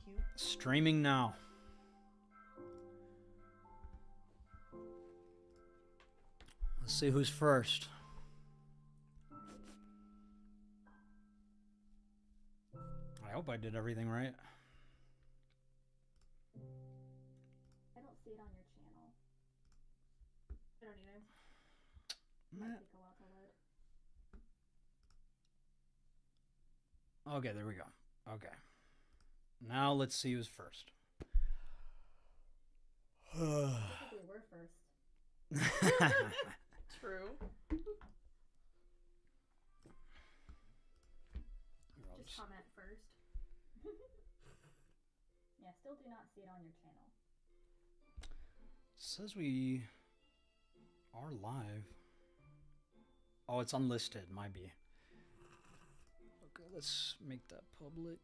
cute. Streaming now. Let's see who's first. I hope I did everything right. I don't see it on your channel. I don't either. Might take a while to load. Okay, there we go. Okay. Now let's see who's first. Typically, we're first. True. Just comment first. Yeah, still do not see it on your channel. Says we are live. Oh, it's unlisted. Might be. Okay, let's make that public.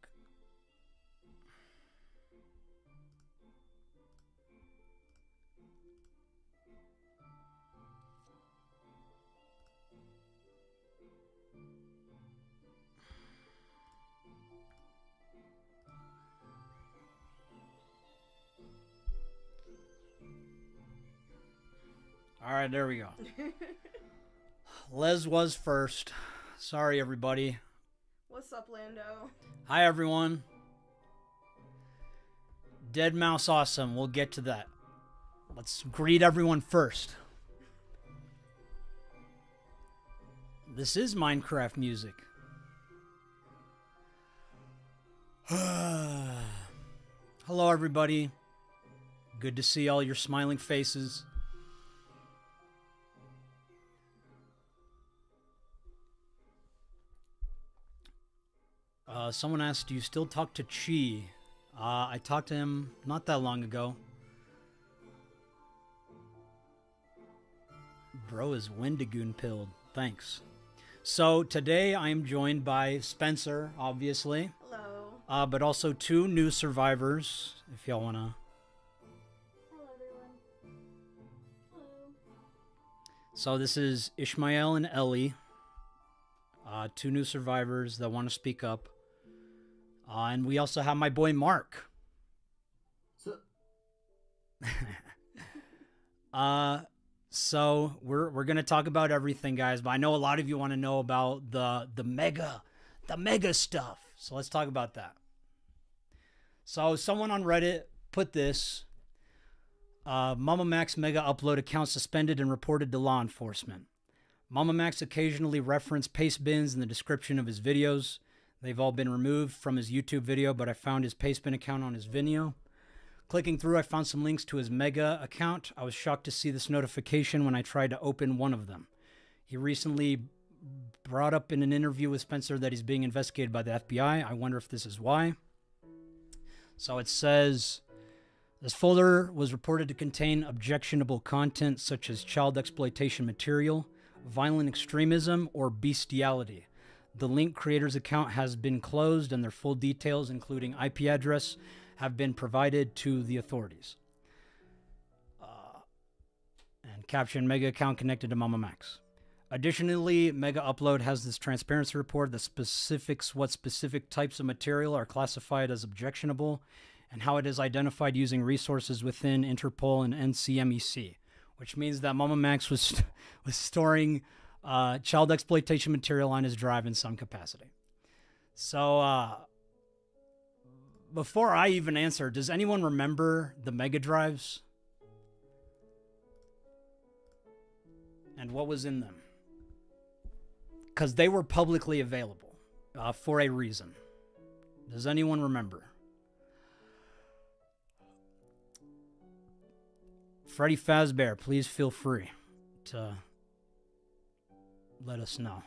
All right, there we go. Les was first. Sorry, everybody. What's up, Lando? Hi, everyone. Dead Mouse Awesome. We'll get to that. Let's greet everyone first. This is Minecraft music. Hello, everybody. Good to see all your smiling faces. Someone asked, do you still talk to Chi? I talked to him not that long ago. Bro is Wendigoon pilled. Thanks. So today I am joined by Spencer, obviously. Hello. But also two new survivors, if y'all want to. Hello, everyone. Hello. So this is Ishmael and Ellie. Two new survivors that want to speak up. And we also have my boy Mark. So we're gonna talk about everything, guys. But I know a lot of you want to know about the mega stuff. So let's talk about that. So someone on Reddit put this: MamaMax mega upload account suspended and reported to law enforcement. MamaMax occasionally referenced paste bins in the description of his videos. They've all been removed from his YouTube video, but I found his paste bin account on his Vimeo. Clicking through, I found some links to his Mega account. I was shocked to see this notification when I tried to open one of them. He recently brought up in an interview with Spencer that he's being investigated by the FBI. I wonder if this is why. So it says, this folder was reported to contain objectionable content such as child exploitation material, violent extremism, or bestiality. The link creator's account has been closed and their full details, including IP address, have been provided to the authorities. And caption, Mega account connected to MamaMax. Additionally, Mega Upload has this transparency report that specifics what specific types of material are classified as objectionable and how it is identified using resources within Interpol and NCMEC, which means that MamaMax was storing child exploitation material on his drive in some capacity. So, before I even answer, does anyone remember the Mega Drives? And what was in them? Because they were publicly available for a reason. Does anyone remember? Freddy Fazbear, please feel free to let us know.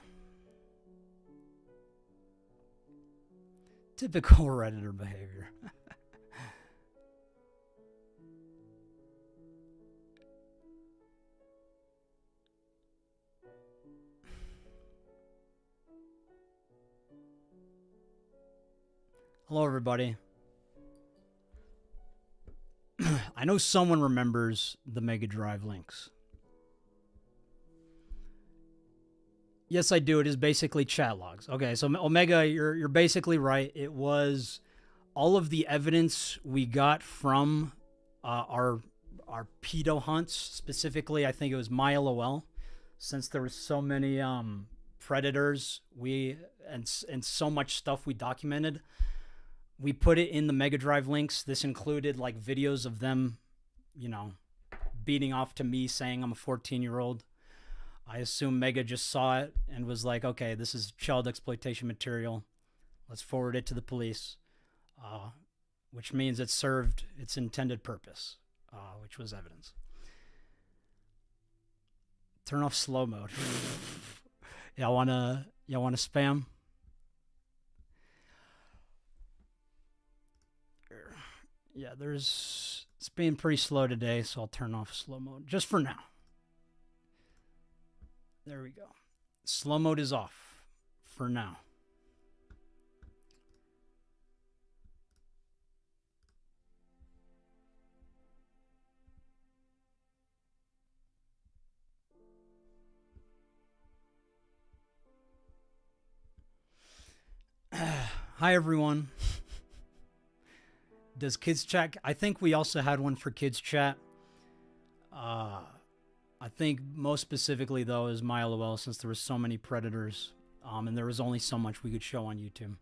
Typical Redditor behavior. Hello, everybody. I know someone remembers the Mega Drive links. Yes, I do. It is basically chat logs. Okay, so Omega, you're basically right. It was all of the evidence we got from our pedo hunts, specifically, I think it was MyLOL, since there were so many predators and so much stuff we documented, we put it in the Mega Drive links. This included like videos of them, beating off to me saying I'm a 14-year-old. I assume Mega just saw it and was like, okay, this is child exploitation material. Let's forward it to the police, which means it served its intended purpose, which was evidence. Turn off slow mode. Y'all wanna spam? Yeah, it's being pretty slow today, so I'll turn off slow mode just for now. There we go. Slow mode is off for now. Hi, everyone. Does kids chat? I think we also had one for kids chat. I think most specifically, though, is MyLOL, since there were so many predators, and there was only so much we could show on YouTube.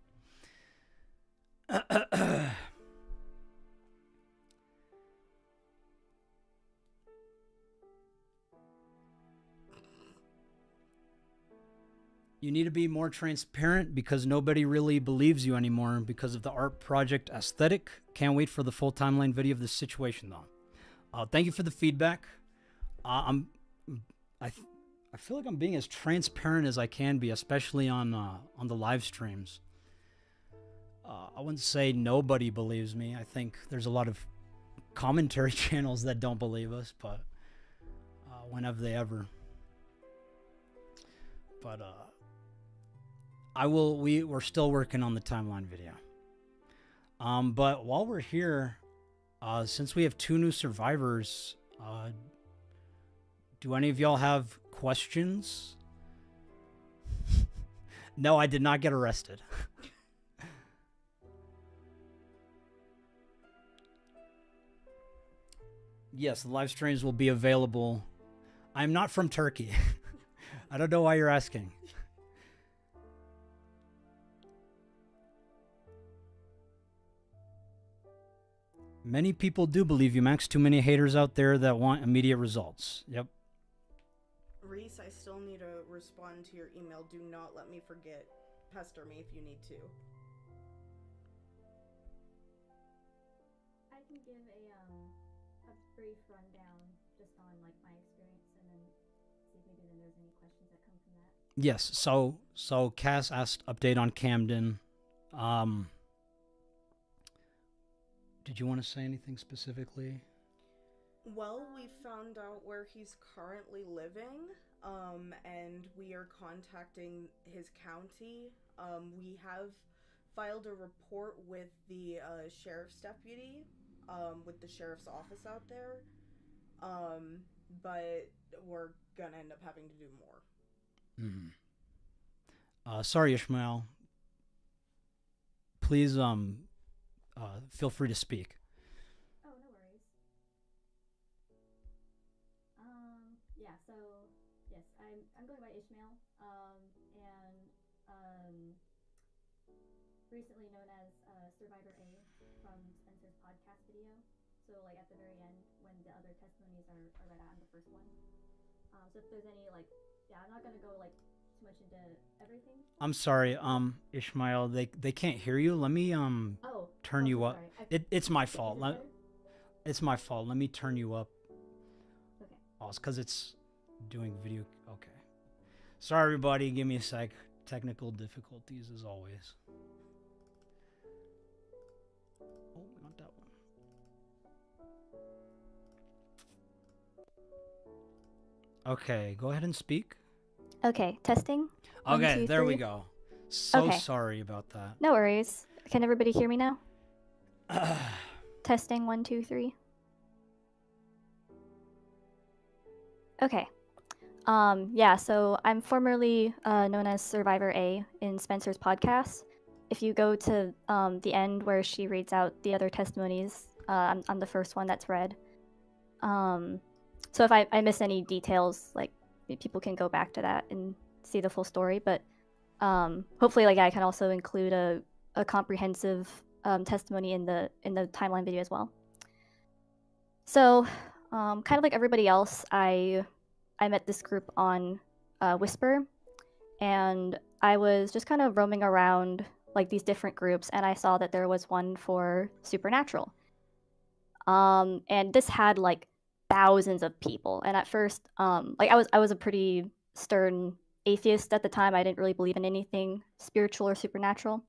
You need to be more transparent because nobody really believes you anymore because of the art project aesthetic. Can't wait for the full timeline video of this situation, though. Thank you for the feedback. I feel like I'm being as transparent as I can be, especially on the live streams. I wouldn't say nobody believes me. I think there's a lot of commentary channels that don't believe us, but when have they ever? But we're still working on the timeline video. But while we're here, since we have 2 new survivors, do any of y'all have questions? No, I did not get arrested. Yes, the live streams will be available. I'm not from Turkey. I don't know why you're asking. Many people do believe you, Max. Too many haters out there that want immediate results. Yep. Reese, I still need to respond to your email. Do not let me forget. Pester me if you need to. I can give a brief rundown just on like my experience, and then see if maybe then there's any questions that come from that. Yes. So Cass asked update on Camden. Did you want to say anything specifically? Well, we found out where he's currently living, and we are contacting his county. We have filed a report with the sheriff's deputy, with the sheriff's office out there, but we're gonna end up having to do more. Mm-hmm. Sorry, Ishmael. Please, feel free to speak. Oh, no worries. Yeah, so, yes, I'm going by Ishmael, and recently known as Survivor A from Spencer's podcast video. So, like, at the very end, when the other testimonies are read out in the first one. So if there's any, like, yeah, I'm not gonna go, like, too much into everything. I'm sorry, Ishmael, they can't hear you. Let me turn you up. It's my fault. It's my fault. Let me turn you up. Okay. Oh, it's because it's doing video. Okay. Sorry, everybody. Give me a sec. Technical difficulties as always. Oh, not that one. Okay, go ahead and speak. Okay, testing. Okay, 1, 2, there 3. we go. So Okay. sorry about that. No worries. Can everybody hear me now? Testing 1, 2, 3. Okay. Yeah, so I'm formerly known as Survivor A in Spencer's podcast. if you go to the end where she reads out the other testimonies, I'm the first one that's read. So if I miss any details, like people can go back to that and see the full story. But hopefully, like I can also include a comprehensive testimony in the timeline video as well. So kind of like everybody else, I met this group on Whisper, and I was just kind of roaming around like these different groups, and I saw that there was one for supernatural. And this had like thousands of people. And at first, like I was a pretty stern atheist at the time. I didn't really believe in anything spiritual or supernatural.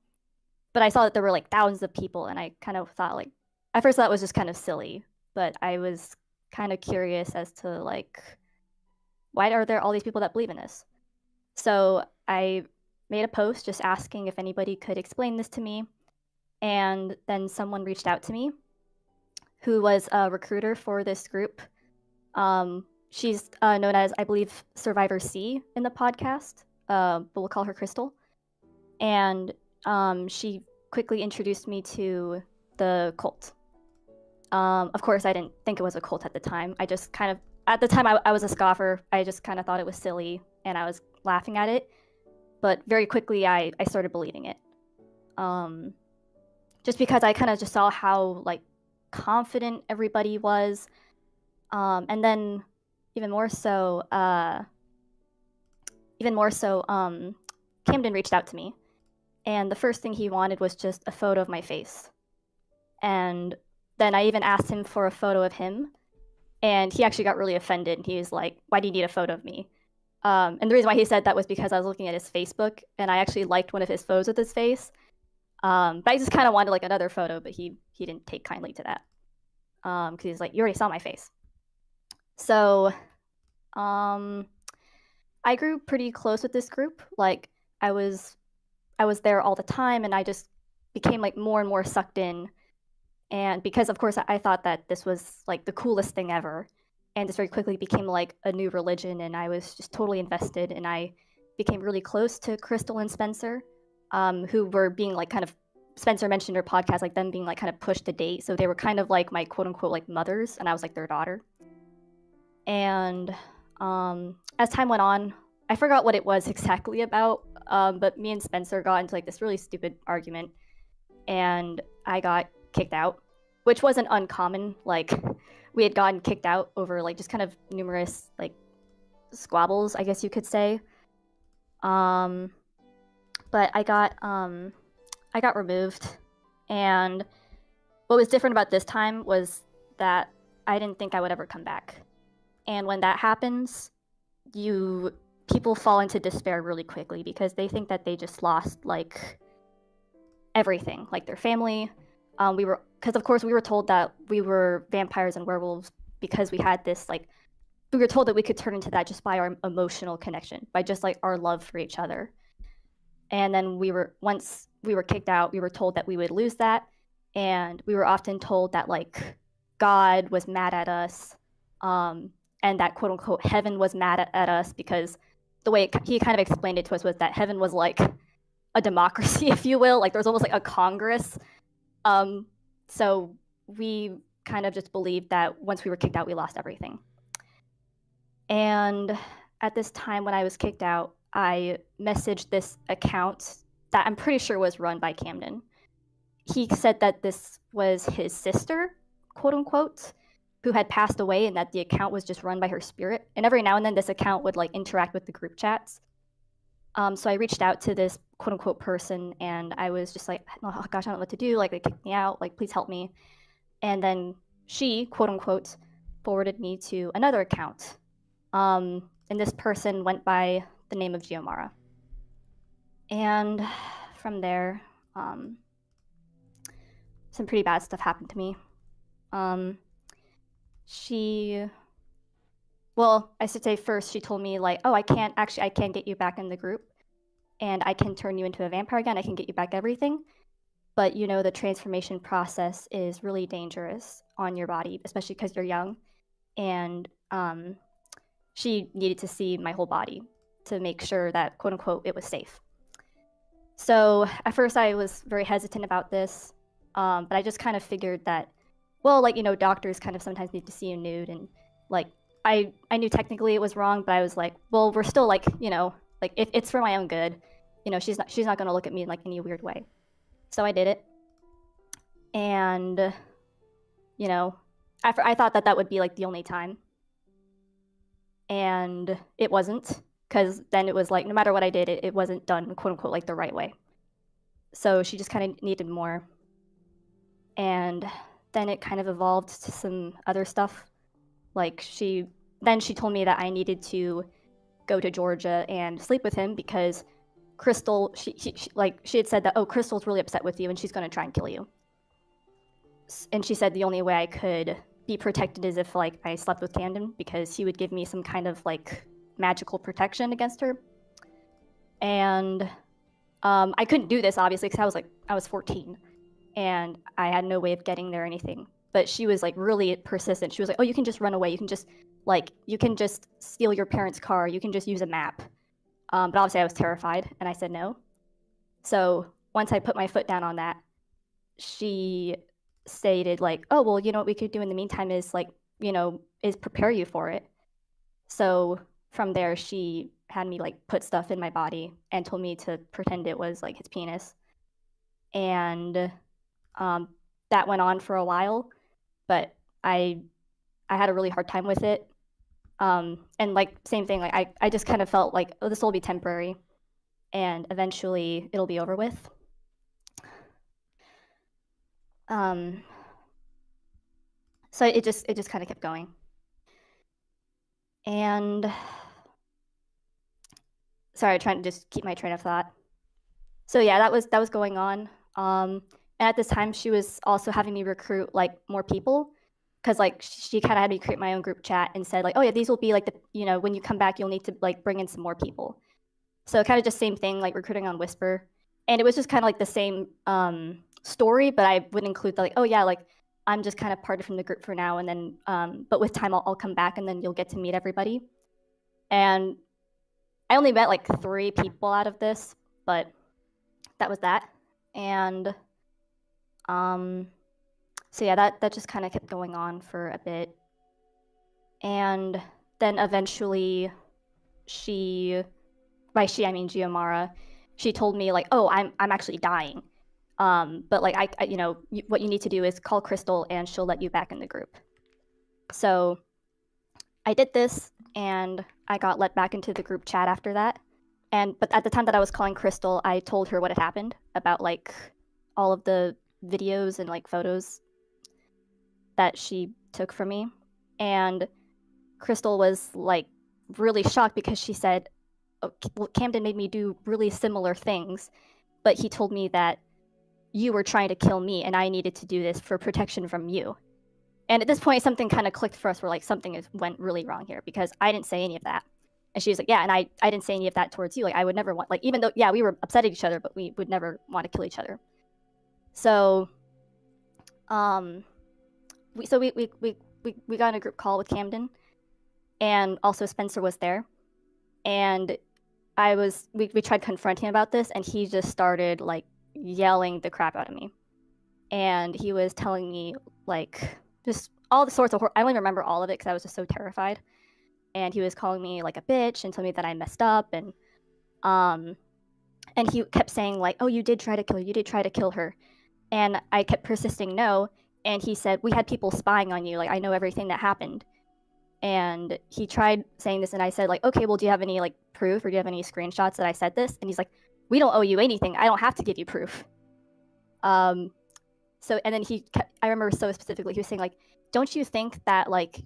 But I saw that there were like thousands of people, and I kind of thought like at first that was just kind of silly, but I was kind of curious as to like why are there all these people that believe in this? So I made a post just asking if anybody could explain this to me. And then someone reached out to me who was a recruiter for this group. She's known as, I believe, Survivor C in the podcast, but we'll call her Crystal. And she quickly introduced me to the cult. Of course, I didn't think it was a cult at the time. I just kind of, at the time, I was a scoffer. I just kind of thought it was silly, and I was laughing at it. But very quickly, I started believing it. Just because I kind of just saw how, like, confident everybody was. And then even more so, Camden reached out to me. And the first thing he wanted was just a photo of my face. And then I even asked him for a photo of him. And he actually got really offended. He was like, "Why do you need a photo of me?" And the reason why he said that was because I was looking at his Facebook, and I actually liked one of his photos with his face. But I just kind of wanted like another photo, but he didn't take kindly to that. Because he's like, "You already saw my face." So I grew pretty close with this group. Like I was there all the time, and I just became like more and more sucked in. And because of course I thought that this was like the coolest thing ever, and this very quickly became like a new religion, and I was just totally invested, and I became really close to Crystal and Spencer, who were being like kind of, Spencer mentioned her podcast, like them being like kind of pushed to date. So they were kind of like my quote unquote like mothers, and I was like their daughter. And as time went on, I forgot what it was exactly about, but me and Spencer got into like this really stupid argument, and I got kicked out, which wasn't uncommon. Like we had gotten kicked out over like just kind of numerous like squabbles, I guess you could say. But I got removed, and what was different about this time was that I didn't think I would ever come back. And when that happens, people fall into despair really quickly because they think that they just lost like everything, like their family. Because of course we were told that we were vampires and werewolves because we had this like, we were told that we could turn into that just by our emotional connection, by just like our love for each other. And then once we were kicked out, we were told that we would lose that. And we were often told that like God was mad at us, and that quote unquote heaven was mad at us, because the way he kind of explained it to us was that heaven was like a democracy, if you will. Like there was almost like a Congress. So we kind of just believed that once we were kicked out, we lost everything. And at this time when I was kicked out, I messaged this account that I'm pretty sure was run by Camden. He said that this was his sister, quote unquote, who had passed away, and that the account was just run by her spirit. And every now and then this account would like interact with the group chats. So I reached out to this quote unquote person, and I was just like, "Oh gosh, I don't know what to do. Like they kicked me out. Like please help me." And then she, quote unquote, forwarded me to another account. And this person went by the name of Giomara. And from there, some pretty bad stuff happened to me. I should say first, she told me like, "Oh, I can't get you back in the group, and I can turn you into a vampire again. I can get you back everything. But you know, the transformation process is really dangerous on your body, especially because you're young." And she needed to see my whole body to make sure that, quote unquote, it was safe. So at first I was very hesitant about this, but I just kind of figured that, well, like, doctors kind of sometimes need to see you nude, and like I knew technically it was wrong, but I was like, well, we're still like, like if it's for my own good, she's not gonna look at me in like any weird way. So I did it, and I thought that that would be like the only time, and it wasn't, because then it was like no matter what I did, it wasn't done quote unquote like the right way. So she just kind of needed more, and then it kind of evolved to some other stuff. Like she told me that I needed to go to Georgia and sleep with him because Crystal, she had said that, oh, Crystal's really upset with you and she's going to try and kill you. And she said the only way I could be protected is if like I slept with Camden, because he would give me some kind of like magical protection against her. And I couldn't do this obviously because I was 14 and I had no way of getting there or anything. But she was like really persistent. She was like, oh, you can just run away. You can just steal your parents' car. You can just use a map. But obviously I was terrified and I said no. So once I put my foot down on that, she stated like, oh, well, what we could do in the meantime is like, is prepare you for it. So from there, she had me like put stuff in my body and told me to pretend it was like his penis. And that went on for a while, but I had a really hard time with it. And like same thing, like I just kind of felt like, oh, this will be temporary and eventually it'll be over with. So it just kind of kept going. And sorry, trying to just keep my train of thought. So yeah, that was going on. And at this time, she was also having me recruit like more people, because like she kind of had me create my own group chat and said like, oh yeah, these will be like the when you come back, you'll need to like bring in some more people. So kind of just same thing, like recruiting on Whisper, and it was just kind of like the same story, but I would include like, oh yeah, like I'm just kind of parted from the group for now, and then but with time I'll come back, and then you'll get to meet everybody. And I only met like 3 people out of this, but that was that. And so yeah, that just kind of kept going on for a bit. And then eventually by she I mean Giomara, she told me like, oh, I'm actually dying. But like I what you need to do is call Crystal and she'll let you back in the group. So I did this and I got let back into the group chat after that. But at the time that I was calling Crystal, I told her what had happened about like all of the videos and like photos that she took from me. And Crystal was like really shocked because she said, oh, well, Camden made me do really similar things, but he told me that you were trying to kill me and I needed to do this for protection from you. And at this point, something kind of clicked for us where like something went really wrong here, because I didn't say any of that. And she was like, yeah, and I didn't say any of that towards you. Like I would never want, like, even though, yeah, we were upset at each other, but we would never want to kill each other. So, we got in a group call with Camden, and also Spencer was there. And we tried confronting him about this, and he just started like yelling the crap out of me. And he was telling me like just all the sorts of I don't even remember all of it because I was just so terrified. And he was calling me like a bitch and telling me that I messed up, and he kept saying like, oh, you did try to kill her. And I kept persisting no, and he said, we had people spying on you, like I know everything that happened. And he tried saying this, and I said like, okay, well, do you have any like proof, or do you have any screenshots that I said this? And he's like, we don't owe you anything, I don't have to give you proof. So, and then I remember so specifically, he was saying like, don't you think that like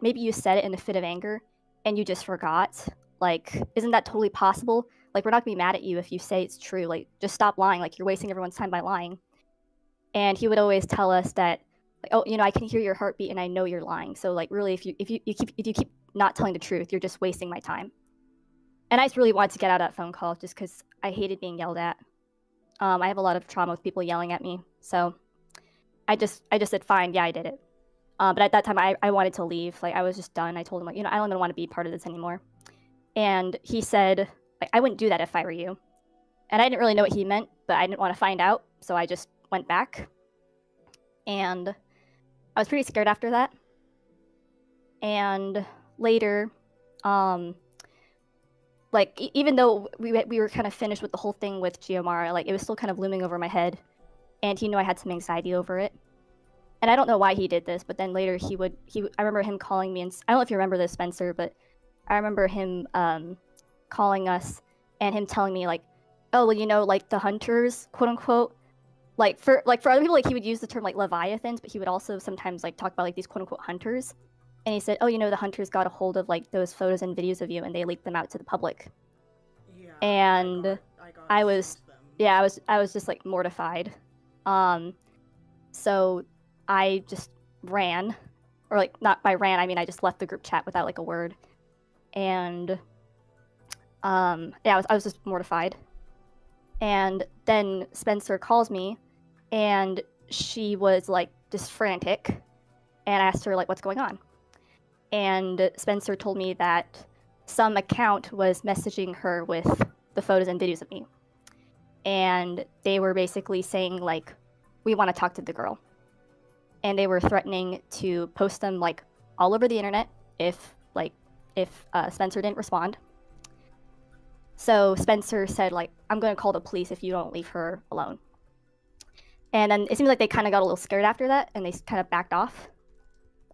maybe you said it in a fit of anger and you just forgot? Like, isn't that totally possible? Like, we're not gonna be mad at you if you say it's true. Like, just stop lying. Like, you're wasting everyone's time by lying. And he would always tell us that, like, oh, I can hear your heartbeat and I know you're lying. So like, really, if you keep not telling the truth, you're just wasting my time. And I just really wanted to get out of that phone call just because I hated being yelled at. I have a lot of trauma with people yelling at me, so I just said fine, yeah, I did it. But at that time, I wanted to leave. Like I was just done. I told him like, I don't even want to be part of this anymore. And he said, like, I wouldn't do that if I were you. And I didn't really know what he meant, but I didn't want to find out, so I just went back. And I was pretty scared after that. And later, like even though we were kind of finished with the whole thing with Giomara, like it was still kind of looming over my head, and he knew I had some anxiety over it. And I don't know why he did this, but then later I remember him calling me, and I don't know if you remember this, Spencer, but I remember him calling us and him telling me like, oh well, you know, like the hunters, quote unquote, like for other people, like he would use the term like leviathans, but he would also sometimes like talk about like these quote unquote hunters. And he said, oh, you know, the hunters got a hold of like those photos and videos of you, and they leaked them out to the public. Yeah. And I was just like mortified. So I just ran, or like not by ran, I mean I just left the group chat without like a word. And I was just mortified. And then Spencer calls me, and she was like just frantic, and I asked her like what's going on. And Spencer told me that some account was messaging her with the photos and videos of me. And they were basically saying, like, we want to talk to the girl. And they were threatening to post them, like, all over the internet if Spencer didn't respond. So Spencer said, like, I'm going to call the police if you don't leave her alone. And then it seemed like they kind of got a little scared after that, and they kind of backed off.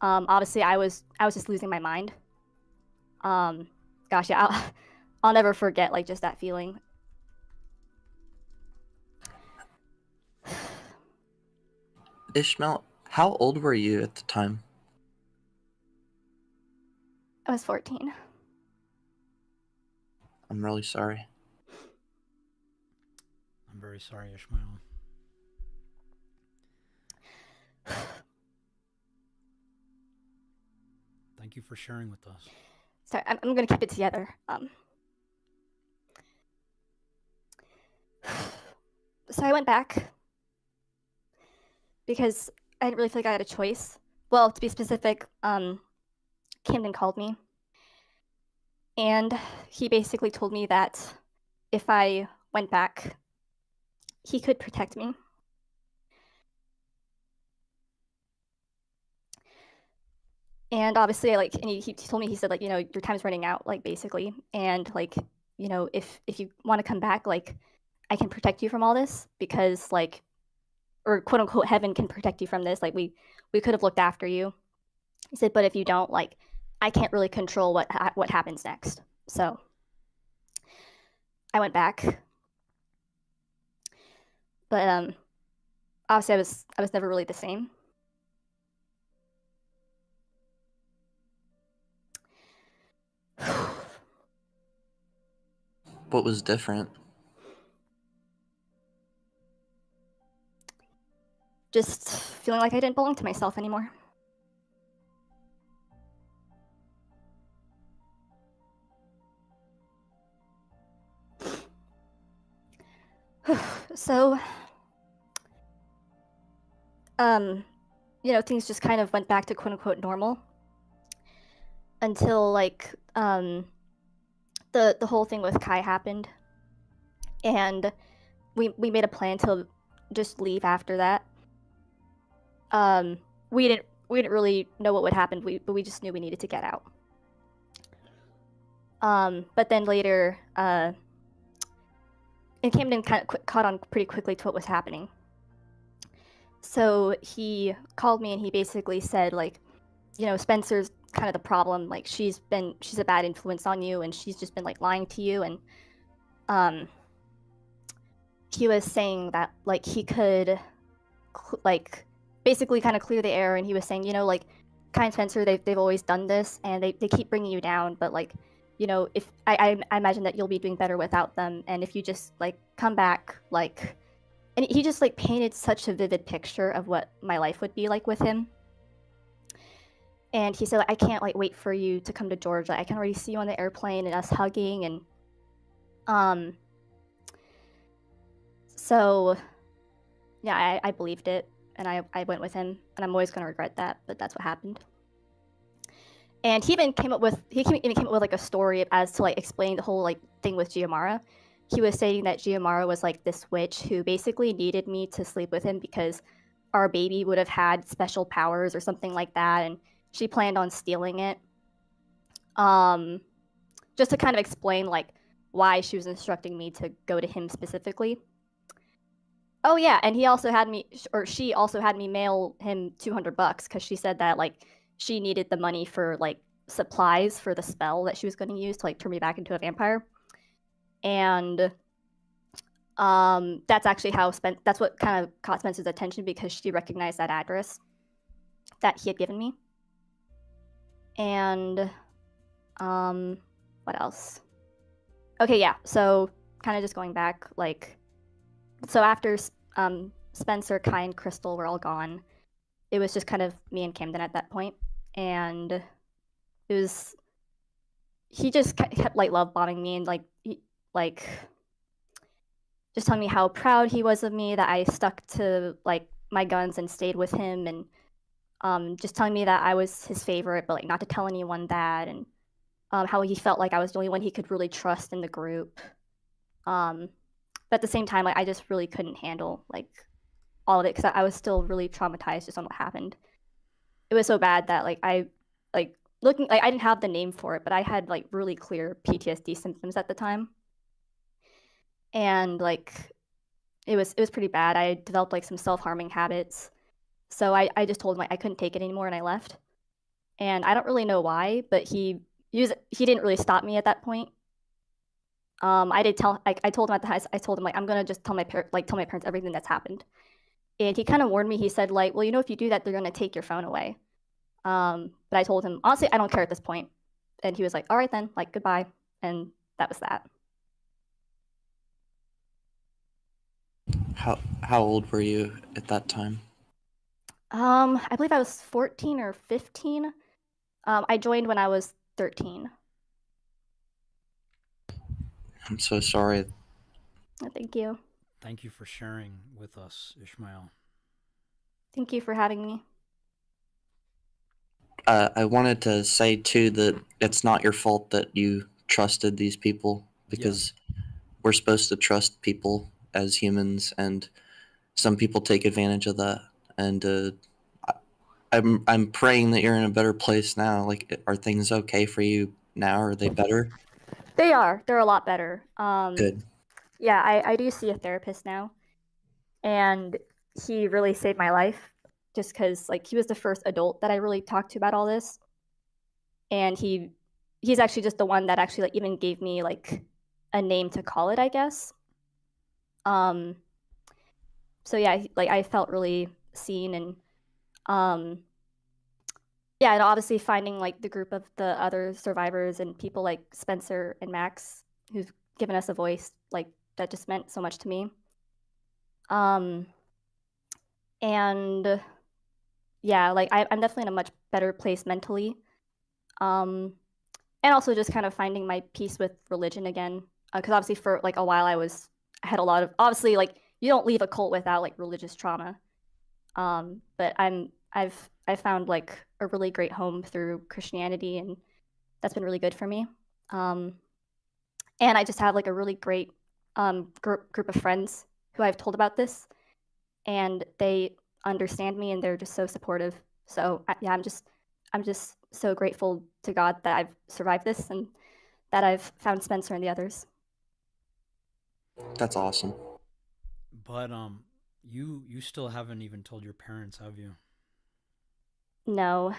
Obviously, I was just losing my mind. Gosh, yeah, I'll never forget like just that feeling. Ishmael, how old were you at the time? I was 14. I'm really sorry. I'm very sorry, Ishmael. Thank you for sharing with us. Sorry, I'm going to keep it together. So I went back because I didn't really feel like I had a choice. Well, to be specific, Camden called me, and he basically told me that if I went back, he could protect me. And obviously, and he told me, he said, like, you know, your time's running out, like, basically. And, like, you know, if you want to come back, like, I can protect you from all this because, like, or quote unquote, heaven can protect you from this. Like, we could have looked after you. He said, but if you don't, like, I can't really control what happens next. So I went back. But obviously, I was never really the same. What was different? Just feeling like I didn't belong to myself anymore. So, you know, things just kind of went back to quote unquote normal until like the whole thing with Kai happened, and we made a plan to just leave after that. We didn't really know what would happen, but we just knew we needed to get out. But then later, and Camden kind of caught on pretty quickly to what was happening. So he called me and he basically said, like, you know, Spencer's kind of the problem. Like, she's a bad influence on you, and she's just been like lying to you. And he was saying that like he could like basically kind of clear the air, and he was saying, you know, like, Kai and Spencer, they've always done this, and they keep bringing you down, but like, you know, if I imagine that you'll be doing better without them, and if you just like come back, like. And he just like painted such a vivid picture of what my life would be like with him. And he said, I can't like wait for you to come to Georgia. I can already see you on the airplane and us hugging. And so yeah, I believed it, and I went with him, and I'm always gonna regret that, but that's what happened. And he even came up with like a story as to like explain the whole like thing with Giomara. he was stating that Giamara was like this witch who basically needed me to sleep with him because our baby would have had special powers or something like that, and she planned on stealing it. Um, just to kind of explain like why she was instructing me to go to him specifically. Oh yeah, and he also had me, or she also had me mail him $200 because she said that like she needed the money for like supplies for the spell that she was going to use to like turn me back into a vampire. And that's actually how that's what kind of caught Spencer's attention because she recognized that address that he had given me. And what else? Okay, yeah. So kind of just going back, like, so after Spencer, Kai, and Crystal were all gone, it was just kind of me and Camden at that point, and it was he just kept like love bombing me and like just telling me how proud he was of me that I stuck to like my guns and stayed with him, and just telling me that I was his favorite, but like not to tell anyone that, and how he felt like I was the only one he could really trust in the group. But at the same time, like I just really couldn't handle like all of it because I was still really traumatized just on what happened. It was so bad that like I like looking like I didn't have the name for it, but I had like really clear PTSD symptoms at the time, and like it was pretty bad. I developed like some self-harming habits, so I just told him like I couldn't take it anymore and I left. And I don't really know why, but he didn't really stop me at that point. I did tell I told him at the house, I told him like I'm gonna just tell tell my parents everything that's happened. And he kind of warned me. He said like, well, you know, if you do that, they're gonna take your phone away. But I told him honestly, I don't care at this point. And he was like, all right then, like goodbye. And that was that. How old were you at that time? I believe I was 14 or 15. I joined when I was 13. I'm so sorry. Thank you. Thank you for sharing with us, Ishmael. Thank you for having me. I wanted to say too that it's not your fault that you trusted these people because we're supposed to trust people as humans, and some people take advantage of that. And I'm praying that you're in a better place now. Like, are things okay for you now? Are they better? They are. They're a lot better. Good. Yeah, I do see a therapist now, and he really saved my life just because like he was the first adult that I really talked to about all this, and he's actually just the one that actually like even gave me like a name to call it, I guess. Um, so yeah, like I felt really seen, and um, yeah, and obviously finding like the group of the other survivors and people like Spencer and Max who've given us a voice, like that just meant so much to me. Um, and yeah, like I'm definitely in a much better place mentally. Um, and also just kind of finding my peace with religion again. Because obviously for like a while I had a lot of obviously like you don't leave a cult without like religious trauma. But I've found like a really great home through Christianity, and that's been really good for me. Um, and I just have like a really great group of friends who I've told about this, and they understand me and they're just so supportive. So yeah, I'm just so grateful to God that I've survived this and that I've found Spencer and the others. That's awesome. But you still haven't even told your parents, have you? No.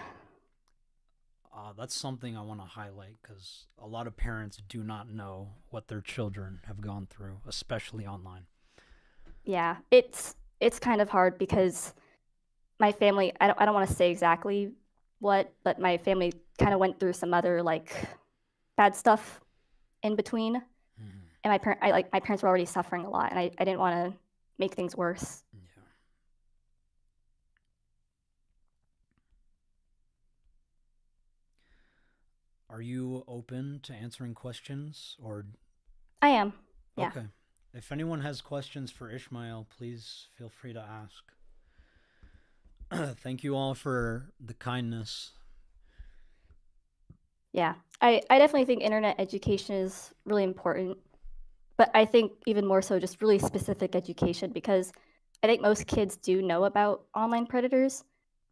That's something I want to highlight because a lot of parents do not know what their children have gone through, especially online. Yeah, it's kind of hard because my family I don't want to say exactly what, but my family kind of went through some other like bad stuff in between, and Mm-hmm. my parents were already suffering a lot, and I didn't want to make things worse. Yeah. Are you open to answering questions or I am. Yeah. okay. If anyone has questions for Ishmael, please feel free to ask. Thank you all for the kindness. Yeah. I definitely think internet education is really important. but I think even more so just really specific education, because I think most kids do know about online predators,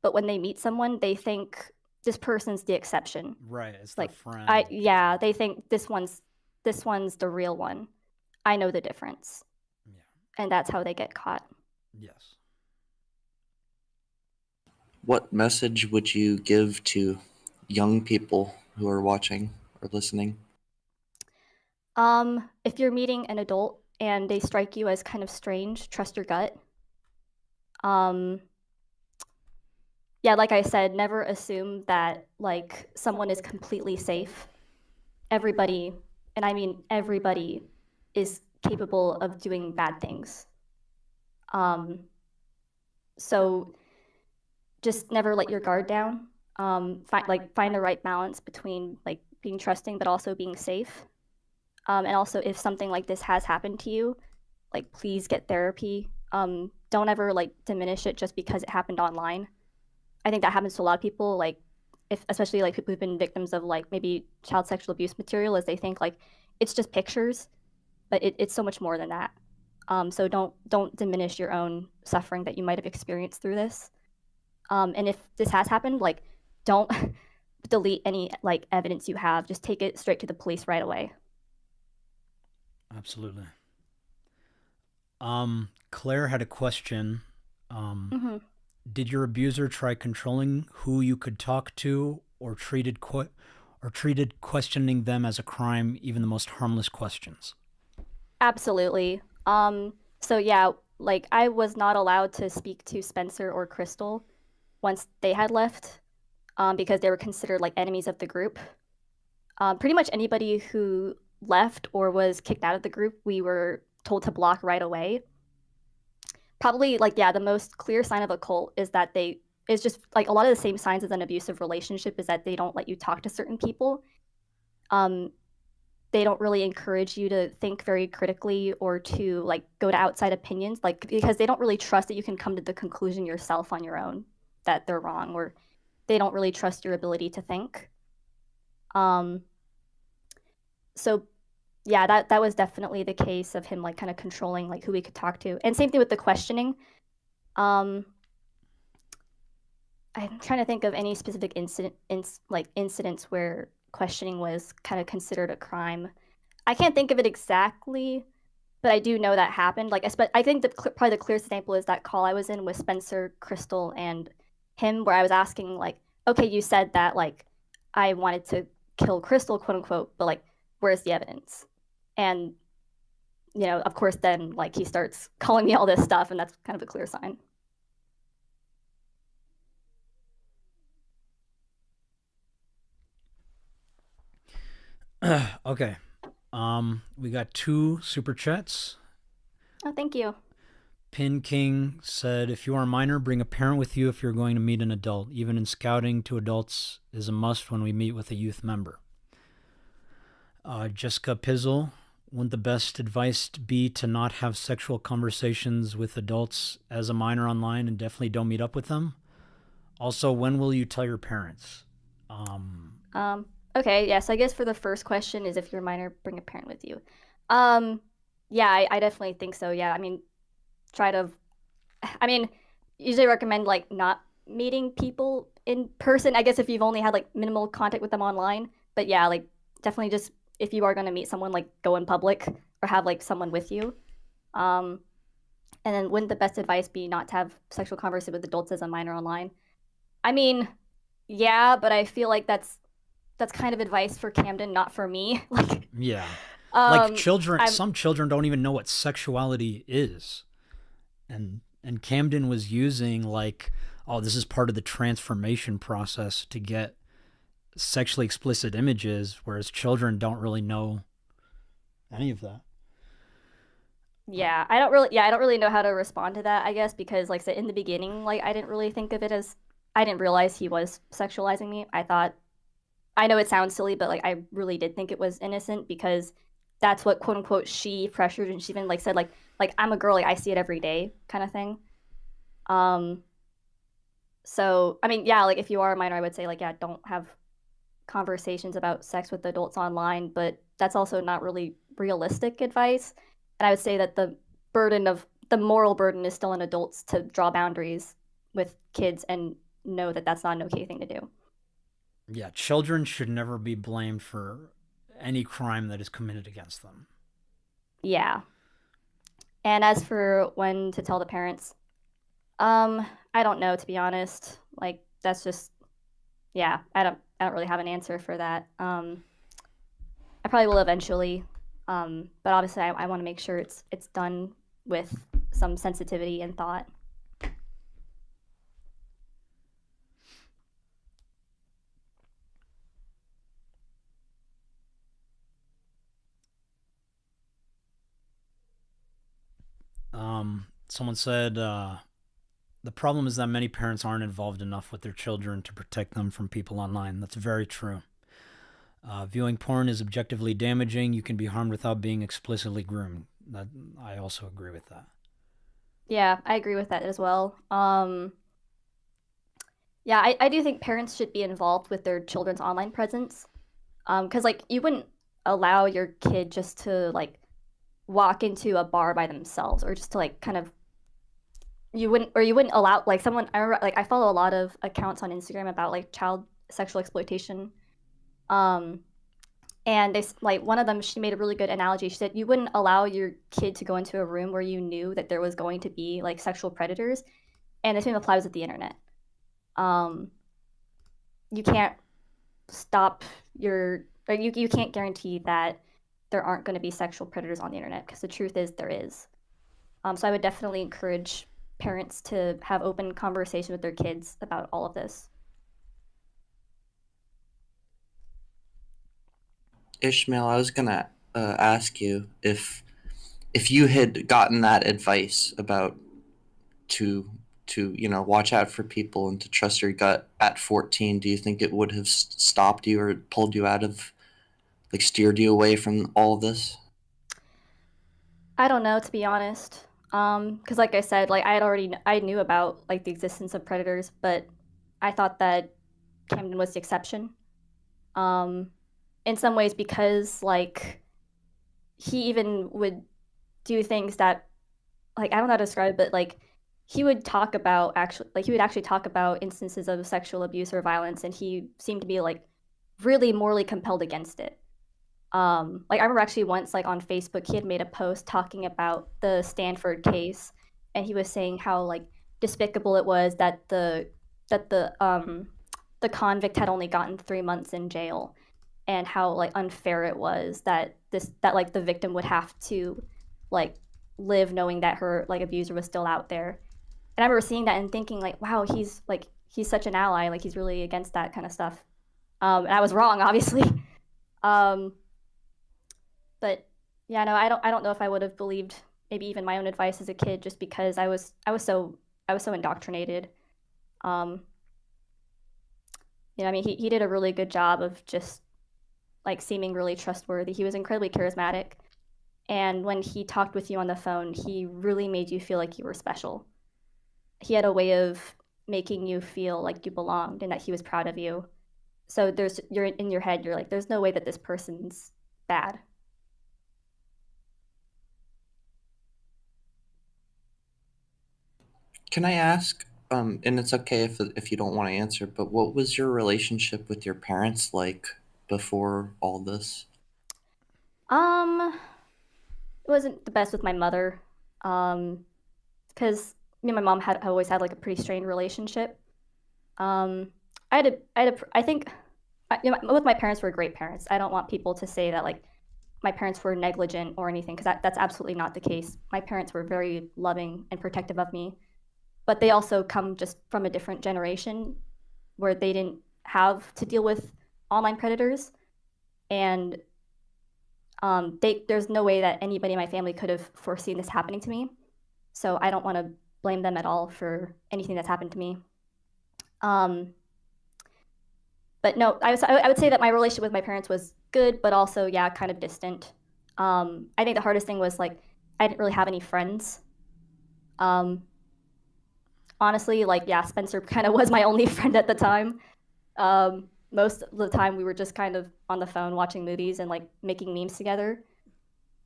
but when they meet someone, they think this person's the exception. Right, it's their Like friend. they think this one's the real one. I know the difference. Yeah. And that's how they get caught. Yes. What message would you give to young people who are watching or listening? If you're meeting an adult and they strike you as kind of strange, trust your gut. Yeah, like I said, never assume that like someone is completely safe. Everybody, and I mean everybody, is capable of doing bad things. So just never let your guard down. Find the right balance between like being trusting but also being safe. And also, if something like this has happened to you, like please get therapy. Don't ever like diminish it just because it happened online. I think that happens to a lot of people, like especially like people who've been victims of like maybe child sexual abuse material, is they think like it's just pictures, but it's so much more than that. So don't diminish your own suffering that you might have experienced through this. And if this has happened, like don't delete any like evidence you have. Just take it straight to the police right away. Absolutely. Claire had a question. Mm-hmm. Did your abuser try controlling who you could talk to, or treated questioning them as a crime, even the most harmless questions? Absolutely. So yeah, like I was not allowed to speak to Spencer or Crystal once they had left, because they were considered like enemies of the group. Pretty much anybody who left or was kicked out of the group, we were told to block right away. Probably like, yeah, the most clear sign of a cult is that it's just like a lot of the same signs as an abusive relationship, is that they don't let you talk to certain people. They don't really encourage you to think very critically or to like go to outside opinions, like because they don't really trust that you can come to the conclusion yourself on your own that they're wrong, or they don't really trust your ability to think. So yeah, that was definitely the case of him like kind of controlling like who we could talk to. And same thing with the questioning. I'm trying to think of any specific incidents where questioning was kind of considered a crime. I can't think of it exactly, but I do know that happened. Like, I think probably the clearest example is that call I was in with Spencer, Crystal, and him, where I was asking like, okay, you said that like I wanted to kill Crystal, quote unquote, but like, where's the evidence? And of course, then like he starts calling me all this stuff, and that's kind of a clear sign. Okay. We got 2 super chats. Oh, thank you. Pin King said, if you are a minor, bring a parent with you if you're going to meet an adult. Even in scouting, to adults is a must when we meet with a youth member. Jessica Pizzle, wouldn't the best advice be to not have sexual conversations with adults as a minor online, and definitely don't meet up with them? Also, when will you tell your parents? Okay, yes, I guess for the first question is if you're a minor, bring a parent with you. Yeah, I definitely think so. Yeah, I mean, usually recommend like not meeting people in person. I guess if you've only had like minimal contact with them online, but yeah, like definitely just if you are going to meet someone, like go in public or have like someone with you. And then wouldn't the best advice be not to have sexual conversation with adults as a minor online? I mean, yeah, but I feel like that's kind of advice for Camden, not for me. Like, yeah, like I'm, some children don't even know what sexuality is, and Camden was using like, oh, this is part of the transformation process to get sexually explicit images, whereas children don't really know any of that. yeah, I don't really know how to respond to that, I guess, because like I said in the beginning, like I didn't really think of it as, I didn't realize he was sexualizing me. I know it sounds silly, but like I really did think it was innocent, because that's what quote unquote she pressured, and she even like said like I'm a girl, like I see it every day kind of thing. So I mean, yeah, like if you are a minor, I would say like, yeah, don't have conversations about sex with adults online, but that's also not really realistic advice. And I would say that the moral burden is still on adults to draw boundaries with kids and know that that's not an okay thing to do. Yeah, children should never be blamed for any crime that is committed against them. Yeah. And as for when to tell the parents, I don't know, to be honest. Like, that's just, yeah, I don't really have an answer for that. I probably will eventually, but obviously I want to make sure it's done with some sensitivity and thought. Someone said the problem is that many parents aren't involved enough with their children to protect them from people online. That's very true. Viewing porn is objectively damaging. You can be harmed without being explicitly groomed. I also agree with that. Yeah, I agree with that as well. Yeah, I do think parents should be involved with their children's online presence. Because like you wouldn't allow your kid just to like walk into a bar by themselves, or just to like kind of you wouldn't allow like someone. I remember like I follow a lot of accounts on Instagram about like child sexual exploitation. Um, and they like one of them, she made a really good analogy. She said you wouldn't allow your kid to go into a room where you knew that there was going to be like sexual predators, and the same applies with the internet. Um, you can't stop your like you can't guarantee that there aren't going to be sexual predators on the internet, because the truth is there is. So I would definitely encourage parents to have open conversation with their kids about all of this. Ishmael, I was gonna ask you if you had gotten that advice about to watch out for people and to trust your gut at 14. Do you think it would have stopped you or pulled you out of, like, steered you away from all of this? I don't know, to be honest. Because like I said, like I knew about like the existence of predators, but I thought that Camden was the exception. Um, in some ways, because like he even would do things that like I don't know how to describe it, but like he would actually talk about instances of sexual abuse or violence, and he seemed to be like really morally compelled against it. Like I remember actually once like on Facebook he had made a post talking about the Stanford case, and he was saying how like despicable it was that the convict had only gotten 3 months in jail, and how like unfair it was that like the victim would have to like live knowing that her like abuser was still out there. And I remember seeing that and thinking like, wow, he's such an ally, like he's really against that kind of stuff. And I was wrong, obviously. um, but yeah, no, I don't know if I would have believed maybe even my own advice as a kid, just because I was so indoctrinated. Um, I mean, he did a really good job of just like seeming really trustworthy. He was incredibly charismatic, and when he talked with you on the phone, he really made you feel like you were special. He had a way of making you feel like you belonged and that he was proud of you. So you're in your head, you're like, there's no way that this person's bad. Can I ask, and it's okay if you don't want to answer, but what was your relationship with your parents like before all this? Um, it wasn't the best with my mother, because me and my mom had always had like a pretty strained relationship. Um, I think, both my parents were great parents. I don't want people to say that like my parents were negligent or anything, because that's absolutely not the case. My parents were very loving and protective of me, but they also come just from a different generation where they didn't have to deal with online predators, and there's no way that anybody in my family could have foreseen this happening to me. So I don't want to blame them at all for anything that's happened to me. Um, but no, I would say that my relationship with my parents was good, but also yeah, kind of distant. I think the hardest thing was like I didn't really have any friends. Um, Honestly, like yeah, Spencer kind of was my only friend at the time. Most of the time we were just kind of on the phone watching movies and like making memes together.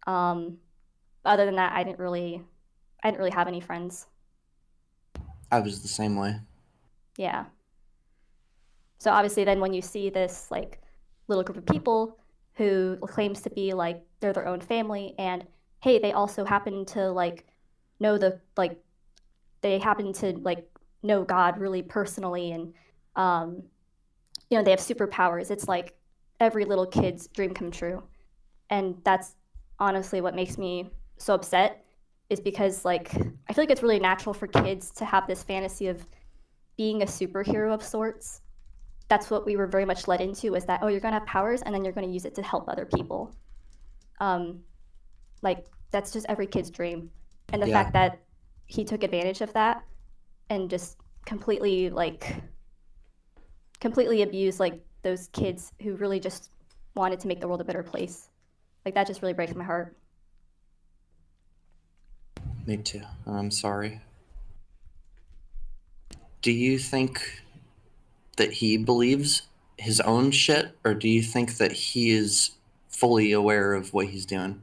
Other than that, I didn't really have any friends. I was the same way. Yeah. So obviously then when you see this like little group of people who claims to be like they're their own family, and hey, they also happen to like know they happen to like know God really personally, and um they have superpowers. It's like every little kid's dream come true. And that's honestly what makes me so upset, is because like I feel like it's really natural for kids to have this fantasy of being a superhero of sorts. That's what we were very much led into, is that, oh, you're going to have powers and then you're going to use it to help other people. um like that's just every kid's dream. And the Yeah. fact that he took advantage of that and just completely abused like those kids who really just wanted to make the world a better place, like that just really breaks my heart. Me too. I'm sorry. Do you think that he believes his own shit, or do you think that he is fully aware of what he's doing?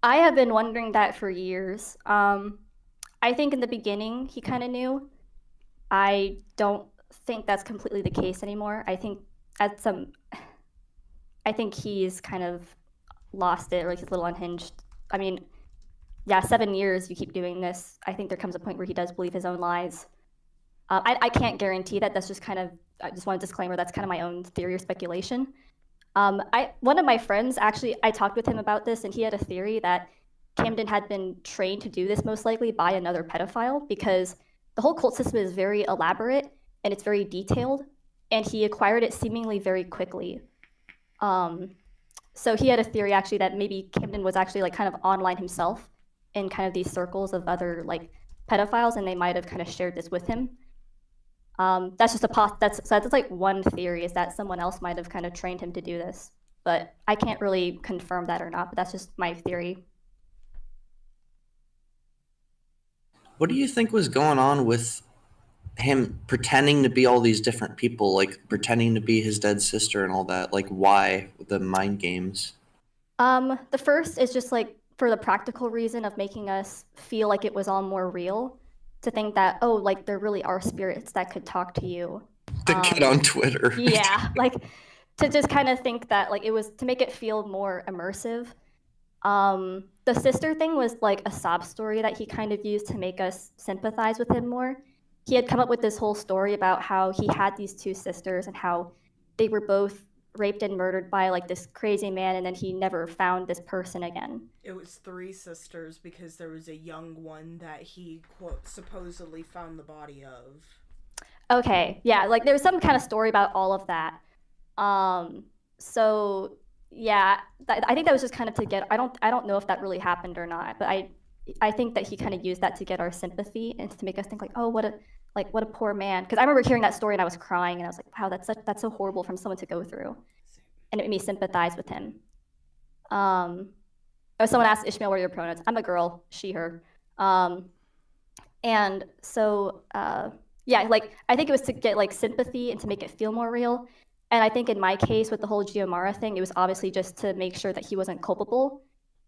I have been wondering that for years. I think in the beginning he kind of knew. I don't think that's completely the case anymore. I think he's kind of lost it, or like he's a little unhinged. I mean, yeah, 7 years you keep doing this. I think there comes a point where he does believe his own lies. I can't guarantee that. That's just kind of, I just want a disclaimer, that's kind of my own theory or speculation. One of my friends, actually, I talked with him about this, and he had a theory that Camden had been trained to do this most likely by another pedophile, because the whole cult system is very elaborate and it's very detailed, and he acquired it seemingly very quickly. So he had a theory actually that maybe Camden was actually like kind of online himself in kind of these circles of other like pedophiles, and they might have kind of shared this with him. That's just that's like one theory, is that someone else might have kind of trained him to do this, but I can't really confirm that or not. But that's just my theory. What do you think was going on with him pretending to be all these different people, like pretending to be his dead sister and all that? Like, why the mind games? The first is just like for the practical reason of making us feel like it was all more real, to think that, oh, like there really are spirits that could talk to you. The kid on Twitter. Yeah, like to just kind of think that like it was to make it feel more immersive. The sister thing was like a sob story that he kind of used to make us sympathize with him more. He had come up with this whole story about how he had these two sisters and how they were both raped and murdered by like this crazy man, and then he never found this person again. It was three sisters because there was a young one that he, quote, supposedly found the body of. Okay, yeah, like there was some kind of story about all of that. So yeah, I think that was just kind of to get. I don't know if that really happened or not, but I think that he kind of used that to get our sympathy and to make us think like, oh, what a poor man. Because I remember hearing that story and I was crying, and I was like, wow, that's so horrible from someone to go through, and it made me sympathize with him. Someone asked Ishmael, what are your pronouns? I'm a girl, she, her. And so yeah, like I think it was to get like sympathy and to make it feel more real. And I think in my case with the whole Giomara thing, it was obviously just to make sure that he wasn't culpable.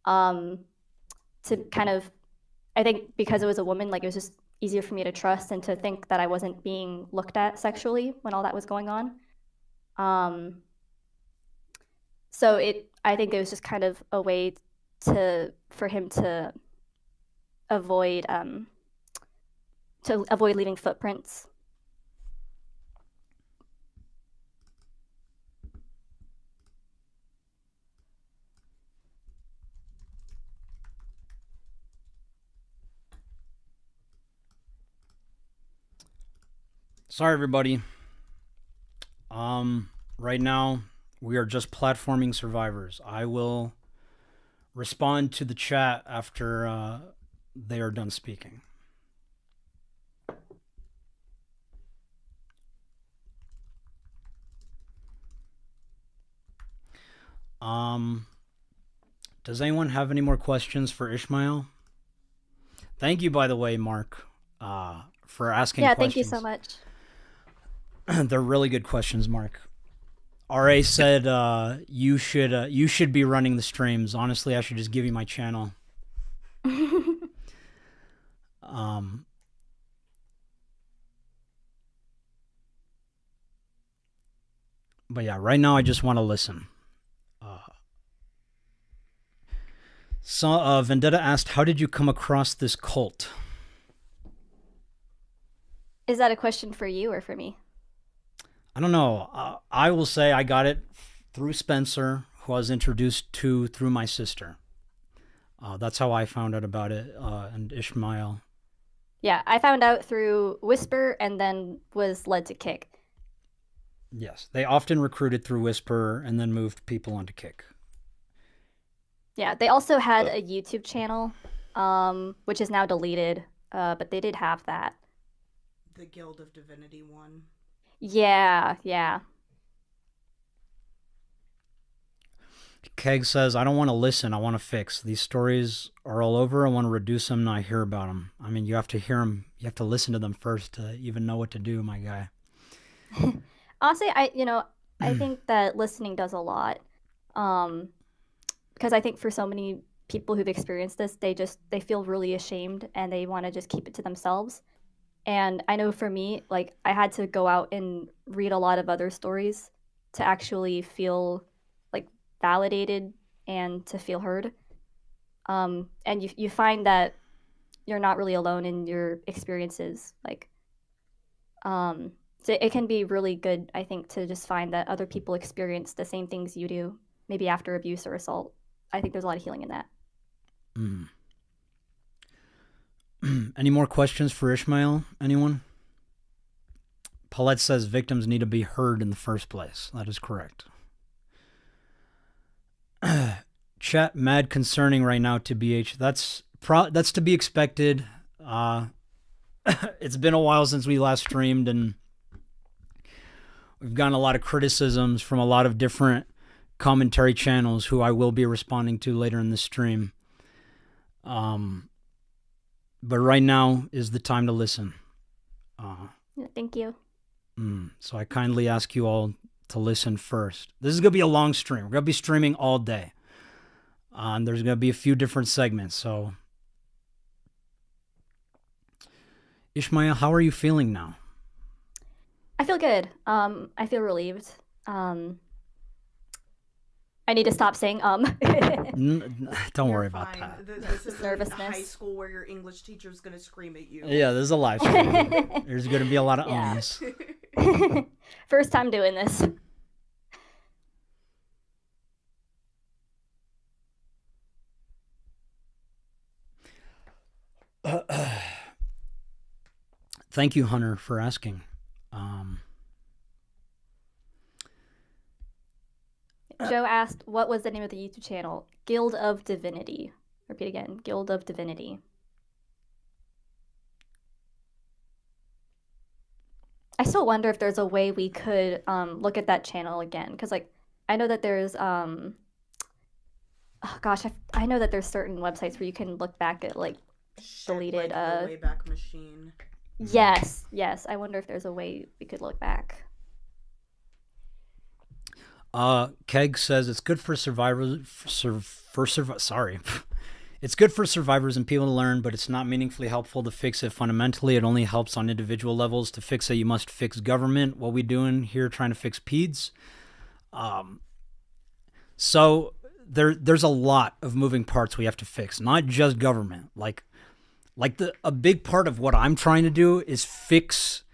To kind of, I think because it was a woman, like it was just easier for me to trust and to think that I wasn't being looked at sexually when all that was going on. So I think it was just kind of a way for him to avoid leaving footprints. Sorry, everybody. Right now, we are just platforming survivors. I will respond to the chat after they are done speaking. Does anyone have any more questions for Ishmael? Thank you, by the way, Mark, for asking questions. Yeah, thank you so much. They're really good questions, Mark. RA said you should be running the streams. Honestly, I should just give you my channel. But yeah, right now I just want to listen. So Vendetta asked, how did you come across this cult? Is that a question for you or for me? I don't know. I will say I got it through Spencer, who I was introduced to through my sister. That's how I found out about it, and Ishmael. Yeah, I found out through Whisper and then was led to Kick. Yes, they often recruited through Whisper and then moved people onto Kick. Yeah, they also had a YouTube channel, which is now deleted, but they did have that. The Guild of Divinity one. Yeah. Keg says, I don't want to listen, I want to fix. These stories are all over, I want to reduce them and I hear about them. I mean, you have to hear them, you have to listen to them first to even know what to do, my guy. Honestly, I think that listening does a lot. Because I think for so many people who've experienced this, they feel really ashamed and they want to just keep it to themselves. And I know for me, like, I had to go out and read a lot of other stories to actually feel like validated and to feel heard. And you find that you're not really alone in your experiences. Like, so it can be really good, I think, to just find that other people experience the same things you do, maybe after abuse or assault. I think there's a lot of healing in that. Any more questions for Ishmael? Anyone? Paulette says victims need to be heard in the first place. That is correct. Chat mad concerning right now to BH. That's to be expected. It's been a while since we last streamed, and we've gotten a lot of criticisms from a lot of different commentary channels who I will be responding to later in the stream. But right now is the time to listen. Thank you. So I kindly ask you all to listen first. This is going to be a long stream. We're going to be streaming all day. And there's going to be a few different segments. So, Ishmael, how are you feeling now? I feel good. I feel relieved. I need to stop saying Don't worry about fine. that. This is Nervousness. high school where your English teacher's going to scream at you. Yeah, this is a live stream. There's going to be a lot of ums. First time doing this. Thank you, Hunter, for asking. Joe asked, what was the name of the YouTube channel? Guild of Divinity. Repeat again, Guild of Divinity. I still wonder if there's a way we could look at that channel again. Because, like, I know that there's, oh gosh, I know that there's certain websites where you can look back at, like, deleted. Like the Wayback Machine. Yes. I wonder if there's a way we could look back. Keg says it's good for survivors. It's good for survivors and people to learn, but it's not meaningfully helpful to fix it fundamentally. It only helps on individual levels. To fix it, you must fix government. What we doing here, trying to fix peds. So there's a lot of moving parts we have to fix, not just government. A big part of what I'm trying to do is fix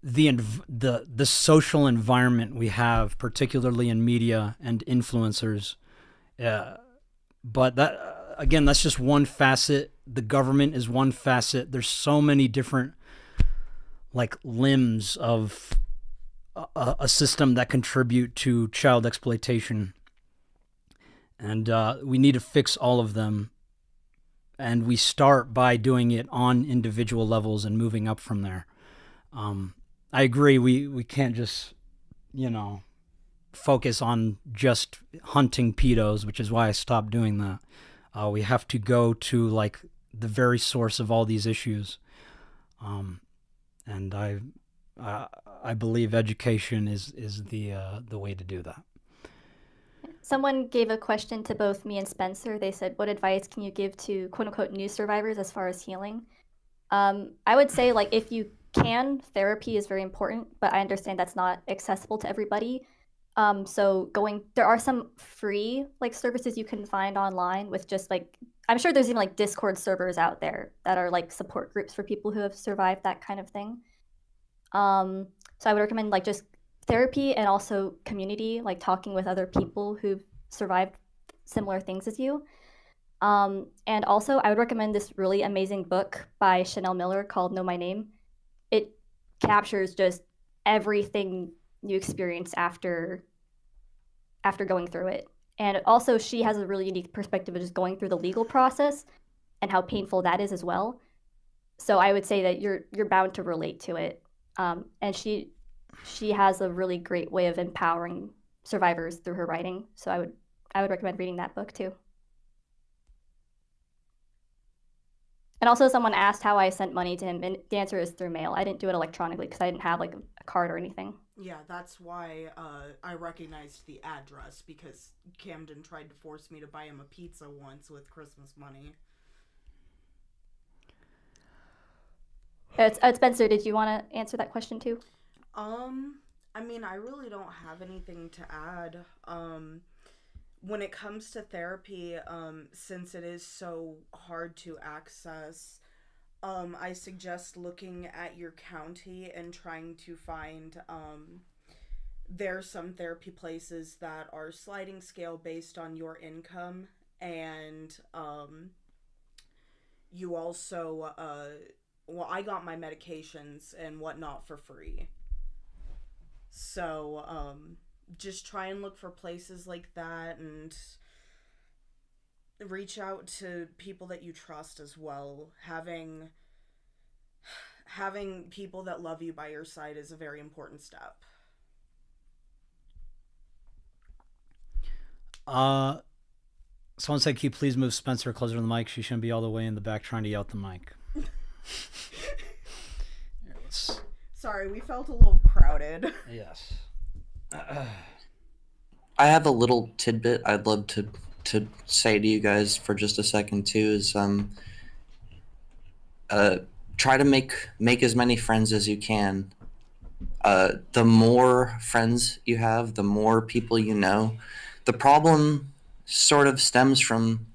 the social environment we have, particularly in media and influencers. But that, again, that's just one facet. The government is one facet. There's so many different limbs of a system that contribute to child exploitation. And we need to fix all of them. And we start by doing it on individual levels and moving up from there. I agree. We can't just, focus on just hunting pedos, which is why I stopped doing that. We have to go to the very source of all these issues. And I believe education is the way to do that. Someone gave a question to both me and Spencer. They said, what advice can you give to quote unquote new survivors as far as healing? I would say, like, if you can, therapy is very important, but I understand that's not accessible to everybody. So there are some free like services you can find online with just like, I'm sure there's even like Discord servers out there that are like support groups for people who have survived that kind of thing. So I would recommend like just therapy and also community, like talking with other people who've survived similar things as you. And also, I would recommend this really amazing book by Chanel Miller called Know My Name. It captures just everything you experience after going through it. And also, she has a really unique perspective of just going through the legal process and how painful that is as well. So I would say that you're bound to relate to it. And she has a really great way of empowering survivors through her writing. So I would recommend reading that book too. And also, someone asked how I sent money to him, and the answer is through mail. I didn't do it electronically because I didn't have like a card or anything. Yeah, that's why I recognized the address, because Camden tried to force me to buy him a pizza once with Christmas money. Spencer, did you want to answer that question too? I mean, I really don't have anything to add. When it comes to therapy, since it is so hard to access, I suggest looking at your county and trying to find, there's some therapy places that are sliding scale based on your income, and, you also, well, I got my medications and whatnot for free. So, just try and look for places like that and reach out to people that you trust as well. Having people that love you by your side is a very important step. Someone said, can you please move Spencer closer to the mic? She shouldn't be all the way in the back trying to yell at the mic. Sorry, we felt a little crowded. Yes. I have a little tidbit I'd love to say to you guys for just a second too. Is try to make as many friends as you can. The more friends you have, the more people you know. The problem sort of stems from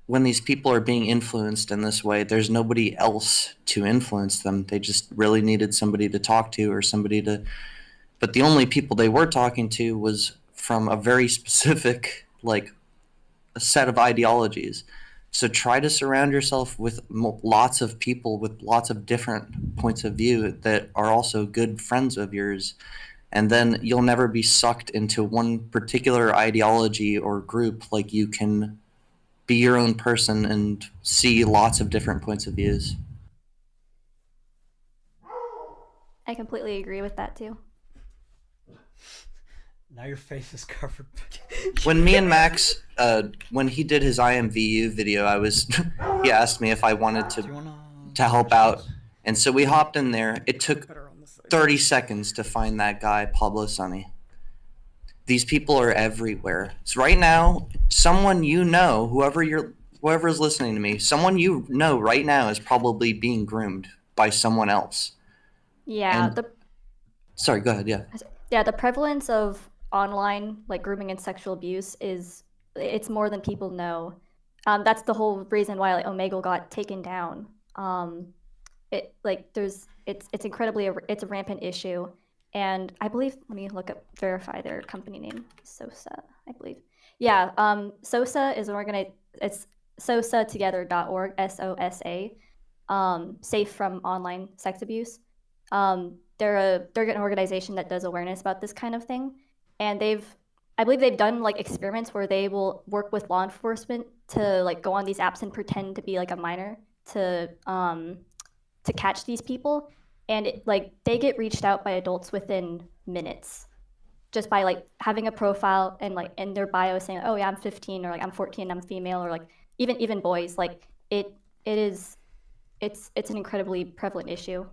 when these people are being influenced in this way. There's nobody else to influence them. They just really needed somebody to talk to or somebody to. But the only people they were talking to was from a very specific, like, a set of ideologies. So try to surround yourself with lots of people with lots of different points of view that are also good friends of yours. And then you'll never be sucked into one particular ideology or group. Like, you can be your own person and see lots of different points of views. I completely agree with that too. Now your face is covered. When me and Max, when he did his IMVU video, he asked me if I wanted to help out. And so we hopped in there. It took 30 seconds to find that guy, Pablo Sunny. These people are everywhere. So right now, someone you know, whoever's listening to me, someone you know right now is probably being groomed by someone else. Yeah. Sorry, go ahead. Yeah. Yeah, the prevalence of online like grooming and sexual abuse it's more than people know. That's the whole reason why like Omegle got taken down. It's incredibly it's a rampant issue, and I believe, let me verify their company name, SOSA, I believe. Yeah, SOSA is it's sosatogether.org, SOSA, safe from online sex abuse. They're an organization that does awareness about this kind of thing, and I believe they've done like experiments where they will work with law enforcement to like go on these apps and pretend to be like a minor to catch these people, and they get reached out by adults within minutes just by like having a profile and like in their bio saying, oh yeah, I'm 15, or like I'm 14, I'm female, or like even boys. Like it's an incredibly prevalent issue.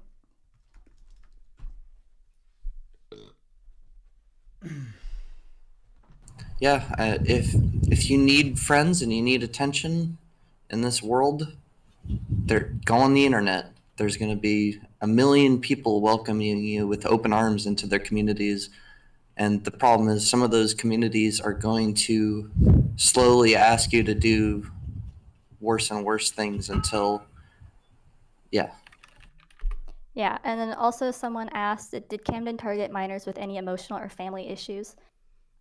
Yeah, if you need friends and you need attention in this world, go on the internet. There's going to be a million people welcoming you with open arms into their communities. And the problem is, some of those communities are going to slowly ask you to do worse and worse things until, yeah. Yeah, and then also someone asked, did Camden target minors with any emotional or family issues?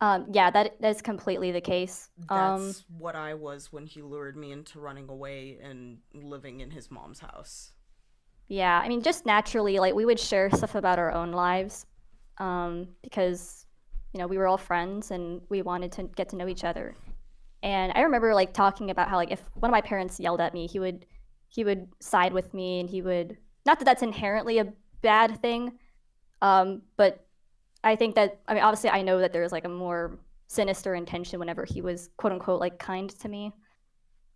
Yeah, that's completely the case. That's what I was when he lured me into running away and living in his mom's house. Yeah, I mean, just naturally, like we would share stuff about our own lives, because we were all friends and we wanted to get to know each other. And I remember like talking about how like if one of my parents yelled at me, he would side with me, and he would, not that that's inherently a bad thing, but I think that, I mean, obviously I know that there was like a more sinister intention whenever he was quote unquote like kind to me.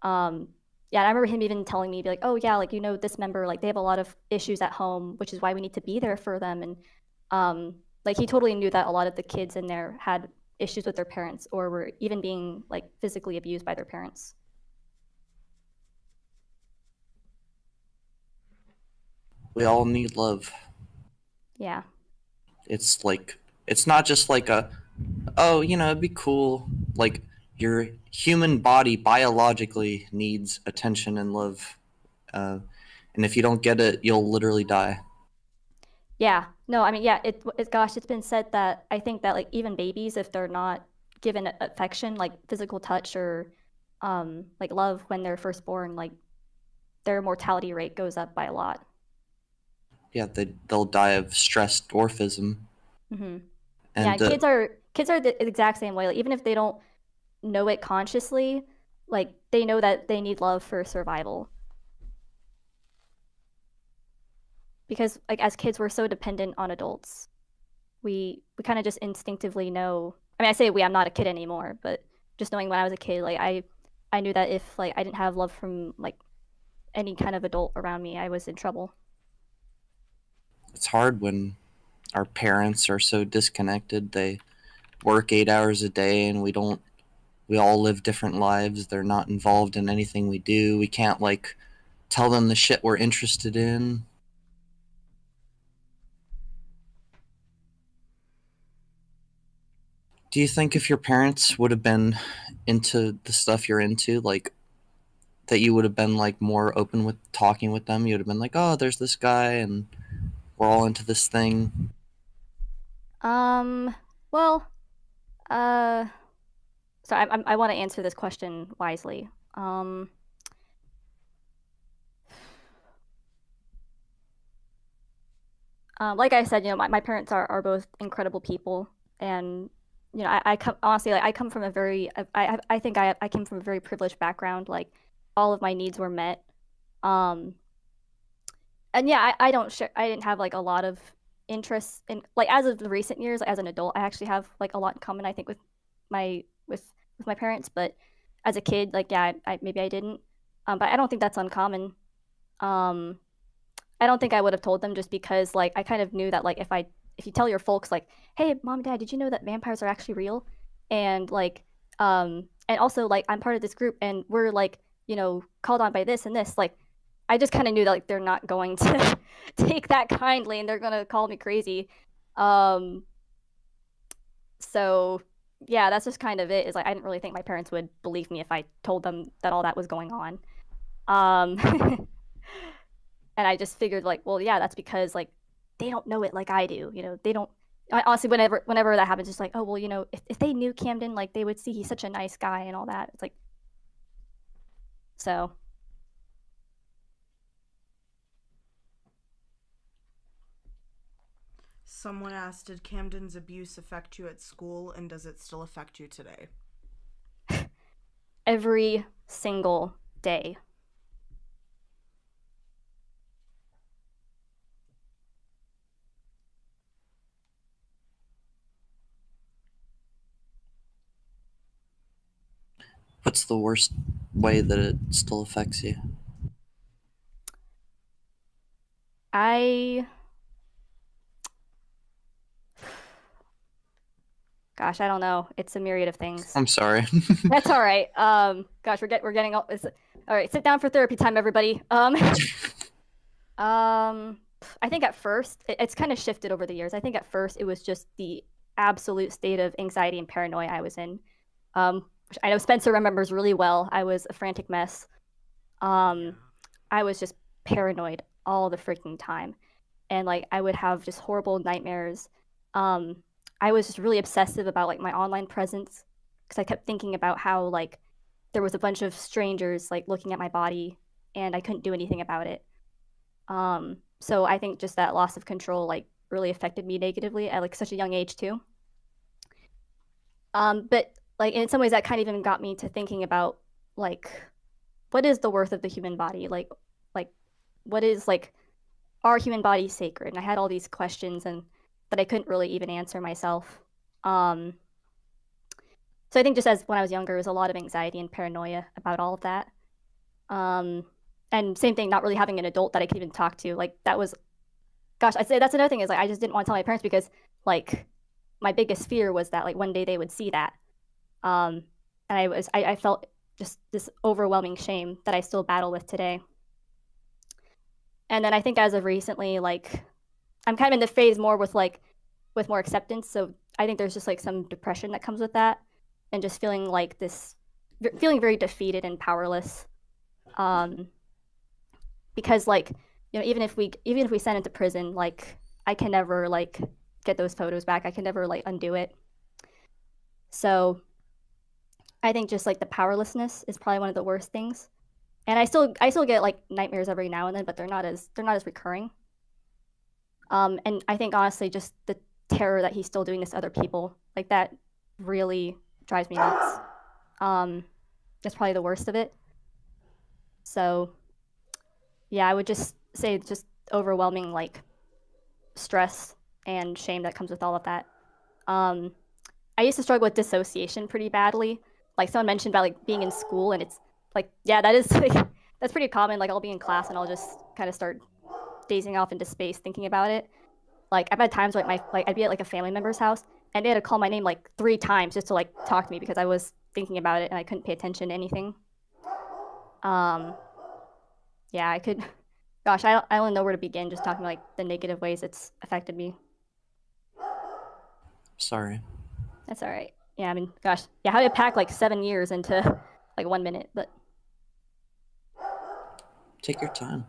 Um, yeah, and I remember him even telling me, be like, "Oh yeah, like this member, like they have a lot of issues at home, which is why we need to be there for them." And like he totally knew that a lot of the kids in there had issues with their parents or were even being like physically abused by their parents. We all need love. Yeah. It's like, it's not just like oh, it'd be cool. Like, your human body biologically needs attention and love. Uh, and if you don't get it, you'll literally die. Yeah. No, I mean, yeah, gosh, it's been said that I think that like even babies, if they're not given affection, like physical touch or like love when they're first born, like their mortality rate goes up by a lot. Yeah, they'll die of stress dwarfism. Hmm. Yeah, And kids are the exact same way. Like even if they don't know it consciously, like they know that they need love for survival. Because like as kids, we're so dependent on adults. We kind of just instinctively know. I mean, I say we. I'm not a kid anymore, but just knowing when I was a kid, like I knew that if like I didn't have love from like any kind of adult around me, I was in trouble. it's hard when our parents are so disconnected. They work 8 hours a day, and we all live different lives. They're not involved in anything we do. We can't, like, tell them the shit we're interested in. Do you think if your parents would have been into the stuff you're into, like, that you would have been, like, more open with talking with them? You would have been like, oh, there's this guy, and we're all into this thing. Well, uh, so I want to answer this question wisely. Like I said, my parents are both incredible people, and I come honestly, like I come from a very, I think I came from a very privileged background. Like all of my needs were met. Um, and yeah, I don't share, I didn't have like a lot of interests in like as of the recent years, as an adult, I actually have like a lot in common, I think, with my with my parents. But as a kid, like yeah, maybe I didn't. But I don't think that's uncommon. Um, I don't think I would have told them, just because like I kind of knew that like if you tell your folks like, "Hey, mom, dad, did you know that vampires are actually real?" And like and also like I'm part of this group and we're like, called on by this and this, like I just kind of knew that like they're not going to take that kindly and they're going to call me crazy. Um so yeah, that's just kind of it. Is like I didn't really think my parents would believe me if I told them that all that was going on. Um and I just figured like, well, yeah, that's because like they don't know it like I do. They don't. Honestly, whenever that happens, it's like, oh well, if they knew Camden, like they would see he's such a nice guy and all that. It's like so. Someone asked, did Camden's abuse affect you at school, and does it still affect you today? Every single day. What's the worst way that it still affects you? I Gosh, I don't know. It's a myriad of things. I'm sorry. That's all right. Gosh, we're getting all. All right, sit down for therapy time, everybody. I think at first it's kind of shifted over the years. I think at first it was just the absolute state of anxiety and paranoia I was in. Which I know Spencer remembers really well. I was a frantic mess. I was just paranoid all the freaking time, and like I would have just horrible nightmares. I was just really obsessive about like my online presence because I kept thinking about how like there was a bunch of strangers like looking at my body and I couldn't do anything about it. So I think just that loss of control like really affected me negatively at like such a young age too. But like in some ways that kind of even got me to thinking about like what is the worth of the human body? Like what is like are human bodies sacred? And I had all these questions and that I couldn't really even answer myself. So I think just as when I was younger, there was a lot of anxiety and paranoia about all of that. And same thing, not really having an adult that I could even talk to. Like that was, gosh, I'd say that's another thing is like I just didn't want to tell my parents because like my biggest fear was that like one day they would see that. And I felt just this overwhelming shame that I still battle with today. And then I think as of recently, like I'm kind of in the phase more with more acceptance. So I think there's just like some depression that comes with that, and just feeling like feeling very defeated and powerless. Because like even if we send it to prison, like I can never like get those photos back. I can never like undo it. So I think just like the powerlessness is probably one of the worst things. And I still get like nightmares every now and then, but they're not as recurring. And I think honestly, just the terror that he's still doing this to other people, like that really drives me nuts. That's probably the worst of it. So yeah, I would just say just overwhelming like stress and shame that comes with all of that. I used to struggle with dissociation pretty badly. Like someone mentioned about like being in school, and it's like, yeah, that is like, that's pretty common. Like I'll be in class and I'll just kind of start dazing off into space thinking about it. Like I've had times like I'd be at like a family member's house and they had to call my name like 3 times just to like talk to me because I was thinking about it and I couldn't pay attention to anything. Yeah, I could. Gosh, I don't know where to begin just talking about like the negative ways it's affected me. Sorry. That's all right. Yeah, I mean, gosh, yeah, how do you pack like 7 years into like 1 minute? But Take your time.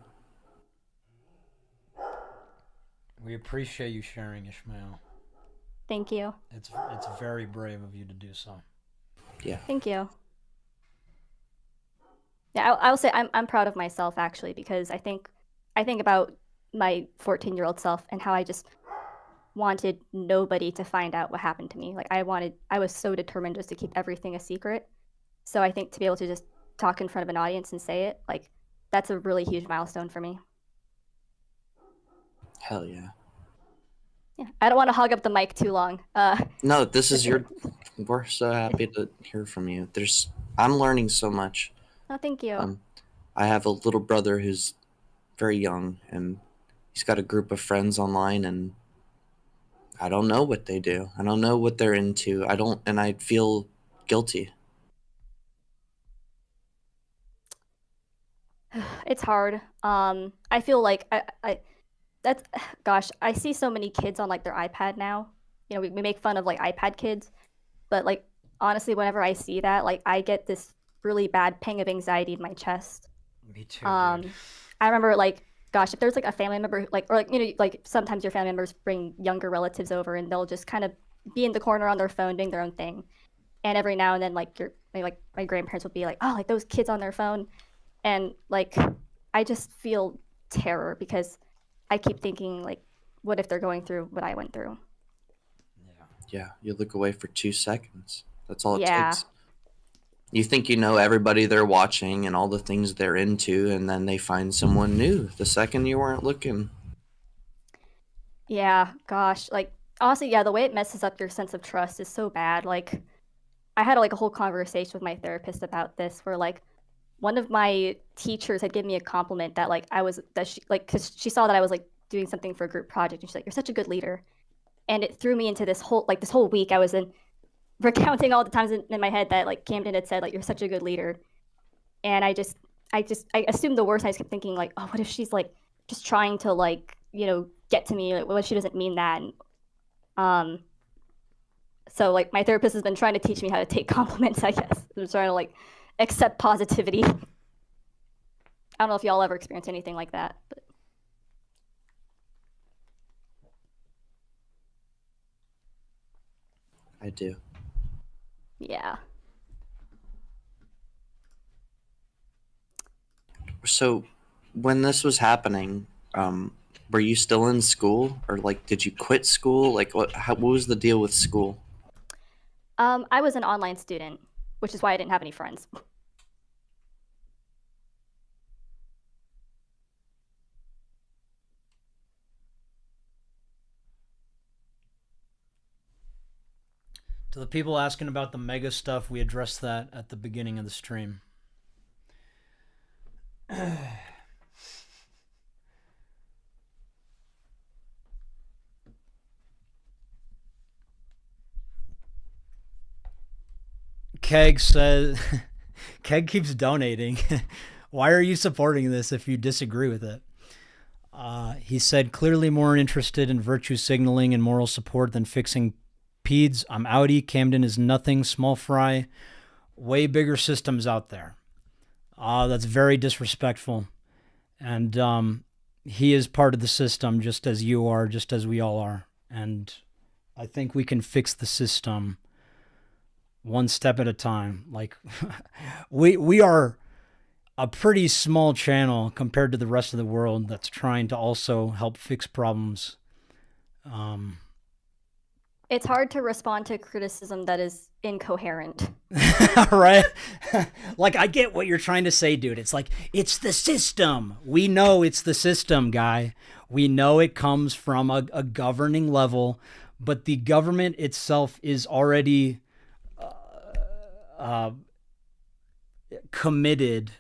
We appreciate you sharing, Ishmael. thank you. It's very brave of you to do so. Yeah. Thank you. Yeah, I'll say I'm proud of myself actually because I think about my 14-year-old self and how I just wanted nobody to find out what happened to me. Like I was so determined just to keep everything a secret. So I think to be able to just talk in front of an audience and say it, like that's a really huge milestone for me. Hell yeah. Yeah, I don't want to hog up the mic too long. No, this is your. We're so happy to hear from you. I'm learning so much. Oh, thank you. I have a little brother who's very young, and he's got a group of friends online, and I don't know what they do. I don't know what they're into. And I feel guilty. It's hard. I feel like that's gosh, I see so many kids on like their iPad now. We make fun of like iPad kids, but like honestly, whenever I see that, like I get this really bad pang of anxiety in my chest. Me too. I remember like gosh, if there's like a family member like or like like sometimes your family members bring younger relatives over and they'll just kind of be in the corner on their phone doing their own thing. And every now and then like my grandparents will be like, "Oh, like those kids on their phone." And like I just feel terror because I keep thinking like what if they're going through what I went through? Yeah, you look away for 2 seconds. That's all it Yeah. takes. You think you know everybody they're watching and all the things they're into, and then they find someone new the second you weren't looking. Yeah, gosh, like honestly, yeah, the way it messes up your sense of trust is so bad. Like I had like a whole conversation with my therapist about this where like one of my teachers had given me a compliment that like she like cuz she saw that I was like doing something for a group project and she's like, "You're such a good leader." And it threw me into this whole week I was in recounting all the times in my head that like Camden had said like you're such a good leader, and I assumed the worst. I just kept thinking like, oh, what if she's like just trying to like get to me? Like, what if she doesn't mean that? And, so like my therapist has been trying to teach me how to take compliments. I guess I'm trying to like accept positivity. I don't know if y'all ever experienced anything like that, but I do. yeah. So, when this was happening, were you still in school, or like, did you quit school? Like, what was the deal with school? I was an online student, which is why I didn't have any friends. To the people asking about the mega stuff, we addressed that at the beginning of the stream. Keg says, Keg keeps donating. Why are you supporting this if you disagree with it? He said, clearly more interested in virtue signaling and moral support than fixing peds. I'm outie. Camden is nothing. Small fry. Way bigger systems out there. That's very disrespectful. And he is part of the system just as you are, just as we all are. And I think we can fix the system one step at a time. Like we are a pretty small channel compared to the rest of the world that's trying to also help fix problems. It's hard to respond to criticism that is incoherent. Right? Like, I get what you're trying to say, dude. It's like, it's the system. We know it's the system, guy. We know it comes from a governing level, but the government itself is already committed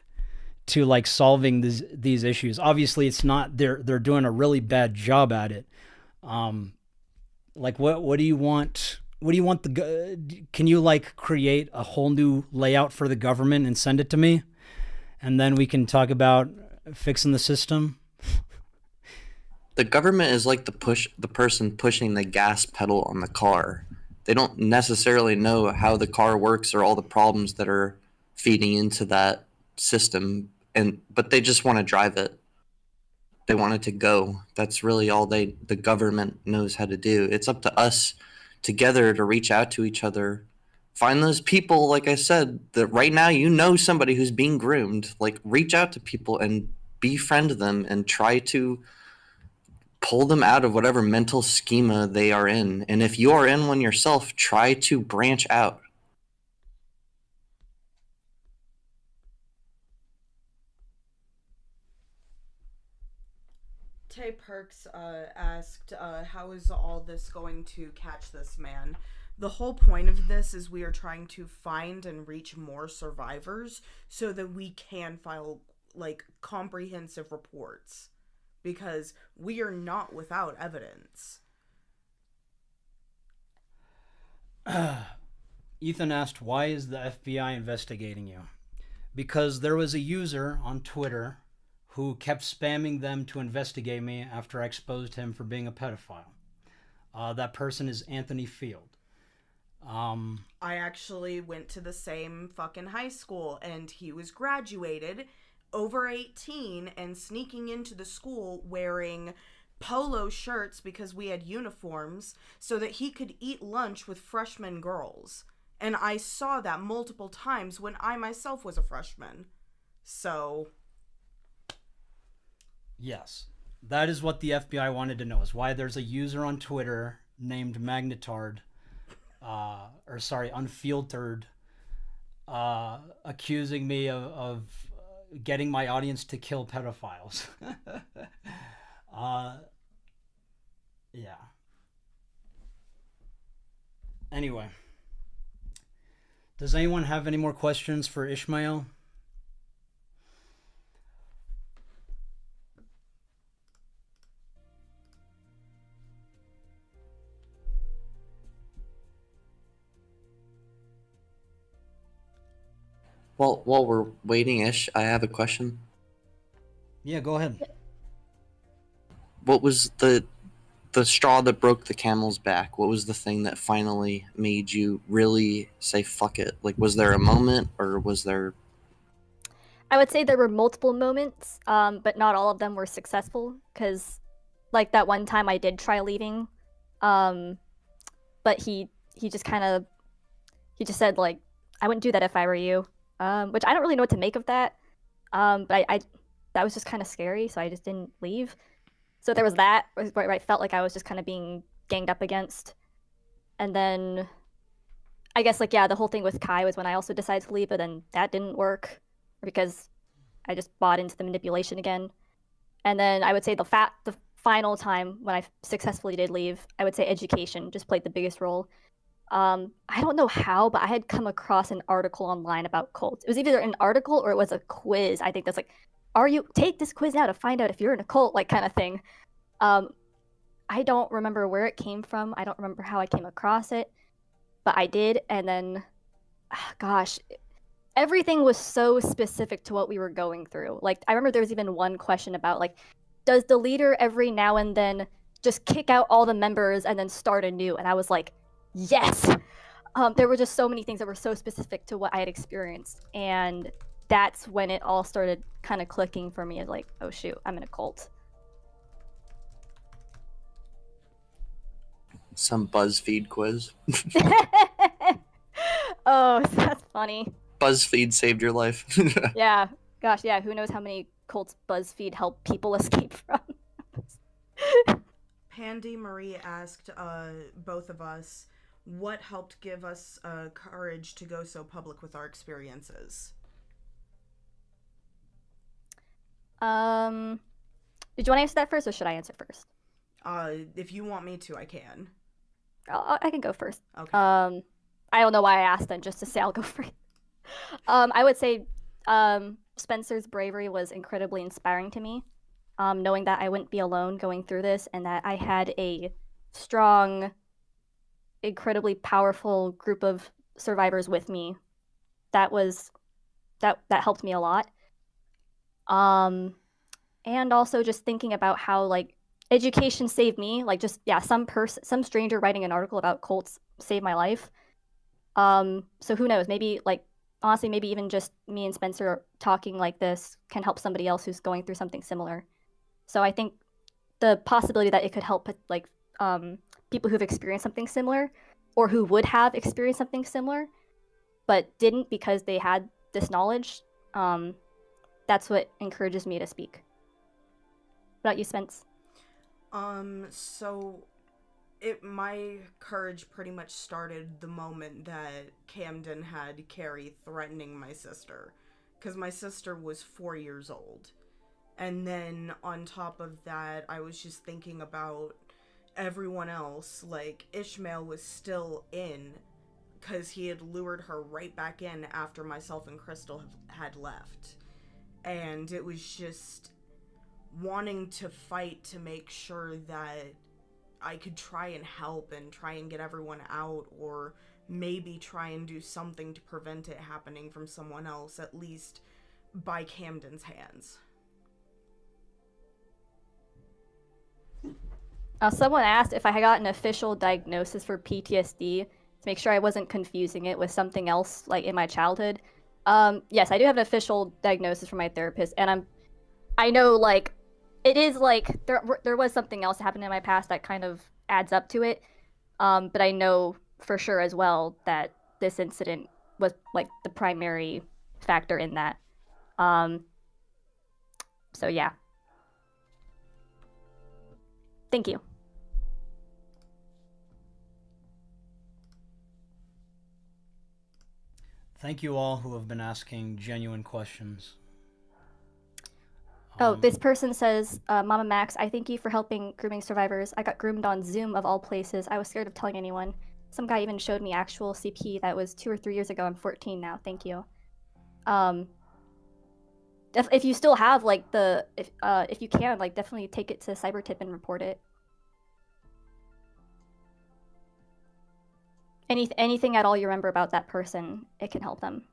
to like solving these issues. Obviously, it's not. They're doing a really bad job at it. Like, what do you want? What do you want can you like create a whole new layout for the government and send it to me? And then we can talk about fixing the system. The government is like the person pushing the gas pedal on the car. They don't necessarily know how the car works or all the problems that are feeding into that system, but they just want to drive it. They want it to go. That's really all the government knows how to do. It's up to us together to reach out to each other. Find those people, like I said, that right now you know somebody who's being groomed. Like, reach out to people and befriend them and try to pull them out of whatever mental schema they are in. And if you are in one yourself, try to branch out. Tay Perks asked, how is all this going to catch this man? The whole point of this is we are trying to find and reach more survivors so that we can file, like, comprehensive reports. Because we are not without evidence. Ethan asked, why is the FBI investigating you? Because there was a user on Twitter who kept spamming them to investigate me after I exposed him for being a pedophile. That person is Anthony Field. I actually went to the same fucking high school, and he was graduated, over 18, and sneaking into the school wearing polo shirts because we had uniforms so that he could eat lunch with freshman girls. And I saw that multiple times when I myself was a freshman. So... yes, that is what the FBI wanted to know, is why there's a user on Twitter named Magnetard, Unfiltered, accusing me of getting my audience to kill pedophiles. Yeah. Anyway, does anyone have any more questions for Ishmael? Well, while we're waiting, Ish, I have a question. Yeah, go ahead. What was the straw that broke the camel's back? What was the thing that finally made you really say fuck it? Like, was there a moment, or was there? I would say there were multiple moments, but not all of them were successful. Because, like that one time I did try leaving, but he just kind of he just said like I wouldn't do that if I were you, which I don't really know what to make of that. But I that was just kind of scary, so I just didn't leave. So there was that where I felt like I was just kind of being ganged up against, and then I guess like yeah, the whole thing with Kai was when I also decided to leave, but then that didn't work because I just bought into the manipulation again. And then I would say the final time when I successfully did leave, I would say education just played the biggest role. I don't know how, but I had come across an article online about cults. It was either an article or it was a quiz. I think that's like, are you take this quiz now to find out if you're in a cult, like kind of thing. Um, I don't remember where it came from. I don't remember how I came across it, but I did. And then, gosh, everything was so specific to what we were going through. Like, I remember there was even one question about, like, does the leader every now and then just kick out all the members and then start anew? And I was like, yes. There were just so many things that were so specific to what I had experienced. And that's when it all started kind of clicking for me as like, oh shoot, I'm in a cult. Some BuzzFeed quiz. Oh, that's funny. BuzzFeed saved your life. Yeah. Gosh, yeah. Who knows how many cults BuzzFeed helped people escape from? Pandy Marie asked both of us what helped give us courage to go so public with our experiences. Did you want to answer that first, or should I answer first? If you want me to, I can. I can go first. Okay. I don't know why I asked then, just to say I'll go first. I would say Spencer's bravery was incredibly inspiring to me. Knowing that I wouldn't be alone going through this, and that I had a strong, incredibly powerful group of survivors with me, that helped me a lot. And also just thinking about how like education saved me, like just yeah, some stranger writing an article about cults saved my life. So who knows? Maybe like honestly, maybe even just me and Spencer talking like this can help somebody else who's going through something similar. So I think the possibility that it could help like people who've experienced something similar, or who would have experienced something similar, but didn't because they had this knowledge, that's what encourages me to speak. What about you, Spence? So my courage pretty much started the moment that Camden had Carrie threatening my sister, because my sister was 4 years old. And then on top of that, I was just thinking about everyone else. Like, Ishmael was still in because he had lured her right back in after myself and Crystal had left. And it was just wanting to fight to make sure that I could try and help and try and get everyone out, or maybe try and do something to prevent it happening from someone else, at least by Camden's hands. Someone asked if I had got an official diagnosis for PTSD to make sure I wasn't confusing it with something else like in my childhood. Yes, I do have an official diagnosis from my therapist, and I know like it is like there was something else that happened in my past that kind of adds up to it. But I know for sure as well that this incident was like the primary factor in that. So yeah. Thank you. Thank you all who have been asking genuine questions. This person says, MamaMax, I thank you for helping grooming survivors. I got groomed on Zoom of all places. I was scared of telling anyone. Some guy even showed me actual CP that was 2 or 3 years ago. I'm 14 now. Thank you. If you still have like if you can, like definitely take it to CyberTip and report it. Anything at all you remember about that person, it can help them.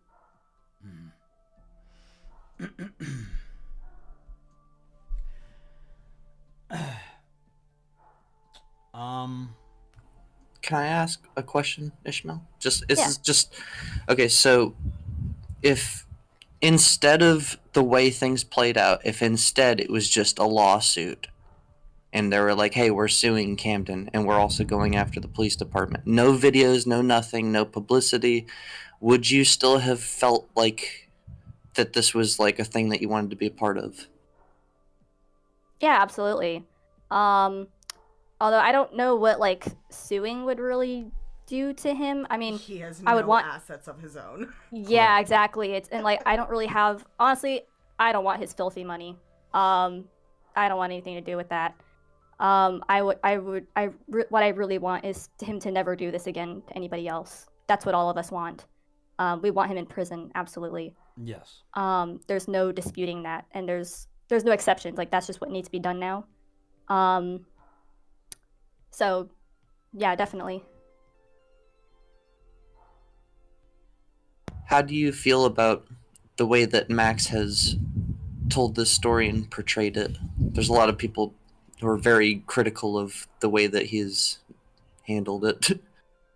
Can I ask a question, Ishmael? Yeah. Is just okay. So, if instead of the way things played out, if instead it was just a lawsuit, and they were like, "Hey, we're suing Camden, and we're also going after the police department," no videos, no nothing, no publicity, would you still have felt like that this was like a thing that you wanted to be a part of? Yeah, absolutely. Although I don't know what like suing would really do to him. I mean, He has I would no want. assets of his own. Yeah, exactly. It's and like I don't really have. Honestly, I don't want his filthy money. I don't want anything to do with that. What I really want is him to never do this again to anybody else. That's what all of us want. We want him in prison, absolutely. Yes. There's no disputing that, and there's no exceptions. Like that's just what needs to be done now. So, yeah, definitely. How do you feel about the way that Max has told this story and portrayed it? There's a lot of people who are very critical of the way that he's handled it.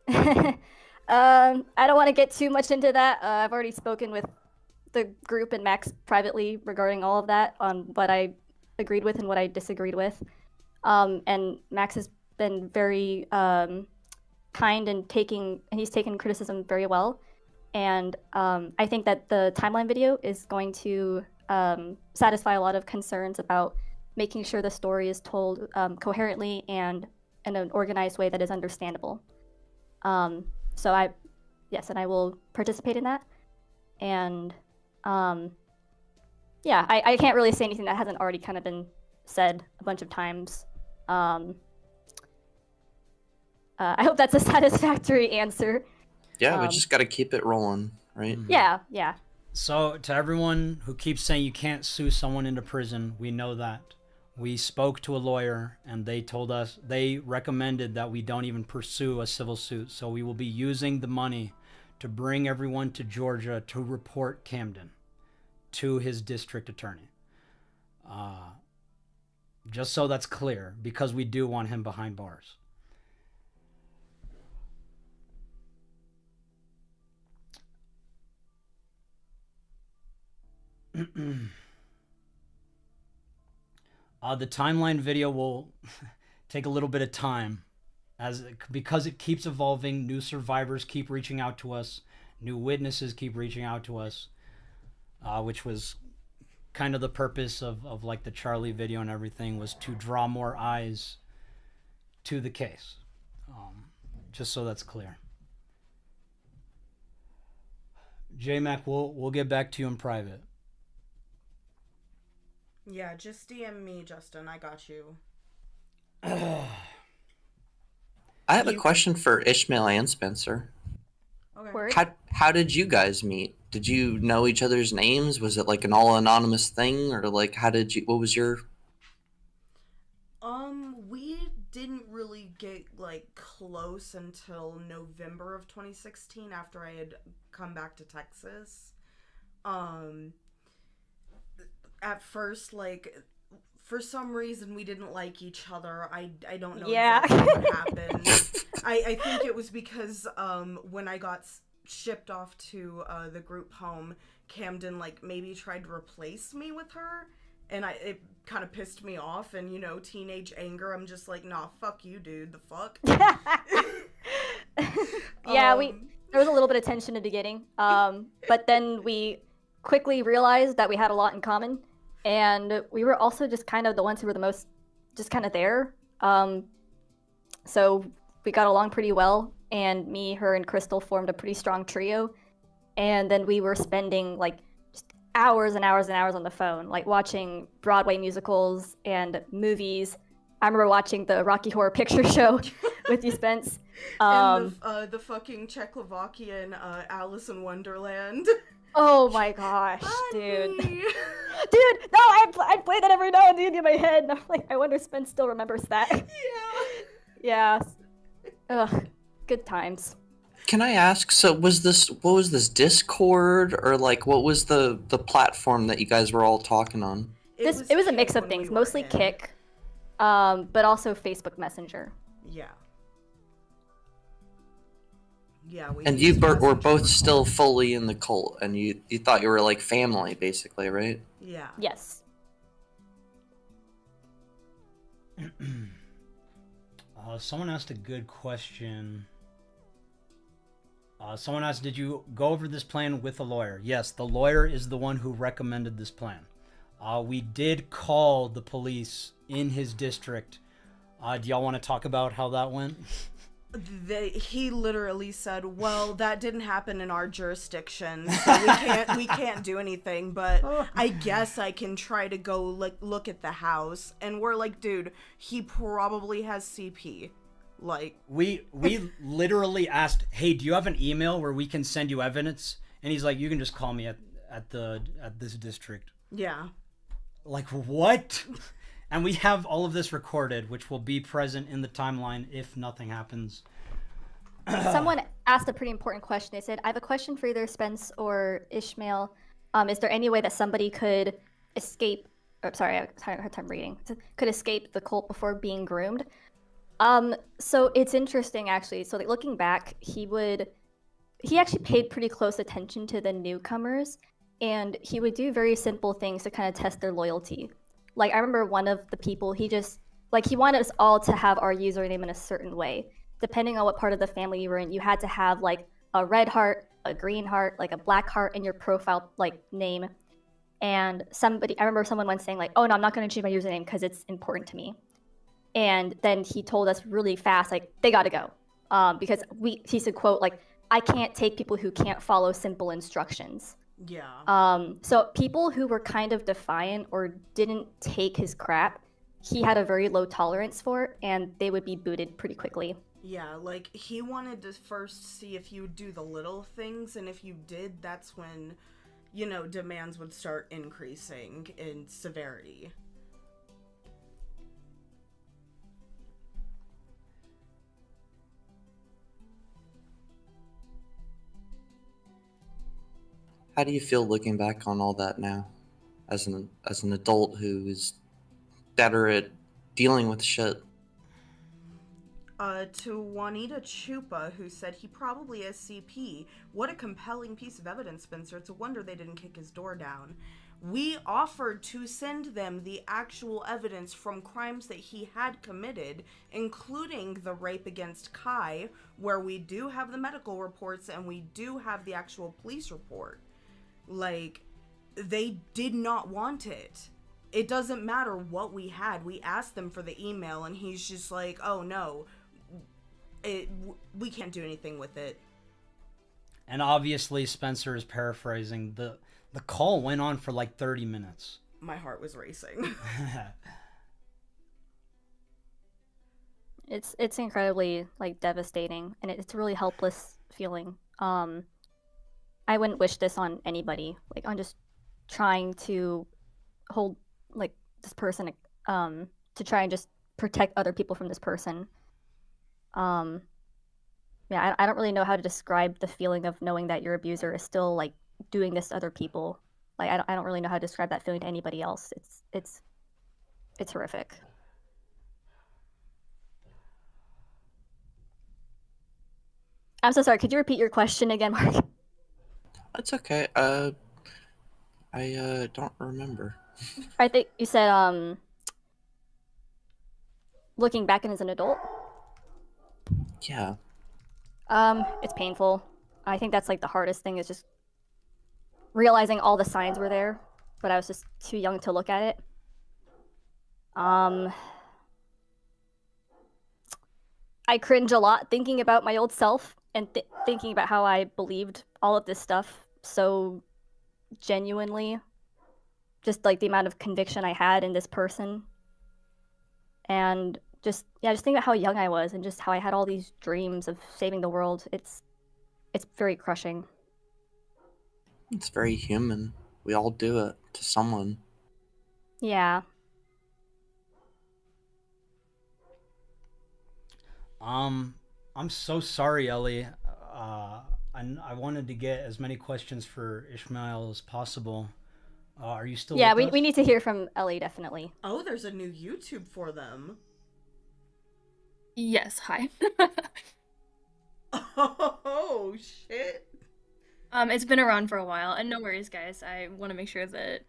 I don't want to get too much into that. I've already spoken with the group and Max privately regarding all of that on what I agreed with and what I disagreed with. And Max has been very kind and he's taken criticism very well. And I think that the timeline video is going to satisfy a lot of concerns about making sure the story is told coherently and in an organized way that is understandable. So I will participate in that. And yeah, I can't really say anything that hasn't already kind of been said a bunch of times. I hope that's a satisfactory answer. Yeah, we just got to keep it rolling, right? Yeah, yeah. So, to everyone who keeps saying you can't sue someone into prison, we know that. We spoke to a lawyer, and they recommended that we don't even pursue a civil suit. So we will be using the money to bring everyone to Georgia to report Camden to his district attorney. Just so that's clear, because we do want him behind bars. The timeline video will take a little bit of time because it keeps evolving. New survivors keep reaching out to us. New witnesses keep reaching out to us, which was kind of the purpose of like the Charlie video and everything, was to draw more eyes to the case. Just so that's clear. J-Mac, we'll get back to you in private. Yeah, just DM me, Justin. I got you. I have a question for Ishmael and Spencer. Okay. Word? How did you guys meet? Did you know each other's names? Was it like an all anonymous thing, or like what was your? We didn't really get like close until November of 2016 after I had come back to Texas. At first, like, for some reason we didn't like each other. I don't know exactly what happened. I think it was because when I got shipped off to the group home, Camden like maybe tried to replace me with her, and it kind of pissed me off, and teenage anger, I'm just like, nah, fuck you, dude, the fuck. Yeah, there was a little bit of tension in the beginning, but then we quickly realized that we had a lot in common. And we were also just kind of the ones who were the most just kind of there. So we got along pretty well. And me, her, and Crystal formed a pretty strong trio. And then we were spending like just hours and hours and hours on the phone, like watching Broadway musicals and movies. I remember watching the Rocky Horror Picture Show with you, Spence. And the fucking Czechoslovakian Alice in Wonderland. Oh my gosh, dude. Honey. Dude, no, I play that every now and then in my head, and I'm like, I wonder if Spence still remembers that. Yeah. Yeah. Ugh, good times. Can I ask? So what was this Discord, or like what was the platform that you guys were all talking on? It was a mix Kick of when things, we were mostly in. Kick, but also Facebook Messenger. Yeah. Yeah, we And you used were Messenger both a still lot. fully in the cult, and you thought you were like family, basically, right? Yeah. Yes. Someone asked a good question. Someone asked, did you go over this plan with a lawyer? Yes, the lawyer is the one who recommended this plan. We did call the police in his district. Do y'all want to talk about how that went? He literally said, "Well, that didn't happen in our jurisdiction, so we can't do anything. But I guess I can try to go look at the house." And we're like, "Dude, he probably has CP." Like, we literally asked, "Hey, do you have an email where we can send you evidence?" And he's like, "You can just call me at this district." yeah, Like, what? And we have all of this recorded, which will be present in the timeline if nothing happens. Someone asked a pretty important question. They said, I have a question for either Spence or Ishmael. Is there any way that somebody could escape? Sorry, I had a hard time reading. Could escape the cult before being groomed? So it's interesting, actually. So like, looking back, he actually paid pretty close attention to the newcomers, and he would do very simple things to kind of test their loyalty. Like, I remember one of the people, he wanted us all to have our username in a certain way. Depending on what part of the family you were in, you had to have like a red heart, a green heart, like a black heart in your profile like name. And I remember someone once saying like, "Oh no, I'm not going to change my username because it's important to me." And then he told us really fast, like, they got to go, because he said, quote, like, "I can't take people who can't follow simple instructions." yeah, So people who were kind of defiant or didn't take his crap, he had a very low tolerance for, and they would be booted pretty quickly. yeah. Like, he wanted to first see if you would do the little things, and if you did, that's when, demands would start increasing in severity. How do you feel looking back on all that now, as an adult who is better at dealing with shit? To Juanita Chupa, who said he probably has CP. What a compelling piece of evidence, Spencer. It's a wonder they didn't kick his door down. We offered to send them the actual evidence from crimes that he had committed, including the rape against Kai, where we do have the medical reports and we do have the actual police report. Like, they did not want it. It doesn't matter what we had. We asked them for the email, and he's just like, "Oh no, we can't do anything with it." And obviously, Spencer is paraphrasing. The call went on for like 30 minutes. My heart was racing. It's incredibly like devastating, and it's a really helpless feeling. I wouldn't wish this on anybody. Like, on just trying to hold like this person, to try and just protect other people from this person. Yeah, I don't really know how to describe the feeling of knowing that your abuser is still like doing this to other people. Like, I don't really know how to describe that feeling to anybody else. It's horrific. I'm so sorry. Could you repeat your question again, Mark? That's okay. I don't remember. I think you said looking back as an adult. Yeah. It's painful. I think that's like the hardest thing, is just realizing all the signs were there, but I was just too young to look at it. I cringe a lot thinking about my old self and thinking about how I believed all of this stuff so genuinely. Just like the amount of conviction I had in this person. And just think about how young I was and just how I had all these dreams of saving the world. It's very crushing. It's very human. We all do it to someone. Yeah. I'm so sorry, Ellie. I wanted to get as many questions for Ishmael as possible. Are you still Yeah, with us? we need to hear from Ellie, definitely. Oh, there's a new YouTube for them. Yes, hi. Oh, shit. It's been around for a while, and no worries, guys. I want to make sure that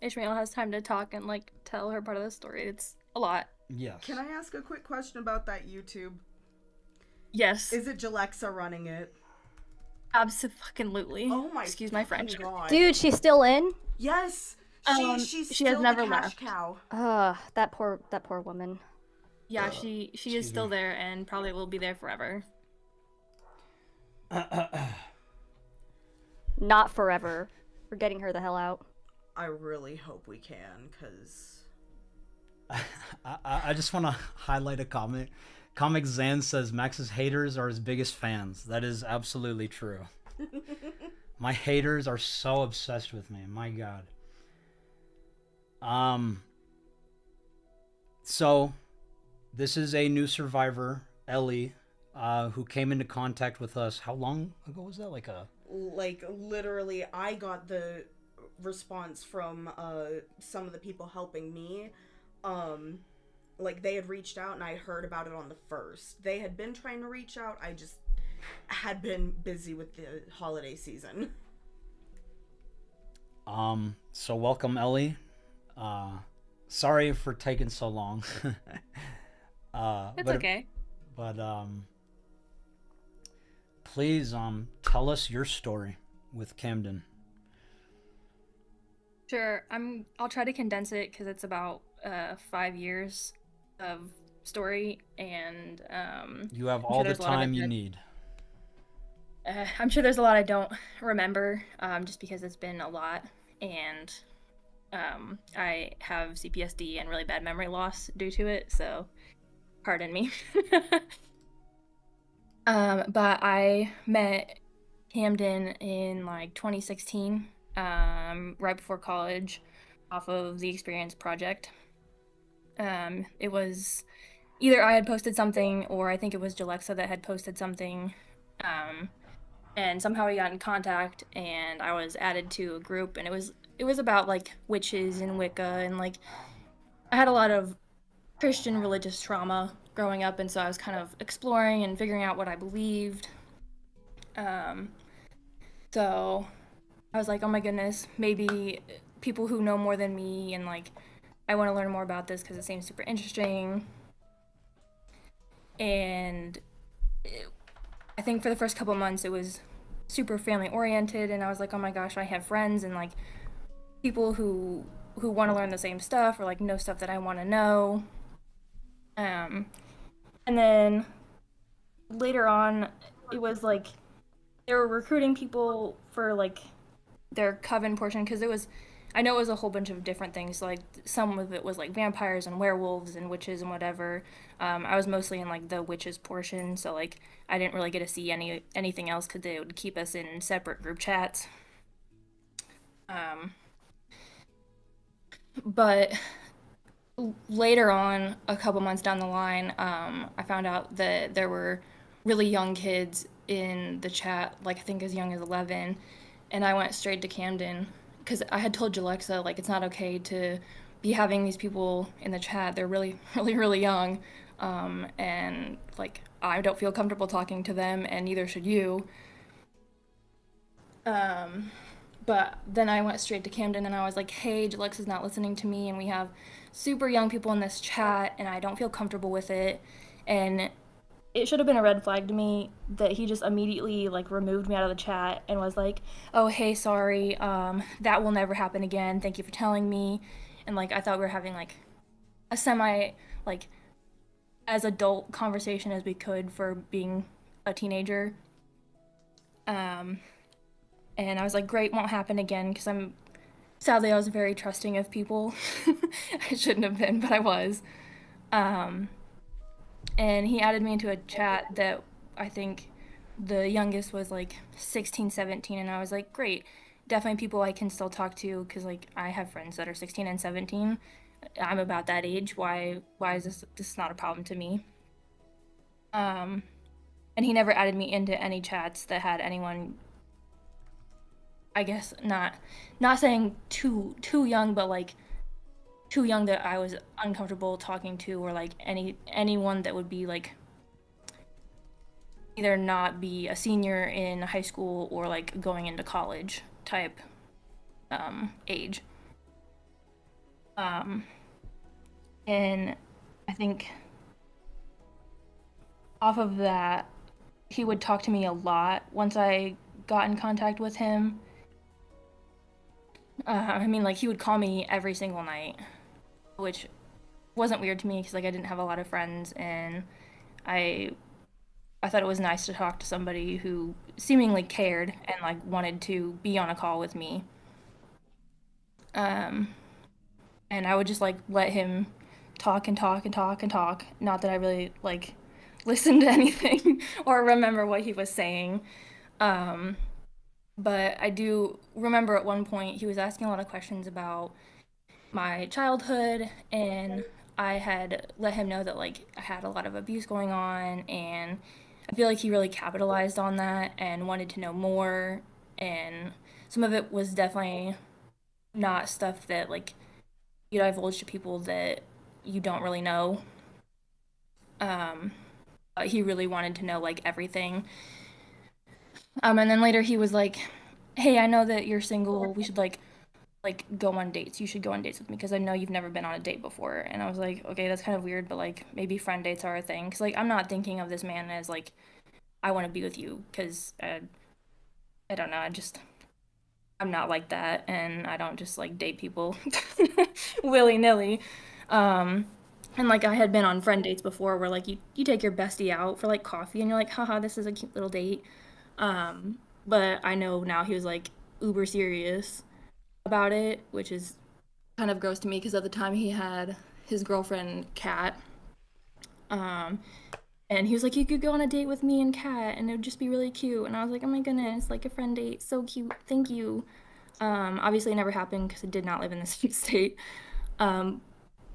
Ishmael has time to talk and like tell her part of the story. It's a lot. Yes. Can I ask a quick question about that YouTube? Yes, Is it Jalexa running it? absolutely. Oh my Excuse my French. God. Dude, she's still in? Yes. She's she still has never the cash left. cow. That poor woman. Yeah, she is still there and probably will be there forever. Not forever. We're getting her the hell out. I really hope we can, because... I just want to highlight a comment. Comic Zan says Max's haters are his biggest fans. That is absolutely true. My haters are so obsessed with me. My God. So this is a new survivor, Ellie, who came into contact with us. How long ago was that? Like, literally, I got the response from some of the people helping me. Like, they had reached out and I heard about it on the 1st. They had been trying to reach out. I just had been busy with the holiday season. So welcome, Ellie. Sorry for taking so long. It's okay. But please tell us your story with Camden. Sure. I'll try to condense it because it's about 5 years of story, and you have I'm all sure the there's a lot of time it you that- need. I'm sure there's a lot I don't remember, just because it's been a lot, and I have CPSD and really bad memory loss due to it, so pardon me. But I met Camden in like 2016, right before college, off of the Experience Project. It was either I had posted something, or I think it was Jalexa that had posted something, and somehow we got in contact, and I was added to a group, and it was about like witches and Wicca, and like I had a lot of Christian religious trauma growing up, and so I was kind of exploring and figuring out what I believed. So I was like, oh my goodness, maybe people who know more than me, and like I want to learn more about this because it seems super interesting. And I think for the first couple months it was super family oriented, and I was like, oh my gosh, I have friends and like people who want to learn the same stuff or like know stuff that I want to know. And then later on, it was like they were recruiting people for like their coven portion, because I know it was a whole bunch of different things. Like some of it was like vampires and werewolves and witches and whatever. I was mostly in like the witches portion, so like I didn't really get to see anything else because they would keep us in separate group chats. But later on, a couple months down the line, I found out that there were really young kids in the chat, like I think as young as 11, and I went straight to Camden because I had told Jalexa like it's not okay to be having these people in the chat. They're really, really, really young, and like I don't feel comfortable talking to them, and neither should you. But then I went straight to Camden and I was like, hey, Jalexa's not listening to me, and we have super young people in this chat, and I don't feel comfortable with it. And it should have been a red flag to me that he just immediately like removed me out of the chat and was like, oh, hey, sorry, that will never happen again. Thank you for telling me. And like I thought we were having like a semi like as adult conversation as we could for being a teenager. And I was like, great, won't happen again, because sadly I was very trusting of people. I shouldn't have been, but I was. And he added me into a chat that I think the youngest was like 16, 17, and I was like, great, definitely people I can still talk to, because like I have friends that are 16 and 17. I'm about that age. Why is this not a problem to me? and he never added me into any chats that had anyone, I guess, not saying too young, but like too young that I was uncomfortable talking to, or like anyone that would be like either not be a senior in high school or like going into college type age. And I think off of that, he would talk to me a lot once I got in contact with him. I mean, like, he would call me every single night, which wasn't weird to me because, like, I didn't have a lot of friends, and I thought it was nice to talk to somebody who seemingly cared and, like, wanted to be on a call with me. And I would just, like, let him talk and talk and talk and talk. Not that I really, like, listened to anything or remember what he was saying. But I do remember at one point he was asking a lot of questions about my childhood, and I had let him know that like I had a lot of abuse going on, and I feel like he really capitalized on that and wanted to know more, and some of it was definitely not stuff that like you divulge to people that you don't really know. But he really wanted to know like everything. And then later he was like, "Hey, I know that you're single. We should like go on dates. You should go on dates with me because I know you've never been on a date before." And I was like, "Okay, that's kind of weird, but like maybe friend dates are a thing." Because like I'm not thinking of this man as like I want to be with you because I don't know. I'm not like that, and I don't just like date people willy nilly. And like I had been on friend dates before where like you take your bestie out for like coffee and you're like, haha, this is a cute little date. But I know now he was like uber serious about it, which is kind of gross to me because at the time he had his girlfriend Kat. Um, and he was like, "You could go on a date with me and Kat, and it would just be really cute." And I was like, "Oh my goodness, like a friend date, so cute, thank you." Obviously, it never happened because I did not live in the same state. Um,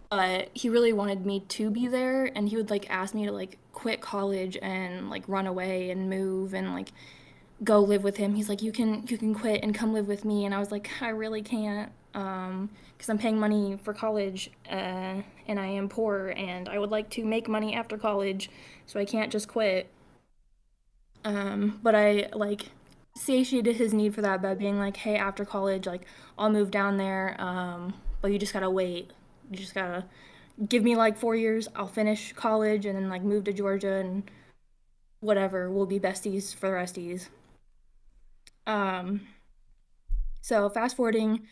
but he really wanted me to be there, and he would like ask me to like quit college and like run away and move and like go live with him. He's like, "You can quit and come live with me," and I was like, "I really can't, because I'm paying money for college, and I am poor, and I would like to make money after college, so I can't just quit." But I like satiated his need for that by being like, "Hey, after college, like I'll move down there, but you just gotta wait. You just gotta give me like 4 years. I'll finish college and then like move to Georgia and whatever. We'll be besties for the resties." Um, so fast forwarding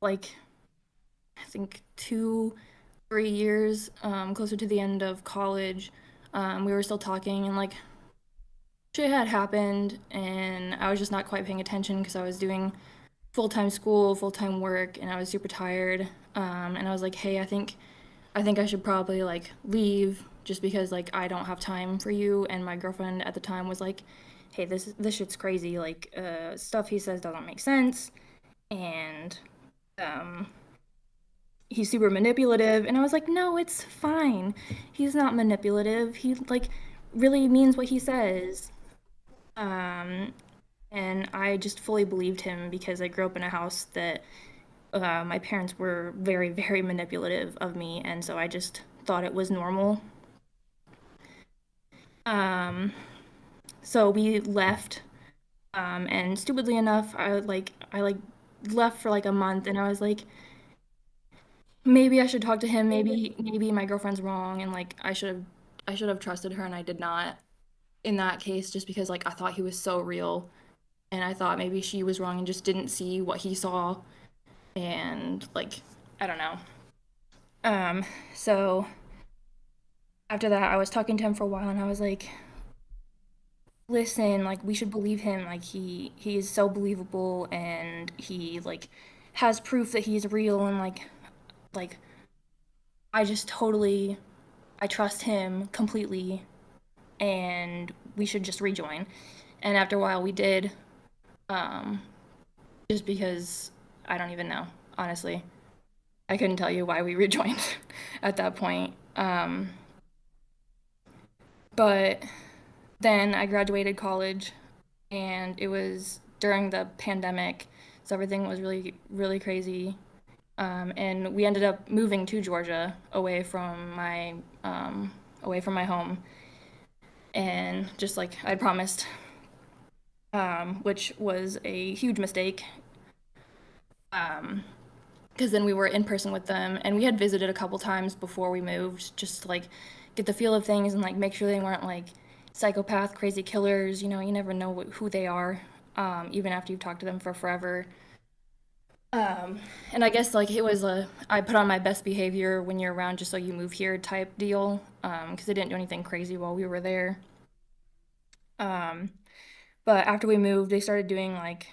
like I think 2 3 years, closer to the end of college, we were still talking and like shit had happened and I was just not quite paying attention because I was doing full-time school, full-time work, and I was super tired. And I was like, "Hey, I think I should probably like leave just because like I don't have time for you." And my girlfriend at the time was like, "Hey, this shit's crazy. Like stuff he says doesn't make sense." And um he's super manipulative, and I was like, "No, it's fine. He's not manipulative. He like really means what he says." Um and I just fully believed him because I grew up in a house that my parents were very, very manipulative of me, and so I just thought it was normal. Um, so we left, and stupidly enough, I left for like a month, and I was like, maybe I should talk to him. Maybe my girlfriend's wrong, and like I should have trusted her, and I did not in that case, just because like I thought he was so real, and I thought maybe she was wrong and just didn't see what he saw, and like I don't know. Um, so after that, I was talking to him for a while, and I was like, "Listen, like we should believe him. Like he is so believable, and he like has proof that he's real, and like I just totally I trust him completely, and we should just rejoin." And after a while, we did, um, just because I don't even know, honestly. I couldn't tell you why we rejoined at that point. But then I graduated college, and it was during the pandemic, so everything was really, really crazy. And we ended up moving to Georgia, away from my home, and just like I promised, which was a huge mistake. Because then we were in person with them, and we had visited a couple times before we moved, just to like get the feel of things and like make sure they weren't like psychopath, crazy killers. You know, you never know who they are, even after you've talked to them for forever. And I guess like it was a I put on my best behavior when you're around just so you move here type deal, because they didn't do anything crazy while we were there. Um, but after we moved, they started doing like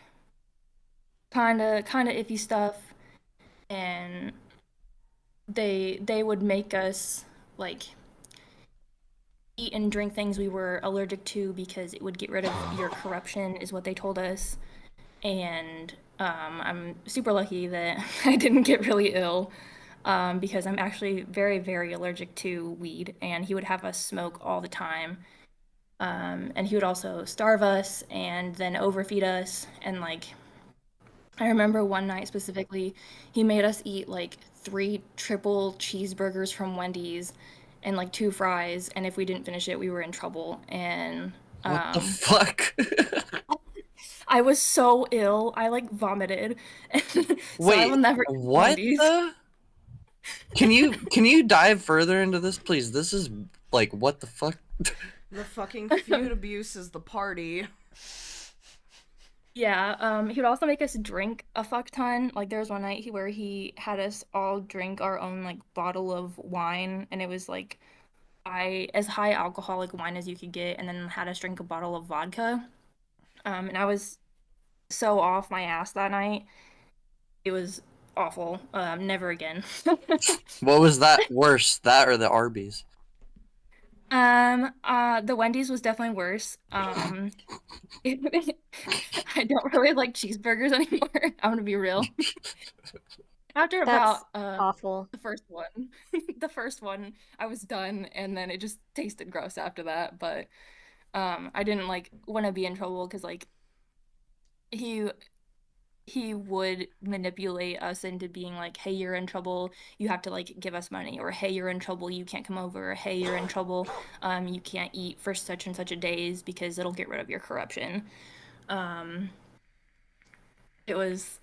kind of iffy stuff, and they would make us like eat and drink things we were allergic to because it would get rid of your corruption, is what they told us. And I'm super lucky that I didn't get really ill, because I'm actually very, very allergic to weed, and he would have us smoke all the time. And he would also starve us and then overfeed us. And like, I remember one night specifically, he made us eat like three triple cheeseburgers from Wendy's and like two fries. And if we didn't finish it, we were in trouble. And What the fuck? I was so ill, I like vomited. So I will Wait, never eat what Wendy's. the? Can you dive further into this, please? This is like, what the fuck? The fucking food abuse is the party. Yeah, he would also make us drink a fuck ton. Like there was one night where he had us all drink our own like bottle of wine, and it was like as high alcoholic wine as you could get, and then had us drink a bottle of vodka. And I was so off my ass that night. It was awful. Never again. What was that worse, that or the Arby's? The Wendy's was definitely worse. I don't really like cheeseburgers anymore. I'm gonna be real. After That's about awful. the first one, the first one, I was done, and then it just tasted gross after that. But I didn't like want to be in trouble because like he he would manipulate us into being like, hey, you're in trouble, you have to like give us money, or hey, you're in trouble, you can't come over, or hey, you're in trouble, you can't eat for such and such a days because it'll get rid of your corruption. um it was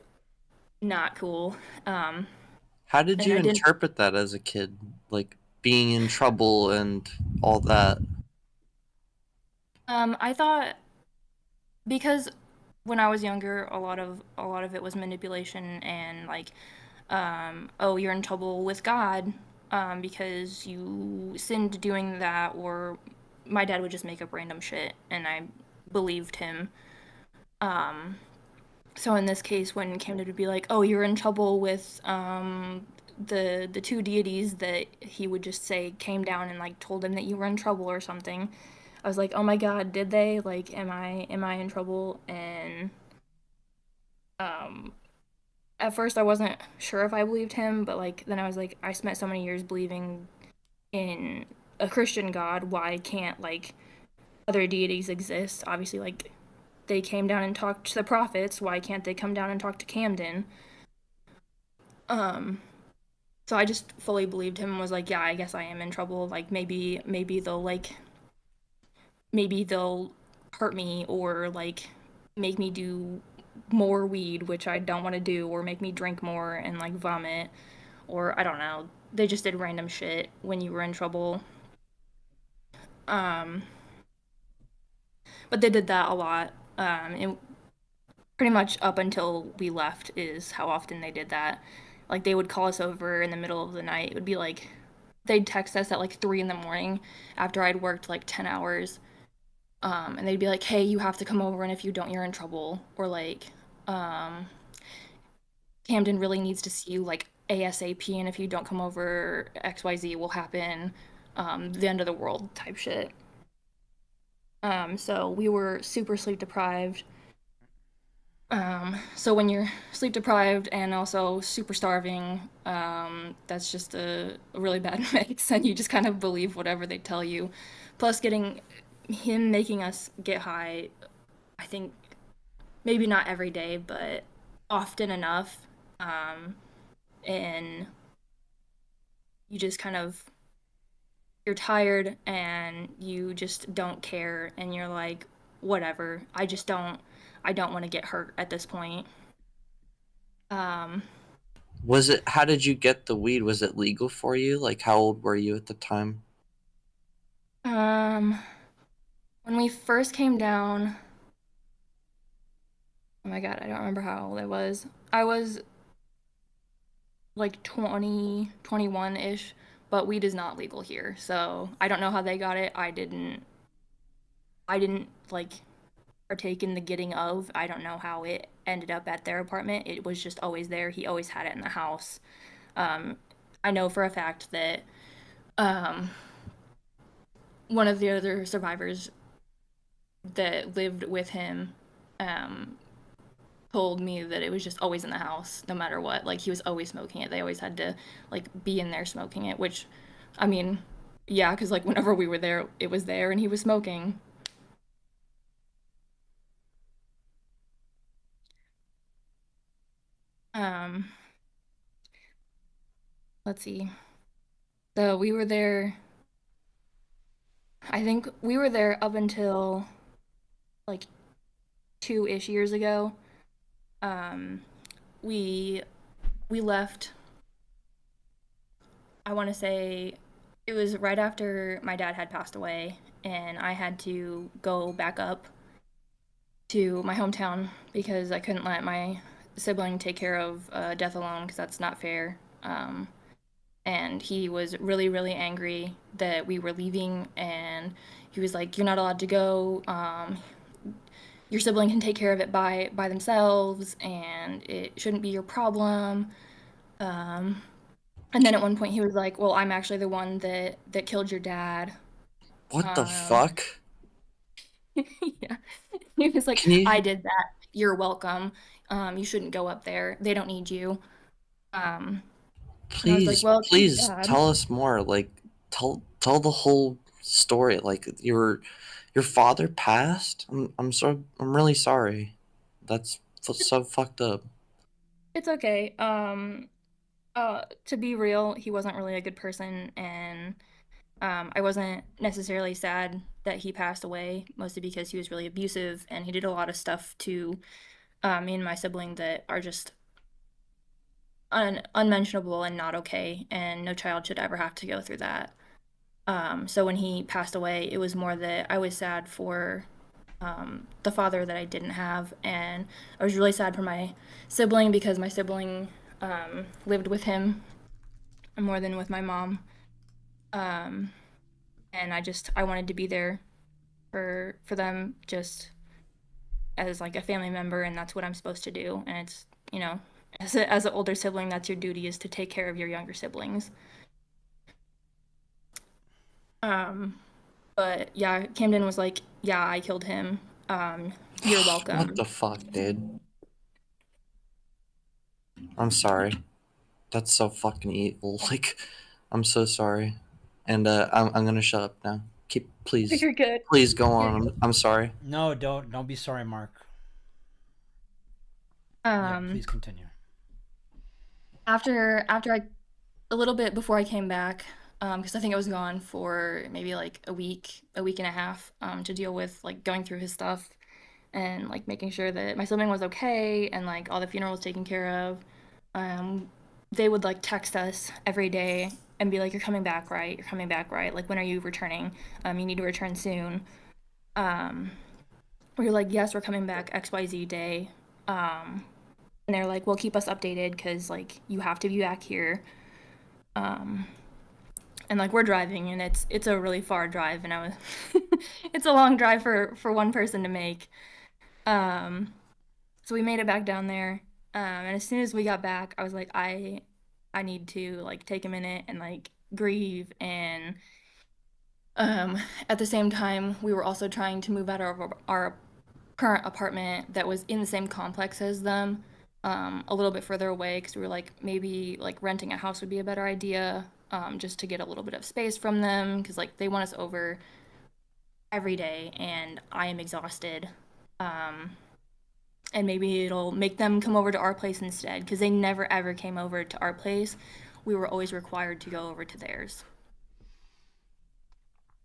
not cool. How did And you I didn't. interpret that as a kid? Like being in trouble and all that? I thought, because when I was younger, a lot of it was manipulation and like, oh, you're in trouble with God, because you sinned doing that, or my dad would just make up random shit, and I believed him. Um, so in this case, when it came to be like, oh, you're in trouble with the two deities that he would just say came down and like told him that you were in trouble or something, I was like, oh my God, did they? Like, am I in trouble? And um at first I wasn't sure if I believed him, but like then I was like, I spent so many years believing in a Christian God, why can't like other deities exist? Obviously, like they came down and talked to the prophets, why can't they come down and talk to Camden? Um so I just fully believed him and was like, yeah, I guess I am in trouble. Like maybe they'll hurt me, or like make me do more weed, which I don't want to do, or make me drink more and like vomit, or I don't know. They just did random shit when you were in trouble. Um, but they did that a lot. And pretty much up until we left is how often they did that. Like they would call us over in the middle of the night. It would be like they'd text us at like 3 in the morning after I'd worked like 10 hours. And they'd be like, hey, you have to come over, and if you don't, you're in trouble. Or like, um, Camden really needs to see you like ASAP, and if you don't come over, XYZ will happen. The end of the world type shit. So we were super sleep deprived. So when you're sleep deprived and also super starving, that's just a really bad mix, and you just kind of believe whatever they tell you. Plus, getting him making us get high, I think maybe not every day, but often enough. And you just kind of, you're tired and you just don't care and you're like, whatever. I don't want to get hurt at this point. Um, How did you get the weed? Was it legal for you? Like, how old were you at the time? um, when we first came down, oh my God, I don't remember how old I was. I was like 20, 21-ish, but weed is not legal here. So I don't know how they got it. I didn't like partake in the getting of. I don't know how it ended up at their apartment. It was just always there. He always had it in the house. Um, I know for a fact that um, one of the other survivors that lived with him um, told me that it was just always in the house, no matter what. Like, he was always smoking it. They always had to, like, be in there smoking it, which, I mean, yeah, because, like, whenever we were there, it was there and he was smoking. Um, let's see. So we were there, I think we were there up until, like, 2-ish years ago. Um, we we left, I want to say it was right after my dad had passed away, and I had to go back up to my hometown because I couldn't let my sibling take care of death alone because that's not fair. And he was really, really angry that we were leaving, and he was like, "You're not allowed to go. Your sibling can take care of it by themselves, and it shouldn't be your problem." Um, and then at one point he was like, "Well, I'm actually the one that killed your dad." What the Um, fuck? yeah, he was like, Can "I you did that. You're welcome. You shouldn't go up there. They don't need you." Um, and I was like, please, "Well, too please bad." tell us more? Like, tell the whole story. Like, your father passed. I'm really sorry. That's so fucked up. It's okay. To be real, he wasn't really a good person, and I wasn't necessarily sad that he passed away, mostly because he was really abusive and he did a lot of stuff to me and my sibling that are just unmentionable and not okay, and no child should ever have to go through that. So when he passed away, it was more that I was sad for the father that I didn't have, and I was really sad for my sibling because my sibling lived with him more than with my mom. Um, and I wanted to be there for them just as like a family member, and that's what I'm supposed to do. And it's, as an older sibling, that's your duty, is to take care of your younger siblings. Um, but yeah, Camden was like, "Yeah, I killed him. You're What welcome." the fuck, dude? I'm sorry. That's so fucking evil. Like, I'm so sorry. And I'm gonna shut up now. Please, You're good. please go You're on. good. I'm sorry. No, don't be sorry, Mark. Yeah, Um, please continue. after I a little bit before I came back, because I think I was gone for maybe like a week and a half, to deal with like going through his stuff and like making sure that my sibling was okay and like all the funeral was taken care of. Um, they would like text us every day and be like, "You're coming back, right? You're coming back, right? Like, when are you returning? You need to return soon." Um, we were like, "Yes, we're coming back XYZ day." Um, and they're like, "Well, keep us updated because like you have to be back here." Um, and like we're driving and it's a really far drive, and I was it's a long drive for one person to make. Um, so we made it back down there. And as soon as we got back, I was like, I need to like take a minute and like grieve. And um, at the same time, we were also trying to move out of our current apartment that was in the same complex as them, a little bit further away, because we were like, maybe like renting a house would be a better idea, just to get a little bit of space from them, because like they want us over every day, and I am exhausted. And maybe it'll make them come over to our place instead, because they never ever came over to our place. We were always required to go over to theirs.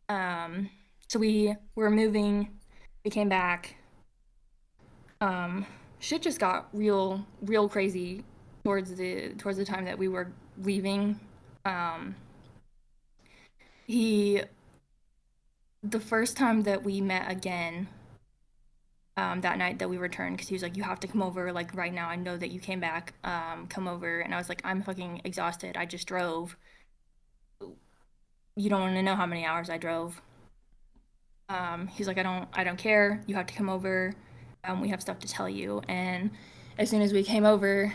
So we were moving, we came back. Shit just got real crazy towards the time that we were leaving. The first time that we met again, that night that we returned, because he was like, you have to come over, like, right now. I know that you came back. Come over. And I was like, I'm fucking exhausted. I just drove. You don't want to know how many hours I drove. He's like, I don't care. You have to come over. We have stuff to tell you. And as soon as we came over,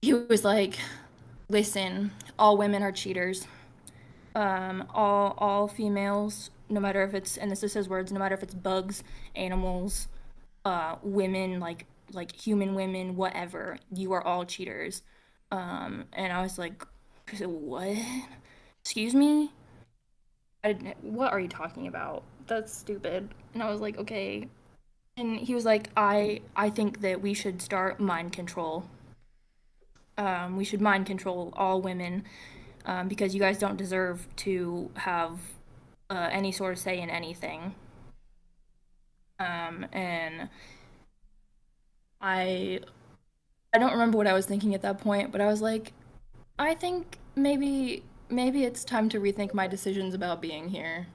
he was like, listen, all women are cheaters. All females, no matter if it's, and this is his words, no matter if it's bugs, animals, women, like human women, whatever, you are all cheaters. And I was like, what? Excuse me? What are you talking about? That's stupid. And I was like, okay. And he was like, I think that we should start mind control. We should mind control all women, because you guys don't deserve to have any sort of say in anything. And I don't remember what I was thinking at that point, but I was like, I think maybe it's time to rethink my decisions about being here.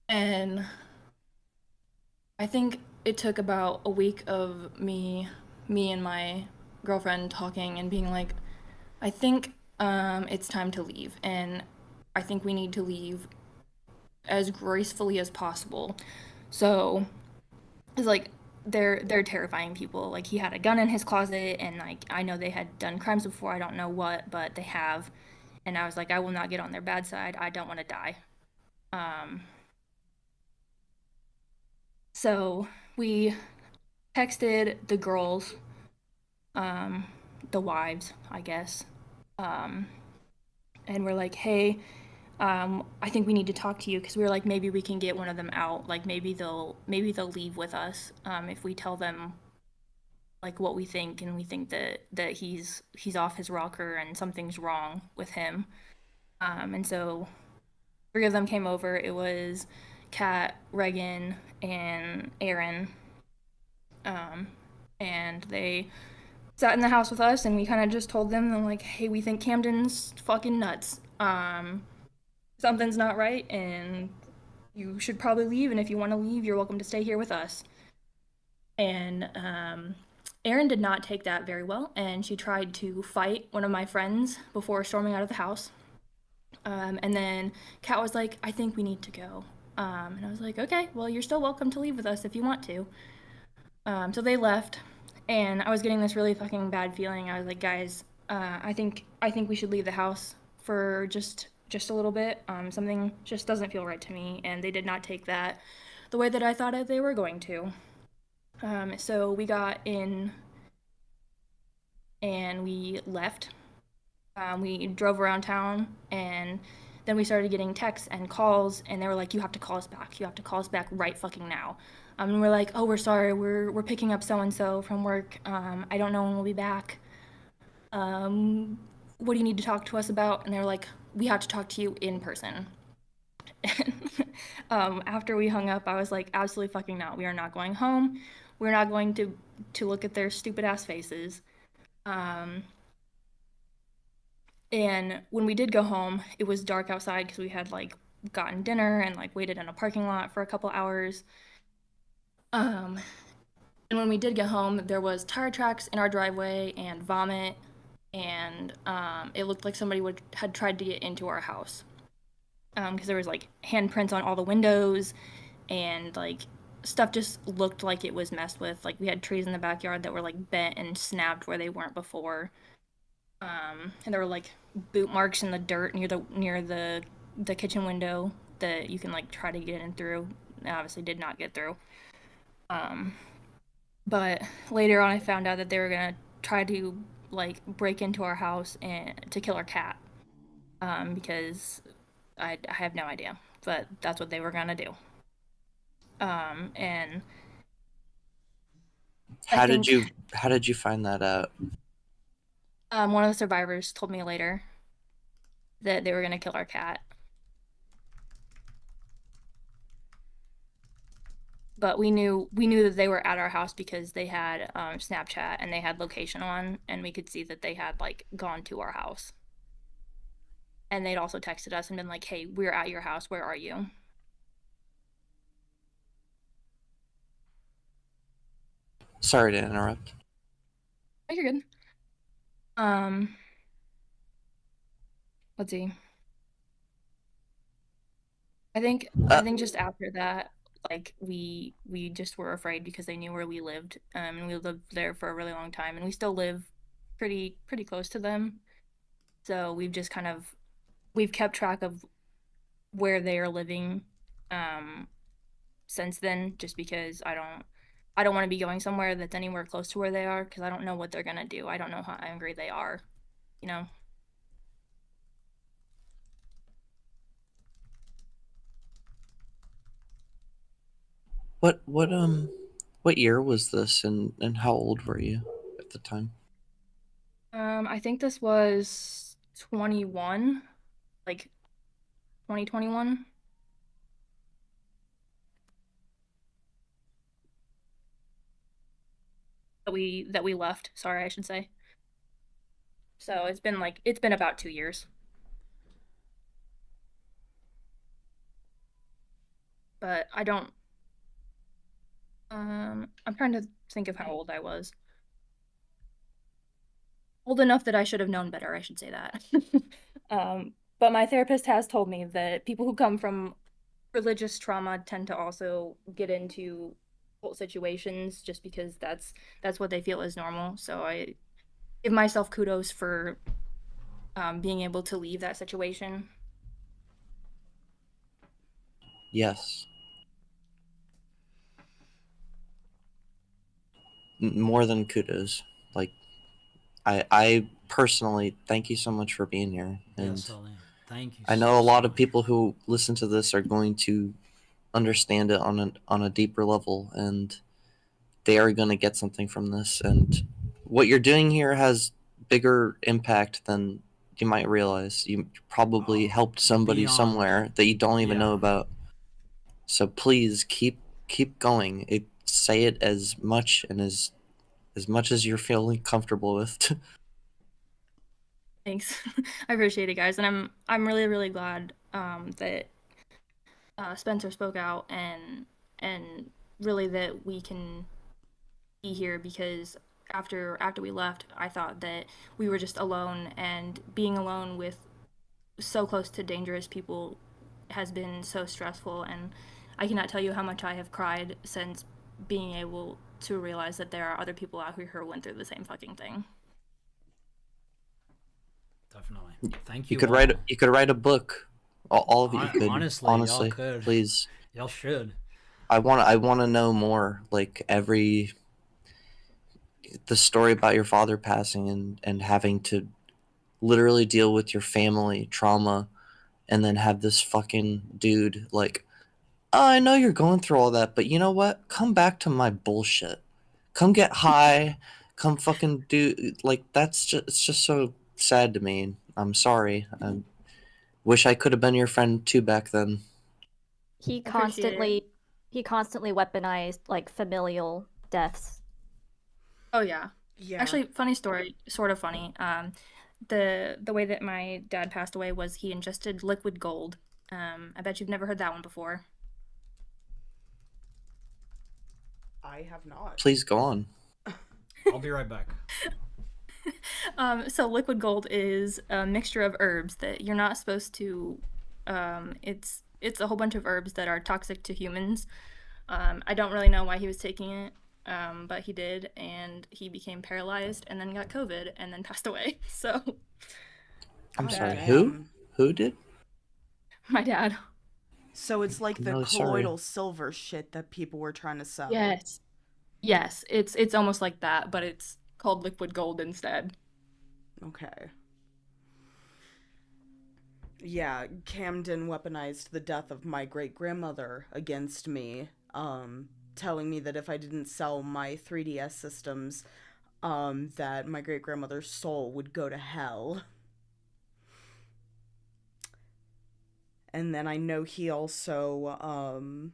And I think it took about a week of me and my girlfriend talking and being like, I think it's time to leave, and I think we need to leave as gracefully as possible. So it's like, they're terrifying people. Like, he had a gun in his closet, and like, I know they had done crimes before. I don't know what, but they have. And I was like, I will not get on their bad side. I don't want to die. So we texted the girls, the wives, I guess, and we're like, hey, I think we need to talk to you, because we were like, maybe we can get one of them out. Like, maybe they'll leave with us, if we tell them like what we think, and we think that he's off his rocker and something's wrong with him. And so 3 of them came over. It was Kat, Reagan, and Aaron. And they sat in the house with us, and we kind of just told them, like, hey, we think Camden's fucking nuts. Something's not right, and you should probably leave, and if you want to leave, you're welcome to stay here with us. And Erin did not take that very well, and she tried to fight one of my friends before storming out of the house. And then Kat was like, I think we need to go. And I was like, okay, well, you're still welcome to leave with us if you want to. So they left, and I was getting this really fucking bad feeling. I was like, guys, I think we should leave the house for just a little bit. Something just doesn't feel right to me, and they did not take that the way that I thought they were going to. So we got in, and we left. We drove around town, and then we started getting texts and calls, and they were like, you have to call us back. You have to call us back right fucking now. And we're like, oh, we're sorry. We're picking up so-and-so from work. I don't know when we'll be back. What do you need to talk to us about? And they're like, we have to talk to you in person. After we hung up, I was like, absolutely fucking not. We are not going home. We're not going to look at their stupid ass faces. And when we did go home, it was dark outside because we had like gotten dinner and like waited in a parking lot for a couple hours. And when we did get home, there was tire tracks in our driveway and vomit, and it looked like somebody had tried to get into our house. Because there was like handprints on all the windows, and like stuff just looked like it was messed with. Like, we had trees in the backyard that were like bent and snapped where they weren't before. And there were like boot marks in the dirt near the kitchen window that you can like try to get in through. I obviously did not get through. But later on, I found out that they were gonna try to like break into our house and to kill our cat, because I have no idea, but that's what they were gonna do. And I How did think you find that out? one of the survivors told me later that they were gonna kill our cat. But we knew that they were at our house because they had Snapchat and they had location on, and we could see that they had like gone to our house. And they'd also texted us and been like, "Hey, we're at your house. Where are you?" Sorry to interrupt. Oh, you're good. Um, let's see. I think just after that, like we just were afraid because they knew where we lived, and we lived there for a really long time, and we still live pretty close to them. So we've kept track of where they are living, um, since then, just because I don't want to be going somewhere that's anywhere close to where they are because I don't know what they're gonna do. I don't know how angry they are, you know. What year was this, and how old were you at the time? I think this was 21, like 2021. That we left. Sorry, I should say. So it's been about 2 years. But I don't. I'm trying to think of how old I was. Old enough that I should have known better. I should say that. But my therapist has told me that people who come from religious trauma tend to also get into cult situations just because that's what they feel is normal. So I give myself kudos for being able to leave that situation. Yes. More than kudos. Like, I personally thank you so much for being here, and Yes, Sully. Thank you I know a so lot of much. people who listen to this are going to understand it on a deeper level, and they are going to get something from this. And what you're doing here has bigger impact than you might realize. You probably helped somebody Beyond. somewhere that you don't even know Yeah. about. So please keep going. Say it as much and as much as you're feeling comfortable with. Thanks. I appreciate it, guys, and I'm really really glad that Spencer spoke out and really that we can be here because after we left, I thought that we were just alone, and being alone with so close to dangerous people has been so stressful, and I cannot tell you how much I have cried since being able to realize that there are other people out here who went through the same fucking thing. Definitely. Thank You you could all. write a book. All of it you could. Honestly, y'all Honestly, could. please. Y'all should. I want to know more, like every the story about your father passing and having to literally deal with your family trauma, and then have this fucking dude like, "Oh, I know you're going through all that, but you know what? Come back to my bullshit. Come get high. Come fucking do like that's just it's just so sad to me. I'm sorry. I wish I could have been your friend too back then." He I appreciate it. constantly weaponized like familial deaths. Oh yeah. Yeah. Actually, funny story, sort of funny. The way that my dad passed away was he ingested liquid gold. I bet you've never heard that one before. I have not. Please go on. I'll be right back. So liquid gold is a mixture of herbs that you're not supposed to. It's a whole bunch of herbs that are toxic to humans. I don't really know why he was taking it, but he did, and he became paralyzed, and then got COVID, and then passed away. So I'm God sorry. uh, Who? damn. Who did? my dad. So it's like I'm the really sorry. colloidal silver shit that people were trying to sell. Yes. Yes, it's almost like that, but it's called liquid gold instead. Okay. Yeah, Camden weaponized the death of my great grandmother against me, telling me that if I didn't sell my 3DS systems, that my great grandmother's soul would go to hell. And then I know he also,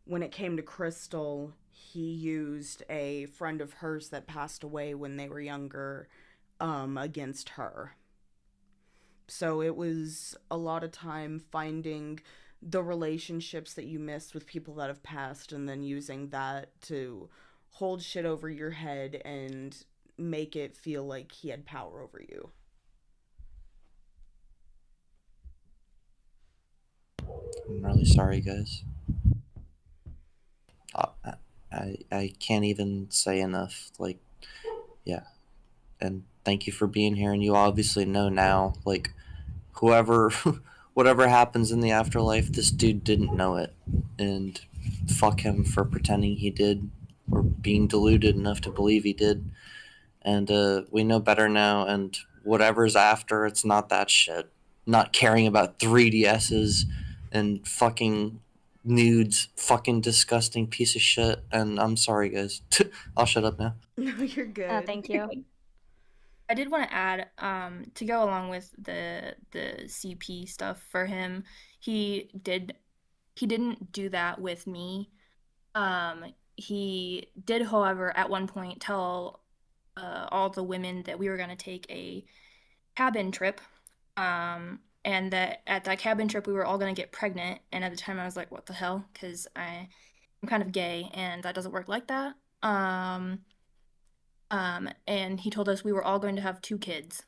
when it came to Crystal, he used a friend of hers that passed away when they were younger, against her. So it was a lot of time finding the relationships that you missed with people that have passed and then using that to hold shit over your head and make it feel like he had power over you. I'm really sorry, guys. I, I can't even say enough. Like, yeah. And thank you for being here. And you obviously know now, like, whoever, whatever happens in the afterlife, this dude didn't know it. And fuck him for pretending he did or being deluded enough to believe he did. And we know better now. And whatever's after, it's not that shit. Not caring about 3DSs and fucking nudes, fucking disgusting piece of shit. And I'm sorry, guys. I'll shut up now. No, you're good. Thank you. I did want to add, to go along with the CP stuff for him, he didn't do that with me. He did, however, at one point tell all the women that we were going to take a cabin trip, and that at that cabin trip we were all going to get pregnant. And at the time I was like, what the hell? Because I'm kind of gay and that doesn't work like that. And he told us we were all going to have 2 kids,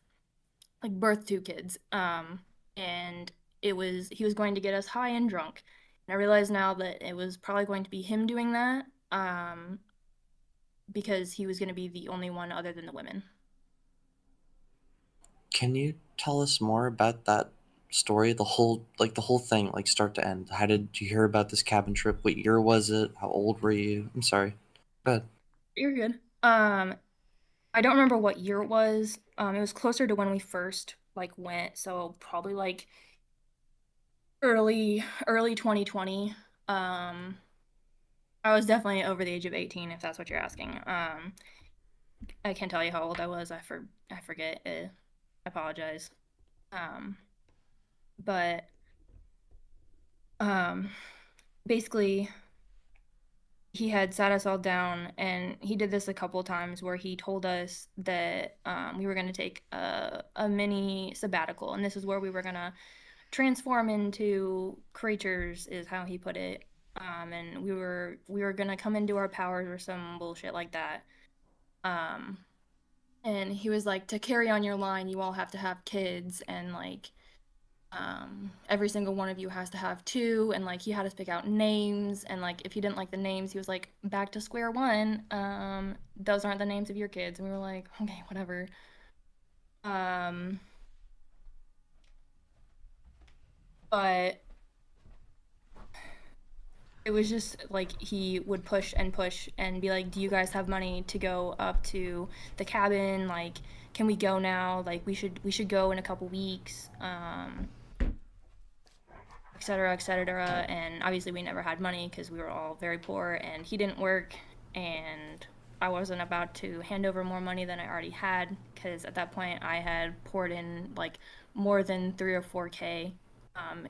like birth 2 kids. And he was going to get us high and drunk. And I realize now that it was probably going to be him doing that, because he was going to be the only one other than the women. Can you tell us more about that story? The whole thing, like start to end. How did you hear about this cabin trip? What year was it? How old were you? I'm sorry. Go ahead. You're good. I don't remember what year it was. It was closer to when we first like went, so probably like early 2020. I was definitely over the age of 18, if that's what you're asking. I can't tell you how old I was. I forget. I apologize. But basically he had sat us all down, and he did this a couple of times where he told us that we were going to take a mini sabbatical, and this is where we were going to transform into creatures, is how he put it. And we were gonna come into our powers or some bullshit like that. And he was like, to carry on your line, you all have to have kids, and like, every single one of you has to have 2, and like he had us pick out names, and like if he didn't like the names, he was like, back to square one. Those aren't the names of your kids. And we were like, okay, whatever. But it was just like he would push and push and be like, do you guys have money to go up to the cabin? Like, can we go now? Like, we should go in a couple weeks, et cetera, et cetera. And obviously we never had money because we were all very poor, and he didn't work, and I wasn't about to hand over more money than I already had, because at that point I had poured in like more than 3 or 4K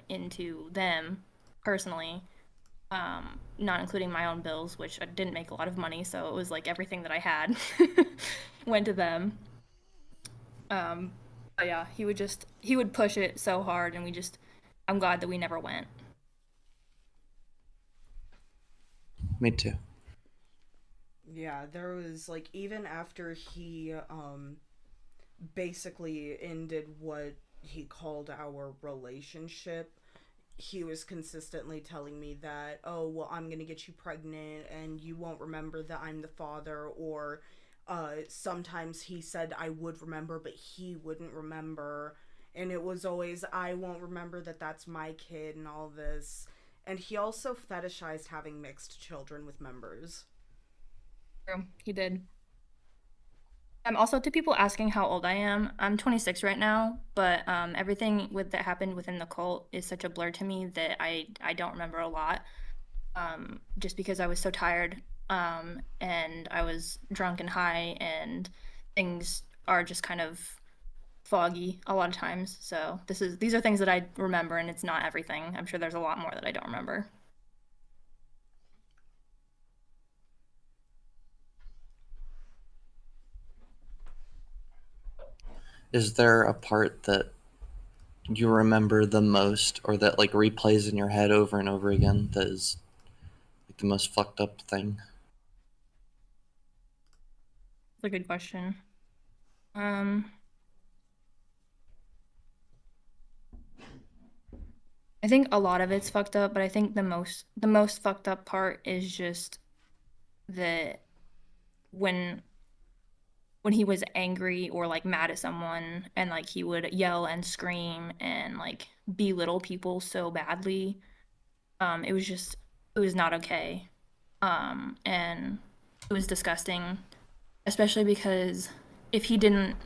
into them personally, not including my own bills, which I didn't make a lot of money, so it was like everything that I had went to them. But yeah, he would push it so hard, and I'm glad that we never went. Me too. Yeah, there was like, even after he basically ended what he called our relationship, he was consistently telling me that, oh, well, I'm gonna get you pregnant and you won't remember that I'm the father, or sometimes he said I would remember but he wouldn't remember, and it was always, I won't remember that that's my kid and all this. And he also fetishized having mixed children with members. True, he did. Also, to people asking how old I am, I'm 26 right now, but everything that happened within the cult is such a blur to me that I don't remember a lot, just because I was so tired, and I was drunk and high, and things are just kind of foggy a lot of times. So these are things that I remember, and it's not everything. I'm sure there's a lot more that I don't remember. Is there a part that you remember the most, or that like replays in your head over and over again, that is like the most fucked up thing? That's a good question. Um, I think a lot of it's fucked up, but I think the most fucked up part is just that when when he was angry or like mad at someone and like he would yell and scream and like belittle people so badly. It was not okay. And it was disgusting, especially because if he didn't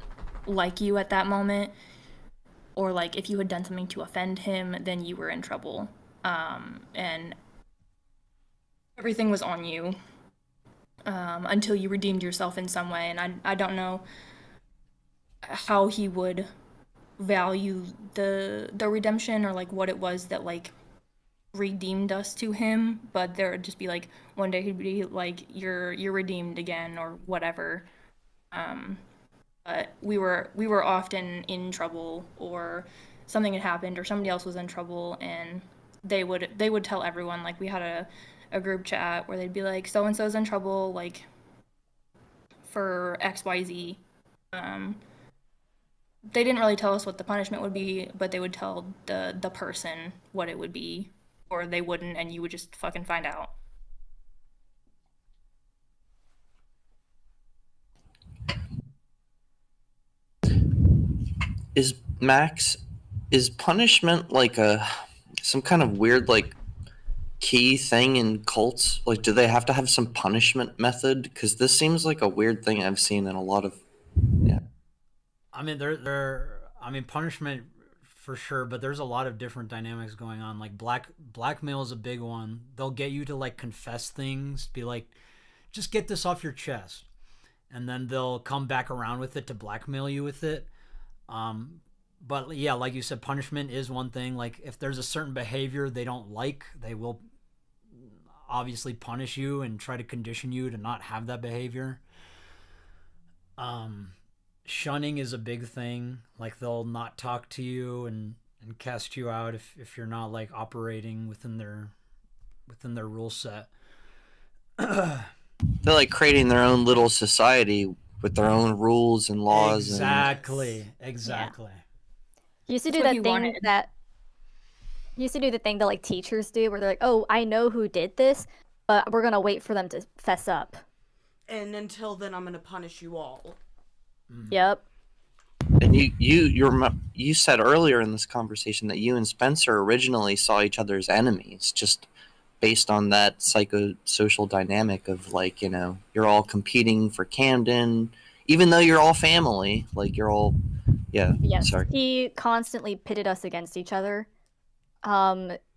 like you at that moment, or like if you had done something to offend him, then you were in trouble. And everything was on you, until you redeemed yourself in some way. And I don't know how he would value the redemption, or like what it was that like redeemed us to him, but there would just be like one day he'd be like, you're redeemed again, or whatever. Um, but we were often in trouble, or something had happened, or somebody else was in trouble, and they would tell everyone. Like, we had a group chat where they'd be like, so and so's in trouble, like for XYZ. Um, they didn't really tell us what the punishment would be, but they would tell the person what it would be, or they wouldn't, and you would just fucking find out. Is Max, is punishment like a some kind of weird like key thing in cults? Like, do they have to have some punishment method? Because this seems like a weird thing I've seen in a lot of. Yeah. I mean, I mean, punishment for sure, but there's a lot of different dynamics going on. Like blackmail is a big one. They'll get you to like confess things, be like, just get this off your chest, and then they'll come back around with it to blackmail you with it. Um, but yeah, like you said, punishment is one thing. Like, if there's a certain behavior they don't like, they will obviously punish you and try to condition you to not have that behavior. Um, Shunning is a big thing. Like, they'll not talk to you and cast you out if you're not like operating within their rule set. They're like creating their own little society with their own rules and laws. Exactly. You used to That's do what he that thing wanted. that you used to do the thing that like teachers do, where they're like, "Oh, I know who did this, but we're gonna wait for them to fess up." And until then, I'm gonna punish you all. Yep. And you said earlier in this conversation that you and Spencer originally saw each other as enemies, just based on that psychosocial dynamic of like, you're all competing for Camden, even though you're all family. Like, you're all, yeah. Yes. Sorry. He constantly pitted us against each other.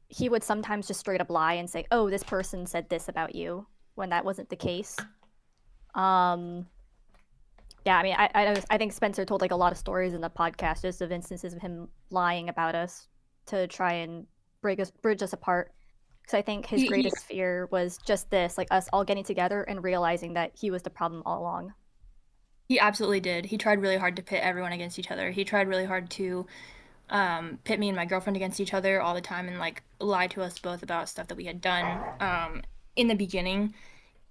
He would sometimes just straight up lie and say, "Oh, this person said this about you," when that wasn't the case. Yeah, I mean, I think Spencer told like a lot of stories in the podcast, just of instances of him lying about us to try and bridge us apart. Because I think his He- greatest fear was just this, like us all getting together and realizing that he was the problem all along. He absolutely did. He tried really hard to pit everyone against each other. He tried really hard to pit me and my girlfriend against each other all the time, and like lie to us both about stuff that we had done. In the beginning,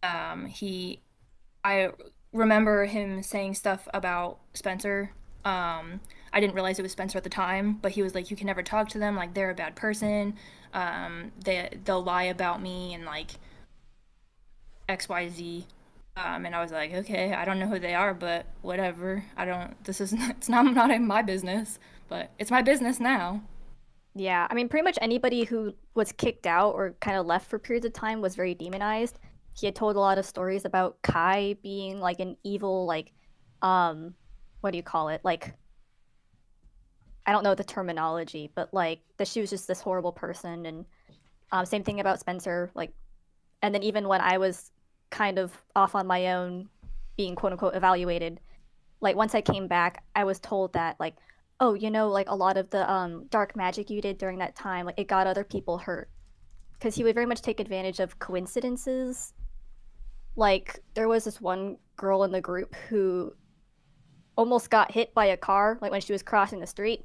I remember him saying stuff about Spencer. I didn't realize it was Spencer at the time, but he was like, "You can never talk to them. Like, they're a bad person. They'll lie about me and like XYZ." And I was like, "Okay, I don't know who they are, but whatever. I don't. This is not, it's not in my business, but it's my business now." Yeah, I mean, pretty much anybody who was kicked out or kind of left for periods of time was very demonized. He had told a lot of stories about Kai being like an evil, like what do you call it? Like, I don't know the terminology, but like that she was just this horrible person. And same thing about Spencer. Like, and then even when I was kind of off on my own, being quote unquote evaluated, like once I came back, I was told that like, oh, like a lot of the dark magic you did during that time, like it got other people hurt, because he would very much take advantage of coincidences. Like there was this one girl in the group who almost got hit by a car, like when she was crossing the street,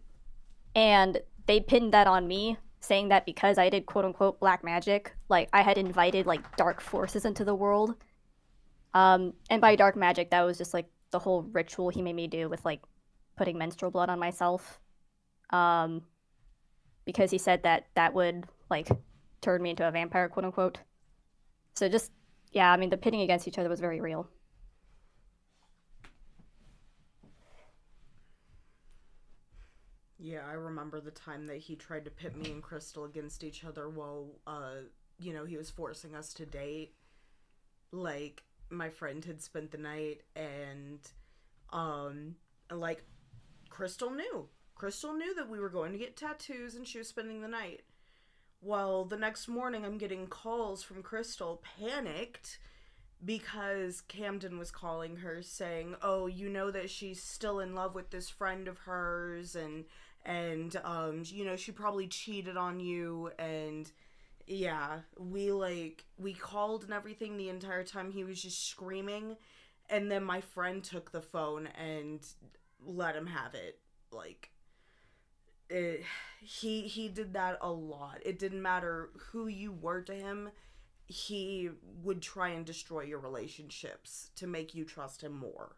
and they pinned that on me, saying that because I did quote unquote black magic, like I had invited like dark forces into the world. And by dark magic, that was just like the whole ritual he made me do with like putting menstrual blood on myself. Because he said that that would like turn me into a vampire, quote unquote. So just, yeah, I mean, the pitting against each other was very real. Yeah, I remember the time that he tried to pit me and Crystal against each other while, he was forcing us to date. Like, my friend had spent the night and, like, Crystal knew. Crystal knew that we were going to get tattoos and she was spending the night. Well, the next morning I'm getting calls from Crystal, panicked, because Camden was calling her saying, oh, you know that she's still in love with this friend of hers, and she probably cheated on you. And yeah, we called and everything. The entire time he was just screaming, and then my friend took the phone and let him have it. Like, he did that a lot. It didn't matter who you were to him. He would try and destroy your relationships to make you trust him more.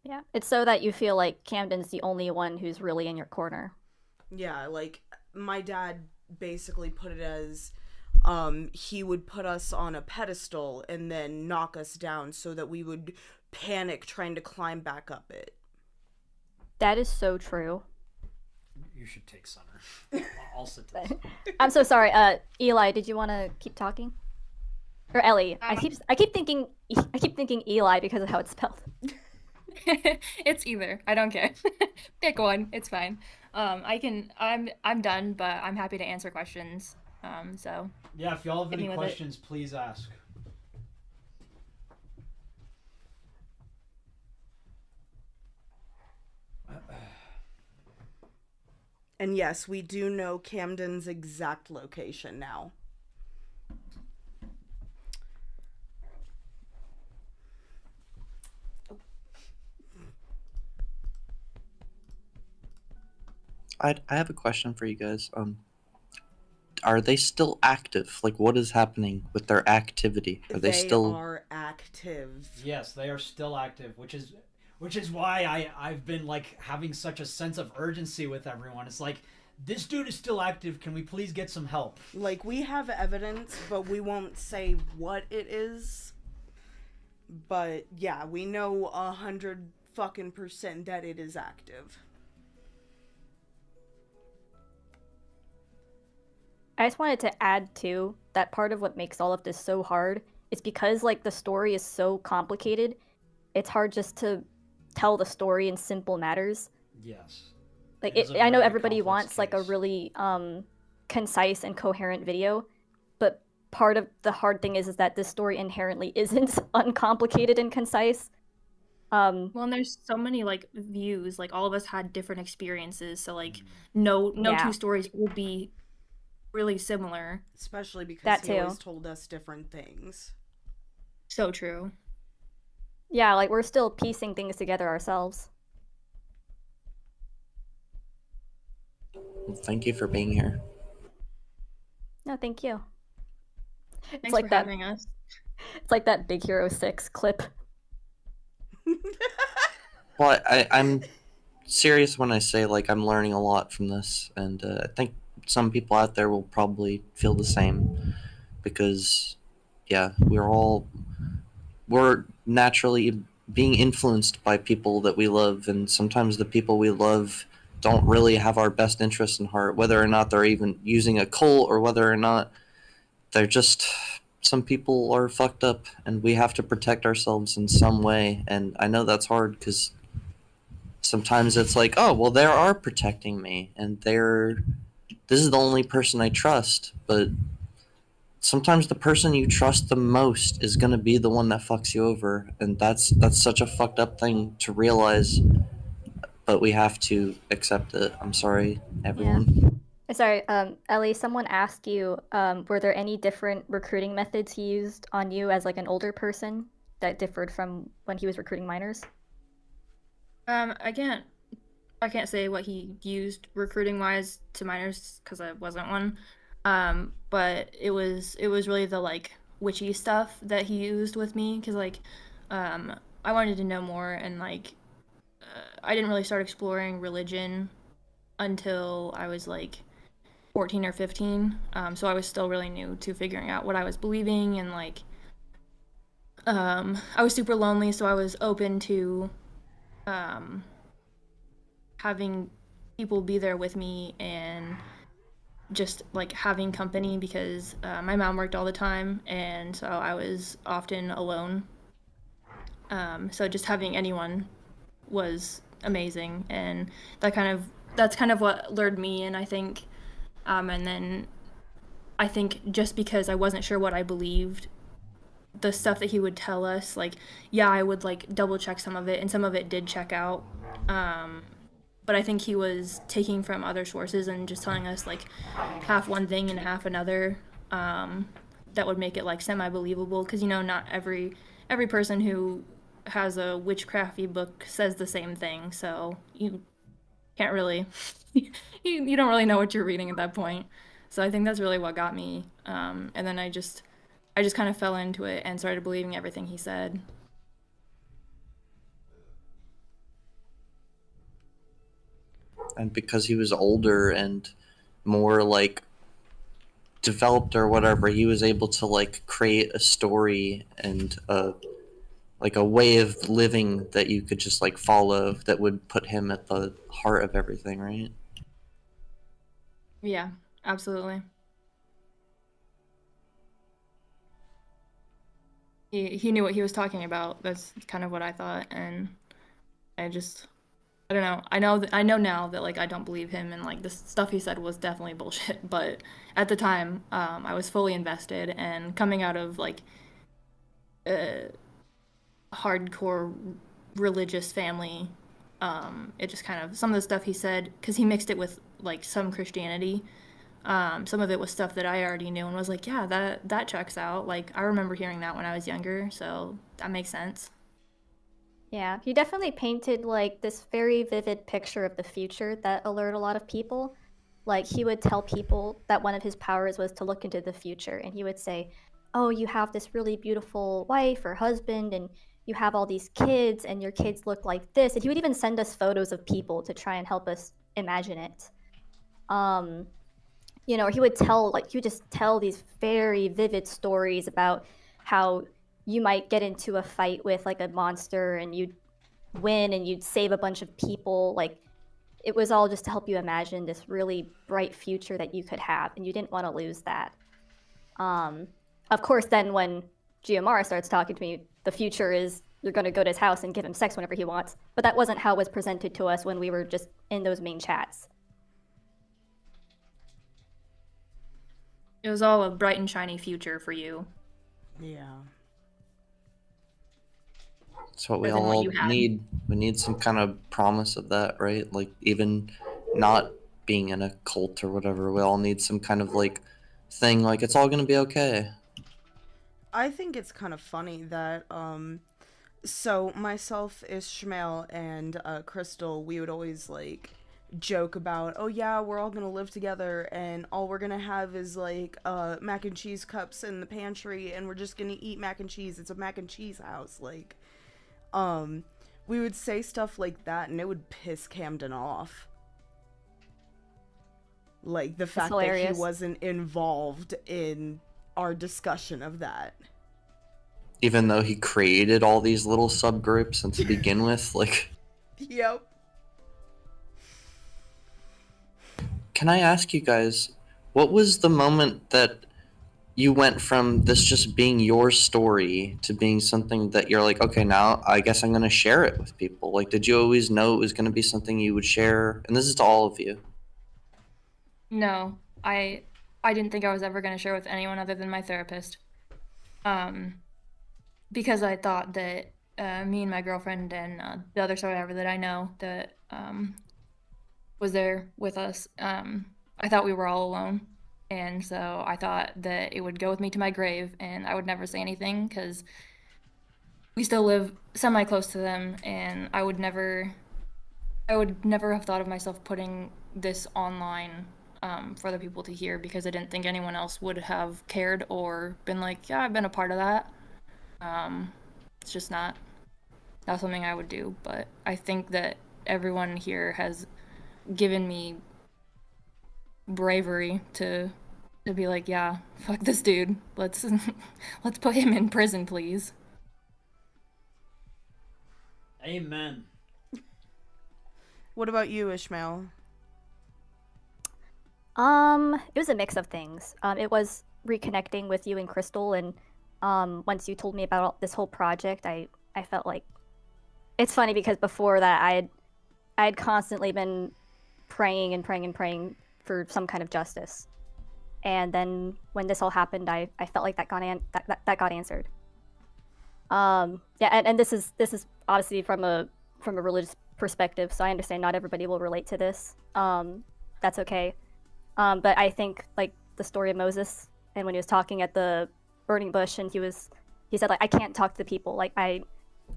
Yeah, it's so that you feel like Camden's the only one who's really in your corner. Yeah, like, my dad basically put it as, he would put us on a pedestal and then knock us down so that we would panic trying to climb back up it. That is so true. You should take center. I'll sit this. I'm so sorry. Eli, did you want to keep talking? Or Ellie? I keep thinking Eli because of how it's spelled. It's either. I don't care. Pick one. It's fine. I'm done, but I'm happy to answer questions. So yeah, if y'all have any questions, please ask. And yes, we do know Camden's exact location now. I have a question for you guys. Are they still active? Like, what is happening with their activity? Are they still? They are active. Yes, they are still active, which is why I've been like having such a sense of urgency with everyone. It's like, this dude is still active. Can we please get some help? Like, we have evidence, but we won't say what it is. But yeah, we know 100% that it is active. I just wanted to add too that part of what makes all of this so hard is because like the story is so complicated. It's hard just to tell the story in simple matters. Yes. Like I know everybody wants like a really concise and coherent video, but part of the hard thing is that this story inherently isn't uncomplicated and concise. Well, and there's so many like views. Like all of us had different experiences, so like no two stories will be really similar. Especially because that he too. always told us different things. So true. Yeah, like we're still piecing things together ourselves. Well, thank you for being here. No, thank you. Thanks it's like for having us. It's like that Big Hero 6 clip. Well, I'm serious when I say like I'm learning a lot from this, and I think some people out there will probably feel the same, because yeah, we're naturally being influenced by people that we love, and sometimes the people we love don't really have our best interests in heart, whether or not they're even using a cult or whether or not they're just some people are fucked up, and we have to protect ourselves in some way. And I know that's hard because sometimes it's like, oh, well, they are protecting me, and this is the only person I trust. But sometimes the person you trust the most is gonna be the one that fucks you over, and that's such a fucked up thing to realize. But we have to accept it. I'm sorry, everyone. Sorry, Ellie, someone asked you, were there any different recruiting methods he used on you as like an older person that differed from when he was recruiting minors? I can't say what he used recruiting wise to minors because I wasn't one. But it was really the like witchy stuff that he used with me because like I wanted to know more and like I didn't really start exploring religion until I was like 14 or 15. So I was still really new to figuring out what I was believing and like I was super lonely, so I was open to um, having people be there with me and just like having company because my mom worked all the time and so I was often alone. So just having anyone was amazing and that's kind of what lured me in, I think. And then I think just because I wasn't sure what I believed, the stuff that he would tell us, like, yeah, I would like double check some of it, and some of it did check out. Um, but I think he was taking from other sources and just telling us like half one thing and half another. That would make it like semi believable because not every person who has a witchcrafty book says the same thing, so you can't really you don't really know what you're reading at that point. So I think that's really what got me. And then I just kind of fell into it and started believing everything he said. And because he was older and more like developed or whatever, he was able to like create a story and like a way of living that you could just like follow that would put him at the heart of everything, right? Yeah, absolutely. He knew what he was talking about. That's kind of what I thought, and I just I don't know. I know now that like I don't believe him and like the stuff he said was definitely bullshit. But at the time, I was fully invested and coming out of like a hardcore religious family. It just kind of some of the stuff he said because he mixed it with like some Christianity. Some of it was stuff that I already knew and was like, yeah, that checks out. Like I remember hearing that when I was younger, so that makes sense. Yeah, he definitely painted like this very vivid picture of the future that alerted a lot of people. Like he would tell people that one of his powers was to look into the future, and he would say, "Oh, you have this really beautiful wife or husband, and you have all these kids, and your kids look like this." And he would even send us photos of people to try and help us imagine it. Um, or he would just tell these very vivid stories about how you might get into a fight with like a monster and you'd win and you'd save a bunch of people. Like it was all just to help you imagine this really bright future that you could have, and you didn't want to lose that. um, of course, then when Giamara starts talking to me, the future is you're going to go to his house and give him sex whenever he wants, but that wasn't how it was presented to us when we were just in those main chats. It was all a bright and shiny future for you. Yeah. That's what we As in what all you had. need. We need some kind of promise of that, right? Like even not being in a cult or whatever, we all need some kind of like thing like it's all gonna be okay. I think it's kind of funny that so myself, Ishmael, and Crystal, we would always like joke about, oh yeah, we're all gonna live together and all we're gonna have is like mac and cheese cups in the pantry and we're just gonna eat mac and cheese. It's a mac and cheese house. Like we would say stuff like that and it would piss Camden off. Like the fact that he wasn't involved in our discussion of that. Even though he created all these little subgroups and to begin with, like Yep. can I ask you guys, what was the moment that you went from this just being your story to being something that you're like, okay, now I guess I'm going to share it with people. Like, did you always know it was going to be something you would share? And this is to all of you. No, I didn't think I was ever going to share with anyone other than my therapist. Because I thought that me and my girlfriend and the other survivor that I know that was there with us, I thought we were all alone. And so I thought that it would go with me to my grave and I would never say anything because we still live semi close to them, and I would never have thought of myself putting this online for other people to hear because I didn't think anyone else would have cared or been like, yeah, I've been a part of that. It's just not something I would do. But I think that everyone here has given me bravery to be like, yeah, fuck this dude. Let's put him in prison, please. Amen. What about you, Ishmael? It was a mix of things. It was reconnecting with you and Crystal, and once you told me about this whole project, I felt like it's funny because before that I had constantly been praying and praying and praying for some kind of justice, and then when this all happened, I felt like that got answered. Yeah, and this is obviously from a religious perspective, so I understand not everybody will relate to this. That's okay. But I think like the story of Moses, and when he was talking at the burning bush, and he said like, I can't talk to the people, like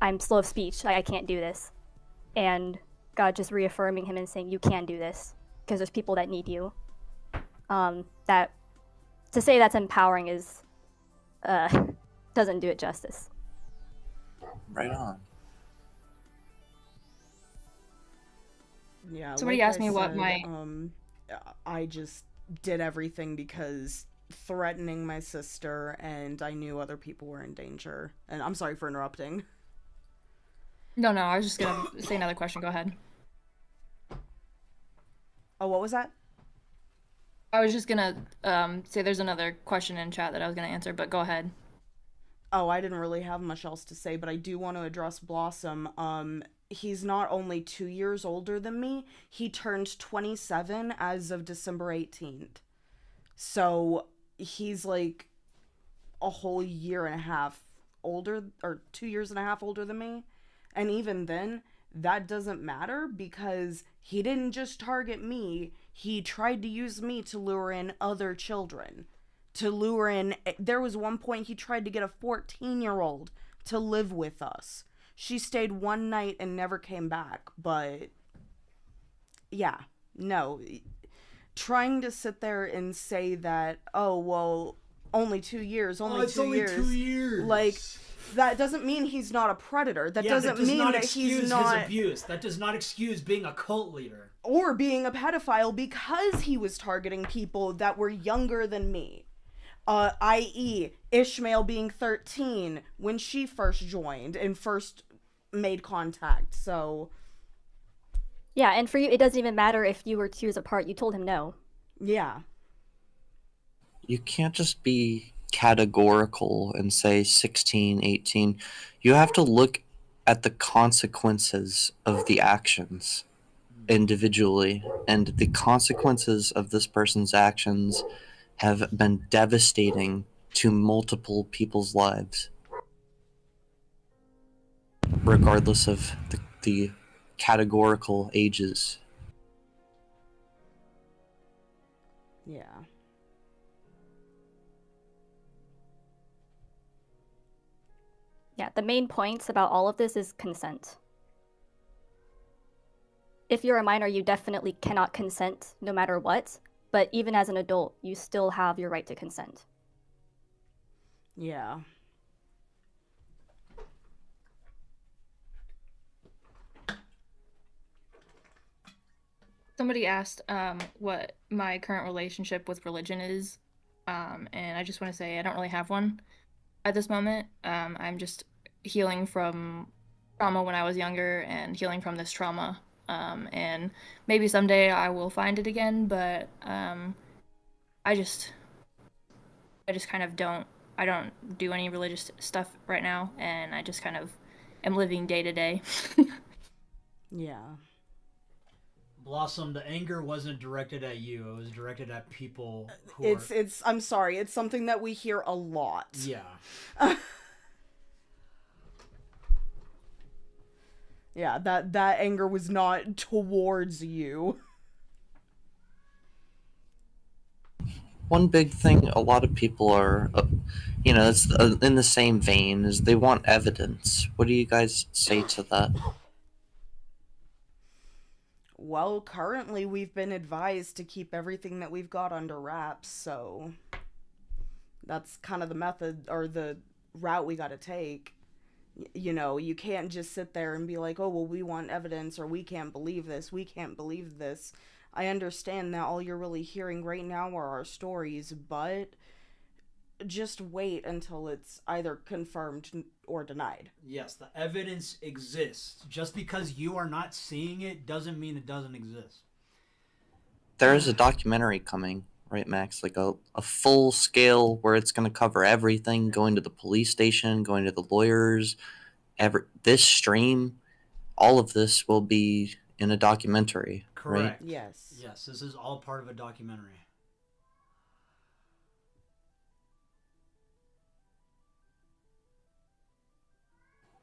I'm slow of speech, like I can't do this, and God just reaffirming him and saying you can do this because there's people that need you. That to say that's empowering is doesn't do it justice. Right on. Yeah. Somebody like asked I me what said, my I just did everything because threatening my sister, and I knew other people were in danger. And I'm sorry for interrupting. No, I was just gonna say another question. Go ahead. Oh, what was that? I was just gonna say there's another question in chat that I was gonna answer, but go ahead. Oh, I didn't really have much else to say, but I do want to address Blossom. He's not only 2 years older than me, he turned 27 as of December 18th. So he's like a whole year and a half older, or 2 years and a half older than me. And even then, that doesn't matter because he didn't just target me, he tried to use me to lure in other children. There was one point he tried to get a 14-year-old to live with us. She stayed one night and never came back, but yeah, no. Trying to sit there and say that, oh, well, only 2 years, only 2 years. 2 years. Like, that doesn't mean he's not a predator. That doesn't mean that he's not... his abuse. That does not excuse being a cult leader. Or being a pedophile because he was targeting people that were younger than me. I.e., Ishmael being 13 when she first joined and first made contact, so... Yeah, and for you, it doesn't even matter if you were 2 years apart. You told him no. Yeah. You can't just be categorical and say 16, 18. You have to look at the consequences of the actions individually, and the consequences of this person's actions have been devastating to multiple people's lives, regardless of the categorical ages. Yeah. Yeah, the main points about all of this is consent. If you're a minor, you definitely cannot consent no matter what, but even as an adult, you still have your right to consent. Yeah. Somebody asked what my current relationship with religion is, and I just want to say I don't really have one at this moment. I'm just healing from trauma when I was younger and healing from this trauma. And maybe someday I will find it again, but I I just kind of don't do any religious stuff right now, and I just kind of am living day to day. Yeah. Blossom, the anger wasn't directed at you. It was directed at people who It's I'm sorry, it's something that we hear a lot. Yeah. Yeah, that anger was not towards you. One big thing a lot of people are, it's in the same vein, is they want evidence. What do you guys say to that? Well, currently we've been advised to keep everything that we've got under wraps, so that's kind of the method or the route we got to take. You know, you can't just sit there and be like, oh, well, we want evidence, or we can't believe this, we can't believe this. I understand that all you're really hearing right now are our stories, but just wait until it's either confirmed or denied. Yes, the evidence exists. Just because you are not seeing it doesn't mean it doesn't exist. There is a documentary coming, right, Max? Like a full scale where it's going to cover everything, going to the police station, going to the lawyers, this stream, all of this will be in a documentary, Correct. right? Yes. Yes, this is all part of a documentary.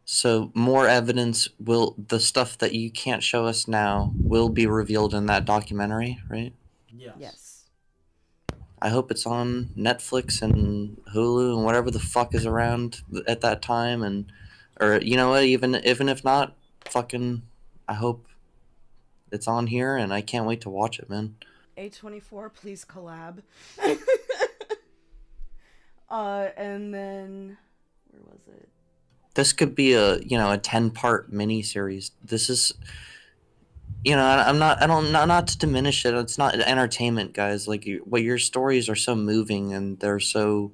So more evidence the stuff that you can't show us now will be revealed in that documentary, right? Yes. Yes. I hope it's on Netflix and Hulu and whatever the fuck is around at that time, or you know what, even if not, fucking, I hope it's on here, and I can't wait to watch it, man. A24, please collab. And then where was it? This could be a 10-part miniseries. This is, not to diminish it. It's not entertainment, guys. Like, your stories are so moving, and they're so,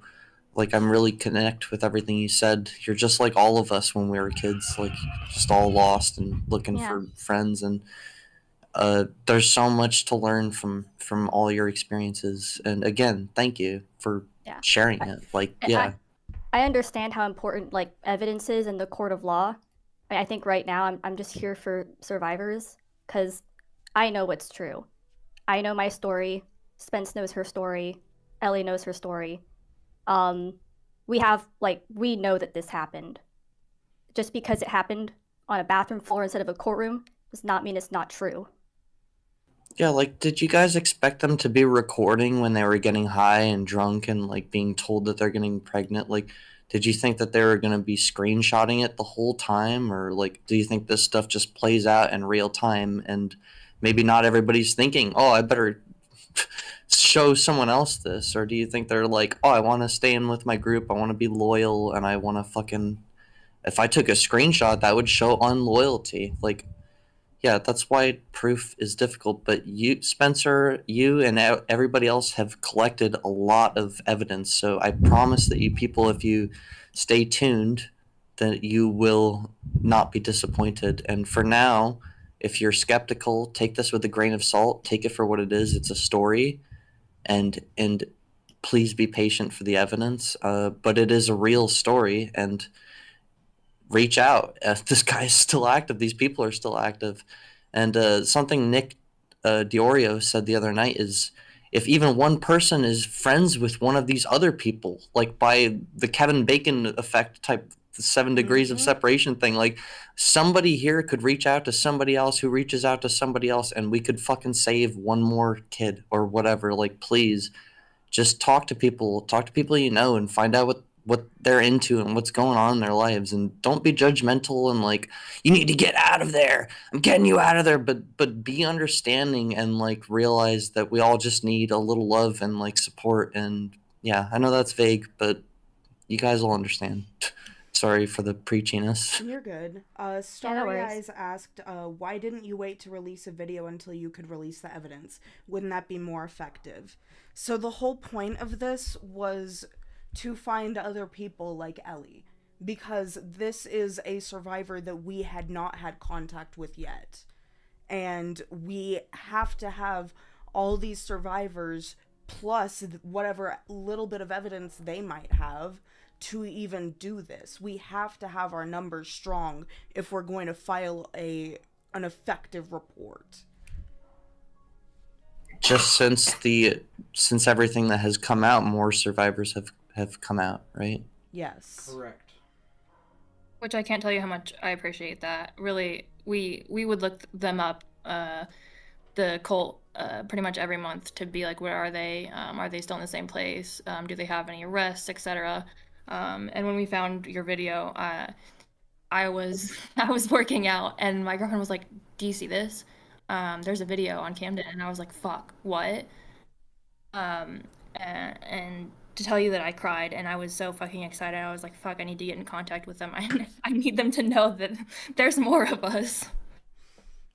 like, I'm really connect with everything you said. You're just like all of us when we were kids, like, just all lost and looking for friends. And there's so much to learn from all your experiences. And again, thank you for sharing it. Like, yeah. I understand how important like evidence is in the court of law. I think right now I'm just here for survivors because I know what's true. I know my story. Spence knows her story. Ellie knows her story. We know that this happened. Just because it happened on a bathroom floor instead of a courtroom does not mean it's not true. Yeah, like, did you guys expect them to be recording when they were getting high and drunk and, like, being told that they're getting pregnant? Like, did you think that they were going to be screenshotting it the whole time? Or, like, do you think this stuff just plays out in real time and maybe not everybody's thinking, oh, I better show someone else this? Or do you think they're like, oh, I want to stay in with my group, I want to be loyal, and I want to fucking... If I took a screenshot, that would show unloyalty. Like... Yeah, that's why proof is difficult. But you, Spencer, you and everybody else have collected a lot of evidence. So I promise that you people, if you stay tuned, that you will not be disappointed. And for now, if you're skeptical, take this with a grain of salt. Take it for what it is. It's a story, and please be patient for the evidence. But it is a real story, and reach out. This guy is still active. These people are still active. And something Nick Diorio said the other night is, if even one person is friends with one of these other people, like by the Kevin Bacon effect type, the 7 degrees of separation thing, like somebody here could reach out to somebody else who reaches out to somebody else, and we could fucking save one more kid or whatever. Like, please just talk to people you know, and find out what they're into and what's going on in their lives, and don't be judgmental and like, you need to get out of there, I'm getting you out of there, but be understanding and like realize that we all just need a little love and like support. And yeah, I know that's vague, but you guys will understand. Sorry for the preachiness. You're good. Starry Eyes asked, why didn't you wait to release a video until you could release the evidence? Wouldn't that be more effective? So the whole point of this was to find other people like Ellie, because this is a survivor that we had not had contact with yet, and we have to have all these survivors plus whatever little bit of evidence they might have to even do this. We have to have our numbers strong if we're going to file an effective report. Just since everything that has come out, more survivors have come out, right? Yes. Correct. Which I can't tell you how much I appreciate that. Really, we would look them up, the cult, pretty much every month to be like, where are they? Are they still in the same place? Do they have any arrests, etc. And when we found your video, I was working out, and my girlfriend was like, "Do you see this? There's a video on Camden," and I was like, "Fuck, what?" And to tell you that I cried, and I was so fucking excited. I was like, "Fuck, I need to get in contact with them. I need them to know that there's more of us."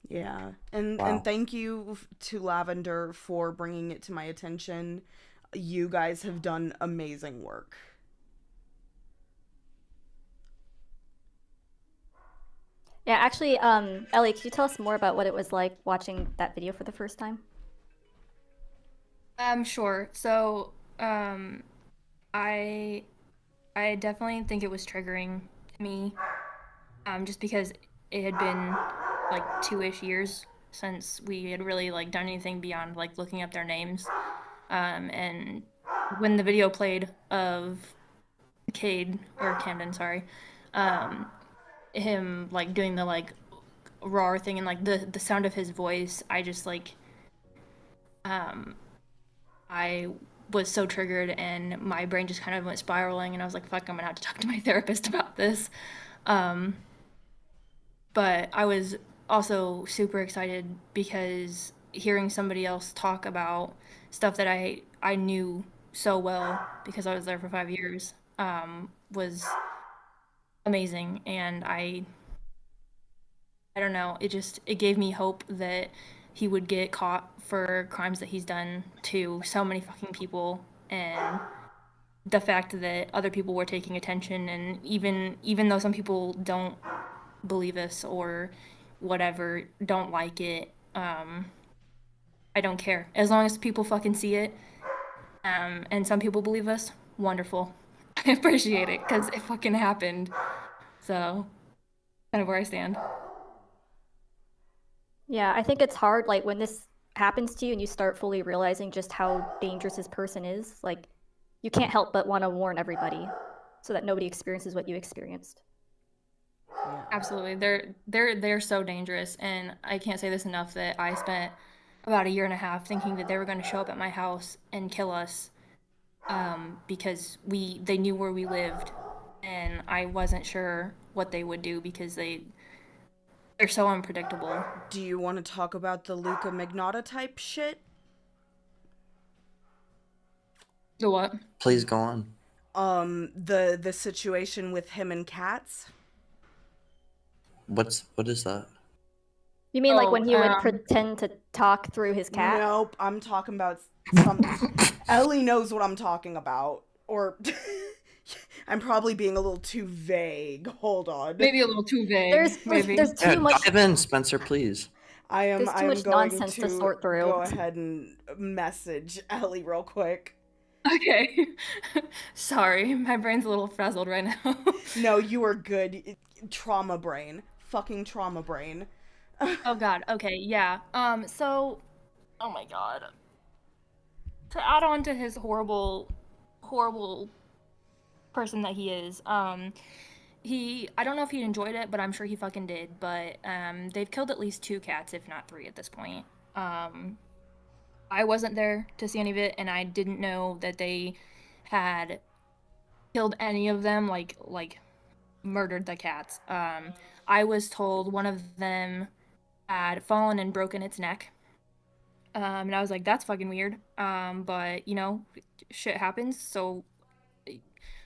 Yeah. And Wow. and thank you to Lavender for bringing it to my attention. You guys have done amazing work. Yeah, actually, Ellie, could you tell us more about what it was like watching that video for the first time? Sure. So, I definitely think it was triggering to me, just because it had been like 2-ish years since we had really like done anything beyond like looking up their names. And when the video played of Camden, sorry, him like doing the like roar thing and like the sound of his voice, I just like I was so triggered and my brain just kind of went spiraling and I was like, fuck, I'm gonna have to talk to my therapist about this. But I was also super excited because hearing somebody else talk about stuff that I knew so well because I was there for 5 years was amazing. And I don't know, it gave me hope that he would get caught for crimes that he's done to so many fucking people, and the fact that other people were taking attention, and even though some people don't believe us or whatever, don't like it, I don't care. As long as people fucking see it, and some people believe us, wonderful. I appreciate it because it fucking happened. So, kind of where I stand. Yeah, I think it's hard, like, when this happens to you and you start fully realizing just how dangerous this person is, like, you can't help but want to warn everybody so that nobody experiences what you experienced. Yeah. Absolutely. They're so dangerous, and I can't say this enough that I spent about 1.5 years thinking that they were going to show up at my house and kill us, because they knew where we lived, and I wasn't sure what they would do because they're so unpredictable. Do you want to talk about the Luca Magnotta type shit? The what? Please go on. The situation with him and Katz? What is that? You mean like when he would Oh, pretend to talk through his cat? Nope, I'm talking about something. Ellie knows what I'm talking about. Or I'm probably being a little too vague. Hold on. maybe a little too vague. There's maybe. too much. Dive in, Spencer, please. There's too much going nonsense to to sort through. go ahead and message Ellie real quick. Okay. Sorry, my brain's a little frazzled right now. No, you are good. Trauma brain. Fucking trauma brain. Oh god. Okay, yeah. So, oh my god. To add on to his horrible person that he is, I don't know if he enjoyed it, but I'm sure he fucking did. But they've killed at least 2 cats, if not 3 at this point. I wasn't there to see any of it, and I didn't know that they had killed any of them, like murdered the cats. I was told one of them had fallen and broken its neck. And I was like, that's fucking weird. But you know, shit happens. So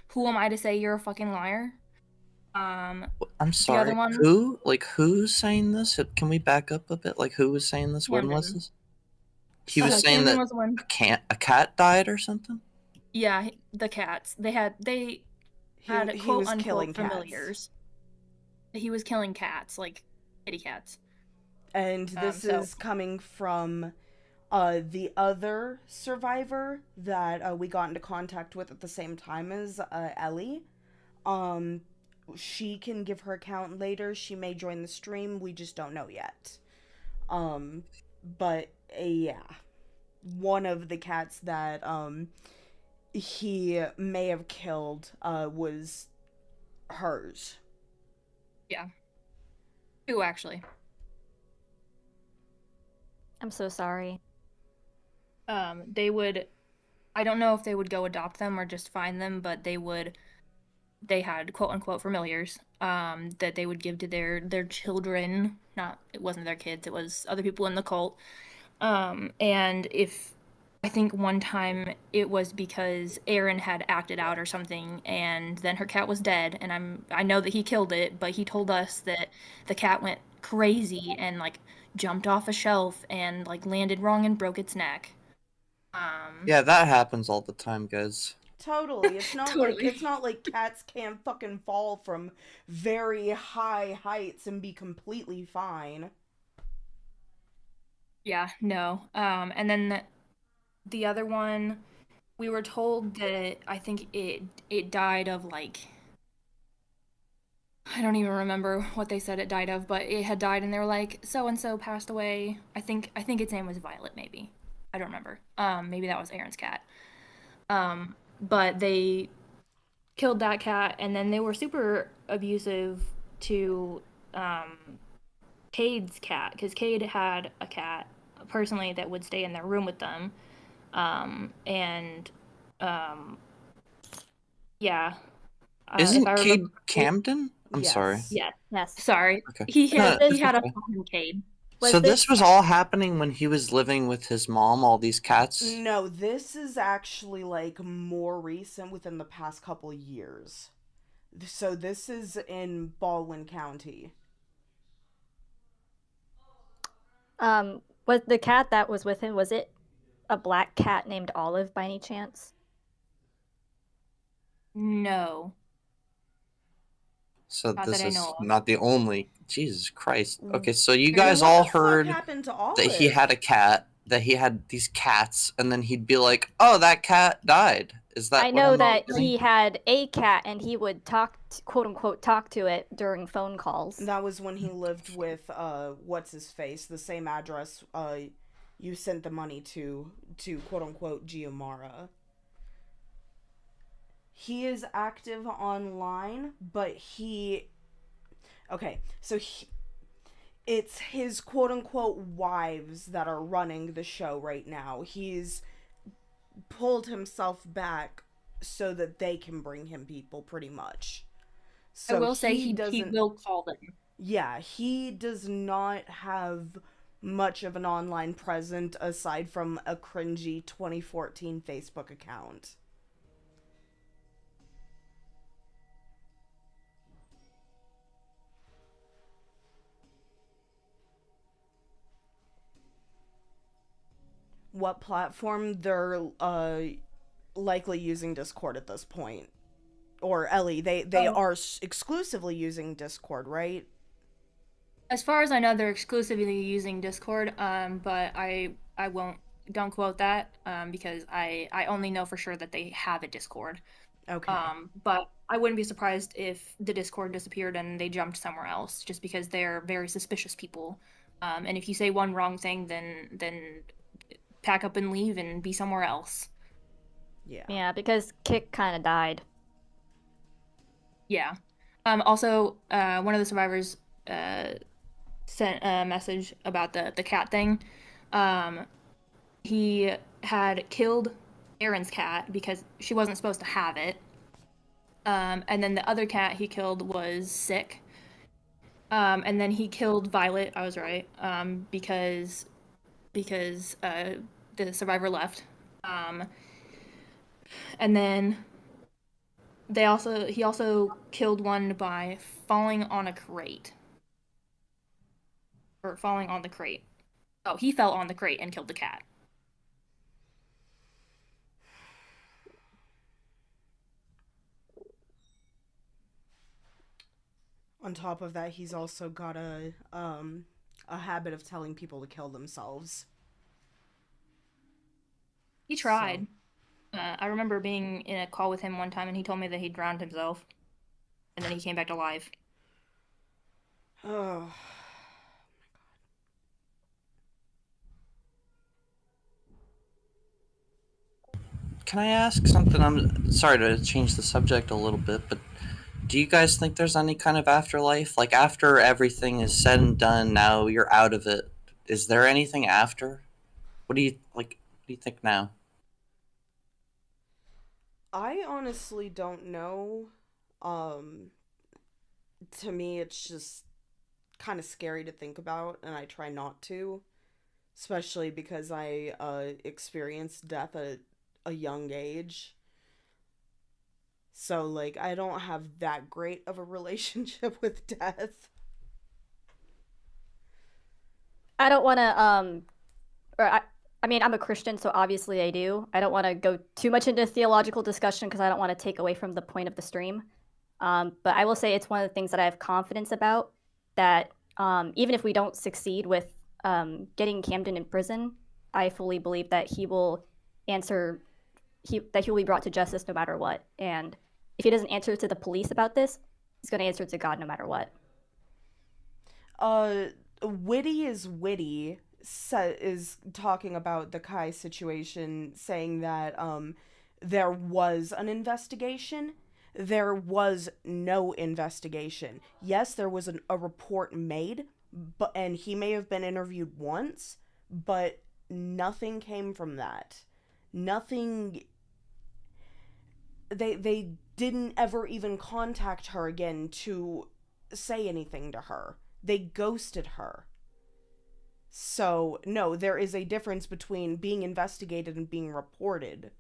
who am I to say you're a fucking liar? I'm The sorry. other one, Who's saying this? Can we back up a bit? Like, who was saying this? When was Camden. this? He was saying Camden that was the one. a cat died or something? Yeah, the cats. They had He quote was unquote killing cats. familiars. He was killing cats, like kitty cats. And this So- is coming from The other survivor that we got into contact with at the same time as Ellie, um, she can give her account later. She may join the stream. We just don't know yet. Um, but yeah, one of the cats that he may have killed was hers. Yeah. Two, actually. I'm so sorry. They would, I don't know if they would go adopt them or just find them, but they had quote unquote familiars, that they would give to their children. Not, it wasn't their kids, it was other people in the cult. And if, I think one time it was because Aaron had acted out or something, and then her cat was dead, and I know that he killed it, but he told us that the cat went crazy and like jumped off a shelf and like landed wrong and broke its neck. Yeah, that happens all the time, guys. Totally. It's not like Totally. it's not like cats can't fucking fall from very high heights and be completely fine. Yeah, no. And then the other one, we were told that I think it died of like, I don't even remember what they said it died of, but it had died and they were like, so and so passed away. I think its name was Violet, maybe. I don't remember. Maybe that was Aaron's cat. But they killed that cat, and then they were super abusive to Cade's cat, because Cade had a cat personally that would stay in their room with them. And yeah, if Isn't I Cade remember, Camden? I'm Yes. sorry. yes. Yes. Sorry, Okay. he No, had it's he had a okay. son, Cade. Was So this this was all happening when he was living with his mom, all these cats? No, this is actually like more recent within the past couple years. So this is in Baldwin County. was the cat that was with him, was it a black cat named Olive by any chance? No, So not this that I is know of. not the only. Jesus Christ. Okay, so you Then guys what all the fuck heard happened to that he Olive? had a cat, that he had these cats, and then he'd be like, "Oh, that cat died." Is that I what know I'm that getting? he had a cat and he would quote unquote, talk to it during phone calls. That was when he lived with what's his face, the same address you sent the money to quote unquote Giamara. He is active online, but it's his quote unquote wives that are running the show right now. He's pulled himself back so that they can bring him people pretty much. I So will say he he doesn't will call them. Yeah, he does not have much of an online presence aside from a cringy 2014 Facebook account. What platform? They're likely using Discord at this point. Or Ellie, they Oh, are exclusively using Discord, right? as far as I know, they're exclusively using Discord. But I won't, don't quote that, because I only know for sure that they have a Discord. Okay. But I wouldn't be surprised if the Discord disappeared and they jumped somewhere else, just because they're very suspicious people. And if you say one wrong thing, then pack up and leave and be somewhere else. Yeah. Yeah, because Kick kind of died. Yeah. Also, one of the survivors sent a message about the cat thing. He had killed Aaron's cat because she wasn't supposed to have it. And then the other cat he killed was sick. And then he killed Violet. I was right. Because the survivor left. And then he also killed one by falling on a crate. Or falling on the crate. Oh, he fell on the crate and killed the cat. On top of that, he's also got a habit of telling people to kill themselves. He tried. I remember being in a call with him one time, and he told me that he drowned himself, and then he came back to life. Oh. Can I ask something? I'm sorry to change the subject a little bit, but do you guys think there's any kind of afterlife? Like after everything is said and done, now you're out of it. Is there anything after? What do you like? What do you think now? I honestly don't know. Um, to me, it's just kind of scary to think about, and I try not to, especially because I experienced death at a young age. So, like, I don't have that great of a relationship with death. I don't want to or I mean, I'm a Christian, so obviously I do. I don't want to go too much into theological discussion because I don't want to take away from the point of the stream. But I will say it's one of the things that I have confidence about, that even if we don't succeed with getting Camden in prison, I fully believe that he will answer, that he will be brought to justice no matter what. And if he doesn't answer to the police about this, he's going to answer to God no matter what. Witty is witty is talking about the Kai situation, saying that there was an investigation. There was no investigation. Yes, there was a report made, but and he may have been interviewed once, but nothing came from that. Nothing. They didn't ever even contact her again to say anything to her. They ghosted her. So, no, there is a difference between being investigated and being reported.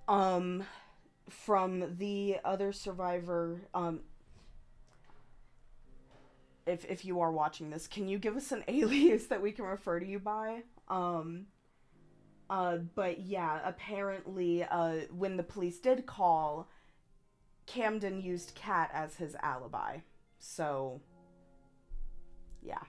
Um, from the other survivor, if you are watching this, can you give us an alias that we can refer to you by? But yeah, apparently, when the police did call, Camden used Kat as his alibi. So, yeah.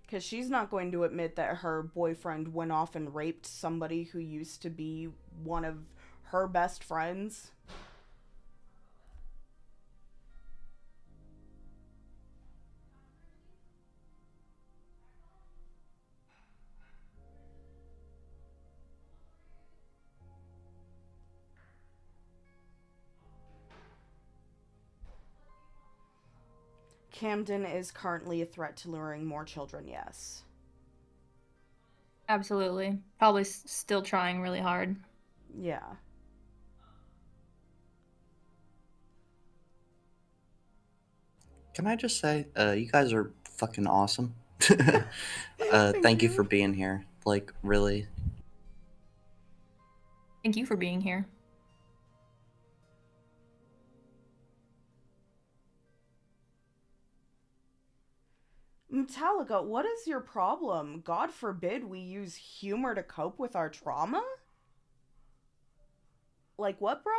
Because she's not going to admit that her boyfriend went off and raped somebody who used to be one of her best friends. Camden is currently a threat to luring more children, yes. Absolutely. Probably still trying really hard. Yeah. Can I just say, you guys are fucking awesome. Thank you for being here. Like, really. Thank you for being here. Metallica, what is your problem? God forbid we use humor to cope with our trauma? Like what, bro?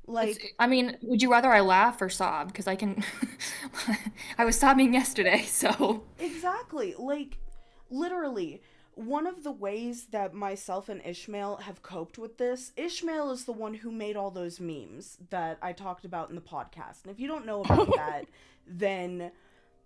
Like, I mean, would you rather I laugh or sob? Because I can. I was sobbing yesterday, so. exactly. Like, literally, one of the ways that myself and Ishmael have coped with this, Ishmael is the one who made all those memes that I talked about in the podcast. And if you don't know about that, then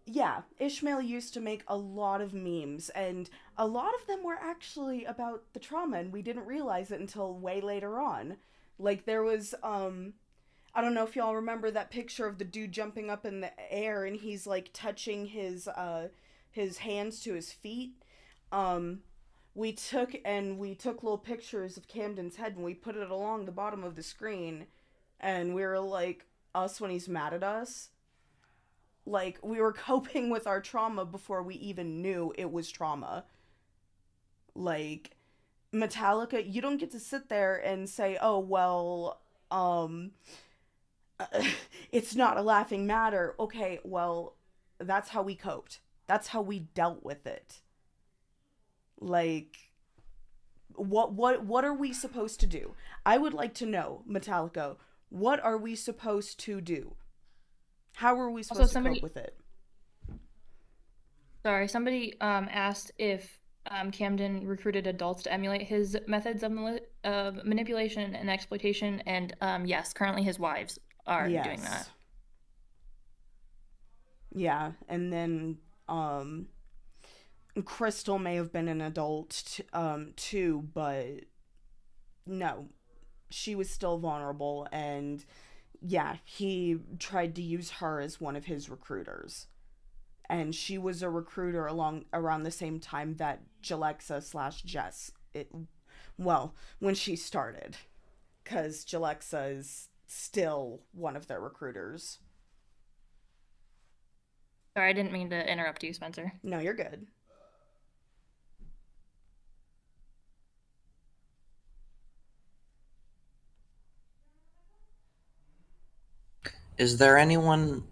yeah, Ishmael used to make a lot of memes, and a lot of them were actually about the trauma, and we didn't realize it until way later on. Like, there was, I don't know if y'all remember that picture of the dude jumping up in the air, and he's, like, touching his hands to his feet. Um, we took little pictures of Camden's head and we put it along the bottom of the screen, and we were like, us when he's mad at us. Like, we were coping with our trauma before we even knew it was trauma. Like, Metallica, you don't get to sit there and say, oh, well, it's not a laughing matter. Okay, well, that's how we coped. That's how we dealt with it. Like, what are we supposed to do? I would like to know, Metallica, what are we supposed to do? How are we supposed to cope with it? Somebody asked if Camden recruited adults to emulate his methods of manipulation and exploitation, and yes, currently his wives are doing that. Yeah, and then Crystal may have been an adult too, but no, she was still vulnerable, and yeah, he tried to use her as one of his recruiters. And she was a recruiter around the same time that Jalexa / Jess, when she started, because Jalexa is still one of their recruiters. Sorry, I didn't mean to interrupt you, Spencer. No, you're good. Is there anyone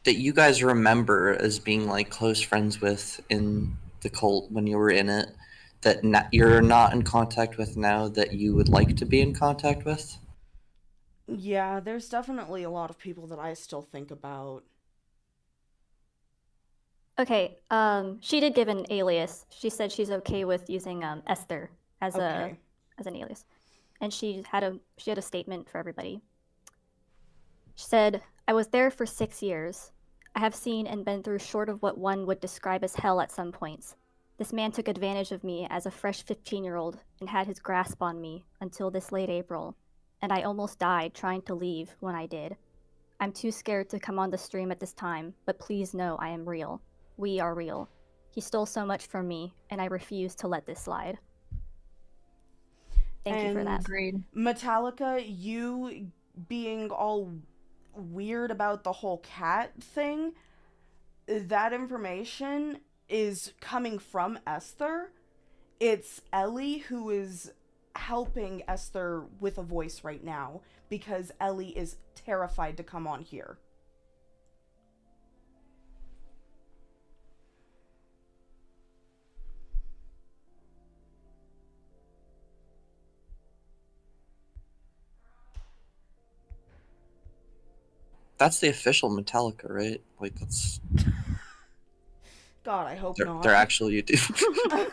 that you guys remember as being like close friends with in the cult when you were in it that you're not in contact with now that you would like to be in contact with? Yeah, there's definitely a lot of people that I still think about. Okay, she did give an alias. She said she's okay with using Esther as Okay. as an alias, and she had a statement for everybody. She said, "I was there for 6 years. I have seen and been through short of what one would describe as hell at some points. This man took advantage of me as a fresh 15-year-old and had his grasp on me until this late April, and I almost died trying to leave when I did. I'm too scared to come on the stream at this time, but please know I am real. We are real. He stole so much from me, and I refuse to let this slide." Thank you for that. Agreed. Metallica, you being all weird about the whole cat thing, that information is coming from Esther. It's Ellie who is helping Esther with a voice right now because Ellie is terrified to come on here. That's the official Metallica, right? Like that's God, I hope not. they're actual YouTube.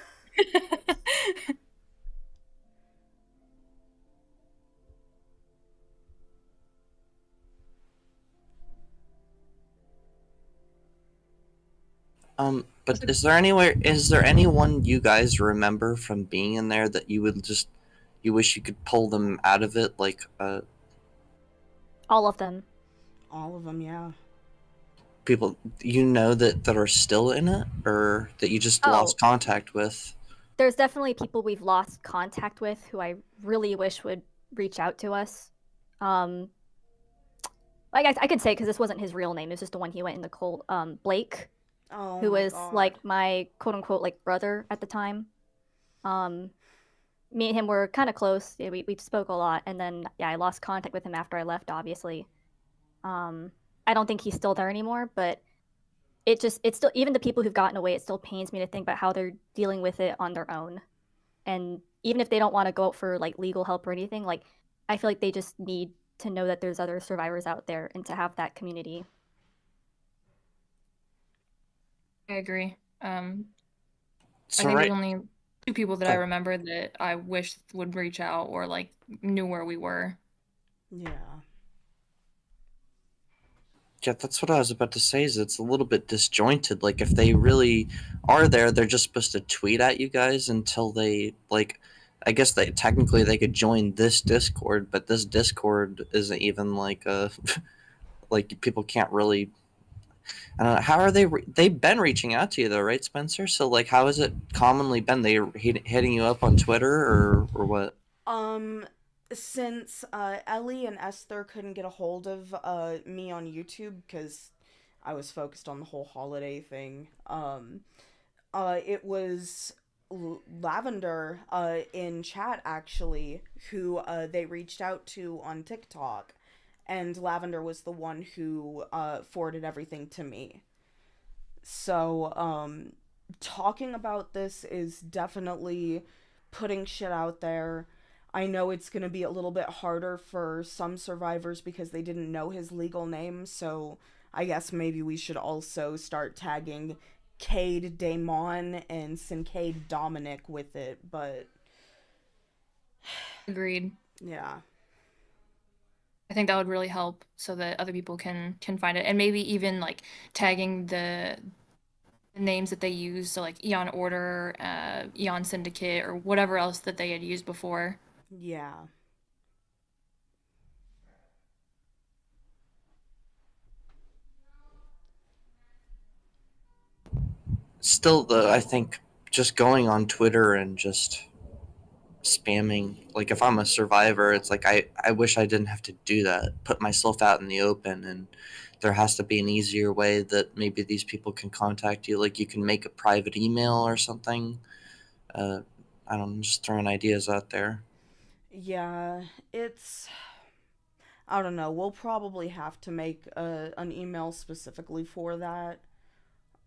But is there anyone you guys remember from being in there that you wish you could pull them out of it, like All of them. All of them, yeah. people that are still in it, or that you just lost contact with? There's definitely people we've lost contact with who I really wish would reach out to us. Like I could say, because this wasn't his real name, it was just the one he went in the cold. Blake, who was like my quote unquote like brother at the time. Me and him were kind of close. Yeah, we spoke a lot, and then I lost contact with him after I left, obviously. I don't think he's still there anymore, but it's still, even the people who've gotten away, it still pains me to think about how they're dealing with it on their own. And even if they don't want to go out for like legal help or anything, like I feel like they just need to know that there's other survivors out there and to have that community. I agree. So I think there's only 2 people that I remember that I wish would reach out or like knew where we were. Yeah. Yeah, that's what I was about to say, is it's a little bit disjointed. Like, if they really are there, they're just supposed to tweet at you guys until they, like, I guess they could join this Discord, but this Discord isn't even like like people can't really, I don't know. How are they? They've been reaching out to you though, right, Spencer? So like, how has it commonly been? They hitting you up on Twitter or what? Um, since Ellie and Esther couldn't get a hold of me on YouTube because I was focused on the whole holiday thing, it was Lavender in chat actually who they reached out to on TikTok, and Lavender was the one who forwarded everything to me. So, talking about this is definitely putting shit out there. I know it's going to be a little bit harder for some survivors because they didn't know his legal name, so I guess maybe we should also start tagging Cade Damon and Sincade Dominic with it, but Agreed. yeah. I think that would really help so that other people can find it, and maybe even like tagging the names that they use, so like Eon Order, Eon Syndicate, or whatever else that they had used before. Yeah. Still, though, I think just going on Twitter and just spamming, like if I'm a survivor, it's like I wish I didn't have to do that, put myself out in the open, and there has to be an easier way that maybe these people can contact you. Like you can make a private email or something. Uh, I don't know, just throwing ideas out there. Yeah, it's I don't know. We'll probably have to make an email specifically for that.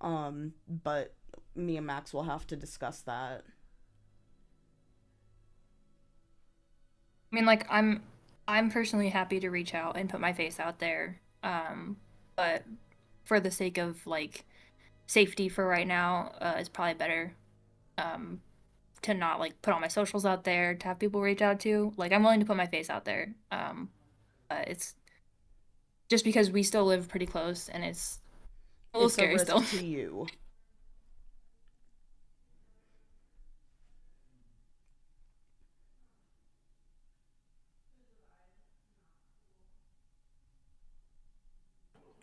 But me and Max will have to discuss that. I mean, like I'm personally happy to reach out and put my face out there, but for the sake of like safety for right now, it's probably better um, to not like put all my socials out there to have people reach out to. Like I'm willing to put my face out there, but it's just because we still live pretty close and it's a little It's a scary risk still. to you.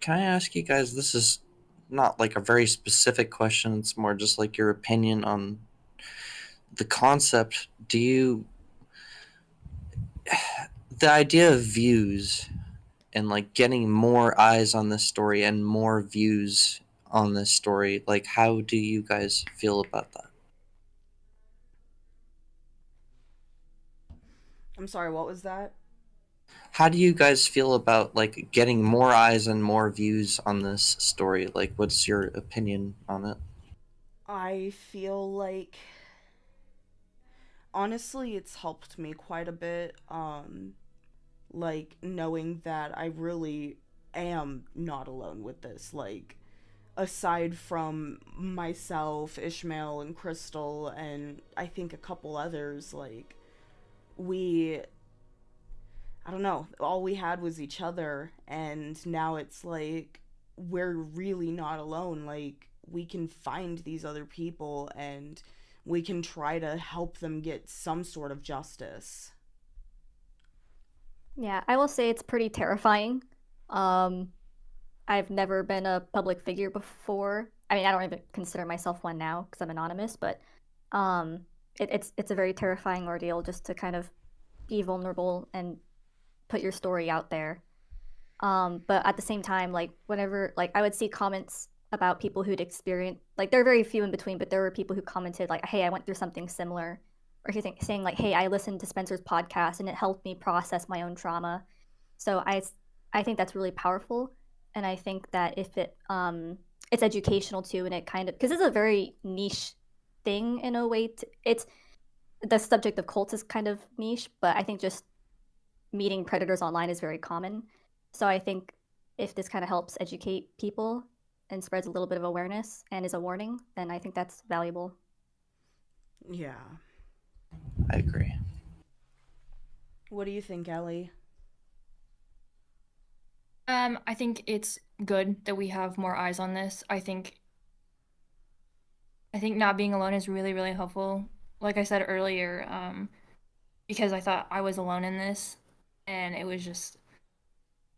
Can I ask you guys? This is not like a very specific question. It's more just like your opinion on the concept. Do you the idea of views and like getting more eyes on this story and more views on this story, like how do you guys feel about that? I'm sorry, what was that? How do you guys feel about like getting more eyes and more views on this story? Like what's your opinion on it? I feel like honestly it's helped me quite a bit like knowing that I really am not alone with this. Like aside from myself, Ishmael and Crystal and I think a couple others, like we I don't know, all we had was each other, and now it's like we're really not alone. Like we can find these other people and we can try to help them get some sort of justice. Yeah, I will say it's pretty terrifying. Um, I've never been a public figure before. I mean, I don't even consider myself one now because I'm anonymous, but um, it's a very terrifying ordeal just to kind of be vulnerable and put your story out there. But at the same time, like whenever like I would see comments about people who'd experienced like there are very few in between, but there were people who commented like, "Hey, I went through something similar," or saying like, "Hey, I listened to Spencer's podcast and it helped me process my own trauma." So I think that's really powerful, and I think that if it's educational too, and it kind of because it's a very niche thing in a way. It's the subject of cults is kind of niche, but I think just meeting predators online is very common. So I think if this kind of helps educate people and spreads a little bit of awareness and is a warning, then I think that's valuable. Yeah. I agree. What do you think, Ellie? I think it's good that we have more eyes on this. I think not being alone is really, really helpful. Like I said earlier, because I thought I was alone in this, and it was just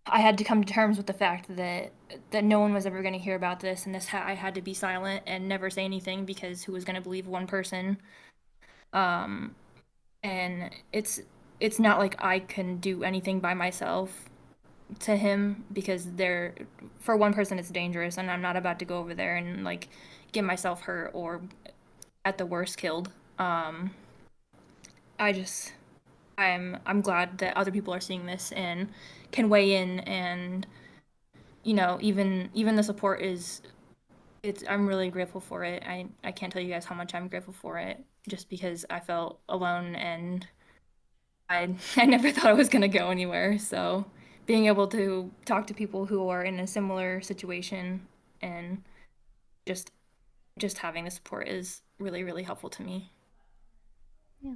I had to come to terms with the fact that no one was ever going to hear about this, and I had to be silent and never say anything because who was going to believe one person? Um, and it's not like I can do anything by myself to him because for one person it's dangerous, and I'm not about to go over there and like get myself hurt or at the worst killed. I just I'm glad that other people are seeing this and can weigh in, and even the support is it's I'm really grateful for it. I can't tell you guys how much I'm grateful for it just because I felt alone, and I never thought I was going to go anywhere. So being able to talk to people who are in a similar situation and just just having the support is really, really helpful to me. Yeah.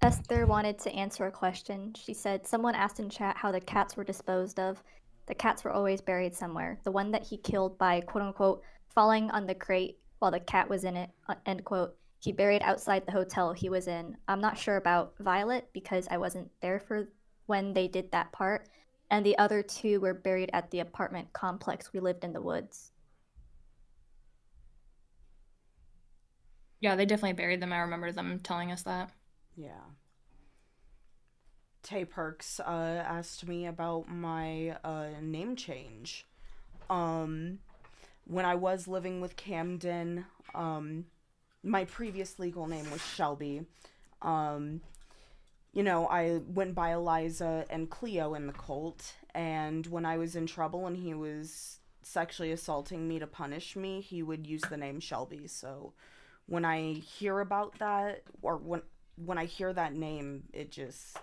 Esther wanted to answer a question. She said, someone asked in chat how the cats were disposed of. The cats were always buried somewhere. The one that he killed by quote unquote falling on the crate while the cat was in it, end quote, he buried outside the hotel he was in. I'm not sure about Violet because I wasn't there for when they did that part. And the other two were buried at the apartment complex we lived in the woods. Yeah, they definitely buried them. I remember them telling us that. Yeah. Tay Perks asked me about my name change. Um, when I was living with Camden, my previous legal name was Shelby. Um, I went by Eliza and Cleo in the cult, and when I was in trouble and he was sexually assaulting me to punish me, he would use the name Shelby. So when I hear about that, or when I hear that name, it just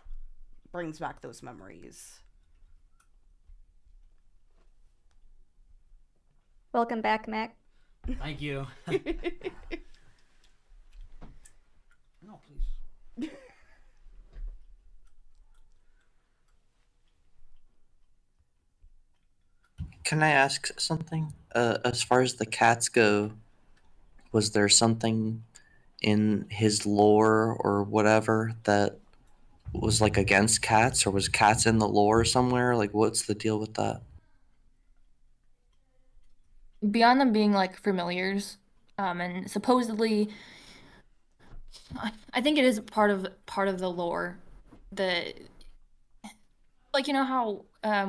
brings back those memories. Welcome back, Mac. Thank you. No, please. Can I ask something? As far as the cats go, was there something in his lore or whatever that was like against cats, or was cats in the lore somewhere? Like, what's the deal with that? Beyond them being like familiars, and supposedly, I think it is part of the lore that like how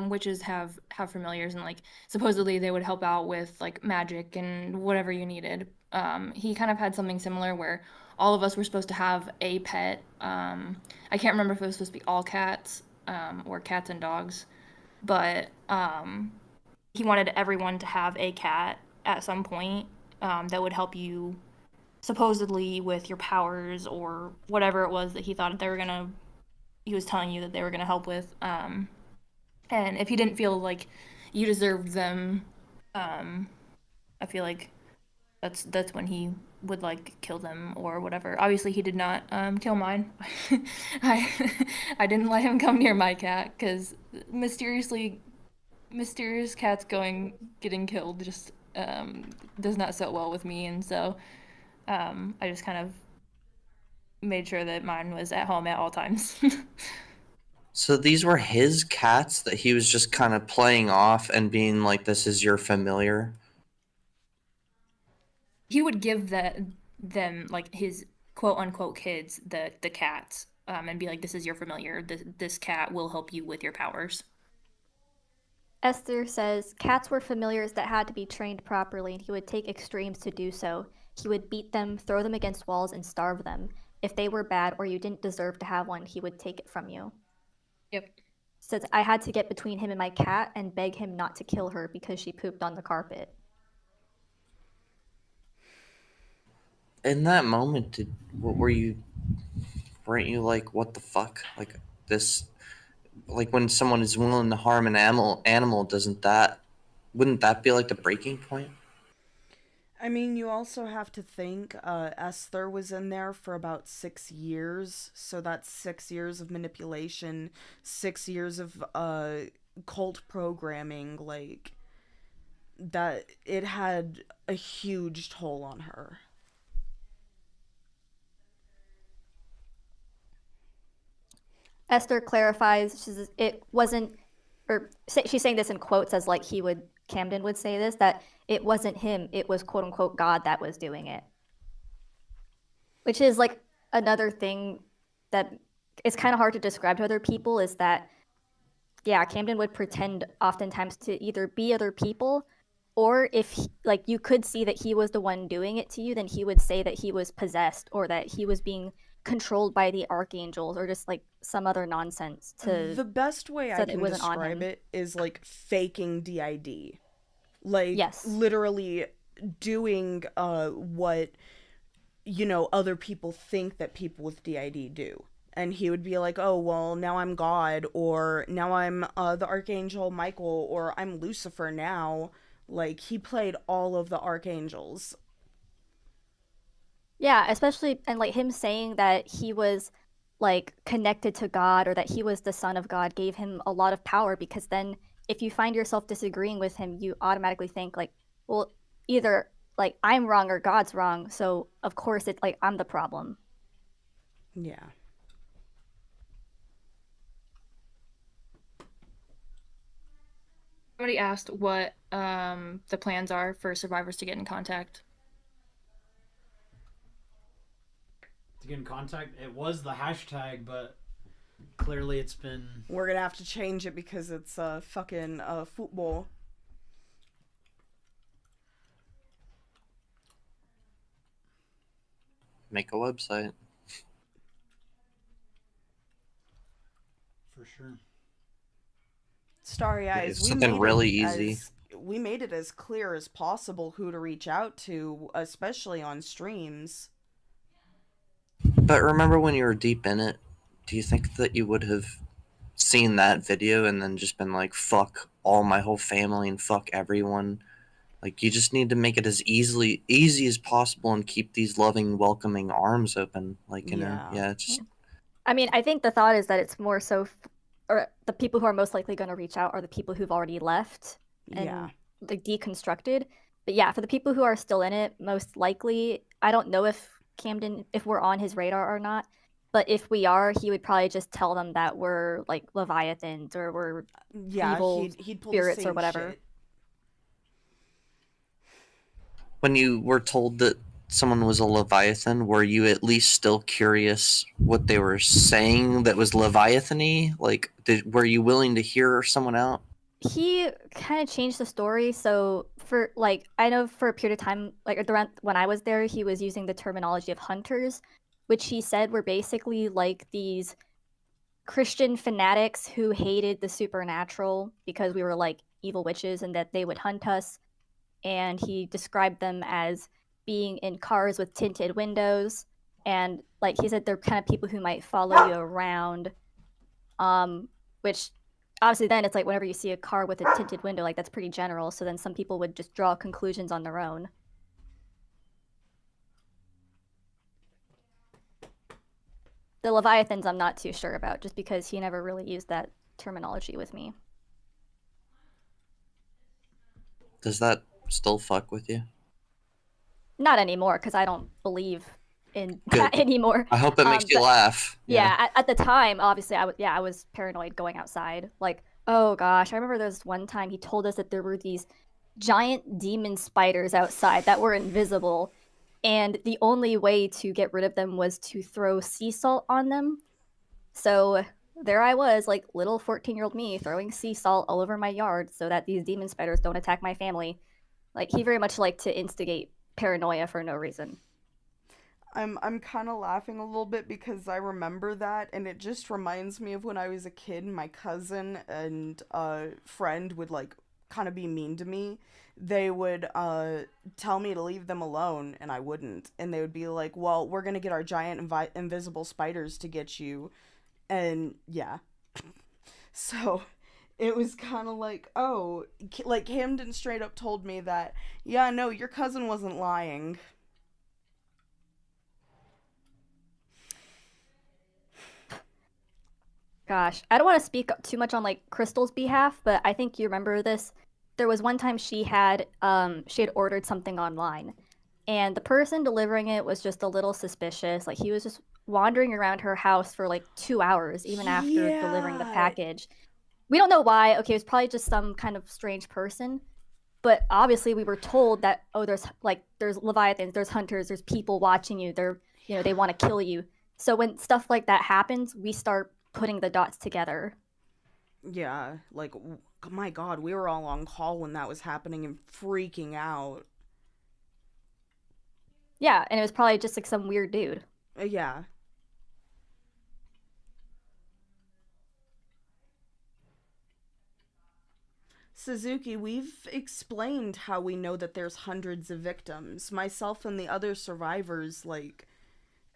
witches have familiars and like supposedly they would help out with like magic and whatever you needed. He kind of had something similar where all of us were supposed to have a pet. I can't remember if it was supposed to be all cats or cats and dogs, but he wanted everyone to have a cat at some point that would help you supposedly with your powers or whatever it was that he was telling you that they were gonna help with. And if he didn't feel like you deserved them, um, I feel like that's when he would like kill them or whatever. Obviously, he did not kill mine. I I didn't let him come near my cat because mysterious cats getting killed just does not sit well with me, and so I just kind of made sure that mine was at home at all times. So these were his cats that he was just kind of playing off and being like, "This is your familiar." He would give them like his quote unquote kids the cats and be like, this is your familiar, this cat will help you with your powers. Esther says cats were familiars that had to be trained properly, and he would take extremes to do so. He would beat them, throw them against walls, and starve them. If they were bad or you didn't deserve to have one, he would take it from you. Yep. Says I had to get between him and my cat and beg him not to kill her because she pooped on the carpet. In that moment, what were you? Weren't you like, "What the fuck?" Like this, like when someone is willing to harm an animal, wouldn't that be like the breaking point? I mean, you also have to think Esther was in there for about 6 years, so that's 6 years of manipulation, 6 years of cult programming, like that. It had a huge toll on her. Esther clarifies, she says it wasn't she's saying this in quotes as like Camden would say this, that it wasn't him, it was quote unquote God that was doing it. Which is like another thing that is kind of hard to describe to other people, is that, yeah, Camden would pretend oftentimes to either be other people, or if like you could see that he was the one doing it to you, then he would say that he was possessed or that he was being controlled by the archangels or just like some other nonsense to The best way so I that it can wasn't on describe him. it is like faking DID. Like Yes. literally doing what other people think that people with DID do. And he would be like, oh, well, now I'm God, or now I'm the Archangel Michael, or I'm Lucifer now. Like, he played all of the archangels. Yeah, especially, and like him saying that he was like connected to God or that he was the son of God gave him a lot of power, because then if you find yourself disagreeing with him, you automatically think like, well, either like I'm wrong or God's wrong, so of course it's like I'm the problem. Yeah. Somebody asked what the plans are for survivors to get in contact. To get in contact, it was the hashtag, but clearly it's been... We're gonna have to change it because it's fucking football. Make a website. For sure. Starry Eyes, It's something really easy. We made it as clear as possible who to reach out to, especially on streams. But remember when you were deep in it, do you think that you would have seen that video and then just been like, fuck all my whole family and fuck everyone? Like, you just need to make it as easy as possible and keep these loving, welcoming arms open. Like, it's just... I mean, I think the thought is that it's more so, or the people who are most likely going to reach out are the people who've already left and like deconstructed. But yeah, for the people who are still in it, most likely, I don't know if Camden, if we're on his radar or not, but if we are, he would probably just tell them that we're like Leviathans or we're evil he'd pull spirits the same or whatever. shit. When you were told that someone was a Leviathan, were you at least still curious what they were saying that was Leviathan-y? Like, were you willing to hear someone out? He kind of changed the story. So for like, I know for a period of time, like around when I was there, he was using the terminology of hunters, which he said were basically like these Christian fanatics who hated the supernatural because we were like evil witches and that they would hunt us. And he described them as being in cars with tinted windows, and like he said, they're kind of people who might follow you around, which obviously then it's like whenever you see a car with a tinted window, like that's pretty general, so then some people would just draw conclusions on their own. The Leviathans I'm not too sure about, just because he never really used that terminology with me. Does that still fuck with you? Not anymore, because I don't believe in that anymore. I hope it makes you laugh. Yeah, at the time, obviously, I was paranoid going outside. Like, oh gosh, I remember there was one time he told us that there were these giant demon spiders outside that were invisible, and the only way to get rid of them was to throw sea salt on them. So there I was, like little 14-year-old me, throwing sea salt all over my yard so that these demon spiders don't attack my family. Like, he very much liked to instigate paranoia for no reason. I'm kind of laughing a little bit because I remember that, and it just reminds me of when I was a kid and my cousin and friend would like kind of be mean to me. They would tell me to leave them alone, and I wouldn't. And they would be like, well, we're gonna get our giant invisible spiders to get you. And yeah. So it was kind of like, oh, like Camden straight up told me that, yeah, no, your cousin wasn't lying. Gosh, I don't want to speak too much on like Crystal's behalf, but I think you remember this. There was one time she had ordered something online, and the person delivering it was just a little suspicious. Like, he was just wandering around her house for like 2 hours even after delivering the package. we don't know why. Okay, it was probably just some kind of strange person. But obviously, we were told that there's leviathans, there's hunters, there's people watching you. They want to kill you. So when stuff like that happens, we start putting the dots together. Yeah, like, my God, we were all on call when that was happening and freaking out. Yeah, and it was probably just like some weird dude. Yeah. Suzuki, we've explained how we know that there's hundreds of victims. Myself and the other survivors, like,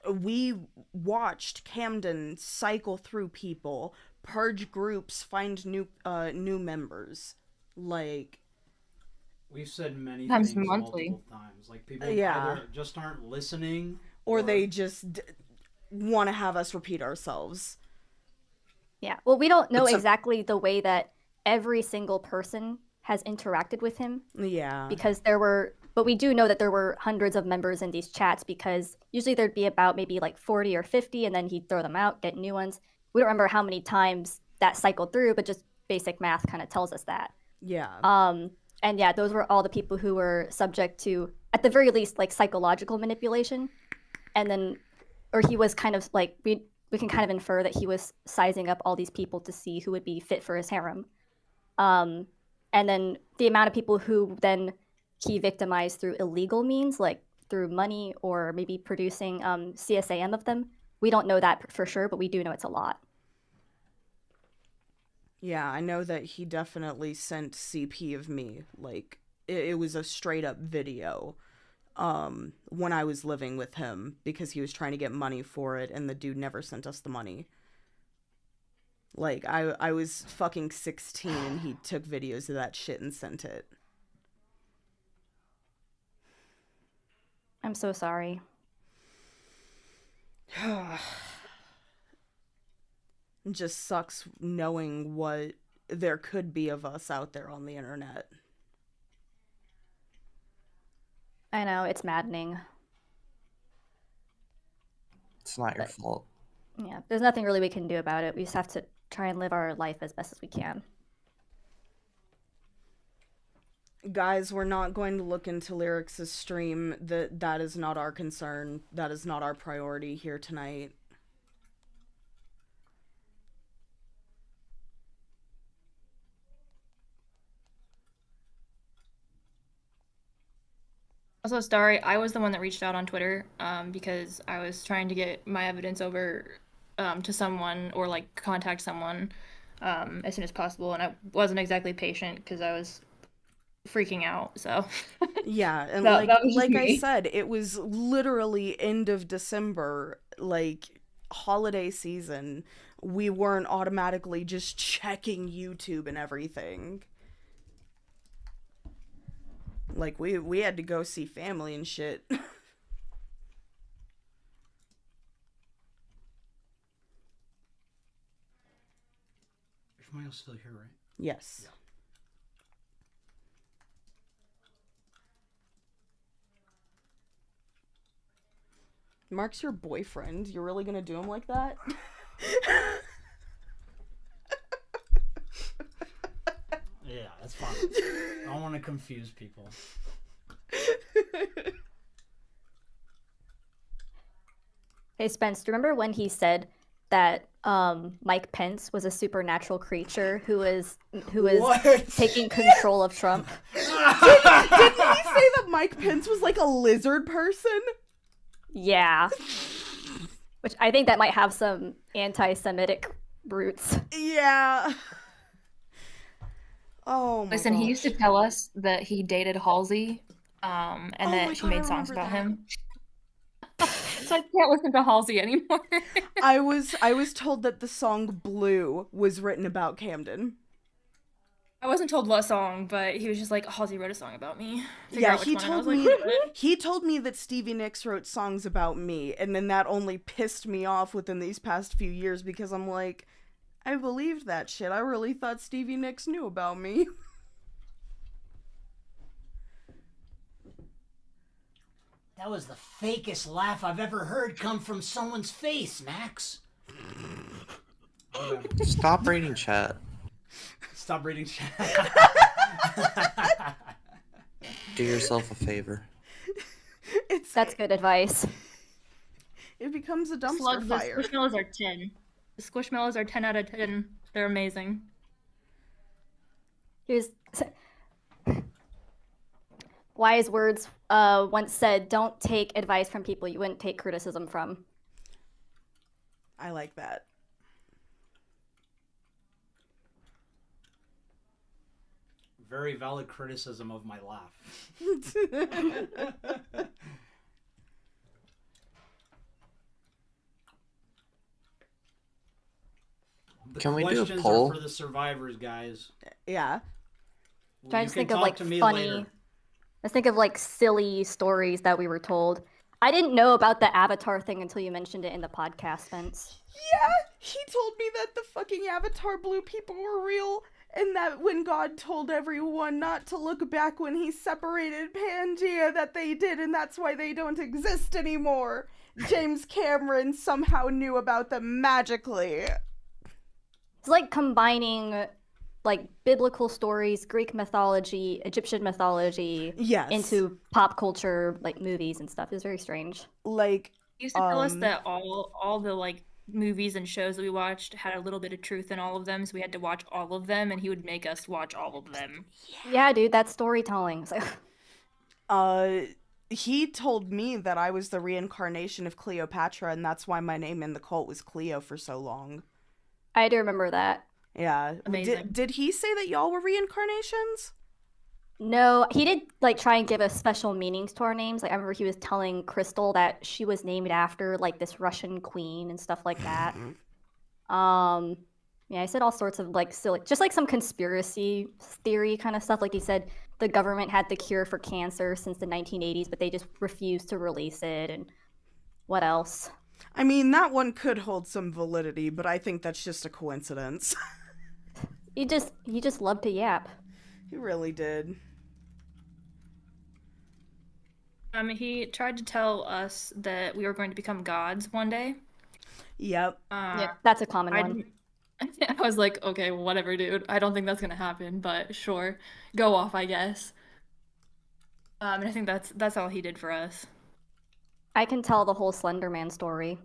we watched Camden cycle through people, purge groups, find new members. Like, we've said many Sometimes things monthly. multiple times. Like, people Yeah. either just aren't listening, or they just want to have us repeat ourselves. Yeah. Well, we don't know What's up? exactly the way that every single person has interacted with him Yeah. because but we do know that there were hundreds of members in these chats because usually there'd be about maybe like 40 or 50 and then he'd throw them out, get new ones. We don't remember how many times that cycled through, but just basic math kind of tells us that. Yeah. And yeah, those were all the people who were subject to, at the very least, like psychological manipulation. And then, or he was kind of like, we can kind of infer that he was sizing up all these people to see who would be fit for his harem. And then the amount of people who then he victimized through illegal means, like through money or maybe producing CSAM of them. We don't know that for sure, but we do know it's a lot. Yeah, I know that he definitely sent CP of me. Like, it was a straight up video when I was living with him because he was trying to get money for it and the dude never sent us the money. Like, I was fucking 16 and he took videos of that shit and sent it. I'm so sorry. It just sucks knowing what there could be of us out there on the internet. I know, it's maddening. It's not your fault. Yeah, there's nothing really we can do about it. We just have to try and live our life as best as we can. Guys, we're not going to look into Lyrics' stream. That is not our concern. That is not our priority here tonight. Also, Starry, I was the one that reached out on Twitter because I was trying to get my evidence over to someone or like contact someone as soon as possible, and I wasn't exactly patient because I was freaking out. So yeah, and that was like I me. said, it was literally end of December, like holiday season. We weren't automatically just checking YouTube and everything. Like, we had to go see family and shit. Ishmael's still here, right? Yes. Yeah. Mark's your boyfriend. You're really gonna do him like that? Yeah, that's fine. I don't want to confuse people. Hey, Spence, do you remember when he said that Mike Pence was a supernatural creature who was What? taking control of Trump? Didn't he say that Mike Pence was like a lizard person? Yeah. Which I think that might have some anti-Semitic roots. Yeah. Oh my Listen, he used to gosh. tell us that he dated Halsey, and Oh my that she God, I made songs remember about that. him. So I can't listen to Halsey anymore. I was told that the song Blue was written about Camden. I wasn't told what song, but he was just like, Halsey wrote a song about me. Figure Yeah, out which he one. And I told was me like, "What?" he told me that Stevie Nicks wrote songs about me, and then that only pissed me off within these past few years because I'm like, I believed that shit. I really thought Stevie Nicks knew about me. That was the fakest laugh I've ever heard come from someone's face, Max. Stop reading chat. Stop reading chat. Do yourself a favor. That's good advice. It becomes a dumpster Slug, the fire. Squishmallows are 10. The Squishmallows are 10 out of 10. They're amazing. Here's wise words once said, don't take advice from people you wouldn't take criticism from. I like that. Very valid criticism of my laugh. The Can we do a questions poll? are for the survivors, guys. Yeah. Trying You to can think of talk like to me funny. later. Let's think of like silly stories that we were told. I didn't know about the Avatar thing until you mentioned it in the podcast, Spence. Yeah, he told me that the fucking Avatar blue people were real, and that when God told everyone not to look back when he separated Pangea, that they did, and that's why they don't exist anymore. James Cameron somehow knew about them magically. It's like combining like biblical stories, Greek mythology, Egyptian mythology Yes. into pop culture, like movies and stuff. It's very strange. Like, He used to tell us that all the like movies and shows that we watched had a little bit of truth in all of them, so we had to watch all of them, and he would make us watch all of them. Yeah, dude, that's storytelling. So, he told me that I was the reincarnation of Cleopatra, and that's why my name in the cult was Cleo for so long. I do remember that. Yeah. Amazing. Did he say that y'all were reincarnations? No, he did like try and give us special meanings to our names. Like I remember he was telling Crystal that she was named after like this Russian queen and stuff like that. Yeah, I said all sorts of like silly, just like some conspiracy theory kind of stuff. Like he said the government had the cure for cancer since the 1980s, but they just refused to release it. And what else? I mean, that one could hold some validity, but I think that's just a coincidence. He just loved to yap. He really did. He tried to tell us that we were going to become gods one day. Yep. Yeah, that's a common one. I was like, okay, whatever, dude. I don't think that's gonna happen, but sure, go off, I guess. And I think that's all he did for us. I can tell the whole Slender Man story.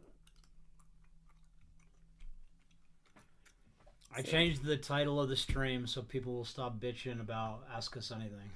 I changed the title of the stream so people will stop bitching about Ask Us Anything.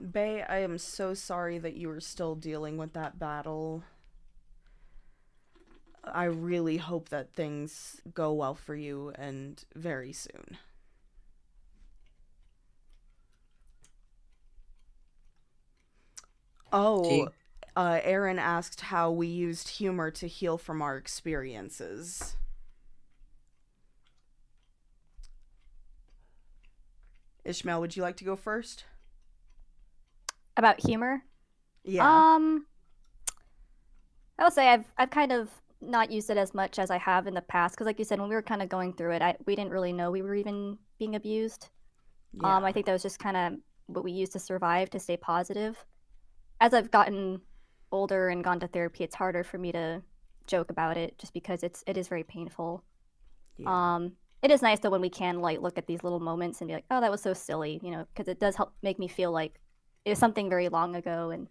Bae, I am so sorry that you are still dealing with that battle. I really hope that things go well for you and very soon. Oh, Aaron asked how we used humor to heal from our experiences. Ishmael, would you like to go first? About humor? Yeah. I would say I've kind of not used it as much as I have in the past because, like you said, when we were kind of going through it, we didn't really know we were even being abused. Yeah. I think that was just kind of what we used to survive, to stay positive. As I've gotten older and gone to therapy, it's harder for me to joke about it just because it is very painful. Yeah. It is nice though when we can like look at these little moments and be like, oh, that was so silly, you know, because it does help make me feel like it was something very long ago. And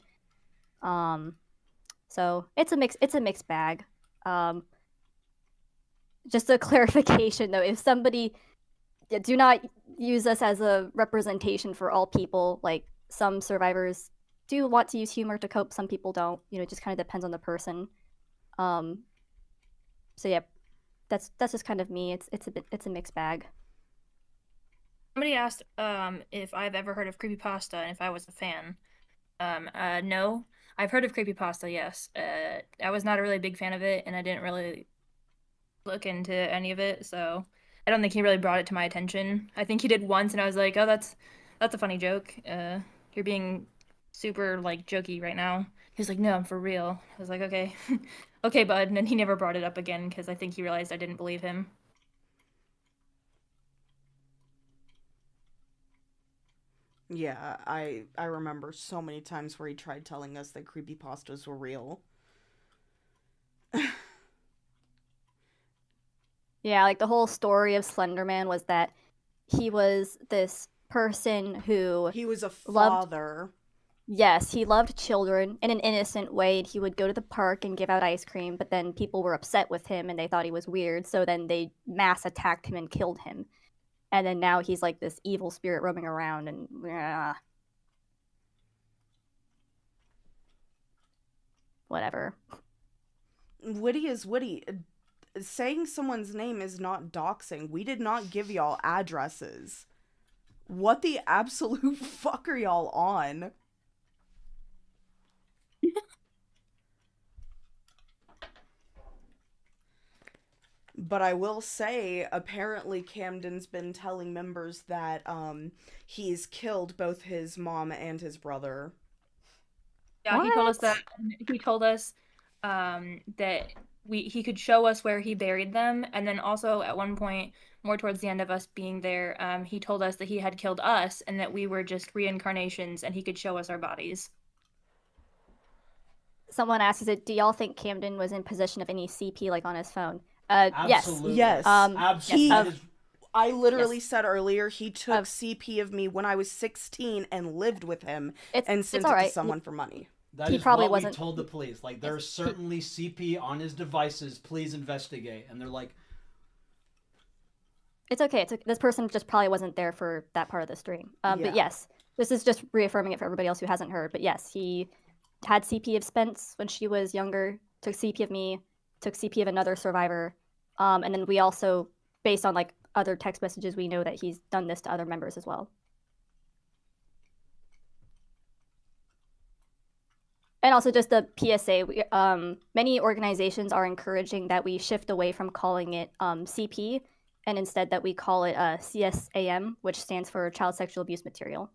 so it's a mixed bag. Just a clarification though, if somebody, do not use us as a representation for all people. Like some survivors do want to use humor to cope, some people don't, you know, it just kind of depends on the person. So yeah, that's just kind of me. It's a mixed bag. Somebody asked if I've ever heard of creepypasta and if I was a fan. No. I've heard of creepypasta, yes. I was not a really big fan of it, and I didn't really look into any of it, so I don't think he really brought it to my attention. I think he did once, and I was like, oh, that's a funny joke. You're being super like jokey right now. He was like, no, I'm for real. I was like, okay. Okay, bud. And then he never brought it up again because I think he realized I didn't believe him. Yeah, I remember so many times where he tried telling us that creepypastas were real. Yeah, like the whole story of Slenderman was that he was this person who He was a loved, father. yes, he loved children in an innocent way. He would go to the park and give out ice cream, but then people were upset with him and they thought he was weird, so then they mass attacked him and killed him. And then now he's like this evil spirit roaming around and whatever. Witty is witty. Saying someone's name is not doxing. We did not give y'all addresses. What the absolute fuck are y'all on? But I will say, apparently Camden's been telling members that he's killed both his mom and his brother. Yeah, he told us that. What? He told us that he could show us where he buried them, and then also at one point, more towards the end of us being there, he told us that he had killed us and that we were just reincarnations, and he could show us our bodies. Someone asks, do y'all think Camden was in possession of any CP like on his phone? Absolutely. Yes. Absolutely. I literally said earlier he took CP of me when I was 16 and lived with him and sent it to someone for money. That is probably what we told the police. Like, there's certainly CP on his devices. Please investigate. And they're like, it's okay. This person just probably wasn't there for that part of the stream. But yes, this is just reaffirming it for everybody else who hasn't heard. But yes, he had CP of Spence when she was younger, took CP of me, took CP of another survivor. And then we also, based on like other text messages, we know that he's done this to other members as well. And also just the PSA, many organizations are encouraging that we shift away from calling it CP and instead that we call it CSAM, which stands for Child Sexual Abuse Material.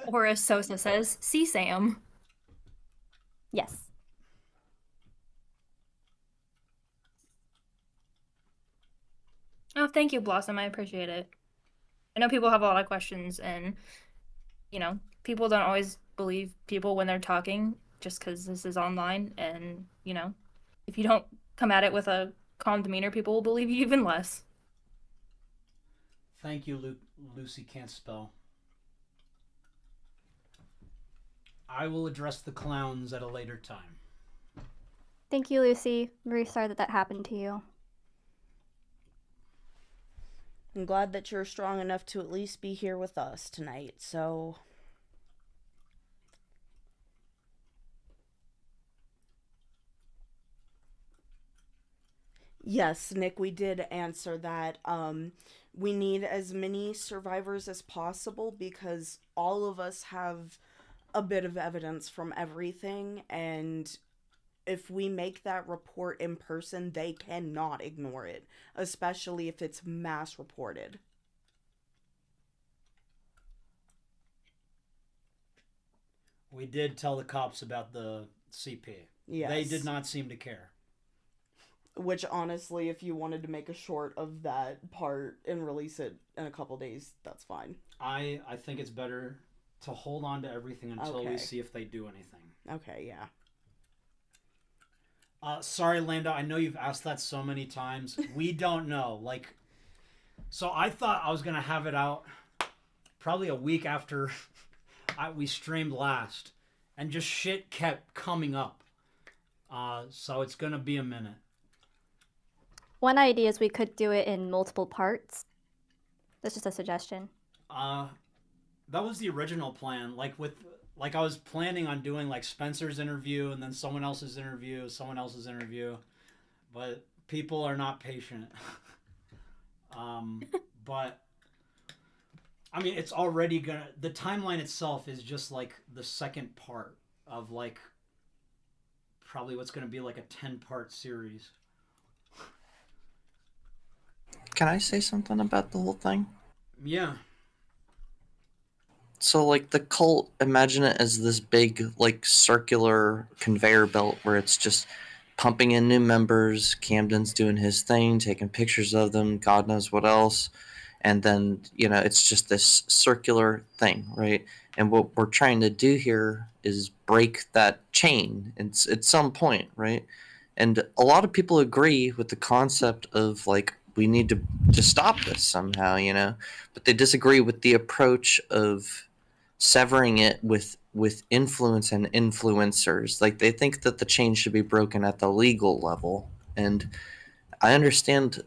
Or as Sosa says, CSAM. Yes. Oh, thank you, Blossom. I appreciate it. I know people have a lot of questions, and, you know, people don't always believe people when they're talking just because this is online. And, you know, if you don't come at it with a calm demeanor, people will believe you even less. Thank you, Lucy Can't Spell. I will address the clowns at a later time. Thank you, Lucy. I'm very sorry that happened to you. I'm glad that you're strong enough to at least be here with us tonight, so... Yes, Nick, we did answer that. We need as many survivors as possible because all of us have a bit of evidence from everything, and if we make that report in person, they cannot ignore it, especially if it's mass reported. We did tell the cops about the CP. Yes. They did not seem to care. Which, honestly, if you wanted to make a short of that part and release it in a couple days, that's fine. I think it's better to hold on to everything until we see if they do anything. Okay, yeah. Sorry, Landa, I know you've asked that so many times. We don't know. Like, so I thought I was going to have it out probably a week after we streamed last, and just shit kept coming up. So it's going to be a minute. One idea is we could do it in multiple parts. That's just a suggestion. That was the original plan. Like I was planning on doing like Spencer's interview and then someone else's interview, but people are not patient. But I mean, it's already the timeline itself is just like the second part of like probably what's gonna be like a 10-part series. Can I say something about the whole thing? Yeah. So, like, the cult, imagine it as this big, like, circular conveyor belt where it's just pumping in new members. Camden's doing his thing, taking pictures of them, God knows what else. And then, it's just this circular thing, right? And what we're trying to do here is break that chain at some point, right? And a lot of people agree with the concept of, like, we need to stop this somehow, but they disagree with the approach of severing it with influence and influencers. Like, they think that the chain should be broken at the legal level, and I understand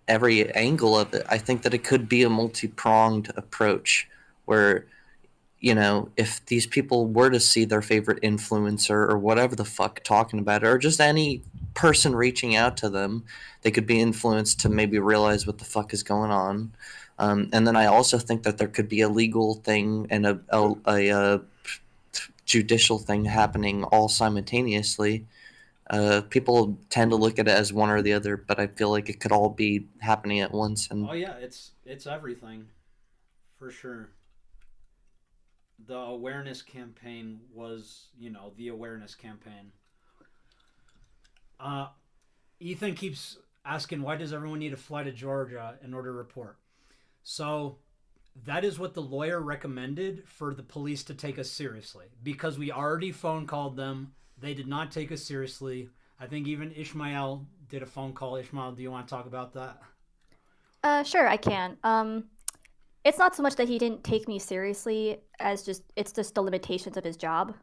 every angle of it. I think that it could be a multi-pronged approach where, if these people were to see their favorite influencer or whatever the fuck talking about it, or just any person reaching out to them, they could be influenced to maybe realize what the fuck is going on. And then I also think that there could be a legal thing and a judicial thing happening all simultaneously. People tend to look at it as one or the other, but I feel like it could all be happening at once. And Oh yeah, it's everything, for sure. The awareness campaign was, the awareness campaign. Ethan keeps asking, why does everyone need to fly to Georgia in order to report? So that is what the lawyer recommended for the police to take us seriously, because we already phone called them. They did not take us seriously. I think even Ishmael did a phone call. Ishmael, do you want to talk about that? Sure, I can. It's not so much that he didn't take me seriously as it's just the limitations of his job.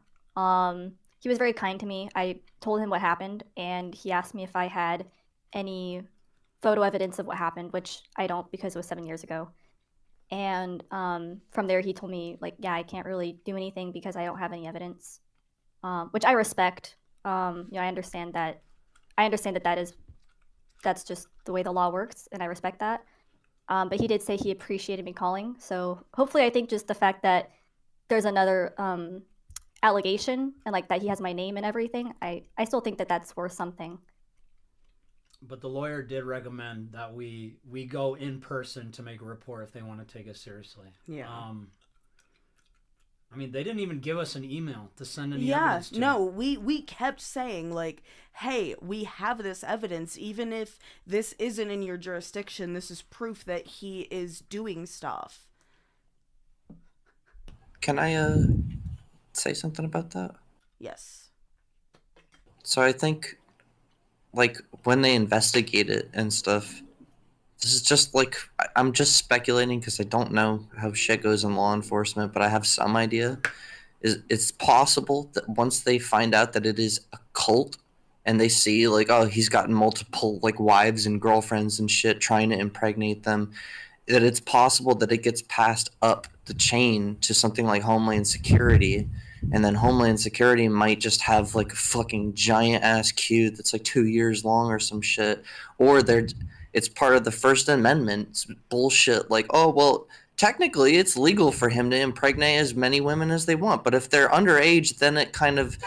He was very kind to me. I told him what happened, and he asked me if I had any photo evidence of what happened, which I don't because it was 7 years ago. And from there, he told me, like, yeah, I can't really do anything because I don't have any evidence, which I respect. I understand that. That's just the way the law works, and I respect that. But he did say he appreciated me calling. So hopefully, I think just the fact that there's another allegation and like that he has my name and everything, I still think that that's worth something. But the lawyer did recommend that we go in person to make a report if they want to take us seriously. Yeah. I mean, they didn't even give us an email to send any Yeah, evidence to. no, we kept saying, like, hey, we have this evidence. Even if this isn't in your jurisdiction, this is proof that he is doing stuff. can I say something about that? Yes. So I think, like, when they investigate it and stuff, this is just like, I'm just speculating because I don't know how shit goes in law enforcement, but I have some idea. It's possible that once they find out that it is a cult and they see, like, oh, he's gotten multiple, like, wives and girlfriends and shit trying to impregnate them, that it's possible that it gets passed up the chain to something like Homeland Security, and then Homeland Security might just have, like, a fucking giant ass queue that's like 2 years long or some shit, or it's part of the First Amendment. It's bullshit. Like, oh, well, technically it's legal for him to impregnate as many women as they want, but if they're underage, then it kind of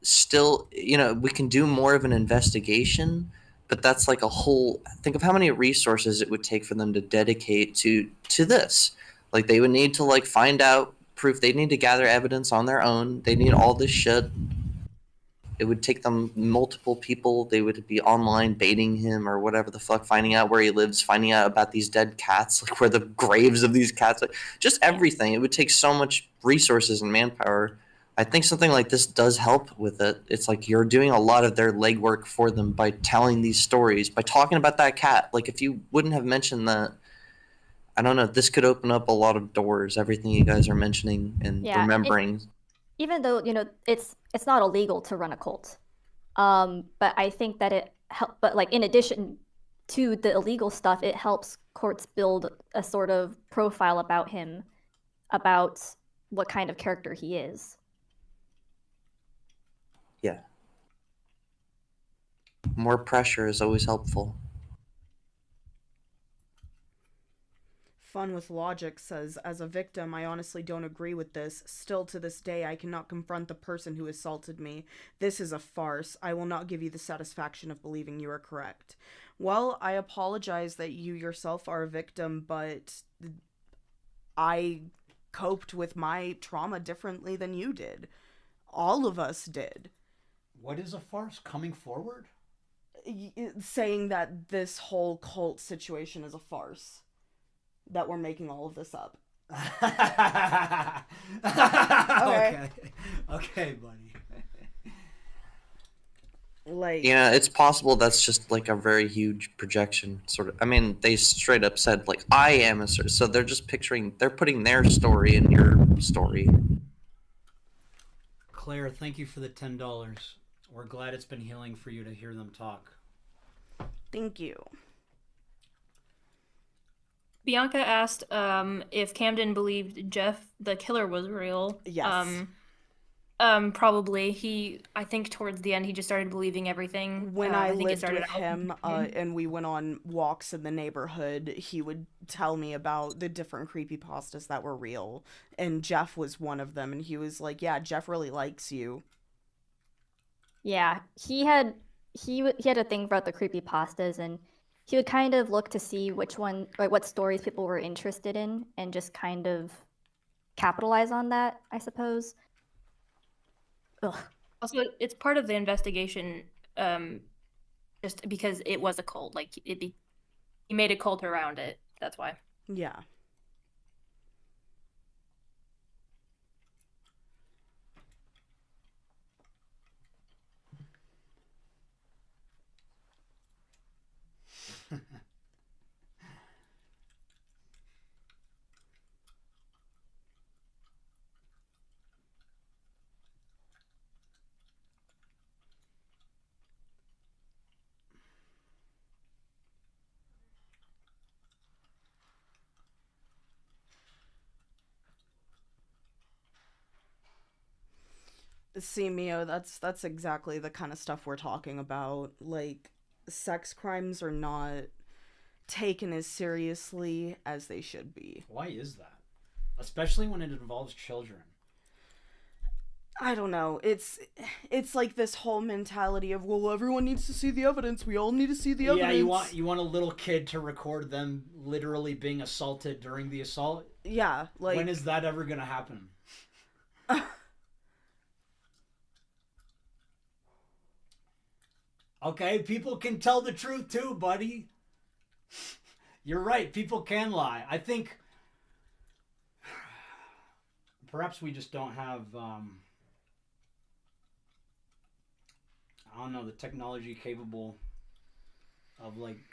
still, we can do more of an investigation. But that's like a whole, think of how many resources it would take for them to dedicate to this. Like, they would need to, like, find out proof. They need to gather evidence on their own. They need all this shit. It would take them multiple people. They would be online baiting him or whatever the fuck, finding out where he lives, finding out about these dead cats, like where the graves of these cats are, just everything. It would take so much resources and manpower. I think something like this does help with it. It's like you're doing a lot of their legwork for them by telling these stories, by talking about that cat. Like, if you wouldn't have mentioned that, I don't know, this could open up a lot of doors, everything you guys are mentioning and remembering. Even though, it's not illegal to run a cult. But I think that but like, in addition to the illegal stuff, it helps courts build a sort of profile about him, about what kind of character he is. Yeah. More pressure is always helpful. Fun with Logic says, as a victim, I honestly don't agree with this. Still to this day, I cannot confront the person who assaulted me. This is a farce. I will not give you the satisfaction of believing you are correct. Well, I apologize that you yourself are a victim, but I coped with my trauma differently than you did. All of us did. What is a farce? Coming forward? Saying that this whole cult situation is a farce. That we're making all of this up. Okay. Okay, buddy. Like, Yeah, it's possible that's just like a very huge projection, sort of. I mean, they straight up said like, "I am a," so they're just they're putting their story in your story. Claire, thank you for the $10. We're glad it's been healing for you to hear them talk. thank you. Bianca asked if Camden believed Jeff the killer was real. Yes. Probably. I think towards the end he just started believing everything. When I I think it lived started with out him, and we went on walks in the neighborhood, he would tell me about the different creepypastas that were real, and Jeff was one of them, and he was like, yeah, Jeff really likes you. Yeah, he had a thing about the creepypastas, and he would kind of look to see which one, like what stories people were interested in, and just kind of capitalize on that, I suppose. Ugh. Also, it's part of the investigation, just because it was a cult. Like he made a cult around it. That's why. Yeah. See, Mio, that's exactly the kind of stuff we're talking about. Like, sex crimes are not taken as seriously as they should be. Why is that? Especially when it involves children. I don't know. It's like this whole mentality of, well, everyone needs to see the evidence. We all need to see the evidence. Yeah, you want a little kid to record them literally being assaulted during the assault? Yeah, like, when is that ever gonna happen? Okay, people can tell the truth too, buddy. You're right, people can lie. I think perhaps we just don't have I don't know, the technology capable of, like,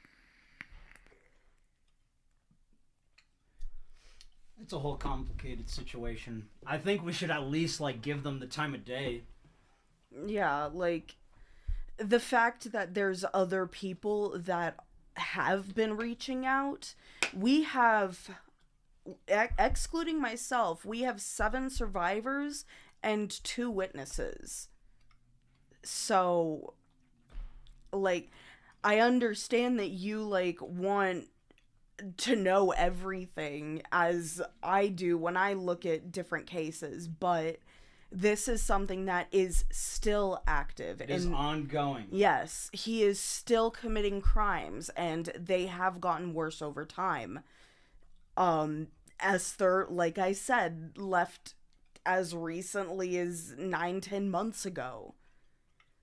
it's a whole complicated situation. I think we should at least, like, give them the time of day. yeah, like, the fact that there's other people that have been reaching out, we have, excluding myself, we have 7 survivors and 2 witnesses. So, like, I understand that you, like, want to know everything, as I do when I look at different cases, but this is something that is still active. It is ongoing. Yes, he is still committing crimes, and they have gotten worse over time. Esther, like I said, left as recently as 9-10 months ago.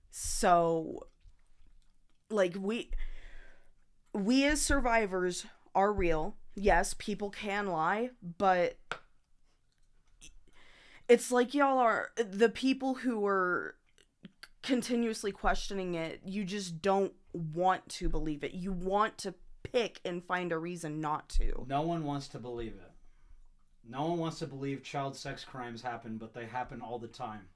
So, like, we as survivors are real. Yes, people can lie, but it's like y'all are the people who are continuously questioning it. You just don't want to believe it. You want to pick and find a reason not to. No one wants to believe it. No one wants to believe child sex crimes happen, but they happen all the time.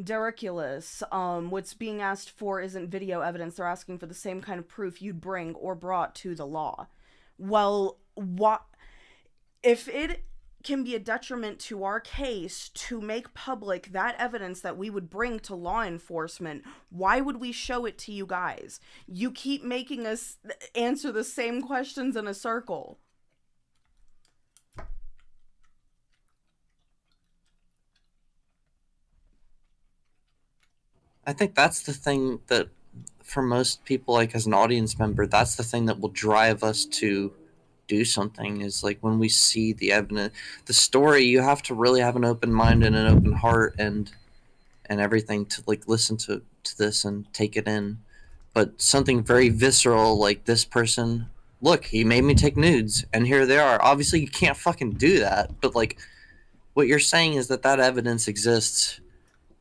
Dericulous. What's being asked for isn't video evidence. They're asking for the same kind of proof you'd bring or brought to the law. Well, what if it can be a detriment to our case to make public that evidence that we would bring to law enforcement? Why would we show it to you guys? You keep making us answer the same questions in a circle. I think that's the thing that for most people, like as an audience member, that's the thing that will drive us to do something, is like when we see the evidence, the story. You have to really have an open mind and an open heart and everything to like listen to this and take it in. But something very visceral like this person, look, he made me take nudes and here they are. Obviously you can't fucking do that, but like what you're saying is that evidence exists,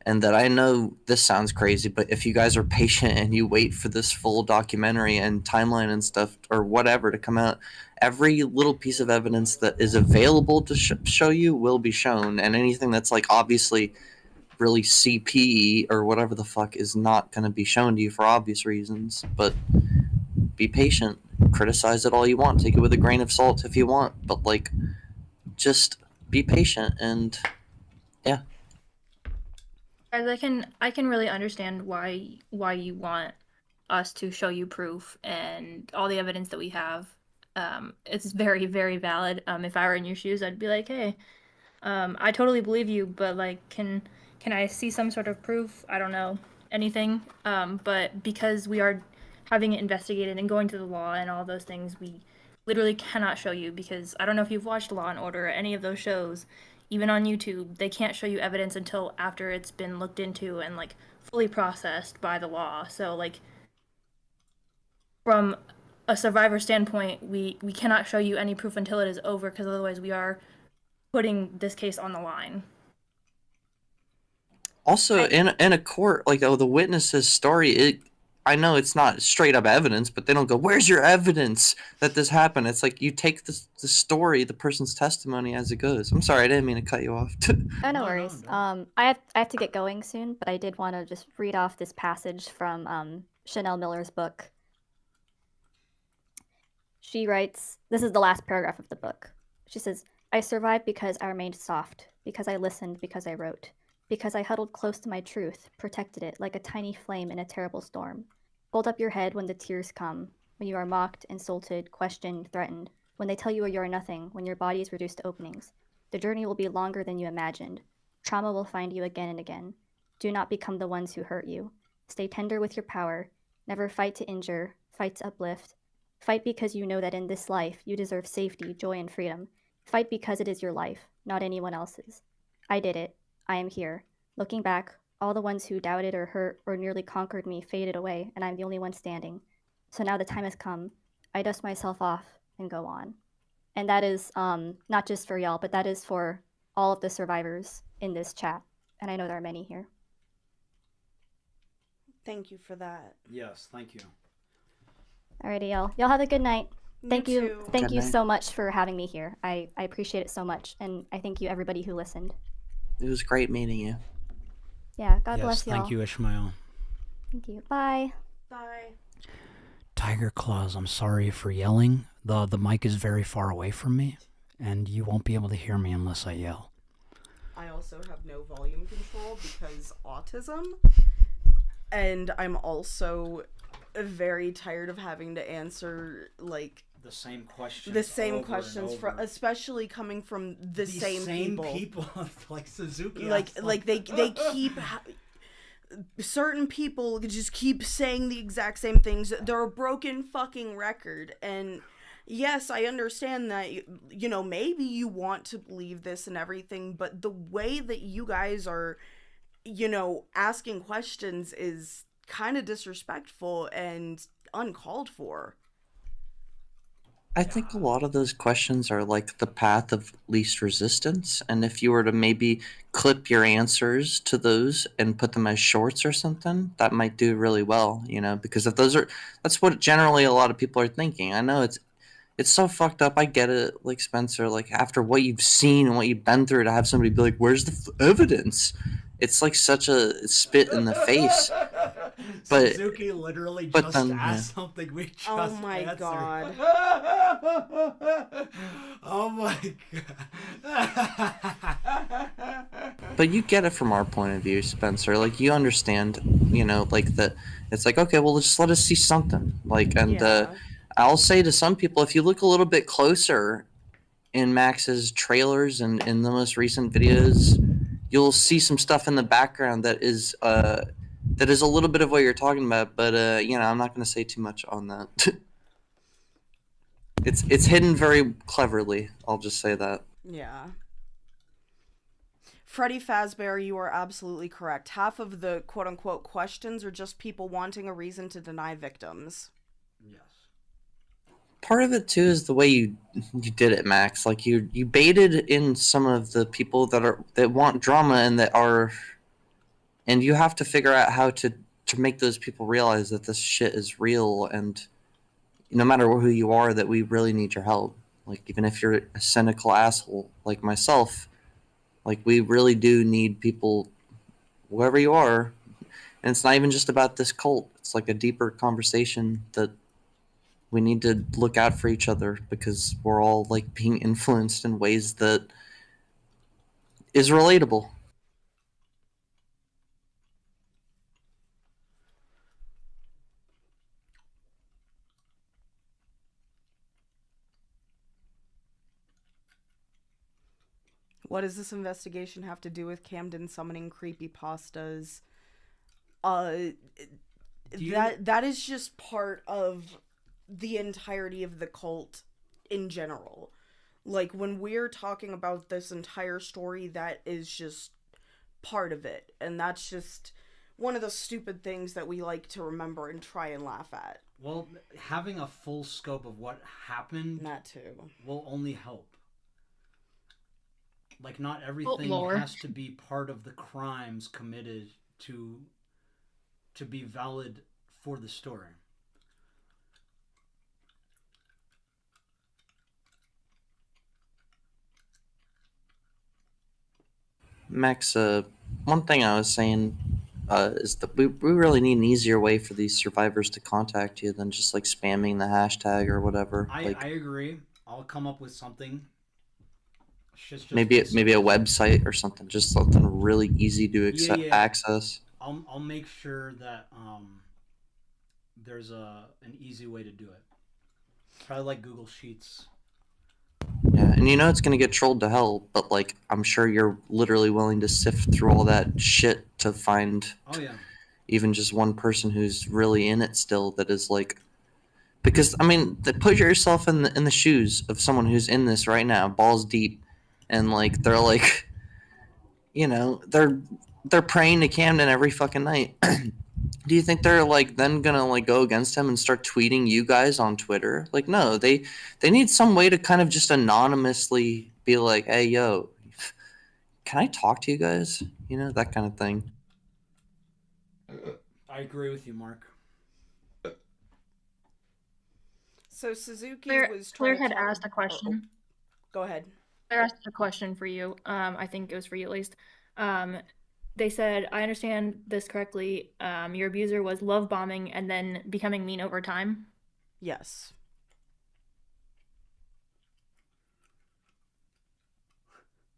and that I know this sounds crazy, but if you guys are patient and you wait for this full documentary and timeline and stuff or whatever to come out, every little piece of evidence that is available to show you will be shown, and anything that's like obviously really CP or whatever the fuck is not going to be shown to you for obvious reasons. But be patient, criticize it all you want, take it with a grain of salt if you want, but like just be patient. And yeah. Guys, I can really understand why you want us to show you proof and all the evidence that we have. It's very, very valid. If I were in your shoes, I'd be like, hey, I totally believe you, but like, can I see some sort of proof? I don't know, anything. But because we are having it investigated and going to the law and all those things, we literally cannot show you, because I don't know if you've watched Law and Order or any of those shows. Even on YouTube, they can't show you evidence until after it's been looked into and like fully processed by the law. So like from a survivor standpoint, we cannot show you any proof until it is over, because otherwise we are putting this case on the line. Also, in a court, like, oh, the witness's story, I know it's not straight up evidence, but they don't go, where's your evidence that this happened? It's like you take the story, the person's testimony as it goes. I'm sorry, I didn't mean to cut you off. Oh, no worries. I have to get going soon, but I did want to just read off this passage from Chanel Miller's book. She writes, this is the last paragraph of the book. She says, I survived because I remained soft, because I listened, because I wrote, because I huddled close to my truth, protected it like a tiny flame in a terrible storm. Hold up your head when the tears come, when you are mocked, insulted, questioned, threatened, when they tell you you are nothing, when your body is reduced to openings. The journey will be longer than you imagined. Trauma will find you again and again. Do not become the ones who hurt you. Stay tender with your power. Never fight to injure, fight to uplift. Fight because you know that in this life you deserve safety, joy, and freedom. Fight because it is your life, not anyone else's. I did it. I am here. Looking back, all the ones who doubted or hurt or nearly conquered me faded away, and I'm the only one standing. So now the time has come. I dust myself off and go on. And that is not just for y'all, but that is for all of the survivors in this chat. And I know there are many here. Thank you for that. Yes, thank you. Alrighty, y'all. Y'all have a good night. Thank you Good night. so much for having me here. I appreciate it so much, and I thank you everybody who listened. It was great meeting you. Yeah, God Yes, bless y'all. thank you, Ishmael. Thank you. Bye. Bye. Tiger Claws, I'm sorry for yelling. The mic is very far away from me, and you won't be able to hear me unless I yell. I also have no volume control because autism, and I'm also very tired of having to answer like The same questions. especially coming from the same people. like Suzuki. Like they keep certain people just keep saying the exact same things. They're a broken fucking record. And yes, I understand that, you know, maybe you want to believe this and everything, but the way that you guys are, you know, asking questions is kind of disrespectful and uncalled for. I think a lot of those questions are like the path of least resistance, and if you were to maybe clip your answers to those and put them as shorts or something, that might do really well, you know, because if that's what generally a lot of people are thinking. I know it's so fucked up. I get it, like Spencer, like after what you've seen and what you've been through, to have somebody be like, "Where's the evidence?" It's like such a spit in the face. But Suzuki literally but just then, asked something we just Oh my answered. god. Oh my god. But you get it from our point of view, Spencer. Like, you understand, you know, like that. It's like, okay, well, just let us see something. Like, and Yeah. I'll say to some people, if you look a little bit closer in Max's trailers and in the most recent videos, you'll see some stuff in the background that is that is a little bit of what you're talking about, but I'm not going to say too much on that. It's hidden very cleverly. I'll just say that. Yeah. Freddy Fazbear, you are absolutely correct. Half of the quote-unquote questions are just people wanting a reason to deny victims. Yes. Part of it too is the way you did it, Max. Like you baited in some of the people that want drama and you have to figure out how to make those people realize that this shit is real, and no matter who you are, that we really need your help. Like even if you're a cynical asshole like myself, like we really do need people, whoever you are. And it's not even just about this cult. It's like a deeper conversation that we need to look out for each other, because we're all like being influenced in ways that is relatable. What does this investigation have to do with Camden summoning creepypastas? That is just part of the entirety of the cult in general. Like, when we're talking about this entire story, that is just part of it. And that's just one of the stupid things that we like to remember and try and laugh at. Well, having a full scope of what happened That too will only help. Like, not everything has to be part of the crimes committed to be valid for the story. Max, one thing I was saying is that we really need an easier way for these survivors to contact you than just like spamming the hashtag or whatever. I agree. I'll come up with something. Maybe a website or something, just something really easy to access. I'll make sure that there's an easy way to do it. Probably like Google Sheets. Yeah, and it's gonna get trolled to hell, but like I'm sure you're literally willing to sift through all that shit to find even just one person who's really in it still, that is like, because I mean, put yourself in the shoes of someone who's in this right now, balls deep, and like they're like, they're praying to Camden every fucking night. Do you think they're like then gonna like go against him and start tweeting you guys on Twitter? Like, no, they need some way to kind of just anonymously be like, hey, yo, can I talk to you guys? That kind of thing. I agree with you, Mark. So Suzuki Claire had asked a question. Go ahead. Claire asked a question for you. I think it was for you at least. They said, I understand this correctly, your abuser was love bombing and then becoming mean over time? Yes.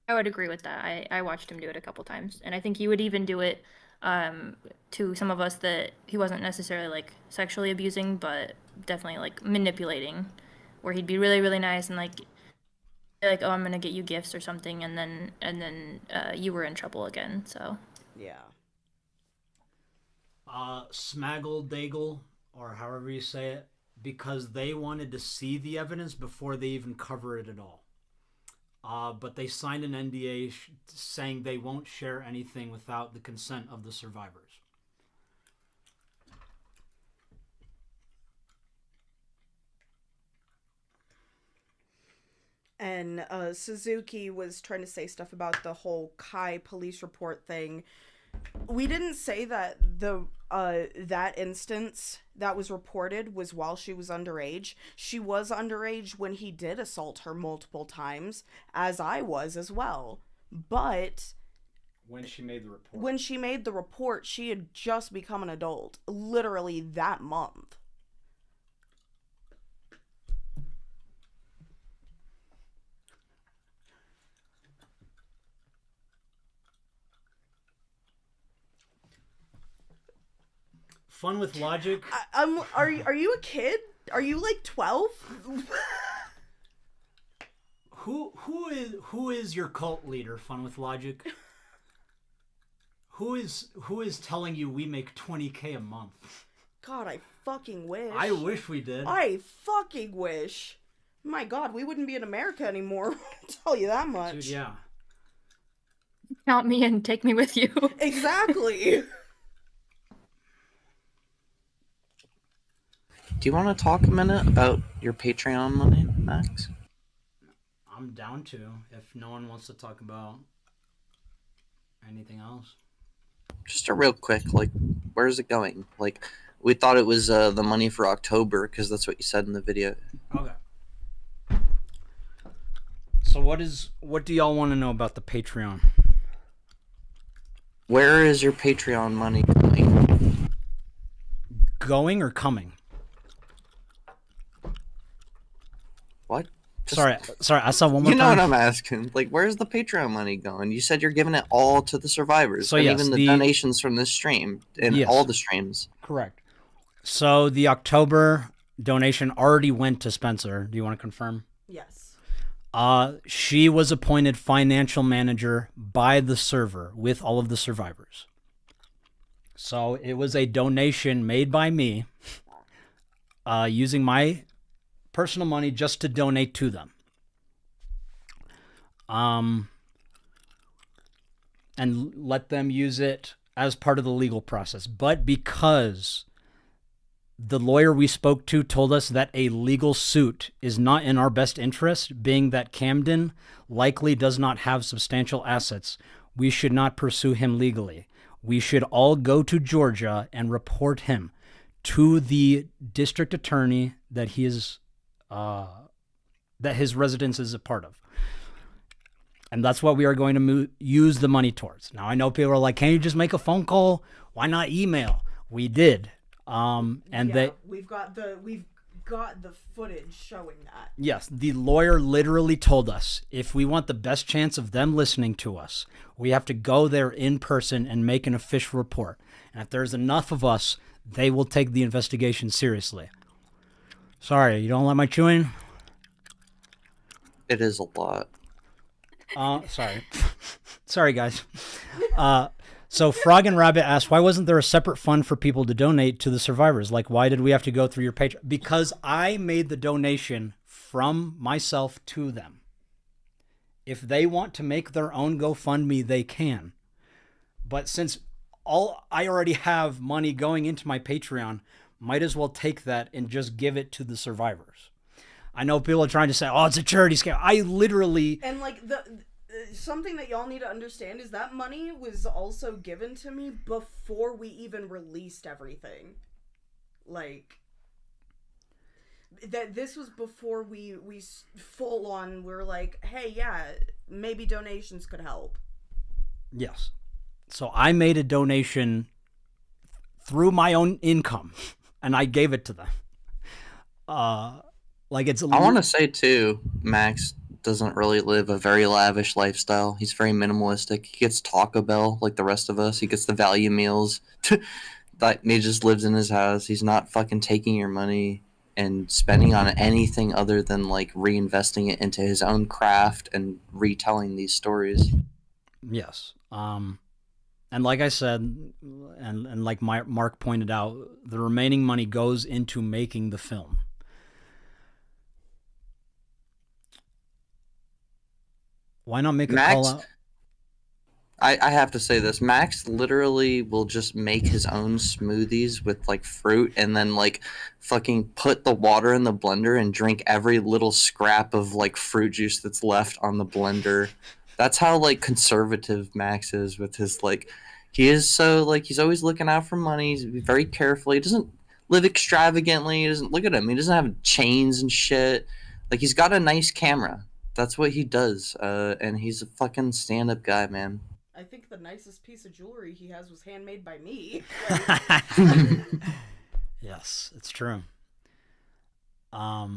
I would agree with that. I watched him do it a couple times, and I think he would even do it to some of us that he wasn't necessarily like sexually abusing, but definitely like manipulating, where he'd be really, really nice and like, oh, I'm gonna get you gifts or something, and then you were in trouble again. So yeah. Smaggle Daigle, or however you say it, because they wanted to see the evidence before they even cover it at all. But they signed an NDA saying they won't share anything without the consent of the survivors. And Suzuki was trying to say stuff about the whole Kai police report thing. We didn't say that that instance that was reported was while she was underage. She was underage when he did assault her multiple times, as I was as well. But when she made the report, she had just become an adult, literally that month. Fun with logic. Are you a kid? Are you like 12? Who is your cult leader, Fun with Logic? Who is telling you we make $20K a month? God, I fucking wish. I wish we did. I fucking wish. My God, we wouldn't be in America anymore. I'll tell you that much. Dude, yeah. Count me in, take me with you. Exactly. Do you want to talk a minute about your Patreon money, Max? I'm down to, if no one wants to talk about anything else. Just a real quick, like, where's it going? Like, we thought it was the money for October because that's what you said in the video. Okay. So what do y'all want to know about the Patreon? Where is your Patreon money going? Going or coming? What? Sorry, I saw one more You know time. what I'm asking? Like, where's the Patreon money going? You said you're giving it all to the survivors, So and yes, even the donations from this stream and Yes. all the streams. Correct. So the October donation already went to Spencer. Do you want to confirm? Yes. She was appointed financial manager by the server with all of the survivors. So it was a donation made by me, using my personal money just to donate to them. And let them use it as part of the legal process. But because the lawyer we spoke to told us that a legal suit is not in our best interest, being that Camden likely does not have substantial assets, we should not pursue him legally. We should all go to Georgia and report him to the district attorney that he is, that his residence is a part of. And that's what we are going to use the money towards. Now, I know people are like, can't you just make a phone call? Why not email? We did. We've got the footage showing that. Yes, the lawyer literally told us if we want the best chance of them listening to us, we have to go there in person and make an official report. And if there's enough of us, they will take the investigation seriously. Sorry, you don't like my chewing? It is a lot. Sorry. Sorry, guys. So Frog and Rabbit asked, why wasn't there a separate fund for people to donate to the survivors? Like, why did we have to go through your Patreon? Because I made the donation from myself to them. If they want to make their own GoFundMe, they can. But since I already have money going into my Patreon, might as well take that and just give it to the survivors. I know people are trying to say, oh, it's a charity scam. I literally... And, like, something that y'all need to understand is that money was also given to me before we even released everything. Like, that this was before we full on were like, hey, yeah, maybe donations could help. Yes. So I made a donation through my own income, and I gave it to them. Like it's. I want to say too, Max doesn't really live a very lavish lifestyle. He's very minimalistic. He gets Taco Bell like the rest of us. He gets the value meals. That he just lives in his house. He's not fucking taking your money and spending on anything other than like reinvesting it into his own craft and retelling these stories. Yes. And like I said, and like Mark pointed out, the remaining money goes into making the film. Why not make a call out? I have to say this. Max literally will just make his own smoothies with like fruit and then like fucking put the water in the blender and drink every little scrap of like fruit juice that's left on the blender. That's how like conservative Max is with his like, he is so like, he's always looking out for money. He's very careful. He doesn't live extravagantly. He doesn't, look at him. He doesn't have chains and shit. Like he's got a nice camera. That's what he does. And he's a fucking stand-up guy, man. I think the nicest piece of jewelry he has was handmade by me. Yes, it's true. I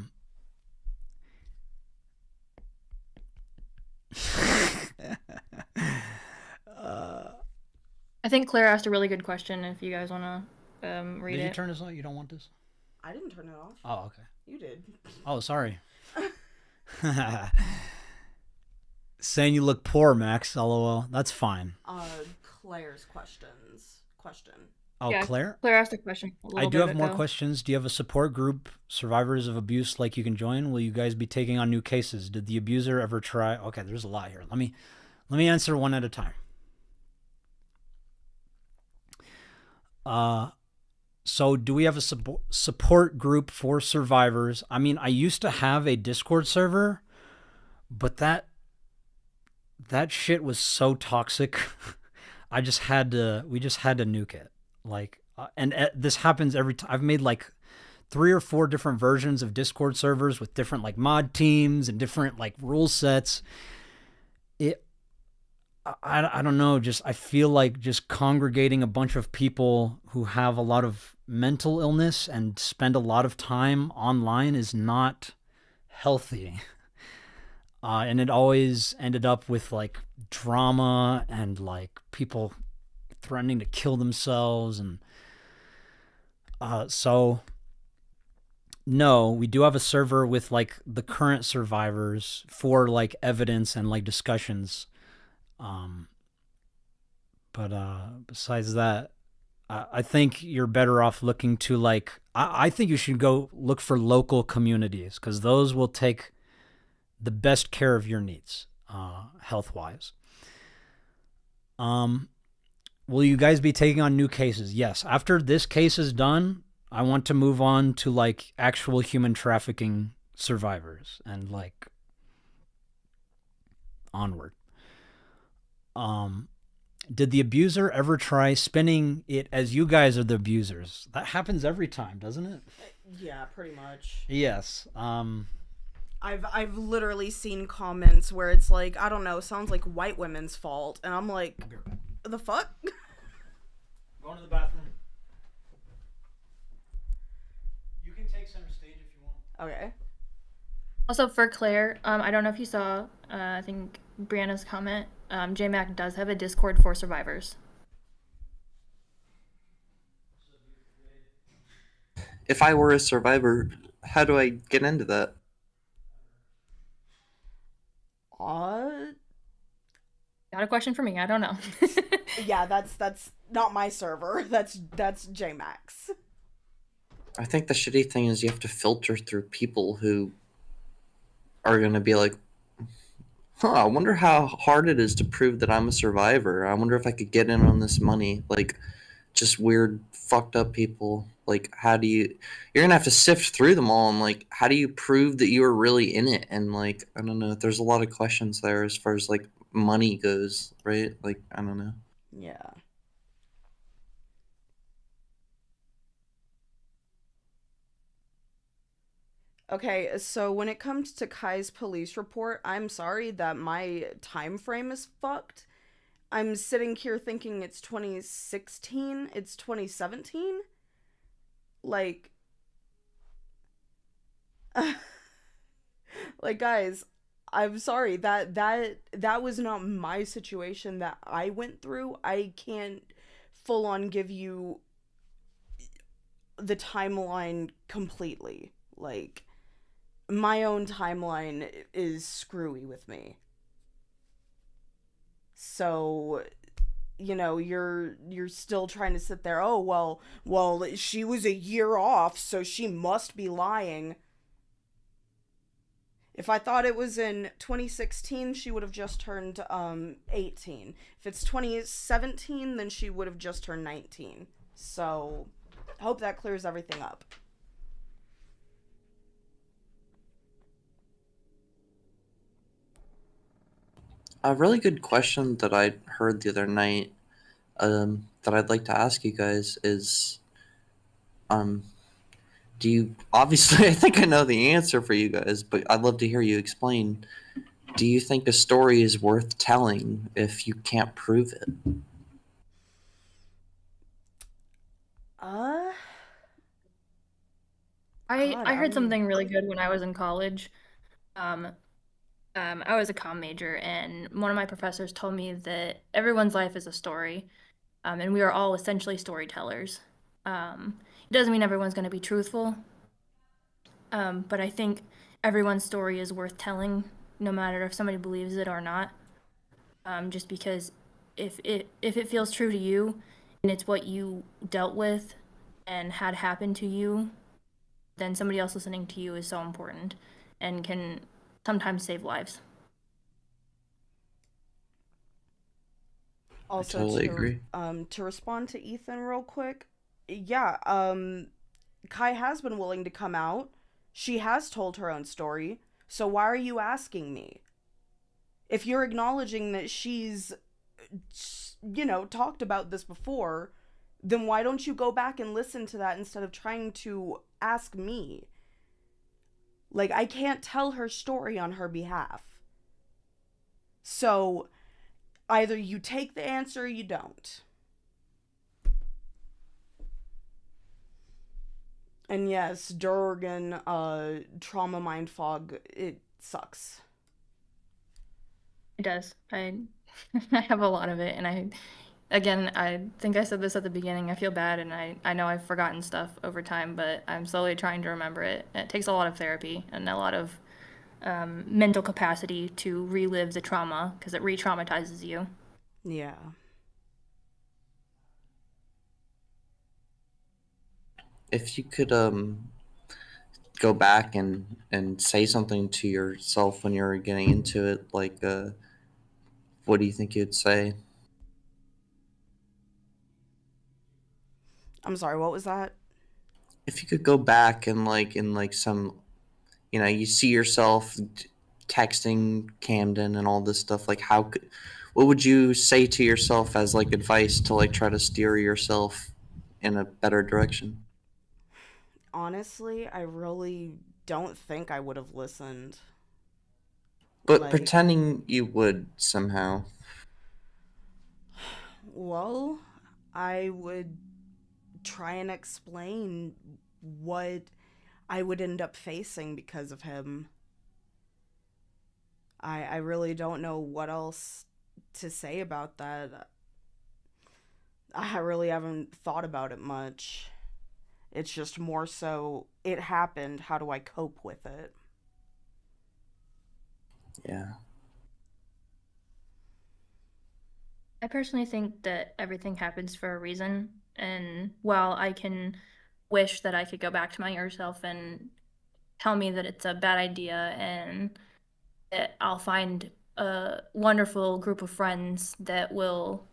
think Claire asked a really good question. If you guys want to read Did it. you turn this on? You don't want this? I didn't turn it off. Oh, okay. You did. Oh, sorry. Saying you look poor, Max. LOL. That's fine. Claire's question. Oh, Yeah, Claire? Claire asked a question a little I do bit have more ago. questions. Do you have a support group, survivors of abuse, like you can join? Will you guys be taking on new cases? Did the abuser ever try? Okay, there's a lot here. Let me answer one at a time. So do we have a support group for survivors? I mean, I used to have a Discord server, but that shit was so toxic. we just had to nuke it. Like, this happens every time. I've made like 3 or 4 different versions of Discord servers with different like mod teams and different like rule sets. I don't know, just I feel like just congregating a bunch of people who have a lot of mental illness and spend a lot of time online is not healthy. And it always ended up with like drama and like people threatening to kill themselves. And so no, we do have a server with like the current survivors for like evidence and like discussions. But besides that, I think you're better off looking to like, I think you should go look for local communities because those will take the best care of your needs, health-wise. Will you guys be taking on new cases? Yes. After this case is done, I want to move on to like actual human trafficking survivors and like onward. Did the abuser ever try spinning it as you guys are the abusers? That happens every time, doesn't it? Yeah, pretty much. Yes. I've literally seen comments where it's like, I don't know, sounds like white women's fault, and I'm like, the fuck? Going to the bathroom. You can take center stage if you want. Okay. Also for Claire, I don't know if you saw, I think Brianna's comment. JMac does have a Discord for survivors. If I were a survivor, how do I get into that? Got a question for me? I don't know. Yeah, that's not my server. That's JMax. I think the shitty thing is you have to filter through people who are going to be like, I wonder how hard it is to prove that I'm a survivor. I wonder if I could get in on this money. Like, just weird, fucked up people. Like, you're going to have to sift through them all. And, like, how do you prove that you were really in it? And, like, I don't know. There's a lot of questions there as far as, like, money goes, right? Like, I don't know. Yeah. Okay, so when it comes to Kai's police report, I'm sorry that my time frame is fucked. I'm sitting here thinking it's 2016, it's 2017. Like like guys, I'm sorry that was not my situation that I went through. I can't full on give you the timeline completely. Like, my own timeline is screwy with me. So, you know, you're still trying to sit there, oh, well, she was a year off, so she must be lying. If I thought it was in 2016, she would have just turned 18. If it's 2017, then she would have just turned 19. So, hope that clears everything up. A really good question that I heard the other night that I'd like to ask you guys is, do you, obviously, I think I know the answer for you guys, but I'd love to hear you explain. Do you think a story is worth telling if you can't prove it? I heard something really good when I was in college. I was a comm major, and one of my professors told me that everyone's life is a story, and we are all essentially storytellers. It doesn't mean everyone's going to be truthful, but I think everyone's story is worth telling, no matter if somebody believes it or not, just because if it feels true to you and it's what you dealt with and had happen to you, then somebody else listening to you is so important and can sometimes save lives. Also, totally agree. to respond to Ethan real quick, yeah, Kai has been willing to come out. She has told her own story. So why are you asking me? If you're acknowledging that she's, talked about this before, then why don't you go back and listen to that instead of trying to ask me? Like, I can't tell her story on her behalf. So either you take the answer or you don't. And yes, Durgan, trauma mind fog, it sucks. It does. I I have a lot of it, and I think I said this at the beginning. I feel bad, and I know I've forgotten stuff over time, but I'm slowly trying to remember it. It takes a lot of therapy and a lot of mental capacity to relive the trauma because it re-traumatizes you. Yeah. If you could go back and say something to yourself when you were getting into it, like what do you think you'd say? I'm sorry, what was that? If you could go back and like in like some, you see yourself texting Camden and all this stuff, like what would you say to yourself as like advice to like try to steer yourself in a better direction? Honestly, I really don't think I would have listened. But Like, pretending you would somehow. well, I would try and explain what I would end up facing because of him. I really don't know what else to say about that. I really haven't thought about it much. It's just more so, it happened. How do I cope with it? Yeah. I personally think that everything happens for a reason, and while I can wish that I could go back to my younger self and tell me that it's a bad idea and that I'll find a wonderful group of friends that will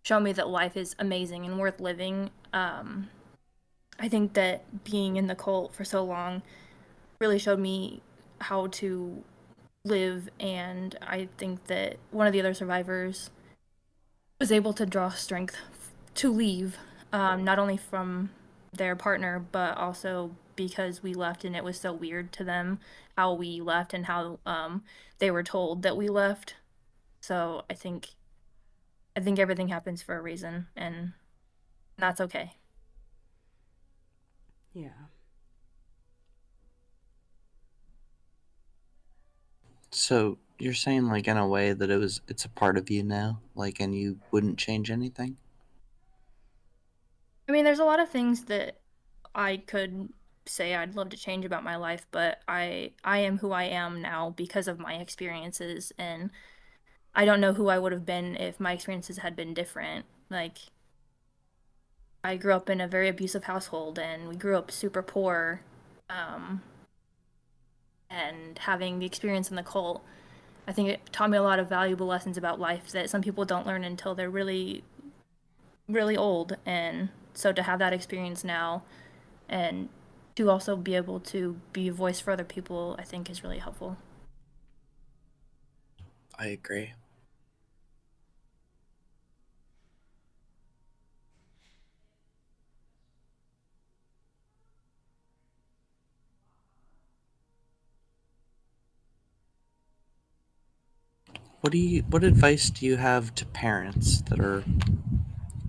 show me that life is amazing and worth living. I think that being in the cult for so long really showed me how to live, and I think that one of the other survivors was able to draw strength to leave, not only from their partner, but also because we left and it was so weird to them how we left and how they were told that we left. So I think everything happens for a reason, and that's okay. Yeah. So you're saying like in a way that it's a part of you now, like, and you wouldn't change anything? I mean, there's a lot of things that I could say I'd love to change about my life, but I am who I am now because of my experiences, and I don't know who I would have been if my experiences had been different. Like, I grew up in a very abusive household, and we grew up super poor. Um, and having the experience in the cult, I think it taught me a lot of valuable lessons about life that some people don't learn until they're really, really old. And so to have that experience now and to also be able to be a voice for other people, I think is really helpful. I agree. What advice do you have to parents that are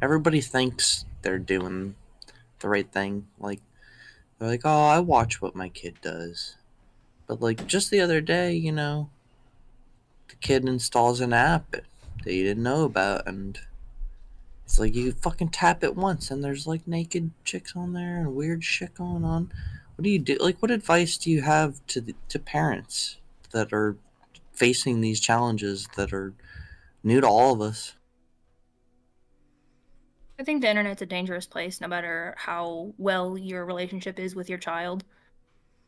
everybody thinks they're doing the right thing? Like they're like, "Oh, I watch what my kid does." But like just the other day, the kid installs an app that you didn't know about, and it's like you fucking tap it once and there's like naked chicks on there and weird shit going on. What do you do? Like what advice do you have to parents that are facing these challenges that are new to all of us. I think the internet's a dangerous place, no matter how well your relationship is with your child.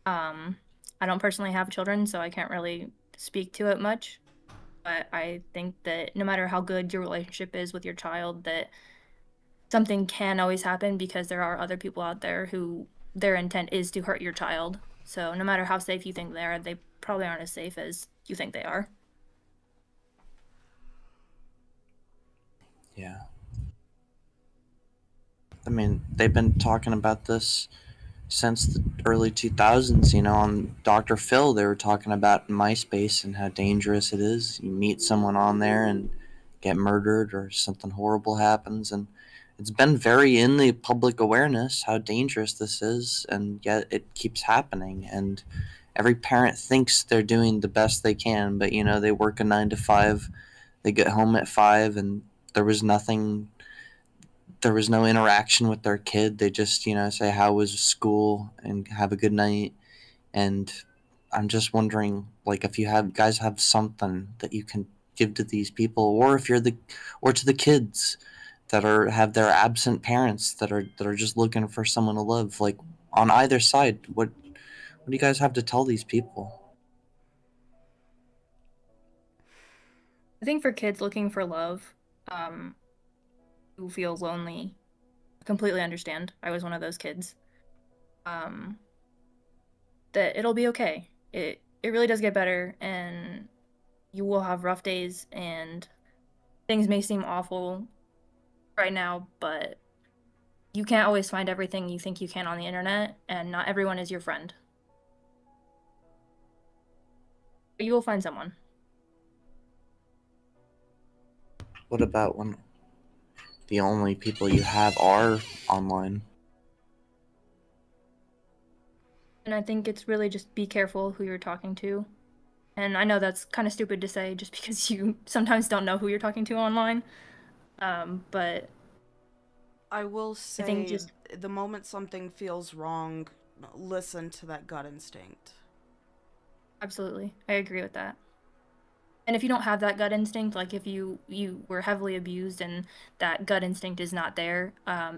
I don't personally have children, so I can't really speak to it much. But I think that no matter how good your relationship is with your child, that something can always happen because there are other people out there who their intent is to hurt your child. So no matter how safe you think they probably aren't as safe as you think they are. Yeah. I mean, they've been talking about this since the early 2000s. On Dr. Phil, they were talking about MySpace and how dangerous it is. You meet someone on there and get murdered or something horrible happens. And it's been very in the public awareness how dangerous this is, and yet it keeps happening. And every parent thinks they're doing the best they can, but they work a 9 to 5, they get home at 5, and there was nothing there was no interaction with their kid. They just, say, how was school and have a good night. And I'm just wondering, like, if you guys have something that you can give to these people, or if or to the kids that have their absent parents that are just looking for someone to love, like, on either side, what do you guys have to tell these people? I think for kids looking for love, who feel lonely, I completely understand. I was one of those kids. Um, that it'll be okay. It really does get better, and you will have rough days, and things may seem awful right now, but you can't always find everything you think you can on the internet, and not everyone is your friend. But you will find someone. What about when the only people you have are online? And I think it's really just be careful who you're talking to. And I know that's kind of stupid to say just because you sometimes don't know who you're talking to online. But I will I think say, just the moment something feels wrong, listen to that gut instinct. absolutely, I agree with that. And if you don't have that gut instinct, like if you were heavily abused and that gut instinct is not there,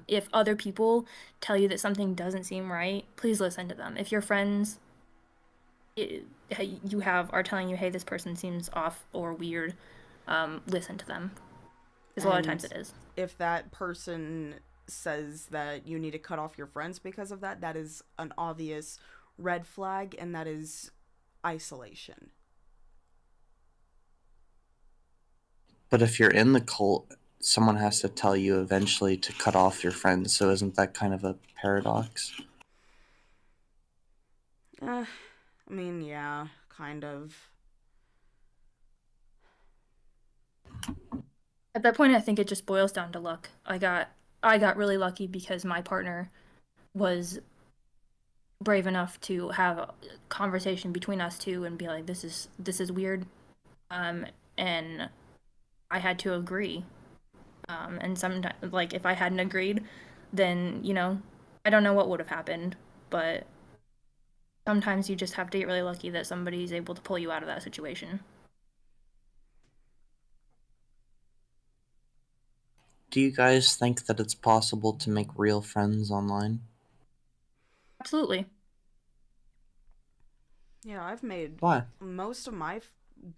if other people tell you that something doesn't seem right, please listen to them. If your friends you have are telling you, hey, this person seems off or weird, listen to them. Because a lot of times And it is. if that person says that you need to cut off your friends because of that, that is an obvious red flag, and that is isolation. But if you're in the cult, someone has to tell you eventually to cut off your friends. So isn't that kind of a paradox? I mean, yeah, kind of. At that point, I think it just boils down to luck. I got really lucky because my partner was brave enough to have a conversation between us two and be like, this is weird, um, and I had to agree. And sometimes, like, if I hadn't agreed, then I don't know what would have happened. But sometimes you just have to get really lucky that somebody's able to pull you out of that situation. Do you guys think that it's possible to make real friends online? Absolutely. Yeah, I've made Why? most of my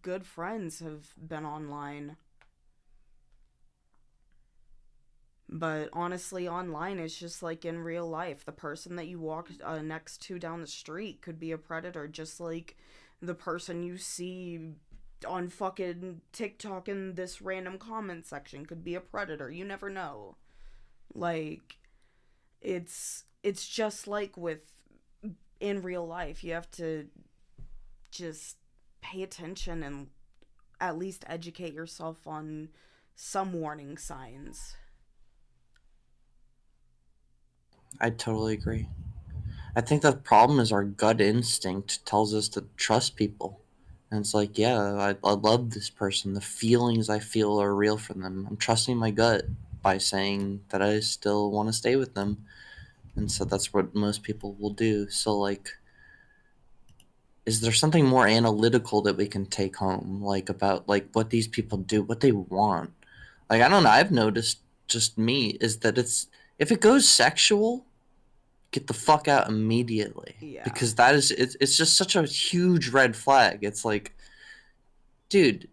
good friends have been online. But honestly, online is just like in real life. The person that you walk next to down the street could be a predator, just like the person you see on fucking TikTok in this random comment section could be a predator. You never know. Like, it's just like with in real life. You have to just pay attention and at least educate yourself on some warning signs. I totally agree. I think the problem is our gut instinct tells us to trust people. And it's like, yeah, I love this person. The feelings I feel are real from them. I'm trusting my gut by saying that I still want to stay with them. And so that's what most people will do. So, like, is there something more analytical that we can take home, like about like what these people do, what they want? Like I don't know, I've noticed just me is that if it goes sexual, get the fuck out immediately. Yeah. Because it's just such a huge red flag. It's like, dude,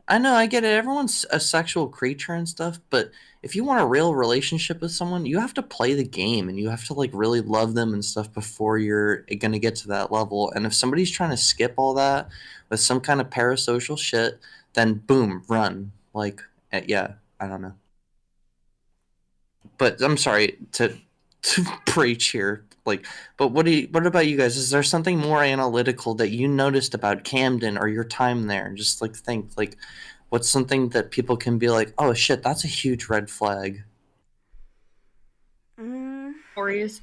I know, I get it. Everyone's a sexual creature and stuff, but if you want a real relationship with someone, you have to play the game and you have to like really love them and stuff before you're gonna get to that level. And if somebody's trying to skip all that with some kind of parasocial shit, then boom, run. Like, yeah, I don't know. But I'm sorry to preach here. Like, but what about you guys? Is there something more analytical that you noticed about Camden or your time there? Just like think like what's something that people can be like, oh shit, that's a huge red flag. Stories.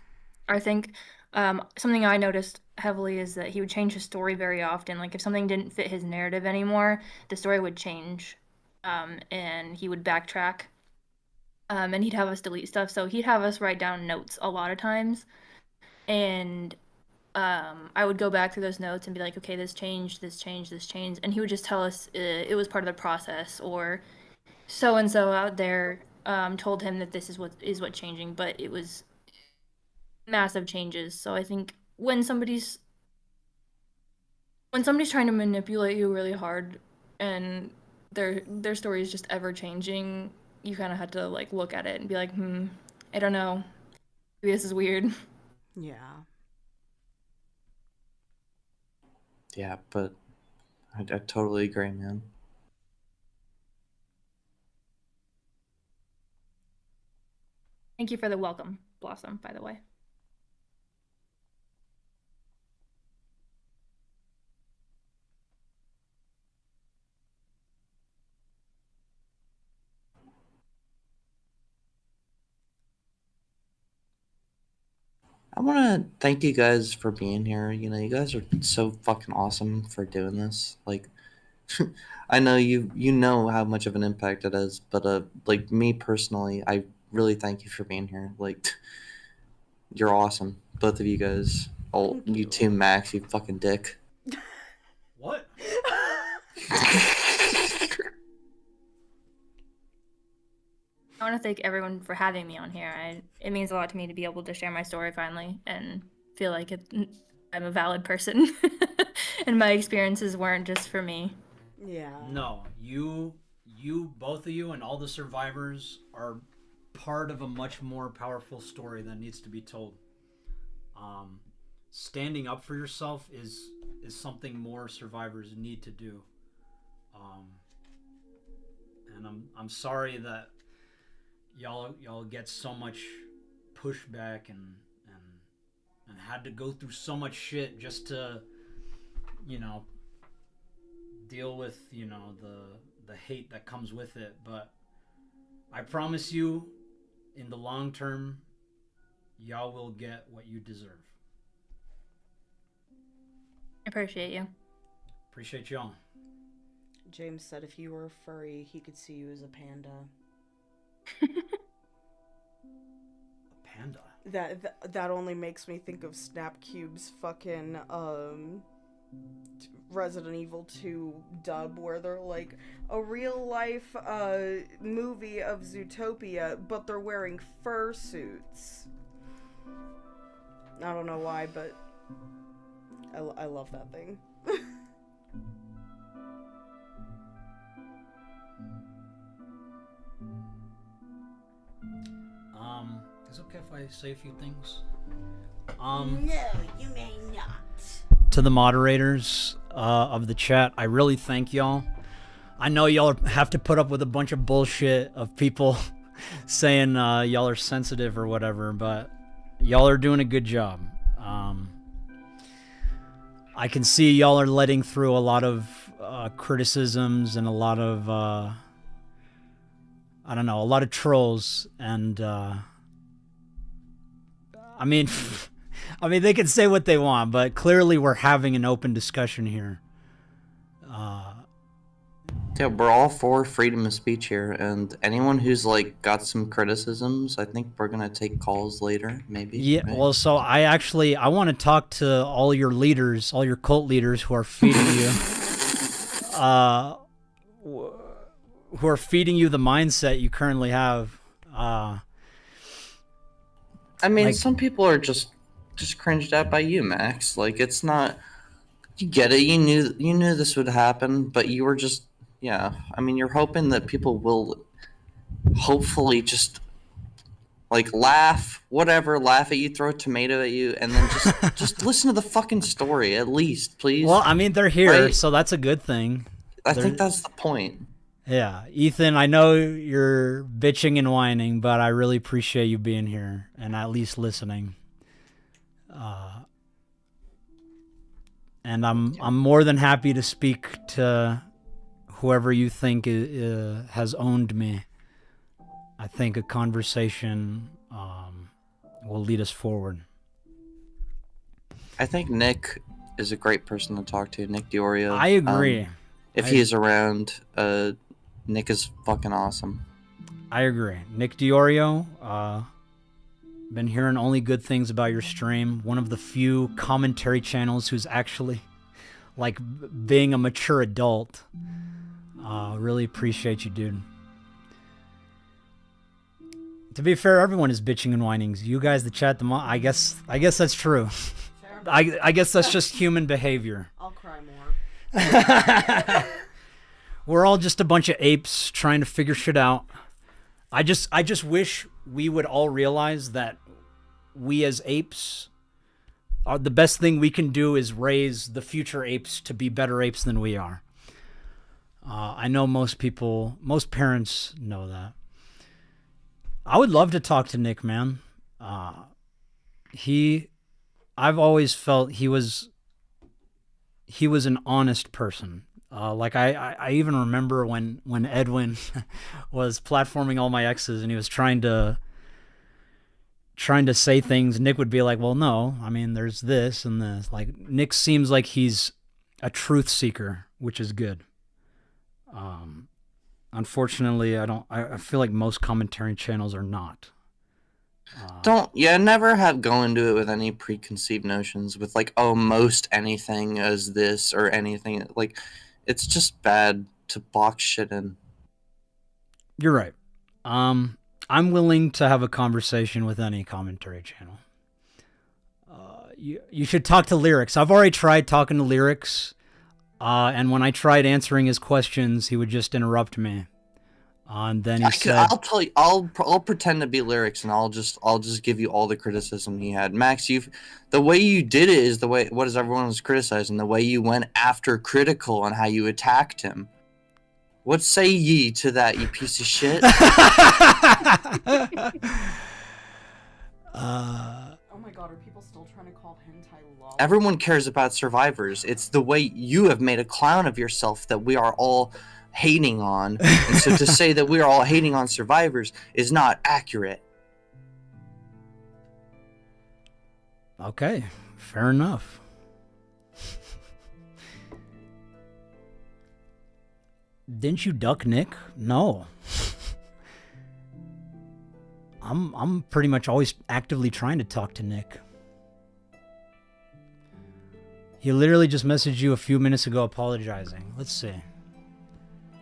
I think something I noticed heavily is that he would change his story very often. Like if something didn't fit his narrative anymore, the story would change, and he would backtrack, and he'd have us delete stuff. So he'd have us write down notes a lot of times, and I would go back through those notes and be like, okay, this changed, this changed, this changed, and he would just tell us it was part of the process, or so and so out there told him that this is what changing, but it was massive changes. So I think when somebody's trying to manipulate you really hard and their story is just ever changing, you kind of have to like look at it and be like, I don't know, maybe this is weird. Yeah. Yeah, but I totally agree, man. Thank you for the welcome, Blossom, by the way. I want to thank you guys for being here. You know, you guys are so fucking awesome for doing this. Like, I know you know how much of an impact it is, but like me personally, I really thank you for being here. Like, you're awesome, both of you guys. Oh, Thank you too, Max. You fucking dick. What? I want to thank everyone for having me on here. It means a lot to me to be able to share my story finally and feel like I'm a valid person and my experiences weren't just for me. Yeah. No, you, both of you, and all the survivors are part of a much more powerful story that needs to be told. Standing up for yourself is something more survivors need to do. And I'm sorry that y'all get so much pushback and had to go through so much shit just to, deal with, the hate that comes with it. But I promise you, in the long term, y'all will get what you deserve. I appreciate you. Appreciate y'all. James said if you were a furry, he could see you as a panda. A panda? That only makes me think of Snapcube's fucking Resident Evil 2 dub, where they're like a real life movie of Zootopia, but they're wearing fur suits. I don't know why, but I love that thing. Is it okay if I say a few things? No, you may not. To the moderators of the chat, I really thank y'all. I know y'all have to put up with a bunch of bullshit of people saying y'all are sensitive or whatever, but y'all are doing a good job. I can see y'all are letting through a lot of criticisms and a lot of I don't know, a lot of trolls, and I mean they can say what they want, but clearly we're having an open discussion here. Yeah, we're all for freedom of speech here, and anyone who's like got some criticisms, I think we're gonna take calls later, maybe. Yeah, right? well, so I want to talk to all your leaders, all your cult leaders who are feeding you, who are feeding you the mindset you currently have. I mean, like- some people are just cringed at by you, Max. Like, it's not. You get it. You knew this would happen, but you were just, yeah. I mean, you're hoping that people will hopefully just like laugh, whatever, laugh at you, throw a tomato at you, and then just listen to the fucking story at least, please. Well, I mean, they're here, Right? so that's a good thing. I think that's the point. Yeah, Ethan, I know you're bitching and whining, but I really appreciate you being here and at least listening. And I'm more than happy to speak to whoever you think has owned me. I think a conversation will lead us forward. I think Nick is a great person to talk to. Nick Diorio. I agree. If he is around, Nick is fucking awesome. I agree. Nick Diorio, been hearing only good things about your stream. One of the few commentary channels who's actually like being a mature adult. Really appreciate you, dude. To be fair, everyone is bitching and whining. You guys, the chat, I guess that's true. I guess that's just human behavior. I'll cry more. We're all just a bunch of apes trying to figure shit out. I just wish we would all realize that we as apes are the best thing we can do is raise the future apes to be better apes than we are. I know most parents know that. I would love to talk to Nick, man. I've always felt he was an honest person. Like I even remember when Edwin was platforming all my exes and he was trying to say things, Nick would be like, well, no, I mean, there's this and this. Like, Nick seems like he's a truth seeker, which is good. Unfortunately, I feel like most commentary channels are not. Never go into it with any preconceived notions with like, oh, most anything as this or anything. Like, it's just bad to box shit in. You're right. I'm willing to have a conversation with any commentary channel. You should talk to Lyrics. I've already tried talking to Lyrics, and when I tried answering his questions, he would just interrupt me. And then he said, "I'll tell you. I'll pretend to be Lyrics, and I'll just give you all the criticism he had. Max, the way you did it is the way. What is everyone was criticizing? The way you went after critical and how you attacked him. What say ye to that, you piece of shit?" Oh my god, are people still trying to call hentai lol? Everyone cares about survivors. It's the way you have made a clown of yourself that we are all hating on. And so to say that we are all hating on survivors is not accurate. okay, fair enough. Didn't you duck Nick? No. I'm pretty much always actively trying to talk to Nick. He literally just messaged you a few minutes ago apologizing. Let's see.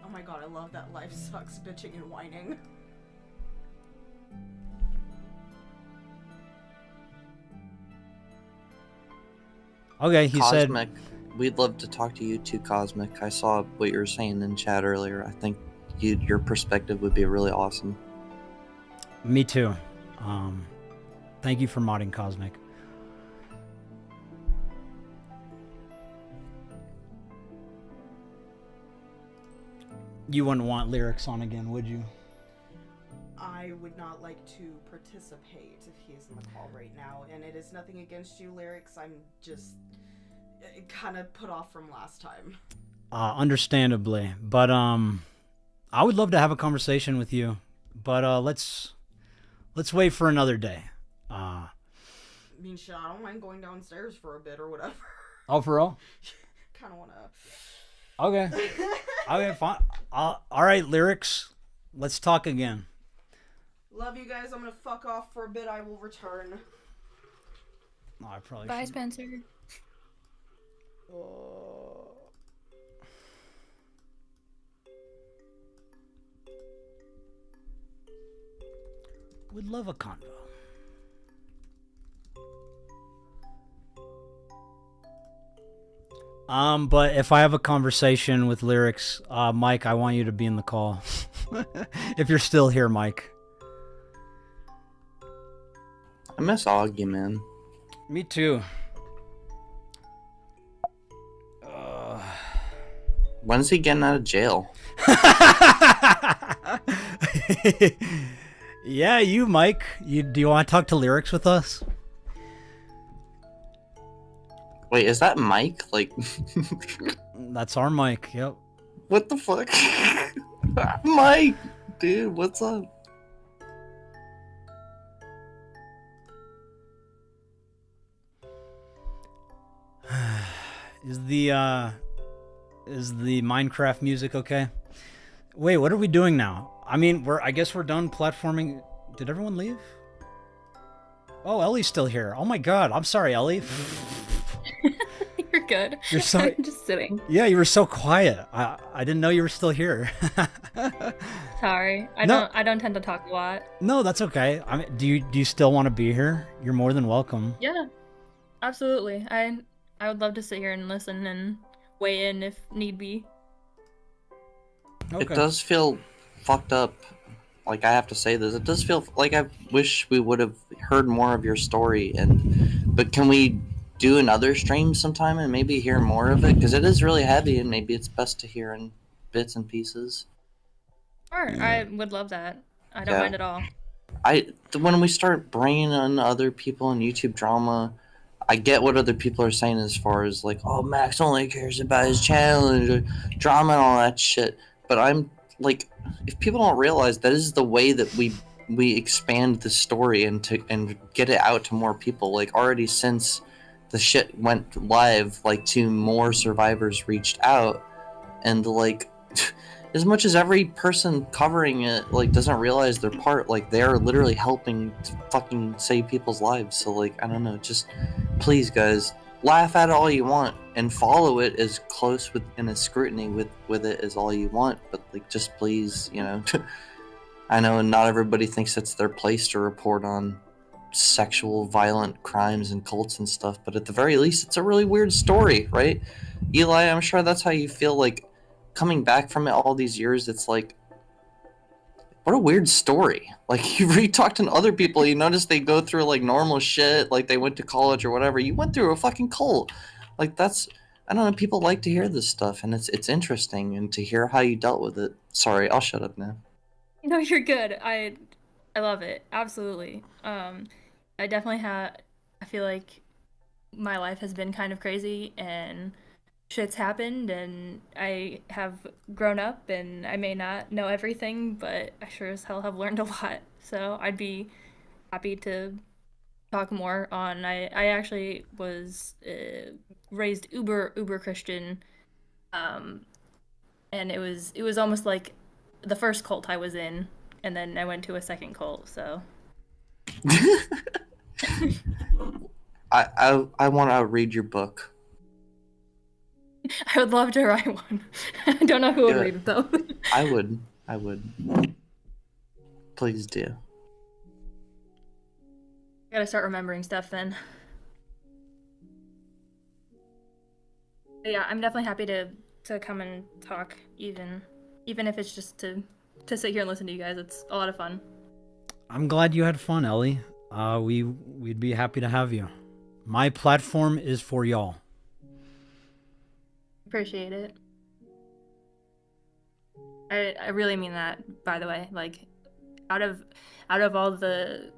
Oh my god, I love that life sucks, bitching and whining. Okay, he said... Cosmic, we'd love to talk to you too, Cosmic. I saw what you were saying in chat earlier. I think your perspective would be really awesome. Me too. Thank you for modding, Cosmic. You wouldn't want Lyrics on again, would you? I would not like to participate if he is in the call right now, and it is nothing against you, Lyrics. I'm just kind of put off from last time. Understandably, but I would love to have a conversation with you, but let's wait for another day. I mean, shit, I don't mind going downstairs for a bit or whatever. Oh, for real? Kind of want to Okay. Okay, fine. All right, lyrics. Let's talk again. Love you guys. I'm gonna fuck off for a bit. I will return. Oh, I probably Bye, should. Spencer. Would love a convo. But if I have a conversation with lyrics, Mike, I want you to be in the call. If you're still here, Mike. I miss Augie, man. Me too. When's he getting out of jail? Yeah, you, Mike. Do you want to talk to lyrics with us? Wait, is that Mike? Like, That's our Mike. Yep. what the fuck? Mike, dude, what's up? Is the Minecraft music okay? Wait, what are we doing now? I mean, I guess we're done platforming. Did everyone leave? Oh, Ellie's still here. Oh my god, I'm sorry, Ellie. You're good. You're so I'm just sitting. Yeah, you were so quiet. I didn't know you were still here. Sorry. No. I don't tend to talk a lot. No, that's okay. I mean, do you still want to be here? You're more than welcome. Yeah. Absolutely. I would love to sit here and listen and weigh in if need be. Okay. It does feel fucked up. Like, I have to say this. It does feel like I wish we would have heard more of your story. But can we do another stream sometime and maybe hear more of it? Because it is really heavy, and maybe it's best to hear in bits and pieces. Sure. I would love that. I don't Yeah. mind at all. When we start bringing in other people in YouTube drama, I get what other people are saying as far as like, oh, Max only cares about his channel and drama and all that shit. But I'm like, if people don't realize that is the way that we expand the story and get it out to more people. Like, already since the shit went live, like, to more survivors reached out, and like, as much as every person covering it like doesn't realize their part, like, they're literally helping to fucking save people's lives. So like, I don't know, just please, guys, laugh at it all you want and follow it as close in a scrutiny with it as all you want, but like, just please, you know. I know not everybody thinks it's their place to report on sexual violent crimes and cults and stuff, but at the very least it's a really weird story, right? Eli, I'm sure that's how you feel. Like, coming back from it all these years, it's like, what a weird story. Like, you talk to other people, you notice they go through like normal shit, like they went to college or whatever. You went through a fucking cult. Like, that's, I don't know, people like to hear this stuff, and it's interesting, and to hear how you dealt with it. Sorry, I'll shut up now. No, you're good. I love it. Absolutely. I definitely I feel like my life has been kind of crazy and shit's happened, and I have grown up, and I may not know everything, but I sure as hell have learned a lot. So I'd be happy to talk more on. I actually was raised uber Christian, and it was almost like the first cult I was in, and then I went to a second cult. So I want to read your book. I would love to write one. I don't know who would Do it. read it though. I would. Please do. I gotta start remembering stuff then. But yeah, I'm definitely happy to come and talk, even if it's just to sit here and listen to you guys. It's a lot of fun. I'm glad you had fun, Ellie. We'd be happy to have you. My platform is for y'all. Appreciate it. I really mean that, by the way. Like, out of all the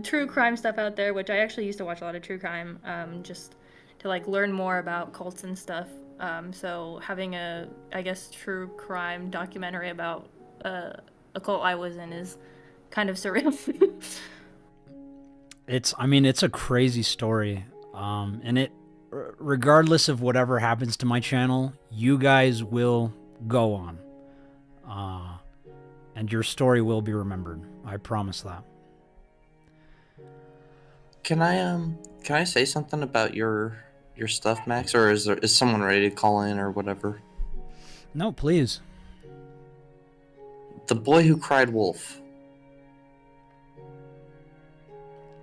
true crime stuff out there, which I actually used to watch a lot of true crime, just to like learn more about cults and stuff. So having a, I guess, true crime documentary about a cult I was in is kind of surreal. It's a crazy story, and it regardless of whatever happens to my channel, you guys will go on. And your story will be remembered. I promise that. Can I say something about your stuff, Max, or is someone ready to call in or whatever? No, please. The boy who cried wolf.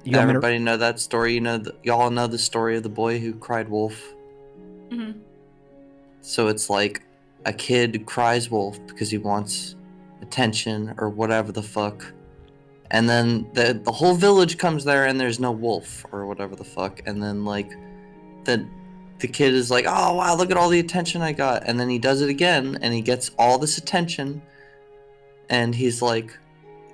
Everybody know that story? Y'all know the story of the boy who cried wolf? Mm-hmm. So it's like a kid cries wolf because he wants attention or whatever the fuck. And then the whole village comes there and there's no wolf or whatever the fuck. And then like the kid is like, oh wow, look at all the attention I got. And then he does it again and he gets all this attention. And he's like,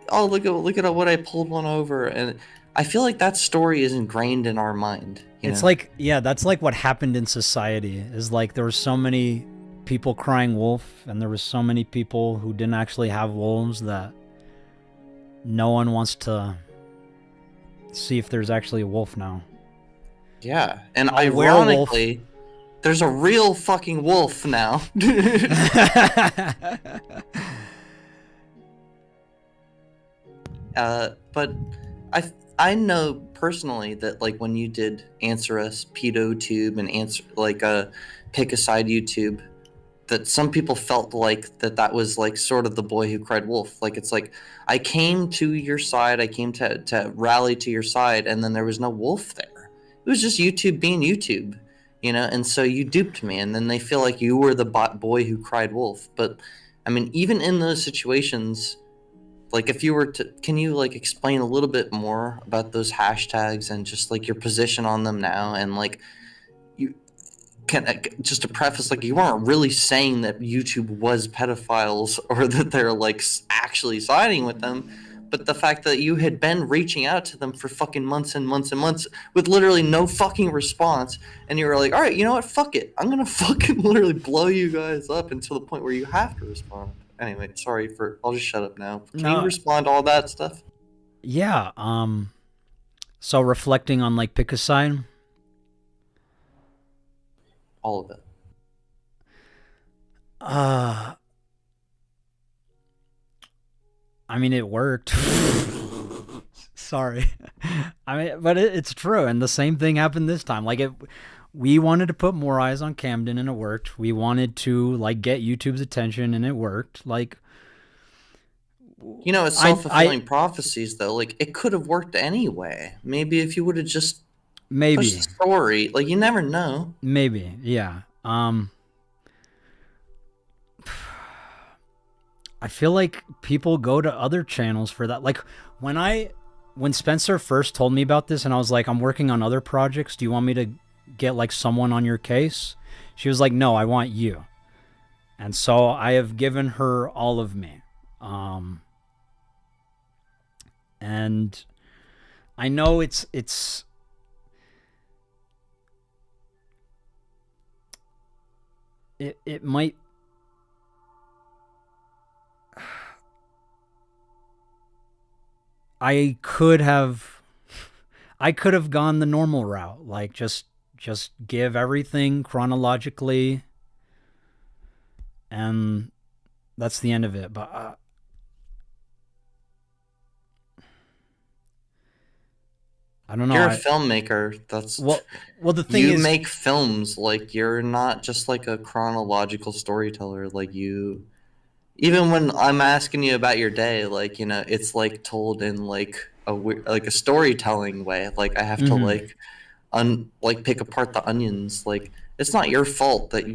oh, look at what I pulled one over. And I feel like that story is ingrained in our mind. It's like, yeah, that's like what happened in society, is like there were so many people crying wolf and there was so many people who didn't actually have wolves that no one wants to see if there's actually a wolf now. Yeah, and ironically, there's a real fucking wolf now. But I know personally that like when you did Answer Us PedoTube and Pick a Side YouTube, that some people felt like that was like sort of the boy who cried wolf. Like it's like I came to your side, I came to rally to your side, and then there was no wolf there. It was just YouTube being YouTube, and so you duped me, and then they feel like you were the boy who cried wolf. But I mean, even in those situations, like if you were to, can you like explain a little bit more about those hashtags and just like your position on them now? And like you can, just to preface, like you weren't really saying that YouTube was pedophiles or that they're like actually siding with them, but the fact that you had been reaching out to them for fucking months and months and months with literally no fucking response, and you were like, all right, you know what, fuck it, I'm gonna fucking literally blow you guys up until the point where you have to respond. Anyway, sorry I'll just shut up now. Can you respond to all that stuff? Yeah, so reflecting on like Pick a Side? All of it. I mean, it worked. Sorry. I mean, but it's true, and the same thing happened this time. Like we wanted to put more eyes on Camden, and it worked. We wanted to like get YouTube's attention, and it worked. Like, it's self-fulfilling prophecies, though. Like, it could have worked anyway. Maybe if you would have just pushed the story. Like, you never know. Maybe, yeah. I feel like people go to other channels for that. Like, when Spencer first told me about this, and I was like, I'm working on other projects. Do you want me to get like someone on your case? She was like, no, I want you. And so I have given her all of me. And I know it might, I could have gone the normal route, like just give everything chronologically, and that's the end of it. But I don't know. You're a filmmaker. That's well. The thing is, you make films. Like you're not just like a chronological storyteller. Like you, even when I'm asking you about your day, like it's like told in like a storytelling way. Like I have to like pick apart the onions. Like it's not your fault that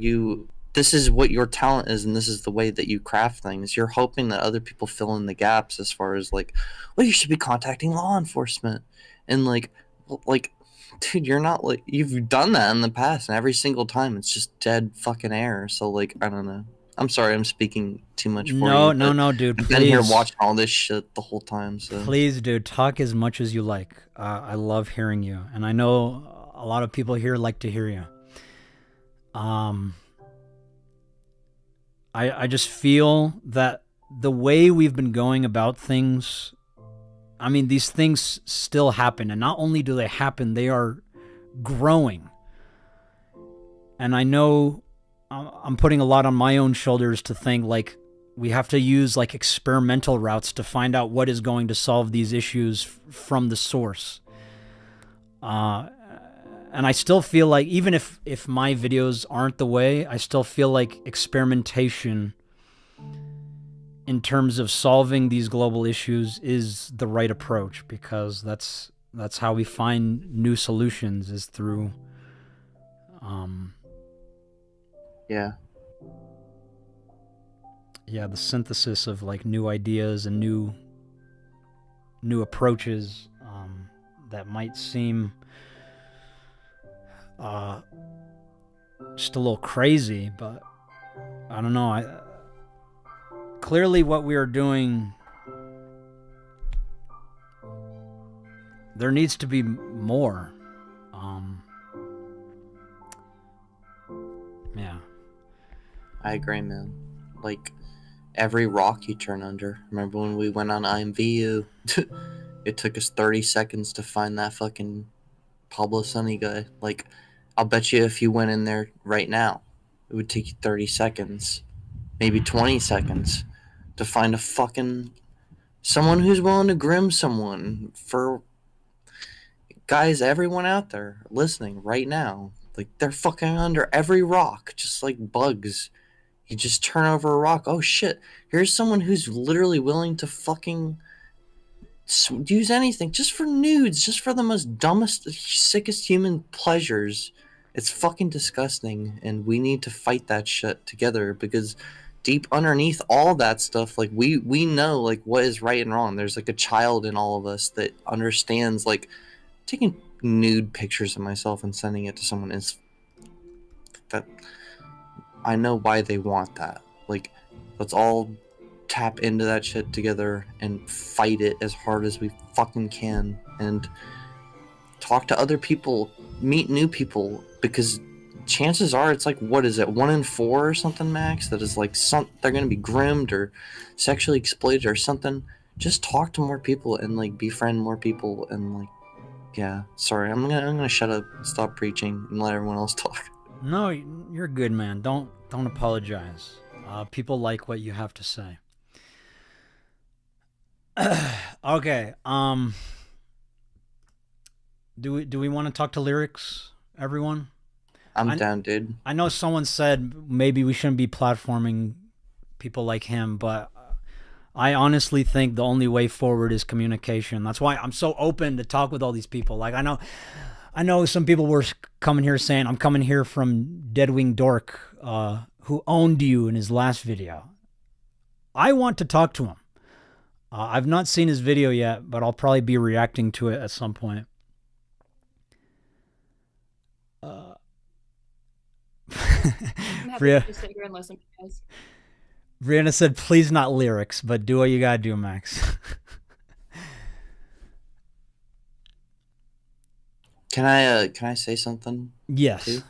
this is what your talent is and this is the way that you craft things. You're hoping that other people fill in the gaps as far as like, well, you should be contacting law enforcement. And like, dude, you're not like, you've done that in the past and every single time it's just dead fucking air. So like, I don't know. I'm sorry I'm speaking too much for you. No, dude, I've been here watching all this shit the whole time. So please, dude, talk as much as you like. I love hearing you. And I know a lot of people here like to hear you. I just feel that the way we've been going about things, I mean, these things still happen. And not only do they happen, they are growing. And I know I'm putting a lot on my own shoulders to think like we have to use like experimental routes to find out what is going to solve these issues from the source. And I still feel like even if my videos aren't the way, I still feel like experimentation in terms of solving these global issues is the right approach, because that's how we find new solutions, is through the synthesis of like new ideas and new approaches that might seem just a little crazy, but I don't know. Clearly what we are doing, there needs to be more. Yeah. I agree, man. Like, every rock you turn under. Remember when we went on IMVU? It took us 30 seconds to find that fucking Pablo Sunny guy. Like, I'll bet you if you went in there right now, it would take you 30 seconds, maybe 20 seconds, to find a fucking someone who's willing to grim someone. For guys, everyone out there listening right now, like, they're fucking under every rock, just like bugs. You just turn over a rock. Oh shit, here's someone who's literally willing to fucking use anything just for nudes, just for the most dumbest, sickest human pleasures. It's fucking disgusting, and we need to fight that shit together, because deep underneath all that stuff, like, we know like what is right and wrong. There's like a child in all of us that understands, like, taking nude pictures of myself and sending it to someone is that I know why they want that. Like, let's all tap into that shit together and fight it as hard as we fucking can, and talk to other people, meet new people, because chances are it's like, what is it, 1 in 4 or something, Max, that is like they're gonna be groomed or sexually exploited or something. Just talk to more people and like befriend more people, and like, yeah, sorry, I'm gonna shut up, stop preaching, and let everyone else talk. No, you're good, man. Don't apologize. People like what you have to say. Okay. Do we want to talk to lyrics, everyone? I'm down, dude. I know someone said maybe we shouldn't be platforming people like him, but I honestly think the only way forward is communication. That's why I'm so open to talk with all these people. Like, I know some people were coming here saying, I'm coming here from Deadwing Dork, who owned you in his last video. I want to talk to him. I've not seen his video yet, but I'll probably be reacting to it at some point. I'm happy to sit here and listen to you guys. Brianna said, please not lyrics, but do what you gotta do, Max. Can I say something? Yes. Too?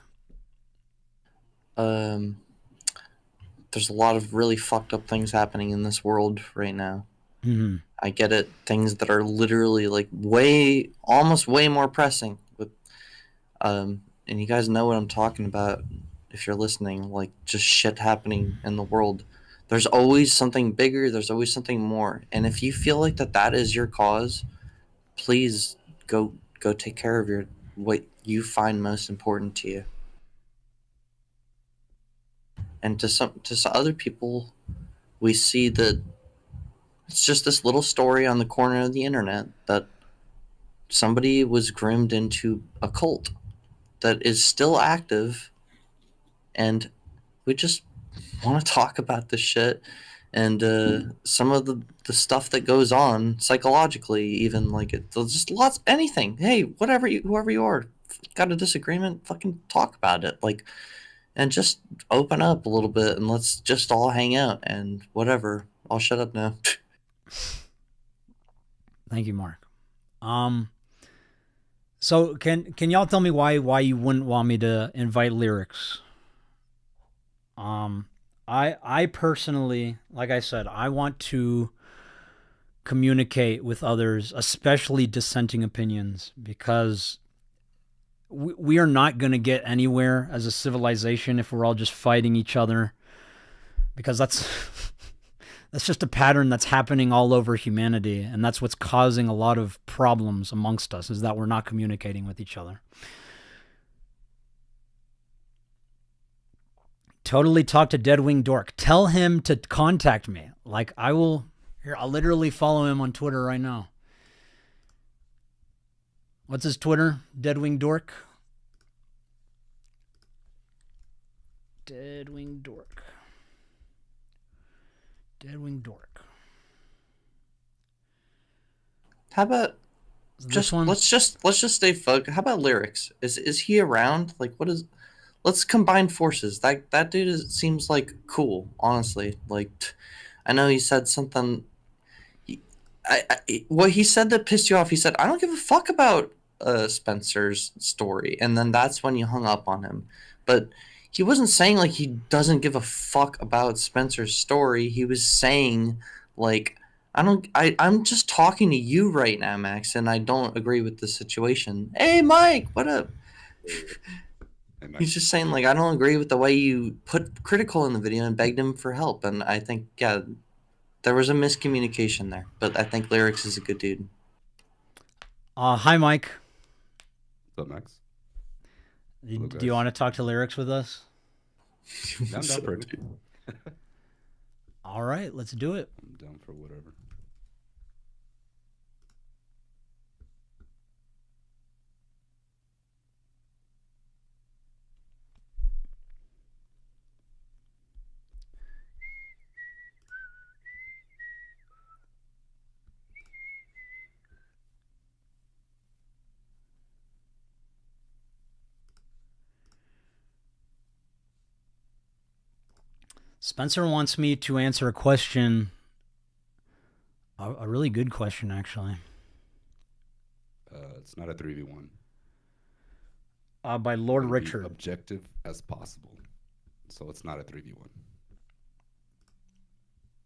There's a lot of really fucked up things happening in this world right now. Mm-hmm. I get it. Things that are literally like almost way more pressing. With, and you guys know what I'm talking about if you're listening. Like, just shit happening in the world. There's always something bigger. There's always something more. And if you feel like that is your cause, please go take care of what you find most important to you. And to some other people, we see that it's just this little story on the corner of the internet that somebody was groomed into a cult that is still active, and we just want to talk about this shit and some of the stuff that goes on psychologically, even, like, just lots, anything. Hey, whoever you are, got a disagreement, fucking talk about it, like, and just open up a little bit, and let's just all hang out and whatever. I'll shut up now. Thank you, Mark. So can y'all tell me why you wouldn't want me to invite lyrics? I personally, like I said, I want to communicate with others, especially dissenting opinions, because we are not going to get anywhere as a civilization if we're all just fighting each other, because that's just a pattern that's happening all over humanity, and that's what's causing a lot of problems amongst us, is that we're not communicating with each other. Totally talk to Deadwing Dork. Tell him to contact me. Like, I will... Here, I'll literally follow him on Twitter right now. What's his Twitter? Deadwing Dork? Deadwing Dork. Deadwing Dork. How about This one? let's just stay focused. How about lyrics? Is he around? Like, what is? Let's combine forces. That dude seems like cool, honestly. Like, I know he said something. What he said that pissed you off. He said, "I don't give a fuck about Spencer's story," and then that's when you hung up on him. But he wasn't saying like he doesn't give a fuck about Spencer's story. He was saying like, I'm just talking to you right now, Max, and I don't agree with the situation. Hey, Mike, what up? He's just saying like, I don't agree with the way you put Critical in the video and begged him for help. And I think, yeah, there was a miscommunication there. But I think Lyrics is a good dude. Hi, Mike. What's up, Max? Do you want to talk to Lyrics with us? I'm down for it. All right, let's do it. I'm down for whatever. Spencer wants me to answer a question, a really good question, actually. It's not a 3v1. By Lord Be Richard. objective as possible. So it's not a 3v1.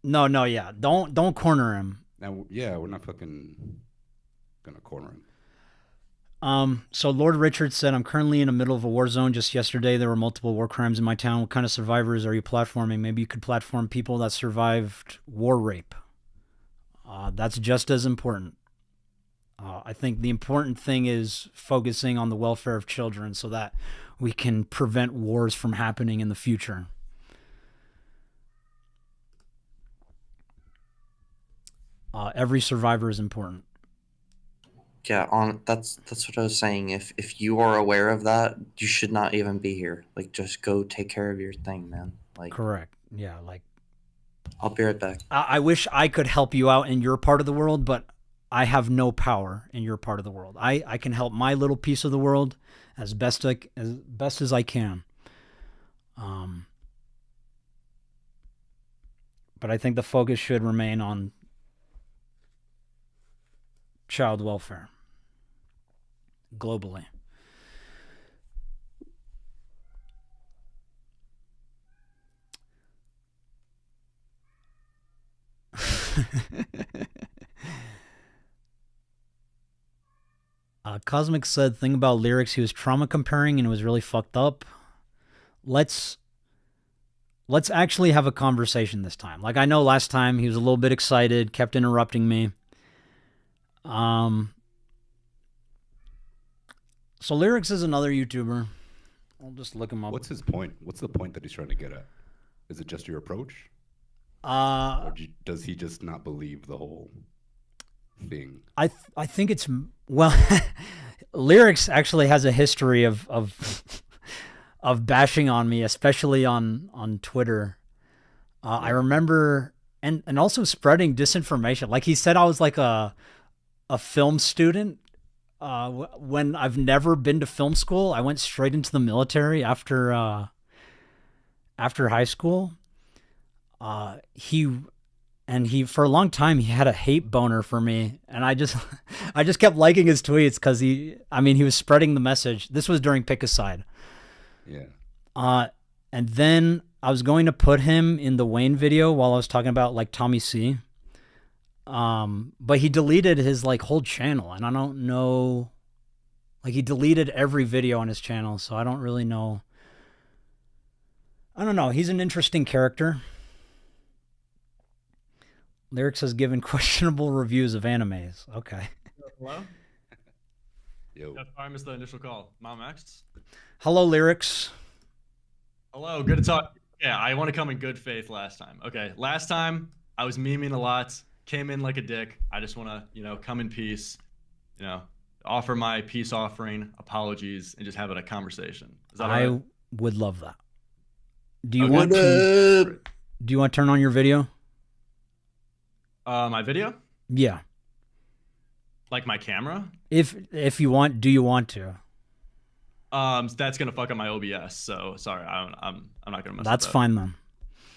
No, yeah. Don't corner him. Now, yeah, we're not fucking gonna corner him. So Lord Richard said, I'm currently in the middle of a war zone. Just yesterday, there were multiple war crimes in my town. What kind of survivors are you platforming? Maybe you could platform people that survived war rape. That's just as important. I think the important thing is focusing on the welfare of children so that we can prevent wars from happening in the future. Every survivor is important. Yeah, that's what I was saying. If you are aware of that, you should not even be here. Like, just go take care of your thing, man. Like, correct. Yeah, like, I'll be right back. I wish I could help you out in your part of the world, but I have no power in your part of the world. I can help my little piece of the world as best as I can. But I think the focus should remain on child welfare globally. Cosmic said, thing about Lyrics, he was trauma comparing and it was really fucked up. Let's actually have a conversation this time. Like, I know last time he was a little bit excited, kept interrupting me. So Lyrics is another YouTuber. I'll just look him up. What's his point? What's the point that he's trying to get at? Is it just your approach? Or does he just not believe the whole thing? I think it's, well, Lyrics actually has a history of bashing on me, especially on Twitter. I remember, and also spreading disinformation. Like, he said I was like a film student. When I've never been to film school. I went straight into the military after high school. He for a long time he had a hate boner for me, and I just kept liking his tweets because he was spreading the message. This was during Pick a Side. Yeah. And then I was going to put him in the Wayne video while I was talking about like Tommy C. But he deleted his like whole channel, and I don't know Like, he deleted every video on his channel, so I don't really know. I don't know. He's an interesting character. Lyrics has given questionable reviews of animes. Okay. Hello? Yo. Yeah, sorry, I missed the initial call. MamaMax? Hello, Lyrics. Hello, good to talk. Yeah, I want to come in good faith last time. Okay, last time I was memeing a lot, came in like a dick. I just want to, you know, come in peace, you know, offer my peace offering, apologies, and just have a conversation. Is that all right? I would love that. Do you Okay. want to? Do you want to turn on your video? My video? Yeah. Like my camera? If you want, do you want to? That's gonna fuck up my OBS. So sorry, I'm not gonna mess. That's with that. fine then.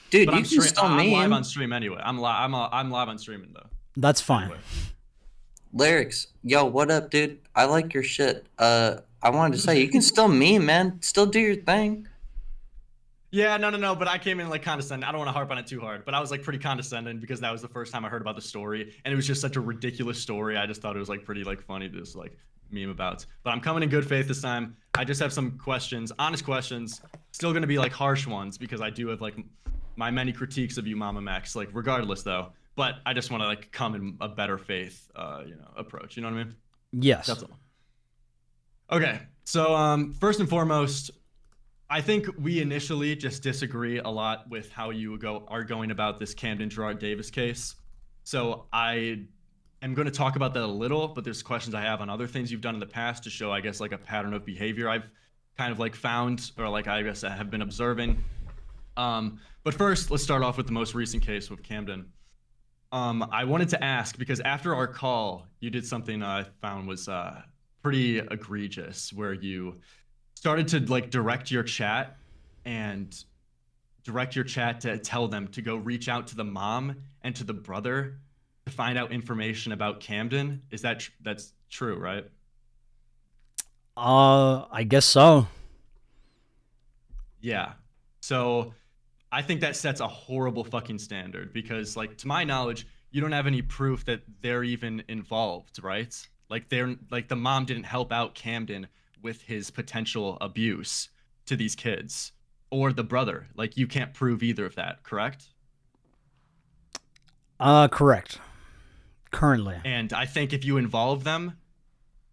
Dude, But you I'm can still I'm live meme. on stream anyway. I'm live on streaming though. That's fine. Anyway. Lyrics, yo, what up, dude? I like your shit. I wanted to say you can still meme, man. Still do your thing. Yeah, no, but I came in like condescending. I don't want to harp on it too hard, but I was like pretty condescending because that was the first time I heard about the story, and it was just such a ridiculous story. I just thought it was like pretty like funny to just like meme about. But I'm coming in good faith this time. I just have some questions, honest questions. Still gonna be like harsh ones because I do have like my many critiques of you, MamaMax. Like regardless though, but I just want to like come in a better faith, approach. You know what I mean? Yes. That's all. Okay, so first and foremost, I think we initially just disagree a lot with how you are going about this Camden Gerard Davis case. So I am going to talk about that a little, but there's questions I have on other things you've done in the past to show, I guess, like a pattern of behavior I've kind of like found, or like I guess I have been observing. But first, let's start off with the most recent case with Camden. I wanted to ask, because after our call, you did something I found was pretty egregious, where you started to like direct your chat to tell them to go reach out to the mom and to the brother to find out information about Camden. Is that's true, right? I guess so. Yeah. So I think that sets a horrible fucking standard because, like, to my knowledge, you don't have any proof that they're even involved, right? Like the mom didn't help out Camden with his potential abuse to these kids, or the brother. Like, you can't prove either of that, correct? Correct. Currently. And I think if you involve them,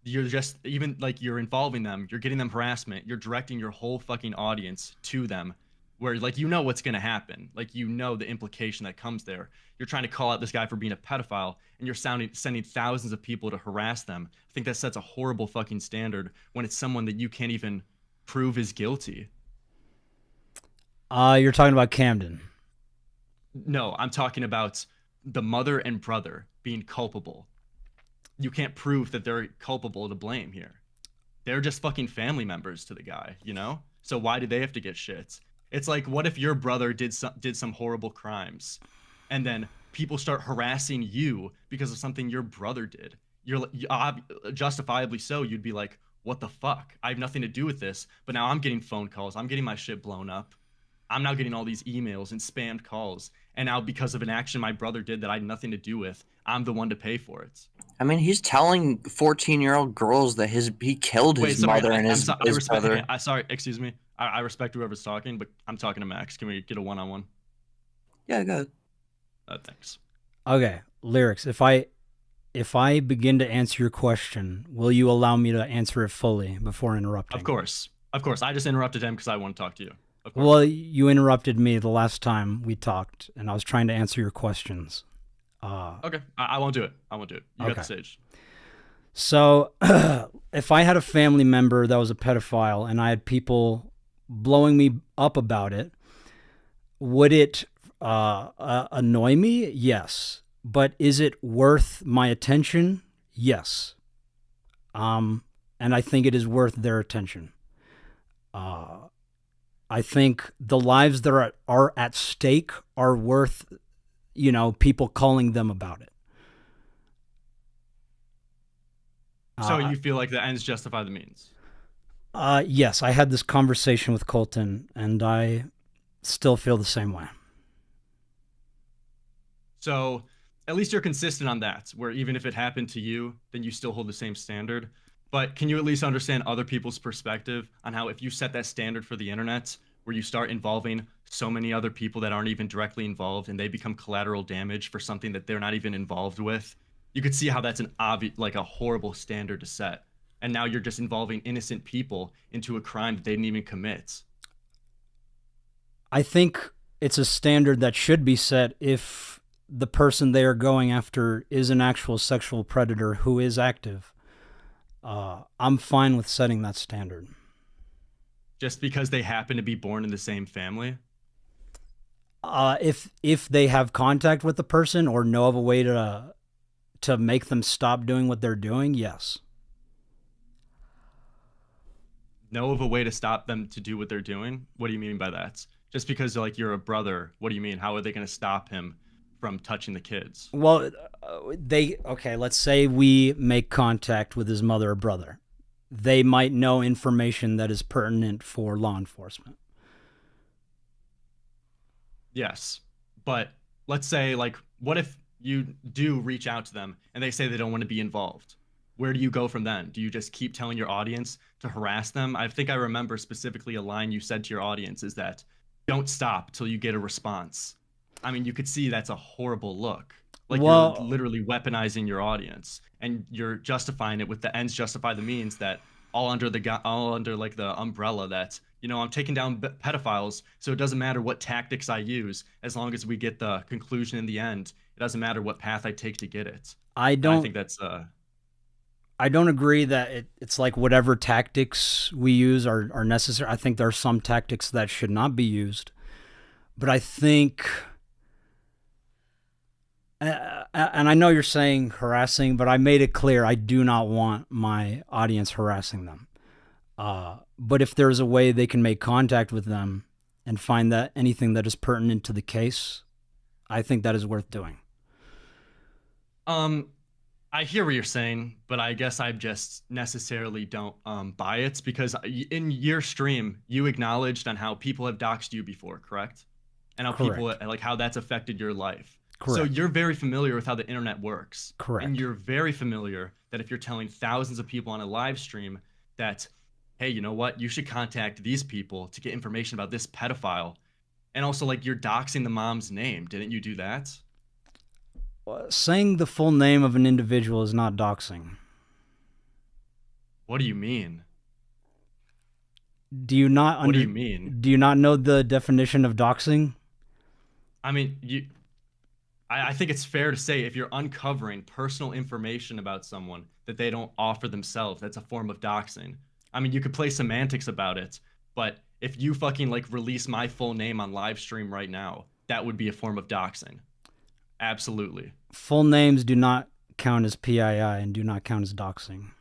you're just, even like you're involving them, you're getting them harassment, you're directing your whole fucking audience to them, where like you know what's going to happen, like you know the implication that comes there. You're trying to call out this guy for being a pedophile, and you're sending thousands of people to harass them. I think that sets a horrible fucking standard when it's someone that you can't even prove is guilty. You're talking about Camden. No, I'm talking about the mother and brother being culpable. You can't prove that they're culpable to blame here. They're just fucking family members to the guy, you know? So why do they have to get shit? It's like, what if your brother did some horrible crimes, and then people start harassing you because of something your brother did? You're justifiably so. You'd be like, what the fuck? I have nothing to do with this, but now I'm getting phone calls. I'm getting my shit blown up. I'm now getting all these emails and spammed calls. And now because of an action my brother did that I had nothing to do with, I'm the one to pay for it. I mean, he's telling 14-year-old girls that he killed his mother and his brother. Sorry, excuse me. I respect whoever's talking, but I'm talking to Max. Can we get a one-on-one? Yeah, go ahead. Thanks. Okay, Lyrics. If I begin to answer your question, will you allow me to answer it fully before interrupting? Of course. I just interrupted him because I want to talk to you. Well, you interrupted me the last time we talked, and I was trying to answer your questions. Okay, I won't do it. You got the stage. So, if I had a family member that was a pedophile and I had people blowing me up about it, would it annoy me? Yes. But is it worth my attention? Yes. And I think it is worth their attention. I think the lives that are at stake are worth, people calling them about it. So you feel like the ends justify the means? Yes, I had this conversation with Colton, and I still feel the same way. So at least you're consistent on that, where even if it happened to you, then you still hold the same standard. But can you at least understand other people's perspective on how if you set that standard for the internet where you start involving so many other people that aren't even directly involved and they become collateral damage for something that they're not even involved with, you could see how that's an obvious, like a horrible standard to set. And now you're just involving innocent people into a crime that they didn't even commit. I think it's a standard that should be set if the person they are going after is an actual sexual predator who is active. I'm fine with setting that standard. Just because they happen to be born in the same family? If they have contact with the person or know of a way to make them stop doing what they're doing, yes. Know of a way to stop them to do what they're doing? What do you mean by that? Just because like you're a brother, what do you mean? How are they going to stop him from touching the kids? Well, let's say we make contact with his mother or brother. They might know information that is pertinent for law enforcement. Yes. But let's say, like, what if you do reach out to them and they say they don't want to be involved? Where do you go from then? Do you just keep telling your audience to harass them? I think I remember specifically a line you said to your audience is that, don't stop till you get a response. I mean, you could see that's a horrible look. Like, you're literally weaponizing your audience, and you're justifying it with the ends justify the means, that all under like the umbrella that, you know, I'm taking down pedophiles, so it doesn't matter what tactics I use as long as we get the conclusion in the end. It doesn't matter what path I take to get it. I think that's I don't agree that it's like whatever tactics we use are necessary. I think there are some tactics that should not be used. But I think, and I know you're saying harassing, but I made it clear I do not want my audience harassing them. But if there's a way they can make contact with them and find that anything that is pertinent to the case, I think that is worth doing. I hear what you're saying, but I guess I just necessarily don't buy it, because in your stream, you acknowledged on how people have doxed you before, correct? And how people, like, how that's affected your life. Correct. So you're very familiar with how the internet works. Correct. And you're very familiar that if you're telling thousands of people on a live stream that, hey, you know what, you should contact these people to get information about this pedophile. And also, like, you're doxing the mom's name. Didn't you do that? Saying the full name of an individual is not doxing. What do you mean? What do you mean? Do you not know the definition of doxing? I mean, I think it's fair to say if you're uncovering personal information about someone that they don't offer themselves, that's a form of doxing. I mean, you could play semantics about it, but if you fucking like release my full name on live stream right now, that would be a form of doxing. Absolutely. Full names do not count as PII and do not count as doxing.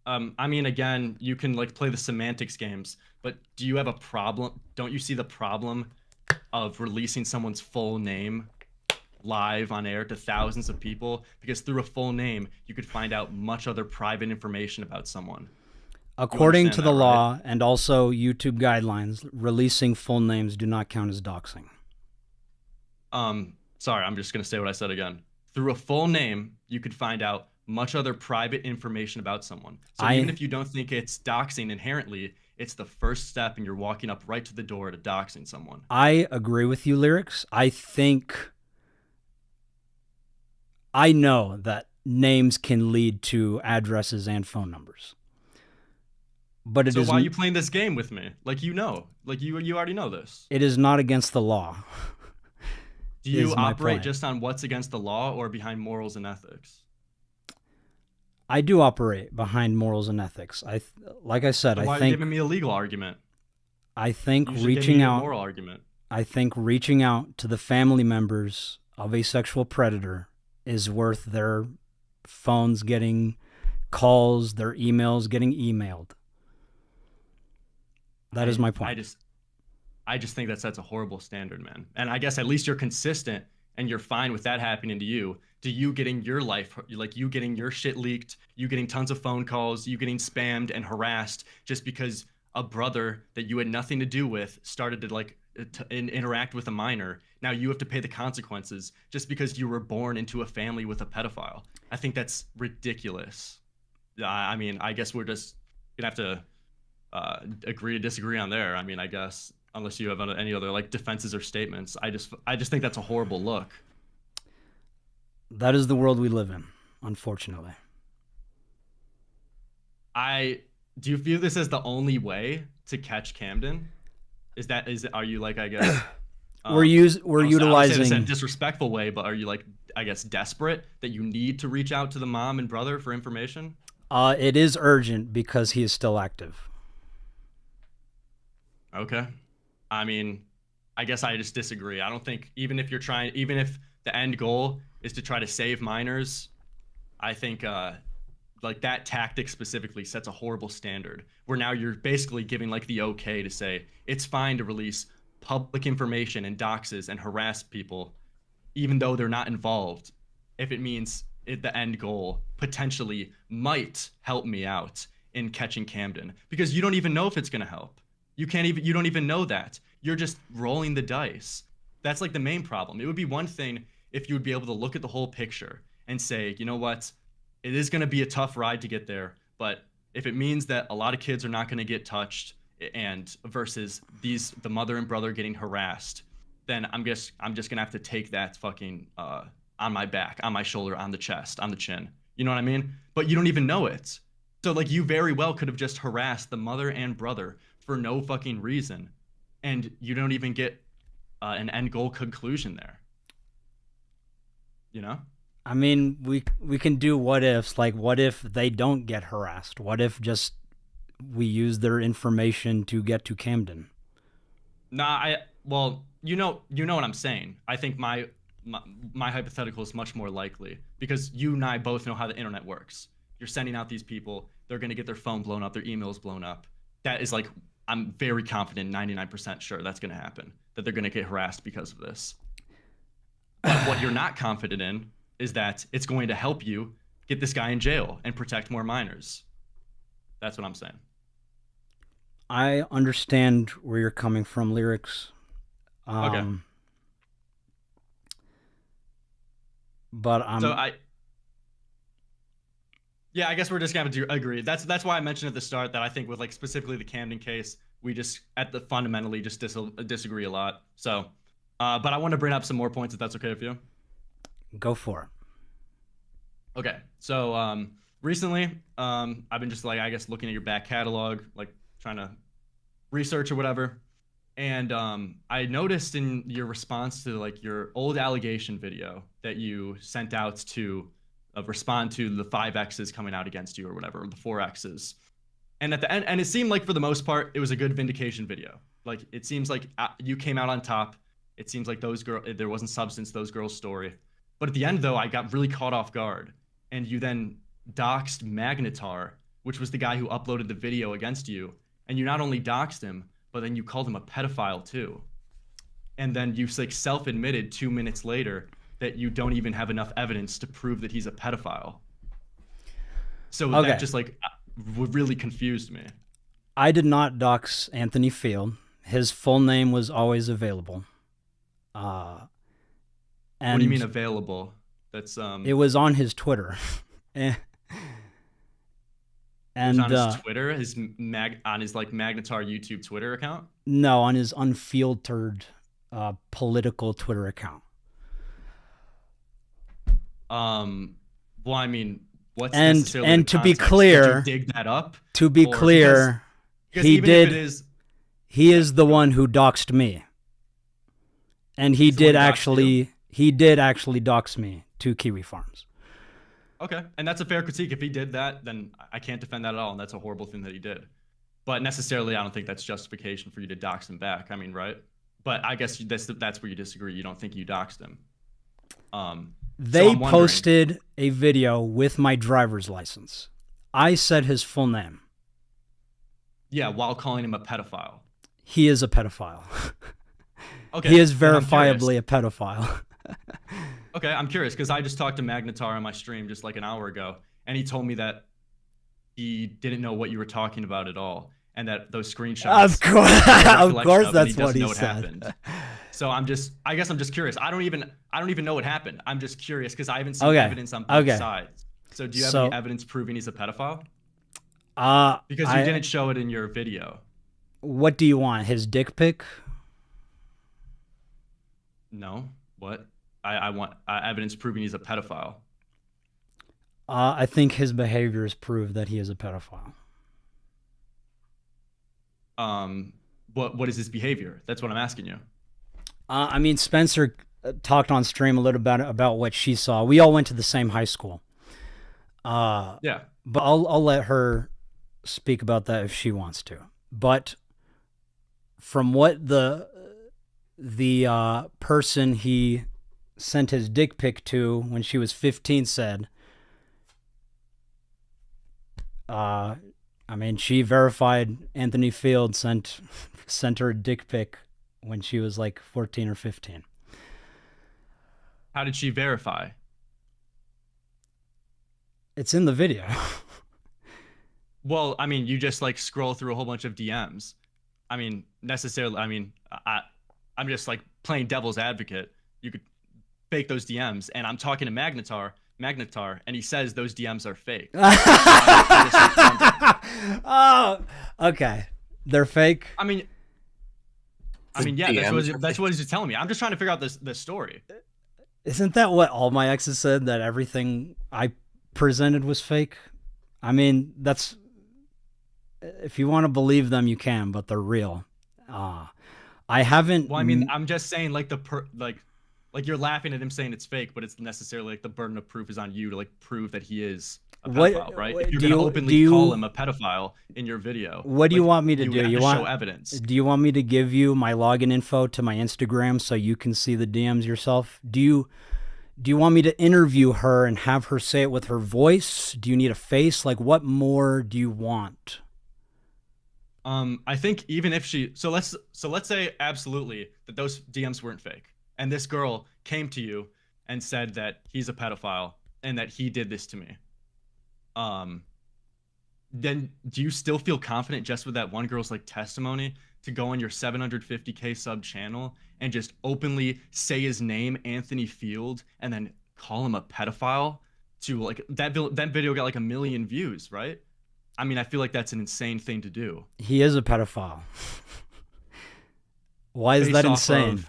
I mean, again, you can like play the semantics games, but do you have a problem? Don't you see the problem of releasing someone's full name live on air to thousands of people? Because through a full name, you could find out much other private information about someone. According to the law and also YouTube guidelines, releasing full names do not count as doxing. Sorry, I'm just going to say what I said again. Through a full name, you could find out much other private information about someone. So even if you don't think it's doxing inherently, it's the first step and you're walking up right to the door to doxing someone. I agree with you, Lyrics. I know that names can lead to addresses and phone numbers. But so why are you playing this game with me? Like, you know, like you already know this. It is not against the law. Do you operate just on what's against the law or behind morals and ethics? I do operate behind morals and ethics. Like I said, why are you giving me a legal argument? I think reaching out, moral argument. I think reaching out to the family members of a sexual predator is worth their phones getting calls, their emails getting emailed. That is my point. I just think that sets a horrible standard, man. And I guess at least you're consistent and you're fine with that happening to you. To you getting your life, like you getting your shit leaked, you getting tons of phone calls, you getting spammed and harassed just because a brother that you had nothing to do with started to interact with a minor. Now you have to pay the consequences just because you were born into a family with a pedophile. I think that's ridiculous. I mean, I guess we're just gonna have to agree to disagree on there. I mean, I guess unless you have any other like defenses or statements, I just think that's a horrible look. That is the world we live in, unfortunately. Do you view this as the only way to catch Camden? Are you like, I guess we're utilizing I would say this in a disrespectful way, but are you like, I guess, desperate that you need to reach out to the mom and brother for information? It is urgent because he is still active. Okay. I mean, I guess I just disagree. I don't think even if the end goal is to try to save minors, I think like that tactic specifically sets a horrible standard where now you're basically giving like the okay to say it's fine to release public information and doxes and harass people even though they're not involved if it means the end goal potentially might help me out in catching Camden, because you don't even know if it's going to help. You don't even know that. You're just rolling the dice. That's like the main problem. It would be one thing if you would be able to look at the whole picture and say, you know what, it is going to be a tough ride to get there, but if it means that a lot of kids are not going to get touched and versus the mother and brother getting harassed, then I'm just going to have to take that fucking on my back, on my shoulder, on the chest, on the chin. You know what I mean? But you don't even know it. So like you very well could have just harassed the mother and brother for no fucking reason, and you don't even get an end goal conclusion there. You know? I mean, we can do what ifs, like what if they don't get harassed? What if just we use their information to get to Camden? Well, you know what I'm saying. I think my hypothetical is much more likely because you and I both know how the internet works. You're sending out these people, they're going to get their phone blown up, their emails blown up. That is like, I'm very confident, 99% sure that's going to happen, that they're going to get harassed because of this. But what you're not confident in is that it's going to help you get this guy in jail and protect more minors. That's what I'm saying. I understand where you're coming from, Lyrics. Okay. But yeah, I guess we're just gonna have to agree. That's why I mentioned at the start that I think with like specifically the Camden case, we just fundamentally just disagree a lot. So, but I want to bring up some more points if that's okay with you. Go for it. Okay, so recently, I've been just like, I guess, looking at your back catalog, like trying to research or whatever, and I noticed in your response to like your old allegation video that you sent out to respond to the 5 X's coming out against you or whatever, or the 4 X's, and at the end, and it seemed like for the most part it was a good vindication video. Like it seems like you came out on top. It seems like there wasn't substance to those girls' story. But at the end, though, I got really caught off guard. And you then doxed Magnetar, which was the guy who uploaded the video against you. And you not only doxed him, but then you called him a pedophile, too. And then you like self-admitted 2 minutes later that you don't even have enough evidence to prove that he's a pedophile. So that just like really confused me. I did not dox Anthony Field. His full name was always available. And what do you mean available? That's it was on his Twitter. And on his Twitter, on his like Magnetar YouTube Twitter account? No, on his unfiltered political Twitter account. Well, I mean, what's and necessarily and the to be context? clear, Did you dig that up? To be clear, because he even did. If it is, he is the one who doxed me, and he did actually dox me to Kiwi Farms. Okay, and that's a fair critique. If he did that, then I can't defend that at all, and that's a horrible thing that he did. But necessarily, I don't think that's justification for you to dox him back. I mean, right? But I guess that's where you disagree. You don't think you doxed him. They posted a video with my driver's license. I said his full name. Yeah, while calling him a pedophile. He is a pedophile. Okay. He is verifiably a pedophile. Okay, I'm curious because I just talked to Magnetar on my stream just like an hour ago, and he told me that he didn't know what you were talking about at all, and that those screenshots. Of course, that's what he said. Happened. So I guess I'm just curious. I don't even know what happened. I'm just curious because I haven't seen evidence on both sides. So do you have any evidence proving he's a pedophile? Because you didn't show it in your video. What do you want? His dick pic? No. What? I want evidence proving he's a pedophile. I think his behaviors prove that he is a pedophile. What is his behavior? That's what I'm asking you. I mean, Spencer talked on stream a little bit about what she saw. We all went to the same high school. Yeah. But I'll let her speak about that if she wants to. But from what the person he sent his dick pic to when she was 15 said, I mean, she verified Anthony Field sent her a dick pic when she was like 14 or 15. How did she verify? It's in the video. Well, I mean, you just like scroll through a whole bunch of DMs. I mean, necessarily, I mean, I'm just like playing devil's advocate. You could fake those DMs, and I'm talking to Magnetar, and he says those DMs are fake. Oh, okay. They're fake? I mean, yeah, that's what he's telling me. I'm just trying to figure out this story. Isn't that what all my exes said, that everything I presented was fake? I mean, that's, if you want to believe them, you can, but they're real. I haven't. Well, I mean, I'm just saying, like like you're laughing at him saying it's fake, but it's necessarily like the burden of proof is on you to like prove that he is a pedophile, right? If you're gonna openly call him a pedophile in your video, what do you want me to do? You want to show evidence. Do you want me to give you my login info to my Instagram so you can see the DMs yourself? Do you want me to interview her and have her say it with her voice? Do you need a face? Like, what more do you want? I think even if so let's say absolutely that those DMs weren't fake, and this girl came to you and said that he's a pedophile and that he did this to me. Then do you still feel confident just with that one girl's like testimony to go on your 750K sub channel and just openly say his name, Anthony Field, and then call him a pedophile? To like that video got like 1 million views, right? I mean, I feel like that's an insane thing to do. He is a pedophile. Why is that insane?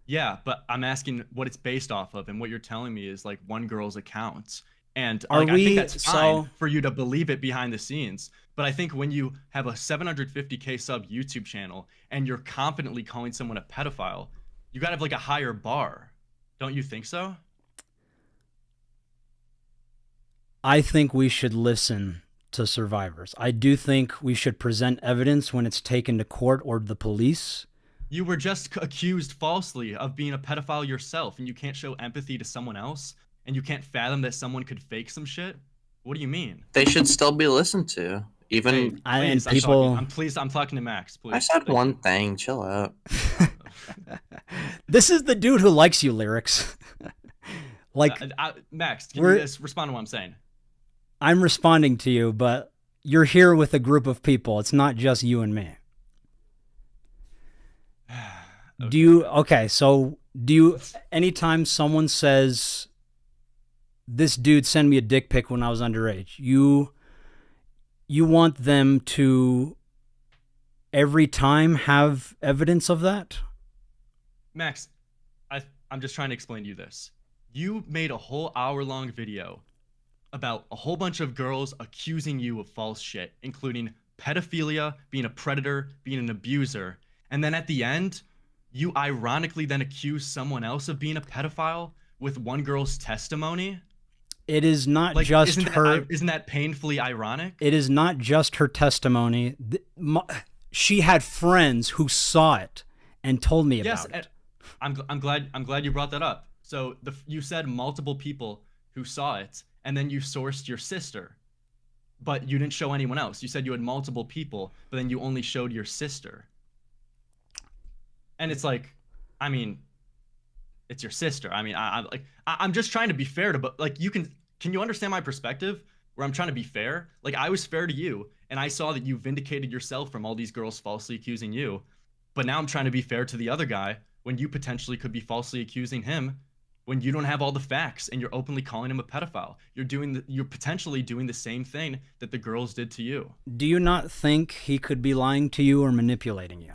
Yeah, but I'm asking what it's based off of, and what you're telling me is like one girl's account. And I think that's fine for you to believe it behind the scenes. But I think when you have a 750K sub YouTube channel and you're confidently calling someone a pedophile, you gotta have like a higher bar. Don't you think so? I think we should listen to survivors. I do think we should present evidence when it's taken to court or the police. You were just accused falsely of being a pedophile yourself, and you can't show empathy to someone else, and you can't fathom that someone could fake some shit? What do you mean? They should still be listened to. Even I'm talking to Max, please. I said one thing. Chill out. This is the dude who likes you, Lyrics. Like, Max, can you just respond to what I'm saying? I'm responding to you, but you're here with a group of people. It's not just you and me. Okay. So anytime someone says, this dude sent me a dick pic when I was underage, you want them to every time have evidence of that? Max, I'm just trying to explain to you this. You made a whole hour-long video about a whole bunch of girls accusing you of false shit, including pedophilia, being a predator, being an abuser. And then at the end, you ironically then accuse someone else of being a pedophile with one girl's testimony. It is not like, just her. Isn't that painfully ironic? It is not just her testimony. She had friends who saw it and told me about it. I'm glad you brought that up. So you said multiple people who saw it, and then you sourced your sister, but you didn't show anyone else. You said you had multiple people, but then you only showed your sister. And it's like, I mean, it's your sister. I mean, I'm just trying to be fair to, but like, can you understand my perspective where I'm trying to be fair? Like, I was fair to you, and I saw that you vindicated yourself from all these girls falsely accusing you, but now I'm trying to be fair to the other guy when you potentially could be falsely accusing him when you don't have all the facts and you're openly calling him a pedophile. You're potentially doing the same thing that the girls did to you. Do you not think he could be lying to you or manipulating you?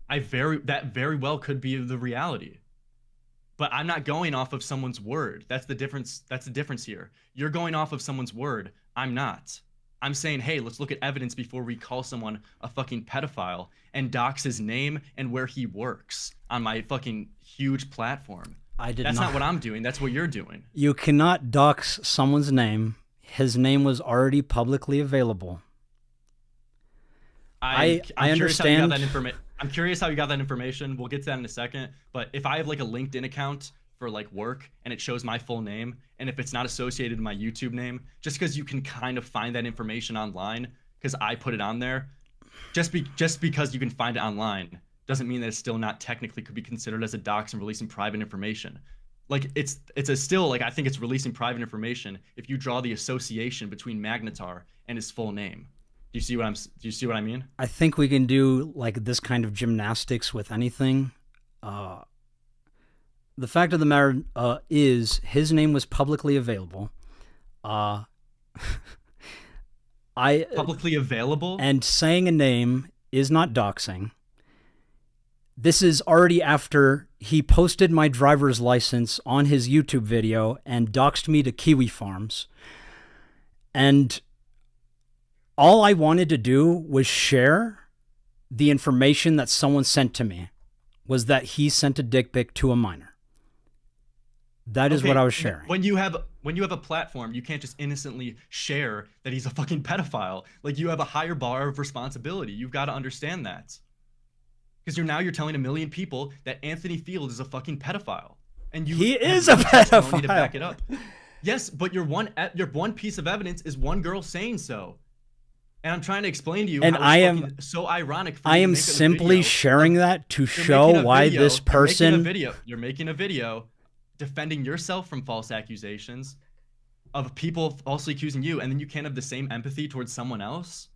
That very well could be the reality. But I'm not going off of someone's word. That's the difference. That's the difference here. You're going off of someone's word. I'm not. I'm saying, hey, let's look at evidence before we call someone a fucking pedophile and dox his name and where he works on my fucking huge platform. That's not what I'm doing. That's what you're doing. You cannot dox someone's name. His name was already publicly available. I understand. I'm curious how you got that information. We'll get to that in a second. But if I have like a LinkedIn account for like work and it shows my full name, and if it's not associated to my YouTube name, just because you can kind of find that information online because I put it on there, just because you can find it online doesn't mean that it's still not technically could be considered as a dox and releasing private information. Like it's still like, I think it's releasing private information if you draw the association between Magnetar and his full name. Do you see what I mean? I think we can do like this kind of gymnastics with anything. The fact of the matter is his name was publicly available. Publicly available? And saying a name is not doxing. This is already after he posted my driver's license on his YouTube video and doxed me to Kiwi Farms. And all I wanted to do was share the information that someone sent to me, was that he sent a dick pic to a minor. That is what I was sharing. When you have a platform, you can't just innocently share that he's a fucking pedophile. Like, you have a higher bar of responsibility. You've got to understand that. Because you're telling a million people that Anthony Field is a fucking pedophile. And he is a pedophile. To back it up. Yes, but your one piece of evidence is one girl saying so. And I'm trying to explain to you and how I it's am so ironic for I you to am make a simply video sharing that to show why this person you're making a video defending yourself from false accusations of people falsely accusing you, and then you can't have the same empathy towards someone else?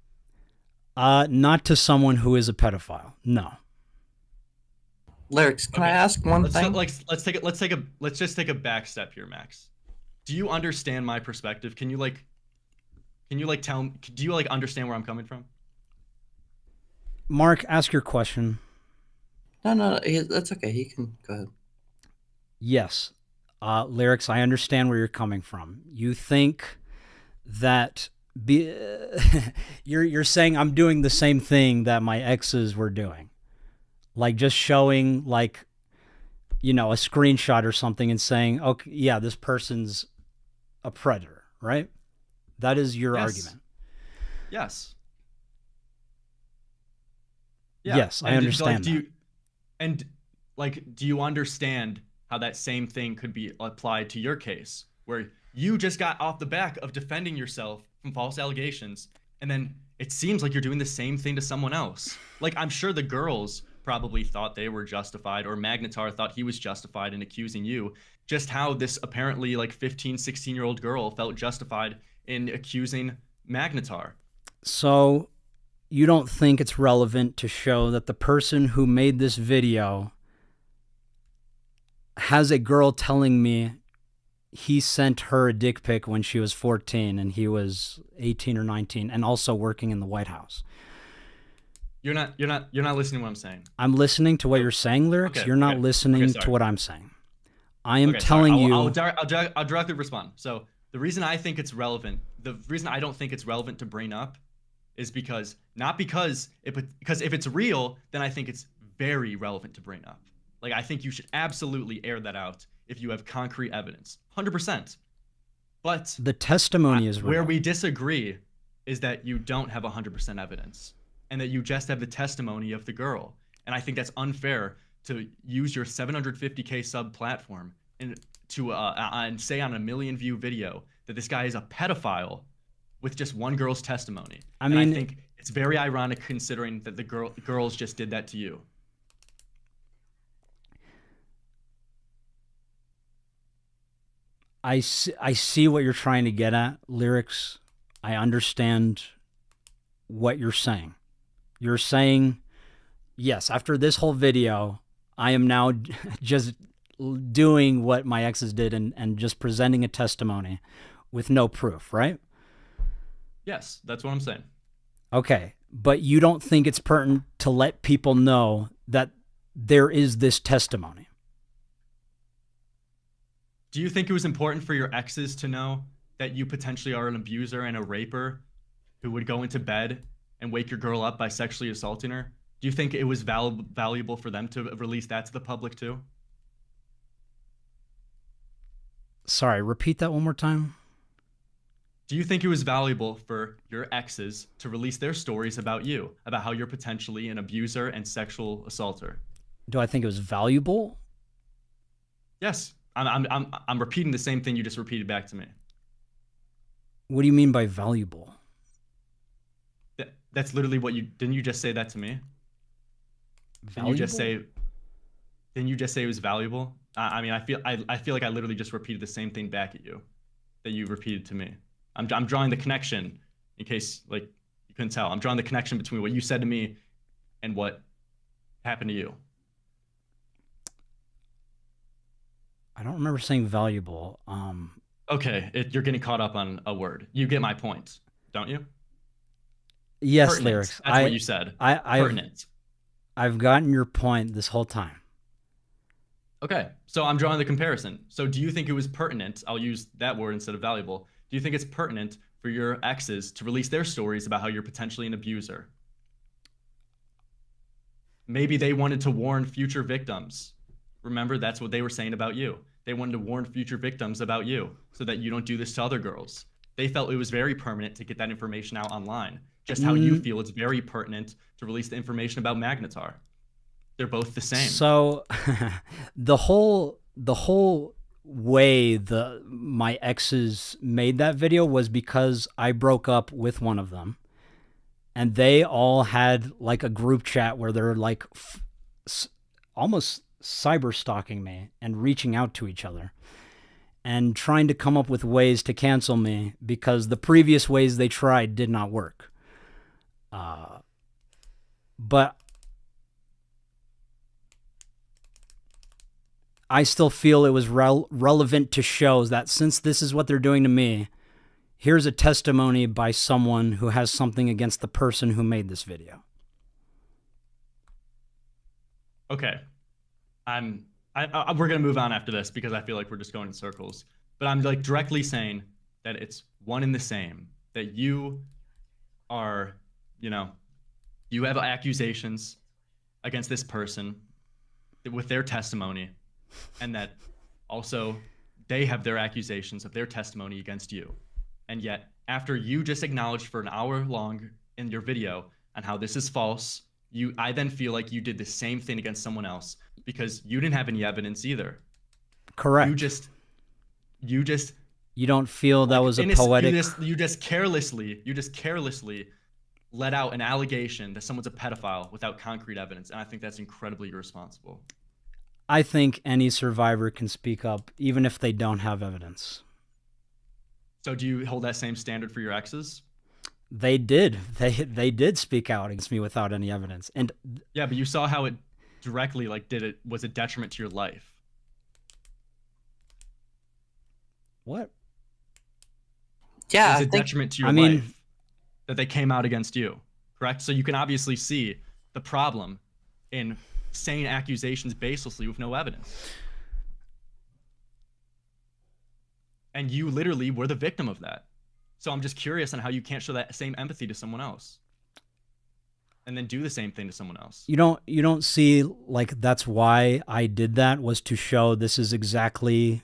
Not to someone who is a pedophile. No. Lyrics, can I ask one thing? Let's just take a back step here, Max. Do you understand my perspective? Do you understand where I'm coming from? Mark, ask your question. No, that's okay. He can go ahead. Yes. Lyrics, I understand where you're coming from. You think that you're saying I'm doing the same thing that my exes were doing. Like just showing like, a screenshot or something and saying, okay, yeah, this person's a predator, right? That is your argument. Yes. Yeah. Yes, I understand do you understand how that same thing could be applied to your case, where you just got off the back of defending yourself from false allegations, and then it seems like you're doing the same thing to someone else? Like, I'm sure the girls probably thought they were justified, or Magnetar thought he was justified in accusing you, just how this apparently like 15, 16-year-old girl felt justified in accusing Magnetar. So you don't think it's relevant to show that the person who made this video has a girl telling me he sent her a dick pic when she was 14 and he was 18 or 19 and also working in the White House? You're not listening to what I'm saying. I'm listening to what you're saying, Lyrics. Okay, you're not listening to what I'm saying. I am telling you. I'll directly respond. So the reason I think it's relevant, the reason I don't think it's relevant to bring up is because if it's real, then I think it's very relevant to bring up. Like, I think you should absolutely air that out if you have concrete evidence. 100%. But the testimony is real. Where we disagree is that you don't have 100% evidence and that you just have the testimony of the girl. And I think that's unfair to use your 750K sub platform and to and say on a 1 million view video that this guy is a pedophile with just one girl's testimony. I think it's very ironic considering that the girls just did that to you. I see what you're trying to get at, Lyrics. I understand what you're saying. You're saying, yes, after this whole video, I am now just doing what my exes did and just presenting a testimony with no proof, right? Yes, that's what I'm saying. Okay, but you don't think it's pertinent to let people know that there is this testimony? Do you think it was important for your exes to know that you potentially are an abuser and a raper who would go into bed and wake your girl up by sexually assaulting her? Do you think it was valuable for them to release that to the public too? Sorry, repeat that one more time. Do you think it was valuable for your exes to release their stories about you, about how you're potentially an abuser and sexual assaulter? Do I think it was valuable? Yes. I'm repeating the same thing you just repeated back to me. What do you mean by valuable? That's literally what you didn't you just say that to me? Valuable? Didn't you just say it was valuable? I mean, I feel like I literally just repeated the same thing back at you that you repeated to me. I'm drawing the connection in case like you couldn't tell. I'm drawing the connection between what you said to me and what happened to you. I don't remember saying valuable. Okay, you're getting caught up on a word. You get my point, don't you? Yes, Pertinent. Lyrics. That's what you said. Pertinent. I've gotten your point this whole time. Okay, so I'm drawing the comparison. So do you think it was pertinent? I'll use that word instead of valuable. Do you think it's pertinent for your exes to release their stories about how you're potentially an abuser? Maybe they wanted to warn future victims. Remember, that's what they were saying about you. They wanted to warn future victims about you so that you don't do this to other girls. They felt it was very permanent to get that information out online. Just how you feel it's very pertinent to release the information about Magnetar. They're both the same. So the whole way my exes made that video was because I broke up with one of them. And they all had like a group chat where they're like almost cyber stalking me and reaching out to each other and trying to come up with ways to cancel me because the previous ways they tried did not work. But I still feel it was relevant to show that since this is what they're doing to me, here's a testimony by someone who has something against the person who made this video. Okay. We're going to move on after this because I feel like we're just going in circles. But I'm like directly saying that it's one and the same. That you are, you have accusations against this person with their testimony. And that also they have their accusations of their testimony against you. And yet, after you just acknowledged for an hour long in your video on how this is false, I then feel like you did the same thing against someone else because you didn't have any evidence either. Correct. You don't feel that was a poetic... You just carelessly let out an allegation that someone's a pedophile without concrete evidence. And I think that's incredibly irresponsible. I think any survivor can speak up even if they don't have evidence. So do you hold that same standard for your exes? They did. They did speak out against me without any evidence. And yeah, but you saw how it directly was a detriment to your life. What? Yeah, it was a detriment to your life that they came out against you, correct? So you can obviously see the problem in saying accusations baselessly with no evidence. And you literally were the victim of that. So I'm just curious on how you can't show that same empathy to someone else and then do the same thing to someone else. You don't see like that's why I did that, was to show this is exactly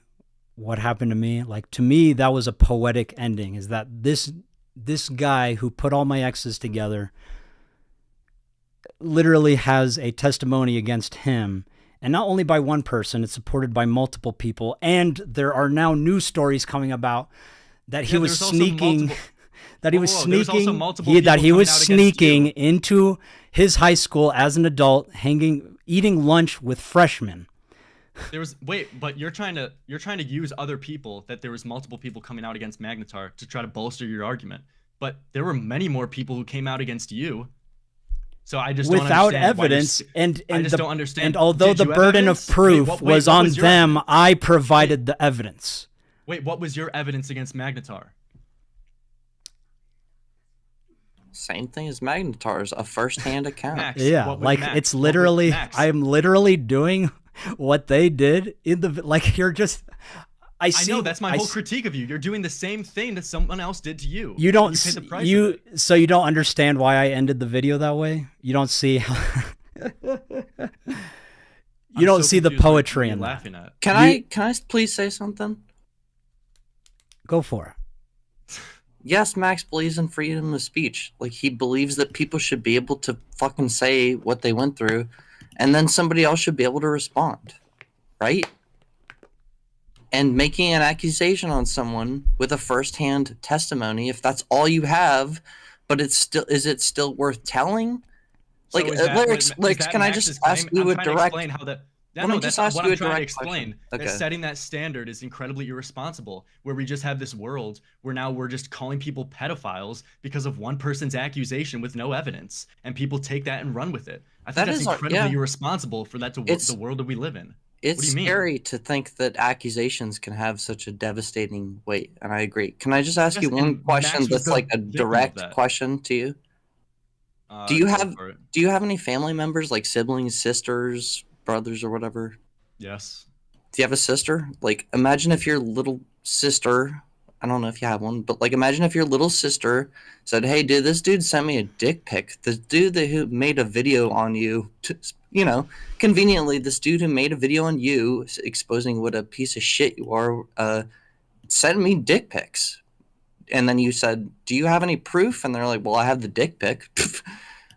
what happened to me. Like, to me, that was a poetic ending, is that this guy who put all my exes together literally has a testimony against him. And not only by one person, it's supported by multiple people. And there are now news stories coming about that he was sneaking, that he was sneaking into his high school as an adult, eating lunch with freshmen. But you're trying to use other people, that there was multiple people coming out against Magnetar to try to bolster your argument. But there were many more people who came out against you. So I just don't without understand why you're evidence, and I just don't understand. And although Did the you have burden evidence? of proof Wait, was what on was your them, evidence? I provided the evidence. Wait, what was your evidence against Magnetar? Same thing as Magnetar's, a first-hand account. Max, Yeah, what was like Max? it's What was- literally, Max, I'm literally doing what they did in the, like, you're just, I know that's my whole critique of you. You're doing the same thing that someone else did to you. You don't, You paid the price of you, it. so you don't understand why I ended the video that way? You don't see how, you don't so see the confused what poetry you're in that. laughing at. Can I please say something? Go for it. Yes, Max believes in freedom of speech. Like, he believes that people should be able to fucking say what they went through, and then somebody else should be able to respond, right? And making an accusation on someone with a first-hand testimony, if that's all you have, but it's still, is it still worth telling? Like, So is that Lyrics, can I just ask you a direct... Yeah, no, that's what I'm trying to explain. question. Okay. That setting that standard is incredibly irresponsible, where we just have this world where now we're just calling people pedophiles because of one person's accusation with no evidence, and people take that and run with it. I think that's incredibly irresponsible for that to the world that we live in. It's scary to think that accusations can have such a devastating weight, and I agree. Can I just ask you one question that's like a direct question to you? Do you have any family members, like siblings, sisters, brothers, or whatever? Yes. Do you have a sister? Like, imagine if your little sister, I don't know if you have one, but like, imagine if your little sister said, "Hey, dude, this dude sent me a dick pic. This dude who made a video on you, you know, conveniently, this dude who made a video on you exposing what a piece of shit you are, sent me dick pics." And then you said, "Do you have any proof?" And they're like, "Well, I have the dick pic."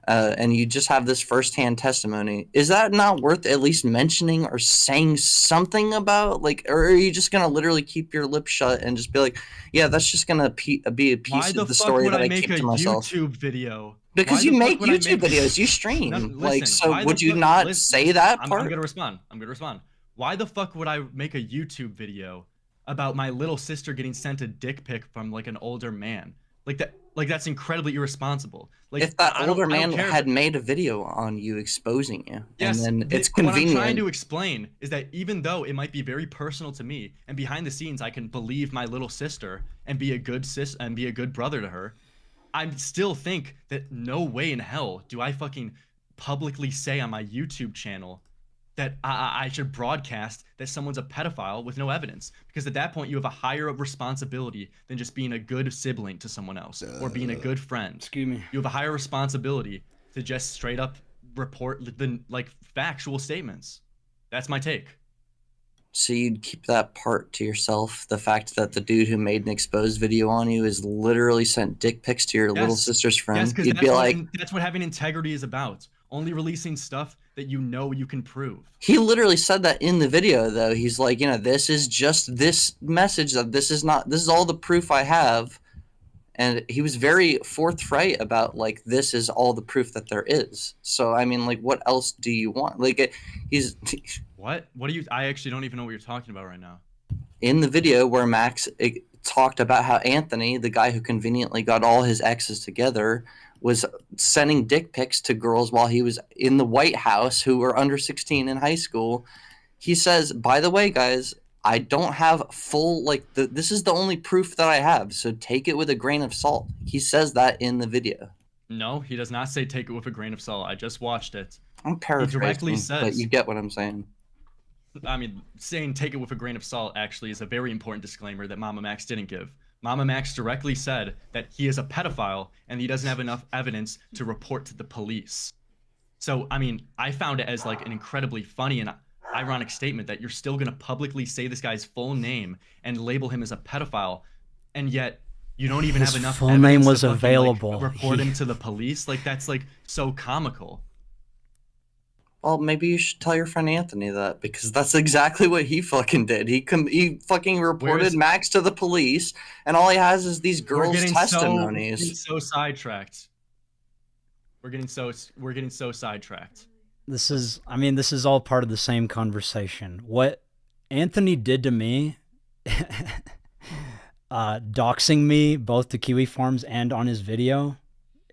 And you just have this firsthand testimony. Is that not worth at least mentioning or saying something about? Like, or are you just gonna literally keep your lips shut and just be like, "Yeah, that's just gonna be a piece of the story that I keep to myself"? Why the fuck would I make a YouTube video? Because you make YouTube videos, you stream. Like, so would you not say that part? I'm gonna respond. Why the fuck would I make a YouTube video about my little sister getting sent a dick pic from like an older man? Like that's incredibly irresponsible. Like, if that older man had made a video on you exposing you, yes, and then it's convenient. What I'm trying to explain is that even though it might be very personal to me, and behind the scenes I can believe my little sister and be a good brother to her, I still think that no way in hell do I fucking publicly say on my YouTube channel that I should broadcast that someone's a pedophile with no evidence, because at that point you have a higher responsibility than just being a good sibling to someone else or being a good friend. Excuse me. You have a higher responsibility to just straight up report the like factual statements. That's my take. So you'd keep that part to yourself, the fact that the dude who made an exposed video on you is literally sent dick pics to your little sister's friend? Yes, because you'd be like, that's what having integrity is about. Only releasing stuff that you know you can prove. He literally said that in the video, though. He's like, you know, this is just this message, that this is all the proof I have. And he was very forthright about, like, this is all the proof that there is. So, I mean, like, what else do you want? Like, he's... What do you... I actually don't even know what you're talking about right now. In the video where Max talked about how Anthony, the guy who conveniently got all his exes together, was sending dick pics to girls while he was in the White House who were under 16 in high school. He says, "By the way, guys, I don't have full, like, this is the only proof that I have, so take it with a grain of salt." He says that in the video. No, he does not say take it with a grain of salt. I just watched it. I'm paraphrasing, but you get what I'm saying. I mean, saying take it with a grain of salt actually is a very important disclaimer that MamaMax didn't give. MamaMax directly said that he is a pedophile and he doesn't have enough evidence to report to the police. So, I mean, I found it as like an incredibly funny and ironic statement that you're still going to publicly say this guy's full name and label him as a pedophile, and yet you don't even have enough full name was to fucking, available. Like, report him to the police. Like, that's like so comical. Well, maybe you should tell your friend Anthony that, because that's exactly what he fucking did. He fucking reported Max to the police, and all he has is these girls' testimonies. We're getting so sidetracked. We're getting so sidetracked. This is all part of the same conversation. What Anthony did to me, doxing me both to Kiwi Farms and on his video,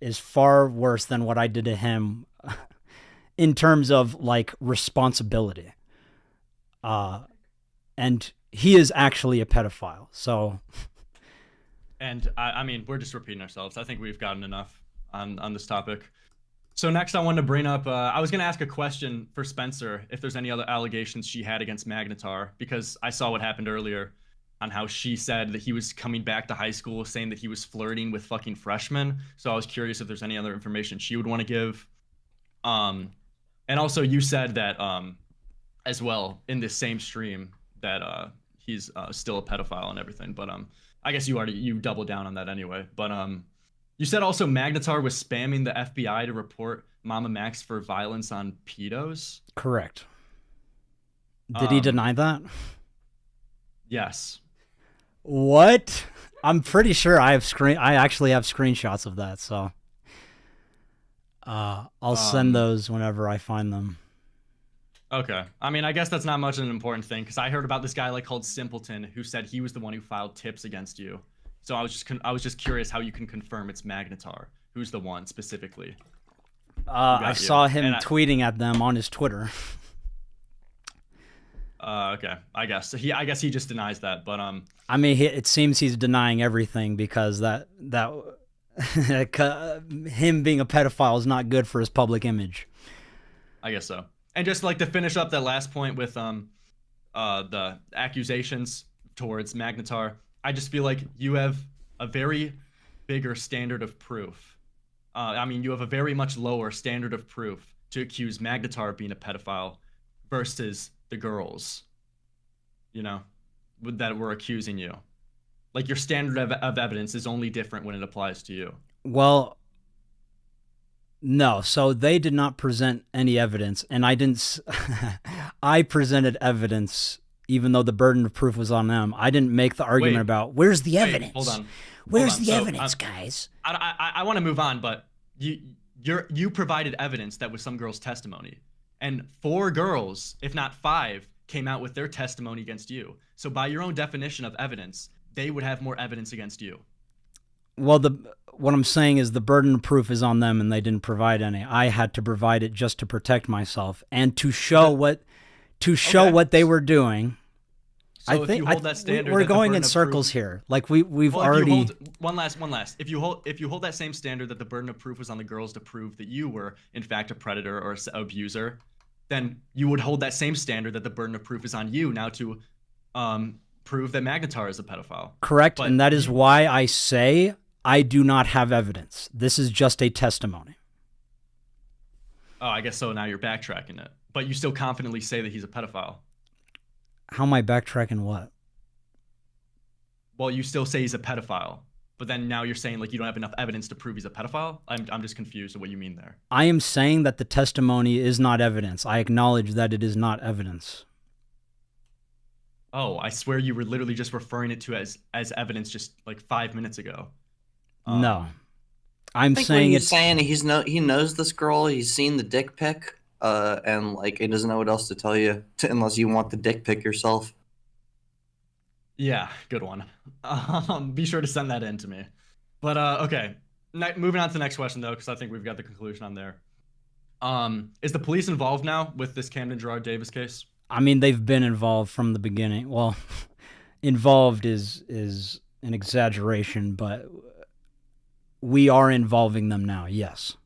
is far worse than what I did to him in terms of like responsibility. And he is actually a pedophile. So, and I mean, we're just repeating ourselves. I think we've gotten enough on this topic. So next, I wanted to bring up. I was going to ask a question for Spencer if there's any other allegations she had against Magnetar, because I saw what happened earlier on how she said that he was coming back to high school saying that he was flirting with fucking freshmen. So I was curious if there's any other information she would want to give. And also, you said that as well in this same stream that he's still a pedophile and everything. But I guess you doubled down on that anyway. But you said also Magnetar was spamming the FBI to report MamaMax for violence on pedos. Correct. Did he deny that? Yes. What? I'm pretty sure I actually have screenshots of that, so I'll send those whenever I find them. Okay. I mean, I guess that's not much of an important thing, because I heard about this guy like called Simpleton who said he was the one who filed tips against you. So I was just curious how you can confirm it's Magnetar. Who's the one specifically? I saw him tweeting at them on his Twitter. Okay. I guess he just denies that, but I mean, it seems he's denying everything because that him being a pedophile is not good for his public image. I guess so. And just like to finish up that last point with the accusations towards Magnetar, I just feel like you have a very bigger standard of proof. I mean, you have a very much lower standard of proof to accuse Magnetar of being a pedophile versus the girls, you know, that were accusing you. Like, your standard of evidence is only different when it applies to you. Well, no. So they did not present any evidence, and I didn't. I presented evidence, even though the burden of proof was on them. I didn't make the argument about where's the evidence. Hold on. Where's the evidence, guys? I want to move on, but you provided evidence that was some girl's testimony, and 4 girls, if not 5, came out with their testimony against you. So by your own definition of evidence, they would have more evidence against you. Well, what I'm saying is the burden of proof is on them, and they didn't provide any. I had to provide it just to protect myself and to show what they were doing. So I think that standard, we're going in circles here. Like we've already. One last. If you hold that same standard that the burden of proof was on the girls to prove that you were in fact a predator or abuser, then you would hold that same standard that the burden of proof is on you now to prove that Magnetar is a pedophile. Correct, and that is why I say I do not have evidence. This is just a testimony. Oh, I guess so. Now you're backtracking it, but you still confidently say that he's a pedophile. How am I backtracking what? Well, you still say he's a pedophile, but then now you're saying like you don't have enough evidence to prove he's a pedophile? I'm just confused at what you mean there. I am saying that the testimony is not evidence. I acknowledge that it is not evidence. Oh, I swear you were literally just referring it to as evidence just like 5 minutes ago. No. I'm think saying he's saying he knows this girl, he's seen the dick pic, and like he doesn't know what else to tell you unless you want the dick pic yourself. Yeah, good one. Be sure to send that in to me. But okay, moving on to the next question though, because I think we've got the conclusion on there. Is the police involved now with this Camden Gerard Davis case? I mean, they've been involved from the beginning. Well, involved is an exaggeration, but we are involving them now, yes.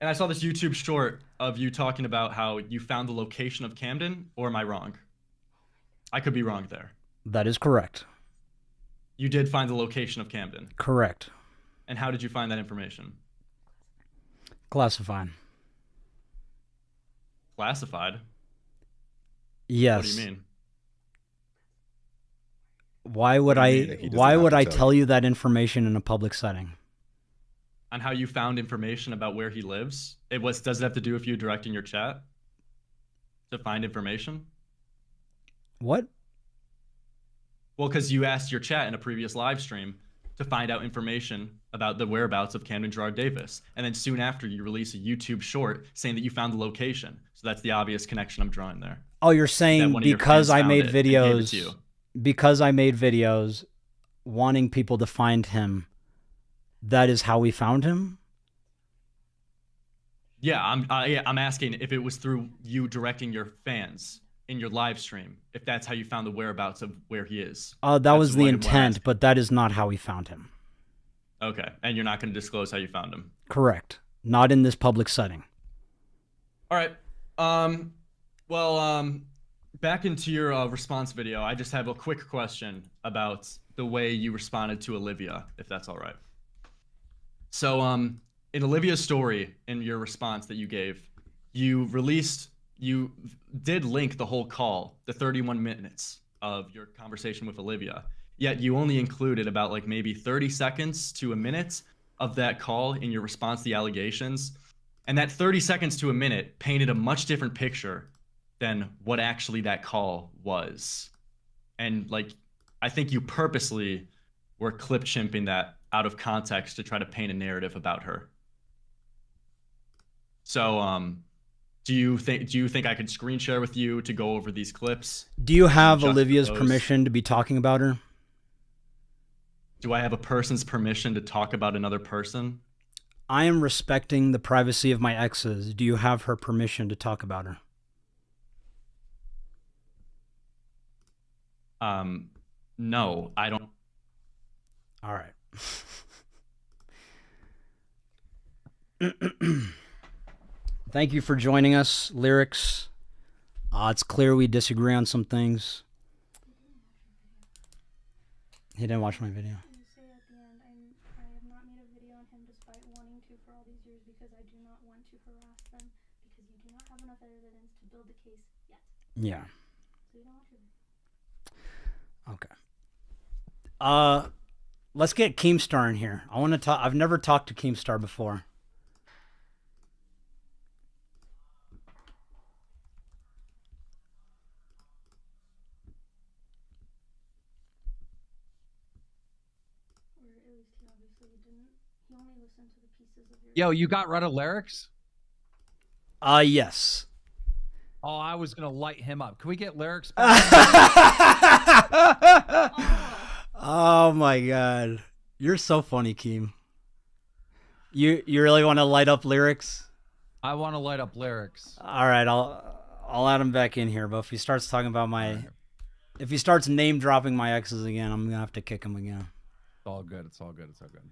And I saw this YouTube short of you talking about how you found the location of Camden, or am I wrong? I could be wrong there. That is correct. You did find the location of Camden? Correct. And how did you find that information? Classified. Classified? Yes. What do you mean? Why would I tell you that information in a public setting? On how you found information about where he lives? Does it have to do with you directing your chat to find information? What? Well, because you asked your chat in a previous live stream to find out information about the whereabouts of Camden Gerard Davis. And then soon after, you release a YouTube short saying that you found the location. So that's the obvious connection I'm drawing there. Oh, you're saying because I made videos, because I made videos wanting people to find him, that is how we found him? Yeah, I'm asking if it was through you directing your fans in your live stream, if that's how you found the whereabouts of where he is. That was the intent, but that is not how we found him. Okay, and you're not going to disclose how you found him. Correct. Not in this public setting. All right. Well, back into your response video, I just have a quick question about the way you responded to Olivia, if that's all right. So, in Olivia's story, in your response that you gave, you did link the whole call, the 31 minutes of your conversation with Olivia, yet you only included about like maybe 30 seconds to a minute of that call in your response to the allegations. And that 30 seconds to a minute painted a much different picture than what actually that call was. And like, I think you purposely were clip chimping that out of context to try to paint a narrative about her. So, do you think I could screen share with you to go over these clips? Do you have Olivia's permission to be talking about her? Do I have a person's permission to talk about another person? I am respecting the privacy of my exes. Do you have her permission to talk about her? No, I don't. All right. Thank you for joining us, Lyrics. It's clear we disagree on some things. He didn't watch my video. You say at the end, I have not made a video on him despite wanting to for all these years because I do not want to harass them because you do not have enough evidence to build the case yet. Yeah. So you don't want to. Okay. Let's get Keemstar in here. I want to talk. I've never talked to Keemstar before. He only listened to the pieces of your... Yo, you got rid of Lyrics? Yes. Oh, I was gonna light him up. Can we get Lyrics back? Oh my god. You're so funny, Keem. You really want to light up Lyrics? I want to light up Lyrics. All right, I'll add him back in here, but if he starts talking about if he starts name dropping my exes again, I'm going to have to kick him again. It's all good. It's all good. It's all good.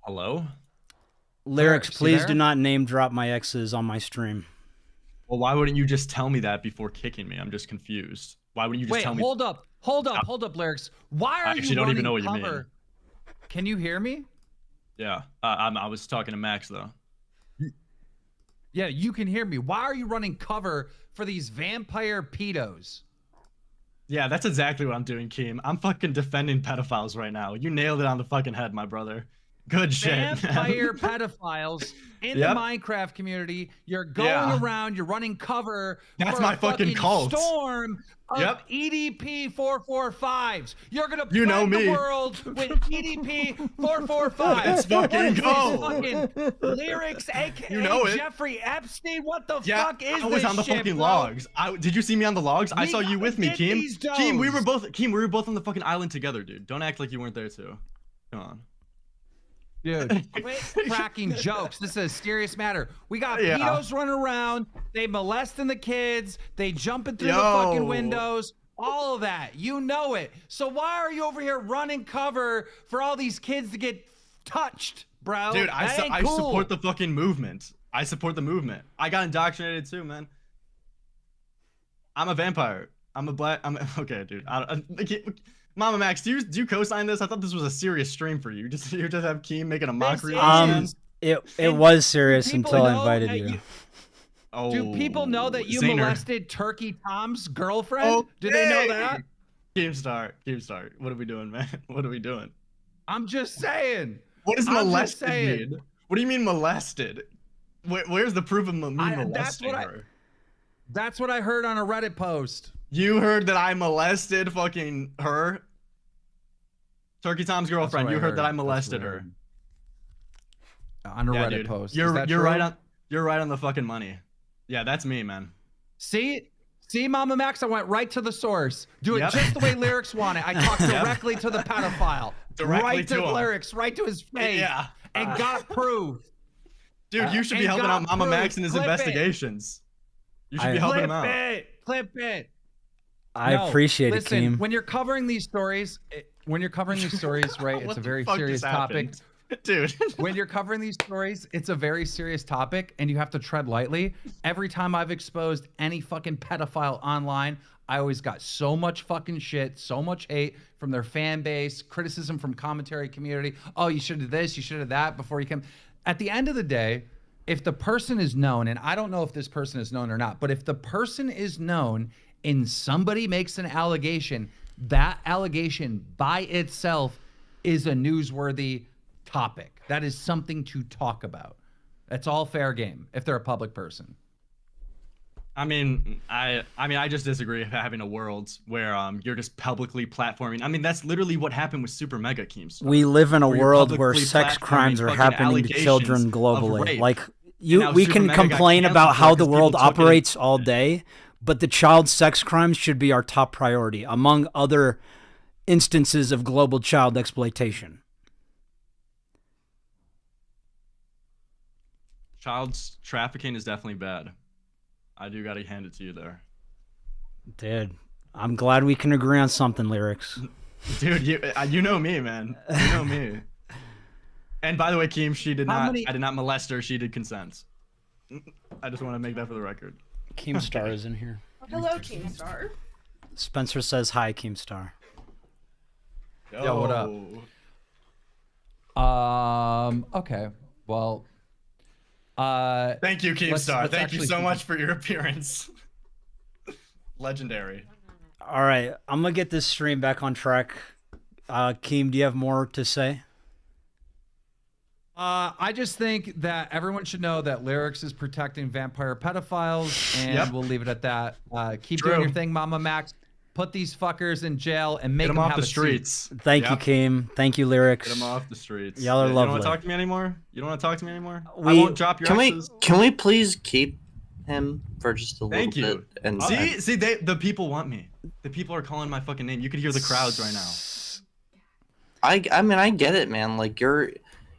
Hello? Lyrics, please do not name drop my exes on my stream. Well, why wouldn't you just tell me that before kicking me? I'm just confused. Why wouldn't you just tell me? Hold up, Lyrics. Why are you actually don't even know what you mean. Can you hear me? Yeah, I was talking to Max though. Yeah, you can hear me. Why are you running cover for these vampire pedos? Yeah, that's exactly what I'm doing, Keem. I'm fucking defending pedophiles right now. You nailed it on the fucking head, my brother. Good shit. Vampire pedophiles in the Minecraft community. You're going around. You're running cover. That's for my a fucking cult. Storm of EDP 445s. You're gonna you know me. the world with EDP 445. Let's fucking go. Fucking Lyrics, aka you know it. Jeffrey Epstein. What the fuck is this? I was on the shit, fucking bro? Logs. Did you see me on the logs? I saw you with me, Keem. Keem, we were both on the fucking island together, dude. Don't act like you weren't there too. Come on. Dude, quit cracking jokes. This is a serious matter. We got pedos running around. They molesting the kids. They jumping through the fucking windows. All of that. You know it. So why are you over here running cover for all these kids to get touched, bro? Dude, I support the fucking movement. I support the movement. I got indoctrinated too, man. I'm a vampire. Okay, dude. MamaMax, do you co-sign this? I thought this was a serious stream for you. You just have Keem making a mockery of it was serious until I invited you. Oh, do people know that you molested Turkey Tom's girlfriend? Do they know that? Keemstar. What are we doing, man? What are we doing? I'm just saying. What does molested mean? What do you mean molested? Where's the proof of me molesting her? That's what I heard on a Reddit post. You heard that I molested fucking her? Turkey Tom's girlfriend. You heard that I molested her. On a Reddit post. You're right on the fucking money. Yeah, that's me, man. See See, Mama Max, I went right to the source. Do it Yep. just the way lyrics want it. I talked directly to the pedophile. Directly right to the him. lyrics, right to his face. Yeah. And got proof. Dude, you should be And helping out got Mama proof. Max in his Clip it. investigations. You should be helping him out. Clip it. I No, appreciate listen, it, Keem. when you're covering these stories, right, it's What a the very fuck serious just topic. happened? Dude. When you're covering these stories, it's a very serious topic and you have to tread lightly. Every time I've exposed any fucking pedophile online, I always got so much fucking shit, so much hate from their fan base, criticism from commentary community. Oh, you should have this, you should have that before you come. At the end of the day, if the person is known, and I don't know if this person is known or not, but if the person is known and somebody makes an allegation, that allegation by itself is a newsworthy topic. That is something to talk about. That's all fair game if they're a public person. I mean, I just disagree with having a world where you're just publicly platforming. I mean, that's literally what happened with Super Mega Keemstar. We live in a where you're world where publicly sex platforming crimes are fucking happening to children allegations of globally. rape. Like And now we Super can Mega got complain canceled about for how it the 'cause world people took it- operates all day, but the child sex crimes should be our top priority among other instances of global child exploitation. Child trafficking is definitely bad. I do gotta hand it to you there. Dude, I'm glad we can agree on something, Lyrics. Dude, you know me, man. You know me. And by the way, Keem, I did not molest her. She did consent. I just want to make that for the record. Keemstar is in here. Hello, Keemstar. Spencer says hi, Keemstar. Yo, what up? Okay. Well, thank you, Keemstar. let's Thank you actually so keep- much for your appearance. Legendary. All right, I'm gonna get this stream back on track. Keem, do you have more to say? I just think that everyone should know that Lyrics is protecting vampire pedophiles, and Yep. we'll leave it at that. Keep True. doing your thing, Mama Max. Put these fuckers in jail and make Get them them off have the a seat. streets. Thank you, Yep. Keem. Thank you, Lyrics. Get them off the streets. Y'all are You don't lovely. want to talk to me anymore? You don't want to talk to me anymore? I We- won't drop your exes. Can we please keep him for just a Thank little you. bit? And See, the people want me. The people are calling my fucking name. You could hear the crowds right now. I mean, I get it, man. Like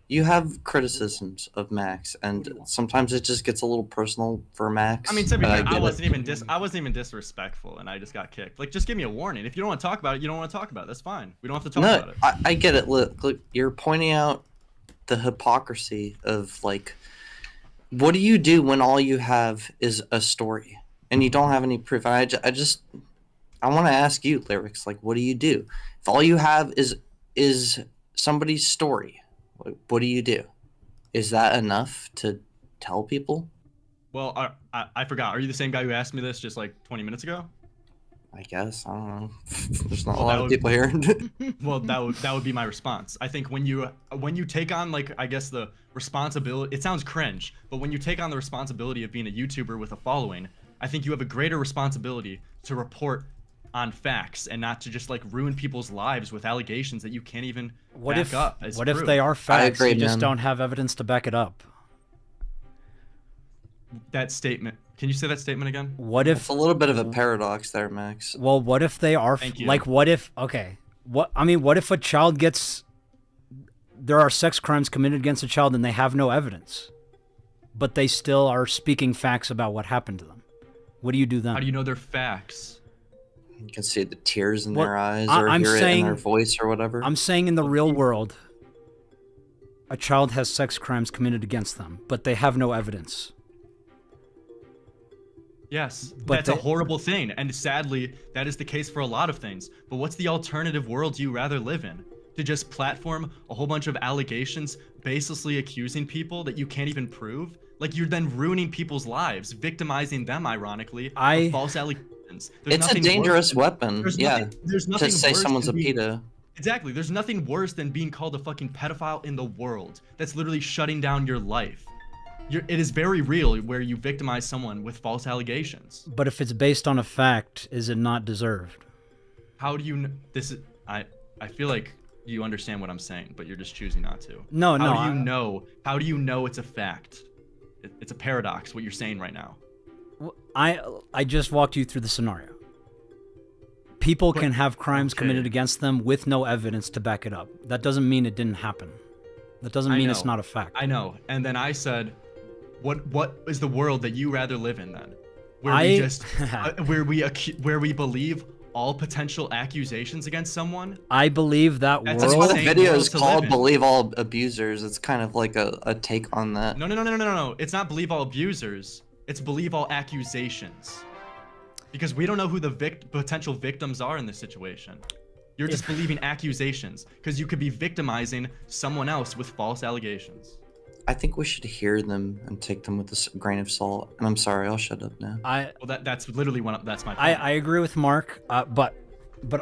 you have criticisms of Max, and sometimes it just gets a little personal for Max. I mean, to be but fair, I get wasn't it. even disrespectful, and I just got kicked. Like, just give me a warning. If you don't want to talk about it, you don't want to talk about it. That's fine. We don't have to talk about No, it. I get it. Look, you're pointing out the hypocrisy of like, what do you do when all you have is a story and you don't have any proof? I want to ask you, Lyrics, like, what do you do if all you have is somebody's story? What do you do? Is that enough to tell people? Well, I forgot. Are you the same guy who asked me this just like 20 minutes ago? I guess I don't know. There's not a Well, lot that of would- people here. Well, that would be my response. I think when you take on, like, I guess the responsibility, it sounds cringe, but when you take on the responsibility of being a YouTuber with a following, I think you have a greater responsibility to report on facts and not to just like ruin people's lives with allegations that you can't even back up as What if proof. they are facts? agree, You just man. don't have evidence to back it up. That statement? Can you say that statement again? What It's if? a little bit of a paradox there, Max. Well, what if they are? Thank you. Like, what if? Okay, what I mean, what if a child gets? There are sex crimes committed against a child and they have no evidence, but they still are speaking facts about what happened to them. What do you do then? How do you know they're facts? You can see the tears in What- their eyes I- or I'm hear it in saying- their voice or whatever. I'm saying in the real world, a child has sex crimes committed against them, but they have no evidence. Yes, But that's a they- horrible thing, and sadly, that is the case for a lot of things. But what's the alternative world you rather live in? To just platform a whole bunch of allegations, baselessly accusing people that you can't even prove? Like, you're then ruining people's lives, victimizing them, ironically, of false allegations. There's It's a nothing dangerous worse weapon, there's yeah. nothing- there's nothing To say worse someone's a than being- pedo. Exactly. There's nothing worse than being called a fucking pedophile in the world. That's literally shutting down your life. It is very real where you victimize someone with false allegations. But if it's based on a fact, is it not deserved? How do you this is I feel like you understand what I'm saying, but you're just choosing not to. No, no, How do you know it's a fact? It's a paradox what you're saying right now. I just walked you through the scenario. People can have crimes committed against them with no evidence to back it up. That doesn't mean it didn't happen. That doesn't mean it's not a fact. I know. And then I said, what is the world that you rather live in then? Where we believe all potential accusations against someone? I believe that That's world. That's why the video is to live called in. "Believe All Abusers." It's kind of like a take on that. No. It's not believe all abusers. It's believe all accusations. Because we don't know who the potential victims are in this situation. You're just believing accusations because you could be victimizing someone else with false allegations. I think we should hear them and take them with a grain of salt. And I'm sorry, I'll shut up now. Well, that's literally that's my point. I agree with Mark, but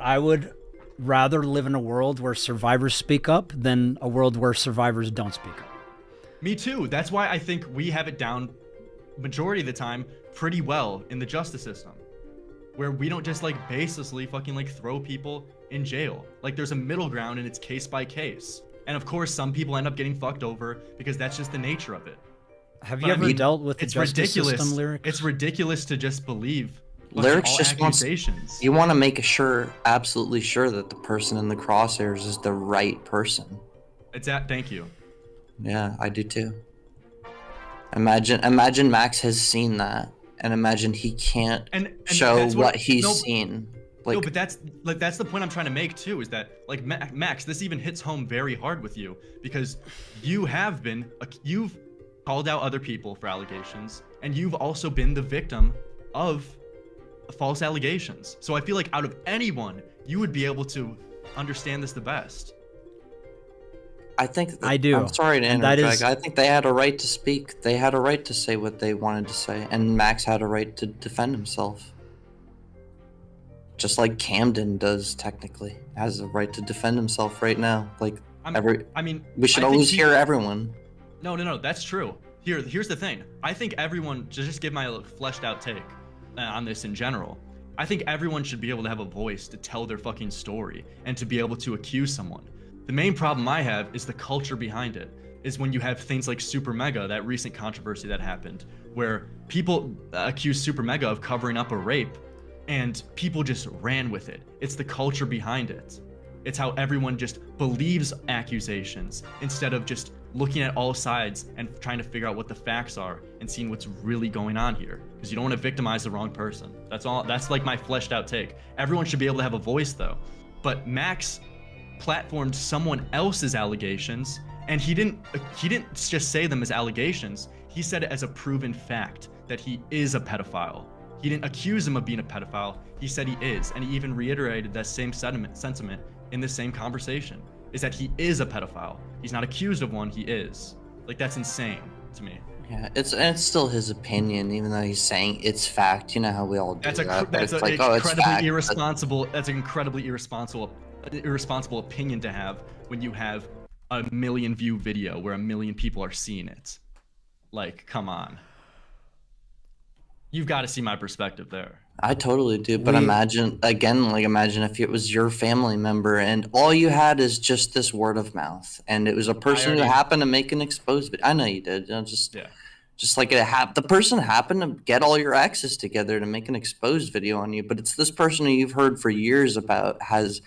I would rather live in a world where survivors speak up than a world where survivors don't speak up. Me too. That's why I think we have it down majority of the time pretty well in the justice system, where we don't just like baselessly fucking like throw people in jail. Like there's a middle ground and it's case by case. And of course, some people end up getting fucked over because that's just the nature of it. Have you ever dealt with the justice system, Lyrics? It's ridiculous to just believe Lyrics just accusations. You want to make absolutely sure that the person in the crosshairs is the right person. Thank you. Yeah, I do too. Imagine Max has seen that, and imagine he can't show what he's seen. No, but that's the point I'm trying to make too, is that like Max, this even hits home very hard with you because you've called out other people for allegations and you've also been the victim of false allegations. So I feel like out of anyone, you would be able to understand this the best. I think I do. I'm sorry to interject. I think they had a right to speak. They had a right to say what they wanted to say, and Max had a right to defend himself. Just like Camden does, technically, has a right to defend himself right now. Like we should always hear everyone. No, that's true. Here's the thing. I think everyone, to just give my fleshed out take on this in general, I think everyone should be able to have a voice to tell their fucking story and to be able to accuse someone. The main problem I have is the culture behind it. Is when you have things like Super Mega, that recent controversy that happened, where people accuse Super Mega of covering up a rape, and people just ran with it. It's the culture behind it. It's how everyone just believes accusations instead of just looking at all sides and trying to figure out what the facts are and seeing what's really going on here. Because you don't want to victimize the wrong person. That's all. That's like my fleshed out take. Everyone should be able to have a voice though. But Max platformed someone else's allegations, and he didn't just say them as allegations. He said it as a proven fact that he is a pedophile. He didn't accuse him of being a pedophile. He said he is, and he even reiterated that same sentiment in the same conversation, is that he is a pedophile. He's not accused of one, he is. Like, that's insane to me. Yeah, it's still his opinion, even though he's saying it's fact. You know how we all do that. That's an like, incredibly irresponsible. That's an incredibly irresponsible opinion to have when you have a 1 million view video where 1 million people are seeing it. Like, come on. You've got to see my perspective there. I totally do, but imagine if it was your family member and all you had is just this word of mouth, and it was a person who happened to make an exposed video. I know you did. Just like the person happened to get all your exes together to make an exposed video on you, but it's this person who you've heard for years about has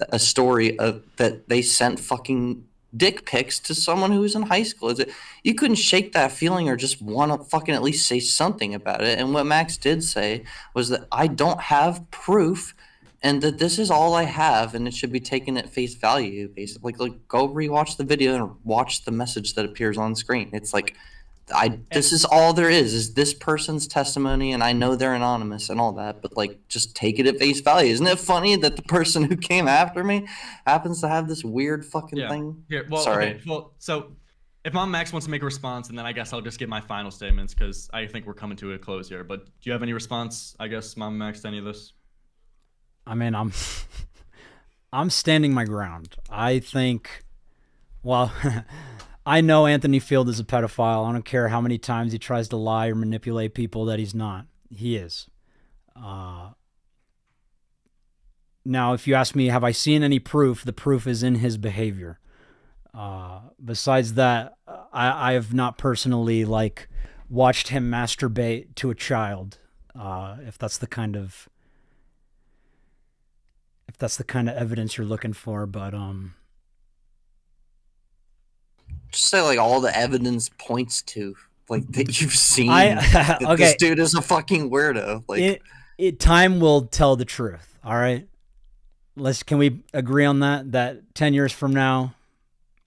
a story of that they sent fucking dick pics to someone who was in high school. You couldn't shake that feeling or just want to fucking at least say something about it. And what Max did say was that I don't have proof and that this is all I have and it should be taken at face value, basically. Like go rewatch the video and watch the message that appears on screen. It's like this is all there is this person's testimony, and I know they're anonymous and all that, but like just take it at face value. Isn't it funny that the person who came after me happens to have this weird fucking thing? Sorry. Okay. Well, so if MamaMax wants to make a response, and then I guess I'll just give my final statements because I think we're coming to a close here. But do you have any response, I guess, MamaMax, to any of this? I mean, I'm standing my ground. I think, well, I know Anthony Field is a pedophile. I don't care how many times he tries to lie or manipulate people that he's not. He is. Now, if you ask me, have I seen any proof? The proof is in his behavior. Besides that, I have not personally watched him masturbate to a child. if that's the kind of evidence you're looking for. But just say like all the evidence points to like that you've seen that okay. this dude is a fucking weirdo. Like time will tell the truth. All right. Can we agree on that? That 10 years from now,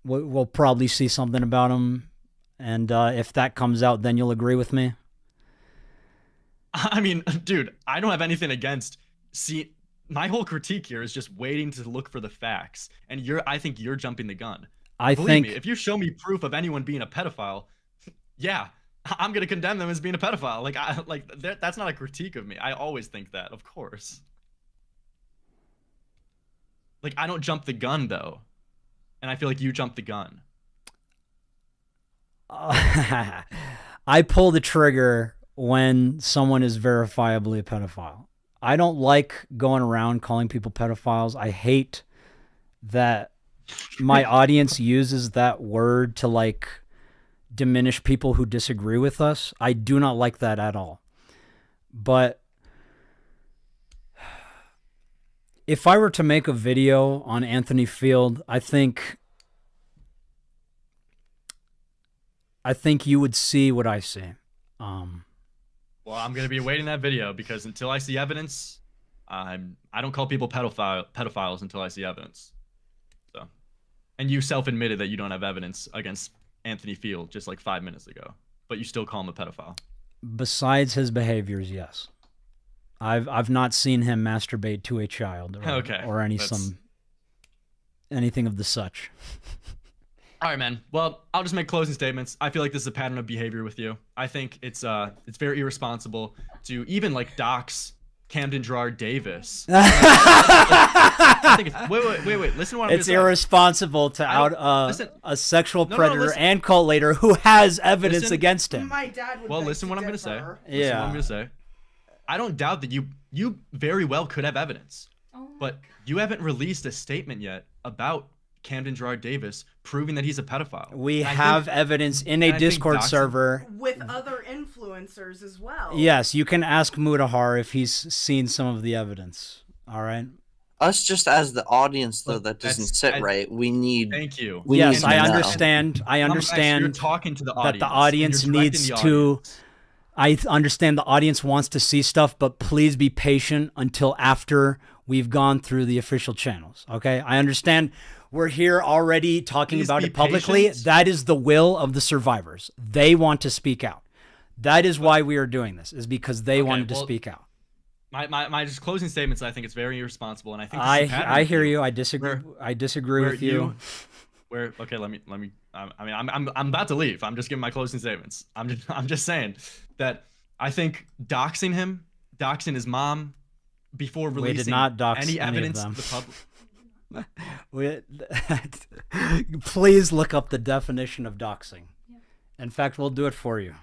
we'll probably see something about him, and if that comes out, then you'll agree with me. I mean, dude, I don't have anything against. See, my whole critique here is just waiting to look for the facts, and I think you're jumping the gun. Believe me, if you show me proof of anyone being a pedophile, yeah, I'm gonna condemn them as being a pedophile. That's not a critique of me. I always think that, of course. Like, I don't jump the gun though, and I feel like you jumped the gun. I pull the trigger when someone is verifiably a pedophile. I don't like going around calling people pedophiles. I hate that my audience uses that word to like diminish people who disagree with us. I do not like that at all. But if I were to make a video on Anthony Field, I think you would see what I see. Well, I'm gonna be awaiting that video because until I see evidence, I don't call people pedophiles until I see evidence. So, and you self-admitted that you don't have evidence against Anthony Field just like 5 minutes ago, but you still call him a pedophile. Besides his behaviors, yes. I've not seen him masturbate to a child or anything of the such. All right, man. Well, I'll just make closing statements. I feel like this is a pattern of behavior with you. I think it's very irresponsible to even like dox Camden Gerard Davis. I think wait. Listen to what I'm It's irresponsible to out a sexual predator and cult leader who has evidence against him. My dad would listen what I'm going to say. Yeah. Listen what I'm going to say. I don't doubt that you very well could have evidence. But you haven't released a statement yet about Camden Gerard Davis proving that he's a pedophile. We have evidence in a Discord server with other influencers as well. Yes, you can ask Mutahar if he's seen some of the evidence. All right. Us just as the audience though, that doesn't sit right. We need. Thank you. Yes, I understand. I You're understand talking to the audience, that the audience needs to. I understand the audience wants to see stuff, but please be patient until after we've gone through the official channels. Okay, I understand. We're here already talking about it publicly. Patient. That is the will of the survivors. They want to speak out. That is why we are doing this, is because they wanted to speak out. My just closing statements. I think it's very irresponsible, and I think I hear you. I disagree. I disagree with you. Okay, let me. I mean, I'm about to leave. I'm just giving my closing statements. I'm just saying that I think doxing his mom before releasing we did not dox any evidence of them. to the public. Please look up the definition of doxing. In fact, we'll do it for you.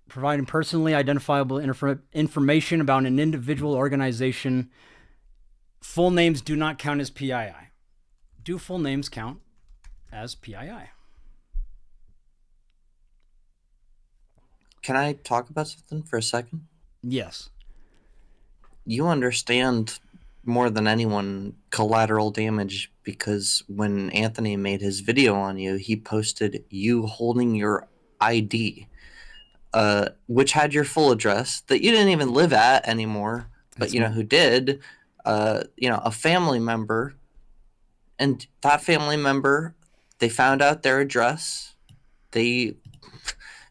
Providing personally identifiable information about an individual organization. Full names do not count as PII. Do full names count as PII? Can I talk about something for a second? Yes. You understand more than anyone collateral damage, because when Anthony made his video on you, he posted you holding your ID, which had your full address that you didn't even live at anymore, but who did, a family member, and that family member, they found out their address, they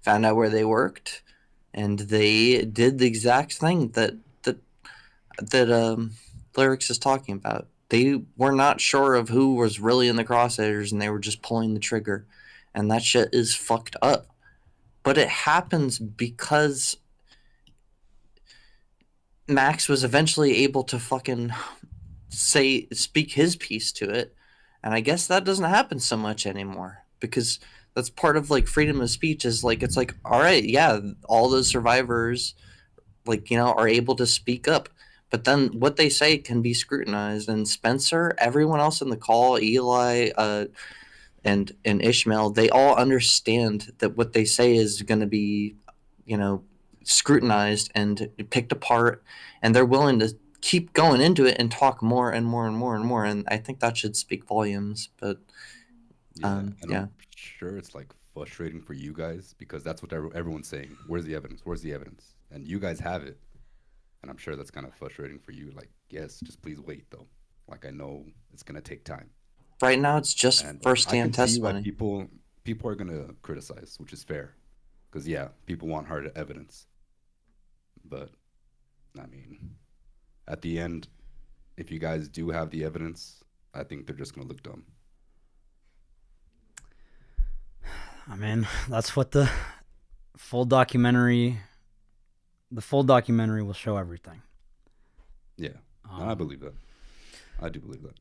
found out where they worked, and they did the exact thing that Lyrics is talking about. They were not sure of who was really in the crosshairs, and they were just pulling the trigger, and that shit is fucked up. But it happens because Max was eventually able to fucking speak his piece to it, and I guess that doesn't happen so much anymore, because that's part of like freedom of speech. Is like, it's like, all right, yeah, all the survivors are able to speak up. But then what they say can be scrutinized. And Spencer, everyone else in the call, Eli, and Ishmael, they all understand that what they say is going to be, scrutinized and picked apart, and they're willing to keep going into it and talk more and more and more and more. And I think that should speak volumes. But I'm sure it's like frustrating for you guys because that's what everyone's saying. Where's the evidence? Where's the evidence? And you guys have it. And I'm sure that's kind of frustrating for you. Like, yes, just please wait though. Like, I know it's gonna take time. Right now, it's just first-hand testimony. Like, people are gonna criticize, which is fair, because people want hard evidence. But I mean, at the end, if you guys do have the evidence, I think they're just gonna look dumb. I mean, that's what the full documentary will show everything. Yeah, I believe that. I do believe that.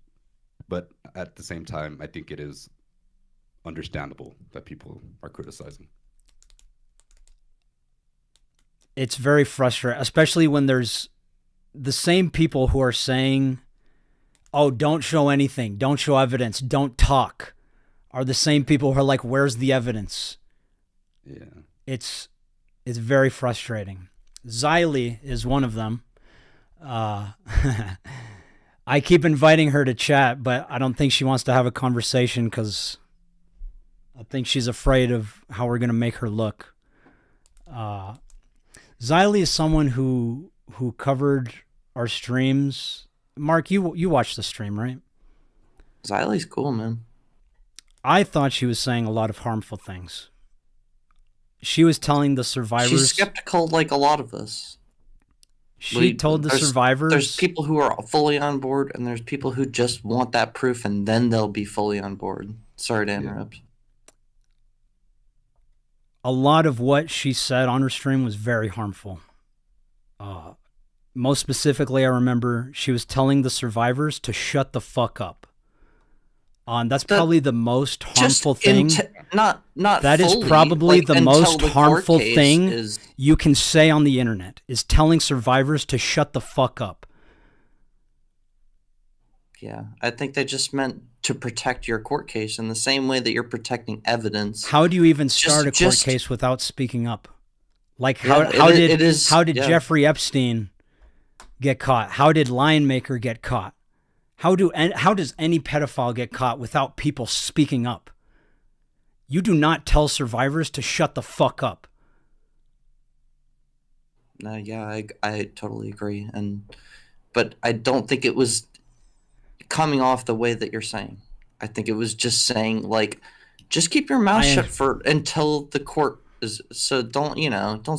But at the same time, I think it is understandable that people are criticizing. It's very frustrating, especially when there's the same people who are saying, oh, don't show anything, don't show evidence, don't talk, are the same people who are like, where's the evidence? Yeah. It's very frustrating. Xylee is one of them. I keep inviting her to chat, but I don't think she wants to have a conversation because I think she's afraid of how we're going to make her look. Xylee is someone who covered our streams. Mark, you watched the stream, right? Xylee's cool, man. I thought she was saying a lot of harmful things. She was telling the survivors... She's skeptical like a lot of us. She told the survivors... There's people who are fully on board, and there's people who just want that proof, and then they'll be fully on board. Sorry to interrupt. A lot of what she said on her stream was very harmful. Most specifically, I remember she was telling the survivors to shut the fuck up. That's probably the most harmful thing. Not that fully, is probably like, the most harmful thing is... you can say on the internet, is telling survivors to shut the fuck up. Yeah, I think they just meant to protect your court case in the same way that you're protecting evidence. How do you even start a court case without speaking up? Like, how did Jeffrey Epstein get caught? How did Lionmaker get caught? How does any pedophile get caught without people speaking up? You do not tell survivors to shut the fuck up. Yeah, I totally agree. But I don't think it was coming off the way that you're saying. I think it was just saying, like, just keep your mouth shut until the court is... So don't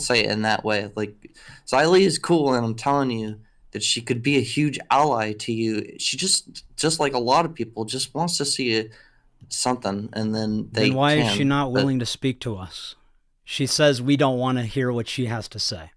say it in that way. Like, Xylee is cool, and I'm telling you that she could be a huge ally to you. She just like a lot of people, just wants to see something, and then Then why is she not willing to speak to us? She says we don't want to hear what she has to say.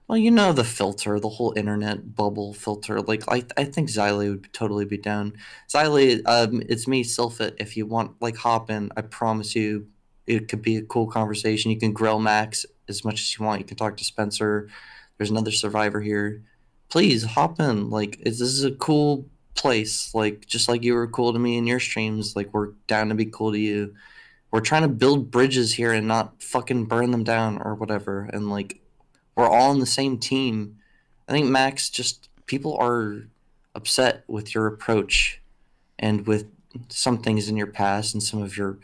Well, the filter, the whole internet bubble filter. Like, I think Xylee would totally be down. Xylee, it's me, Sylphit. If you want, like, hop in, I promise you it could be a cool conversation. You can grill Max as much as you want. You can talk to Spencer. There's another survivor here. Please hop in. Like, this is a cool place. Like, just like you were cool to me in your streams, like, we're down to be cool to you. We're trying to build bridges here and not fucking burn them down or whatever. And, like, we're all on the same team. I think, Max, just people are upset with your approach and with some things in your past and some of your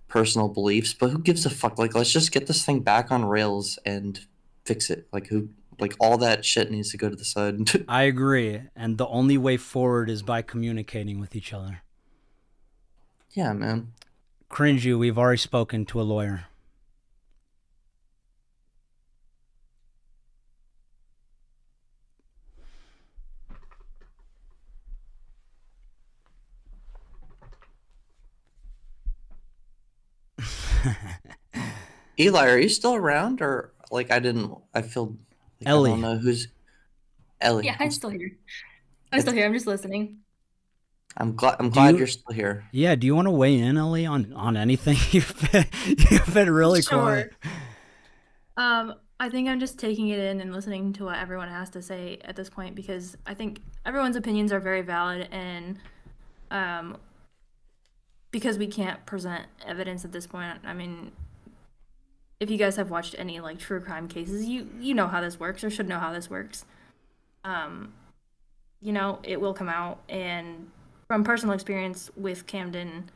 personal beliefs, but who gives a fuck? Like, let's just get this thing back on rails and fix it. Like, all that shit needs to go to the side. I agree. And the only way forward is by communicating with each other. Yeah, man. Cringe you, we've already spoken to a lawyer. Eli, are you still around? Or, like, I feel like Ellie. I don't know who's... Ellie. Yeah, I'm still here. I'm still here. I'm just listening. I'm glad you're still here. Yeah, do you want to weigh in, Ellie, on anything? You've been really quiet. I think I'm just taking it in and listening to what everyone has to say at this point, because I think everyone's opinions are very valid, and because we can't present evidence at this point, I mean, if you guys have watched any like true crime cases, you know how this works, or should know how this works. You know, it will come out, and from personal experience with Camden,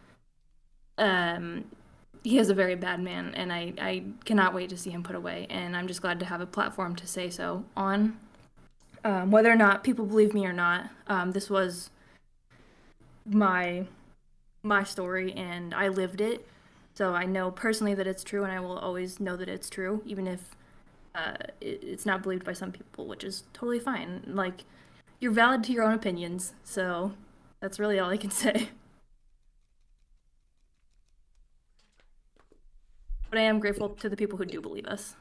he is a very bad man, and I cannot wait to see him put away, and I'm just glad to have a platform to say so on. Whether or not people believe me or not, this was my story, and I lived it, so I know personally that it's true, and I will always know that it's true, even if it's not believed by some people, which is totally fine. Like, you're valid to your own opinions, so that's really all I can say. But I am grateful to the people who do believe us.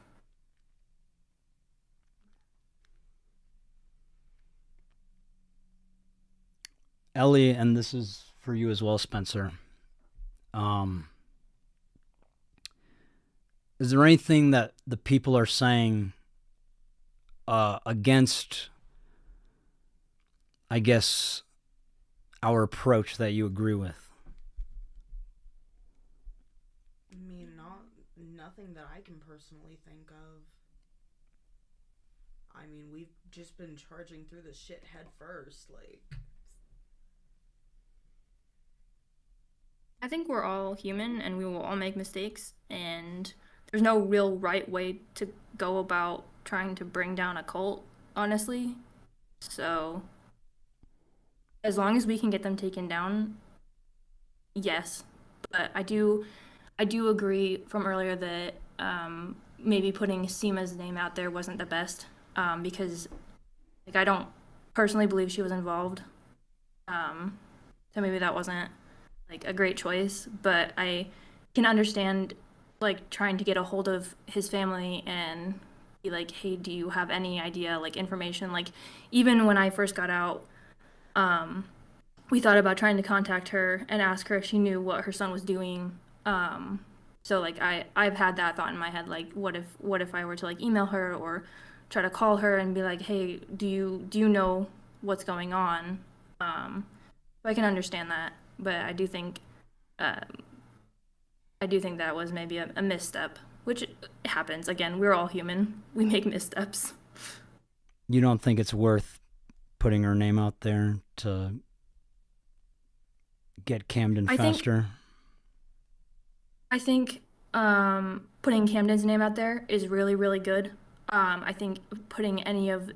Ellie, and this is for you as well, Spencer. Is there anything that the people are saying against, I guess, our approach that you agree with? I mean, nothing that I can personally think of. I mean, we've just been charging through the shit head first, like. I think we're all human, and we will all make mistakes, and there's no real right way to go about trying to bring down a cult, honestly. So, as long as we can get them taken down, yes. But I do agree from earlier that maybe putting Seema's name out there wasn't the best, because like I don't personally believe she was involved. So maybe that wasn't like a great choice, but I can understand like trying to get a hold of his family and be like, hey, do you have any idea, like information? Like, even when I first got out, we thought about trying to contact her and ask her if she knew what her son was doing. So like I've had that thought in my head, like what if I were to like email her or try to call her and be like, hey, do you know what's going on? I can understand that, but I do think that was maybe a misstep, which happens. Again, we're all human. We make missteps. You don't think it's worth putting her name out there to get Camden faster? I think putting Camden's name out there is really, really good. I think putting any of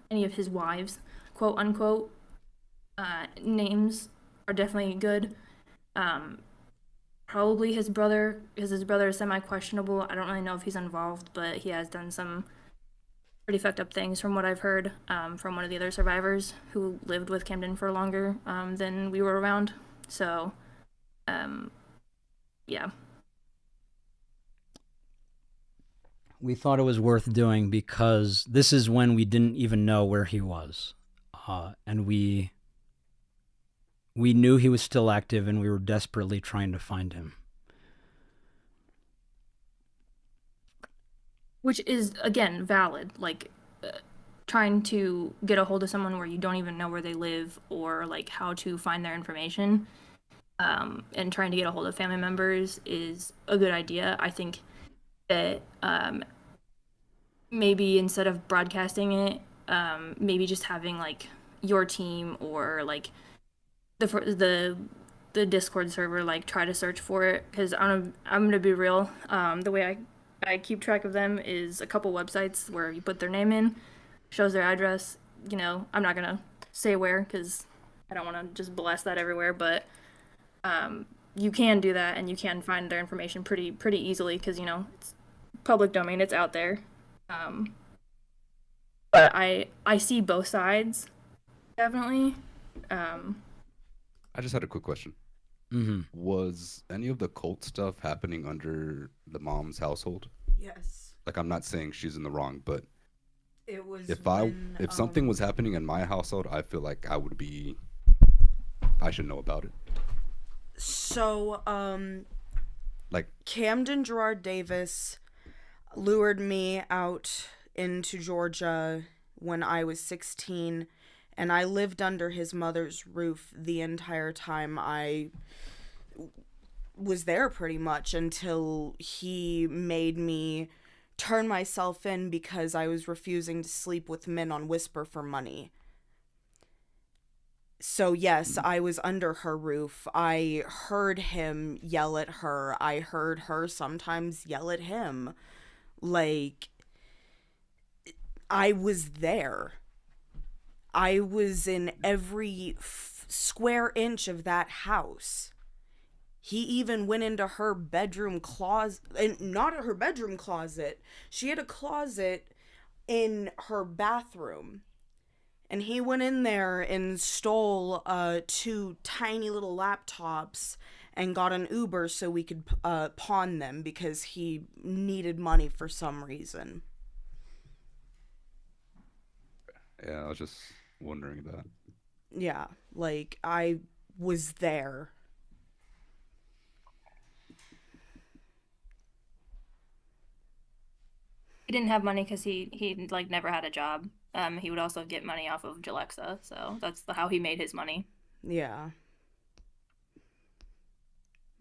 his wives, quote unquote, names are definitely good. Probably his brother, because his brother is semi-questionable. I don't really know if he's involved, but he has done some pretty fucked up things from what I've heard from one of the other survivors who lived with Camden for longer than we were around. So, yeah. We thought it was worth doing because this is when we didn't even know where he was. And we knew he was still active, and we were desperately trying to find him. Which is, again, valid. Like, trying to get a hold of someone where you don't even know where they live or, like, how to find their information, and trying to get a hold of family members is a good idea. I think that maybe instead of broadcasting it, maybe just having, like, your team or, like, the Discord server, like, try to search for it, because I'm gonna be real. The way I keep track of them is a couple websites where you put their name in, shows their address. You know, I'm not gonna say where because I don't want to just blast that everywhere, but you can do that, and you can find their information pretty easily because, you know, it's public domain, it's out there. But I see both sides, definitely. I just had a quick question. Mm-hmm. Was any of the cult stuff happening under the mom's household? Yes. Like, I'm not saying she's in the wrong, but It was if something was happening in my household, I feel like I should know about it. So, like, Camden Gerard Davis lured me out into Georgia when I was 16, and I lived under his mother's roof the entire time I was there pretty much until he made me turn myself in because I was refusing to sleep with men on Whisper for money. So yes, I was under her roof. I heard him yell at her. I heard her sometimes yell at him. Like, I was there. I was in every square inch of that house. He even went into her bedroom closet, and not her bedroom closet. She had a closet in her bathroom. And he went in there and stole 2 tiny little laptops and got an Uber so we could pawn them because he needed money for some reason. Yeah, I was just wondering that. Yeah, like, I was there. He didn't have money because he like never had a job. He would also get money off of Jalexa, so that's how he made his money. Yeah.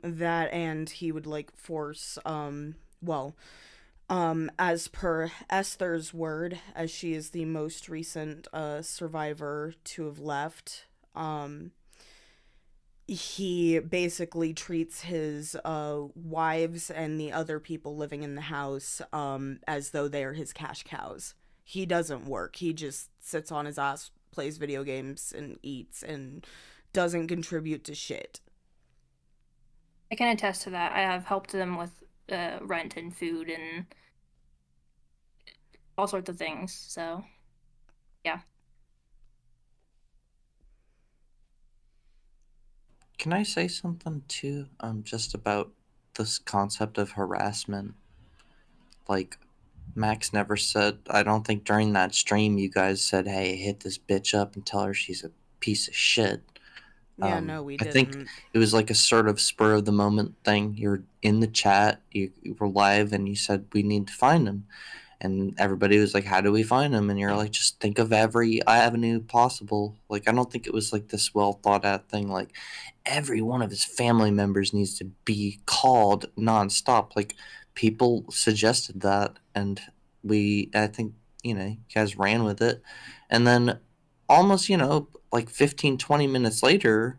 That, and he would, like, force, as per Esther's word, as she is the most recent survivor to have left, he basically treats his wives and the other people living in the house as though they are his cash cows. He doesn't work. He just sits on his ass, plays video games, and eats, and doesn't contribute to shit. I can attest to that. I have helped them with rent and food and all sorts of things. So, yeah. Can I say something too? Just about this concept of harassment. Like, Max never said. I don't think during that stream you guys said, "Hey, hit this bitch up and tell her she's a piece of shit." Yeah, no, we I didn't. think it was like a sort of spur of the moment thing. You're in the chat, you were live, and you said we need to find him, and everybody was like, "How do we find him?" And you're like, "Just think of every avenue possible." Like, I don't think it was like this well thought out thing. Like, every one of his family members needs to be called nonstop. Like, people suggested that, and I think, you guys ran with it, and then almost, like 15, 20 minutes later,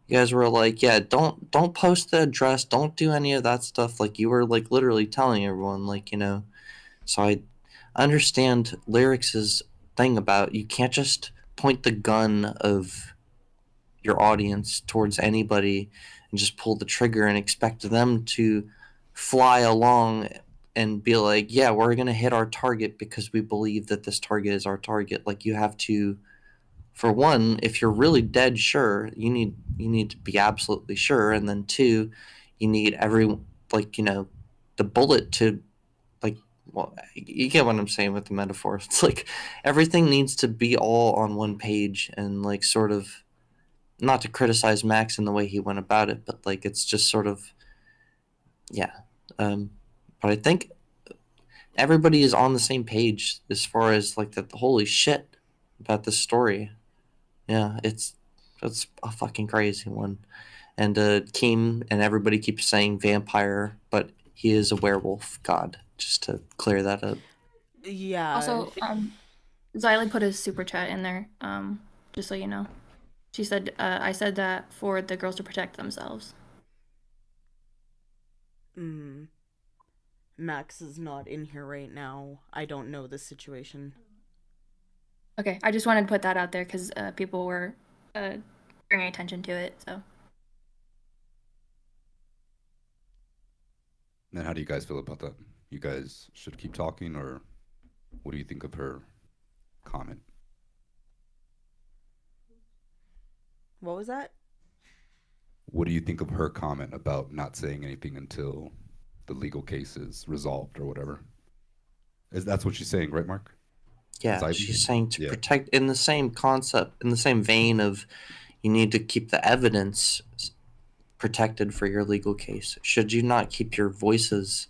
you guys were like, yeah, don't post the address, don't do any of that stuff. Like, you were like literally telling everyone, like, so I understand Lyrics's thing about you can't just point the gun of your audience towards anybody and just pull the trigger and expect them to fly along and be like, yeah, we're going to hit our target because we believe that this target is our target. Like, you have to, for one, if you're really dead sure, you need to be absolutely sure, and then two, you need the bullet to, like, well, you get what I'm saying with the metaphor. It's like everything needs to be all on one page, and like, sort of, not to criticize Max in the way he went about it, but like, it's just sort of, yeah. But I think everybody is on the same page as far as like the holy shit about this story. Yeah, it's a fucking crazy one. And Keem and everybody keeps saying vampire, but he is a werewolf god, just to clear that up. Yeah. Also, Xylee put his super chat in there, just so you know. She said, I said that for the girls to protect themselves. Max is not in here right now. I don't know the situation. Okay, I just wanted to put that out there because people were bringing attention to it, so. And how do you guys feel about that? You guys should keep talking, or what do you think of her comment? What was that? What do you think of her comment about not saying anything until the legal case is resolved or whatever? That's what she's saying, right, Mark? Yeah, she's saying to protect, in the same concept, in the same vein of, you need to keep the evidence protected for your legal case. Should you not keep your voices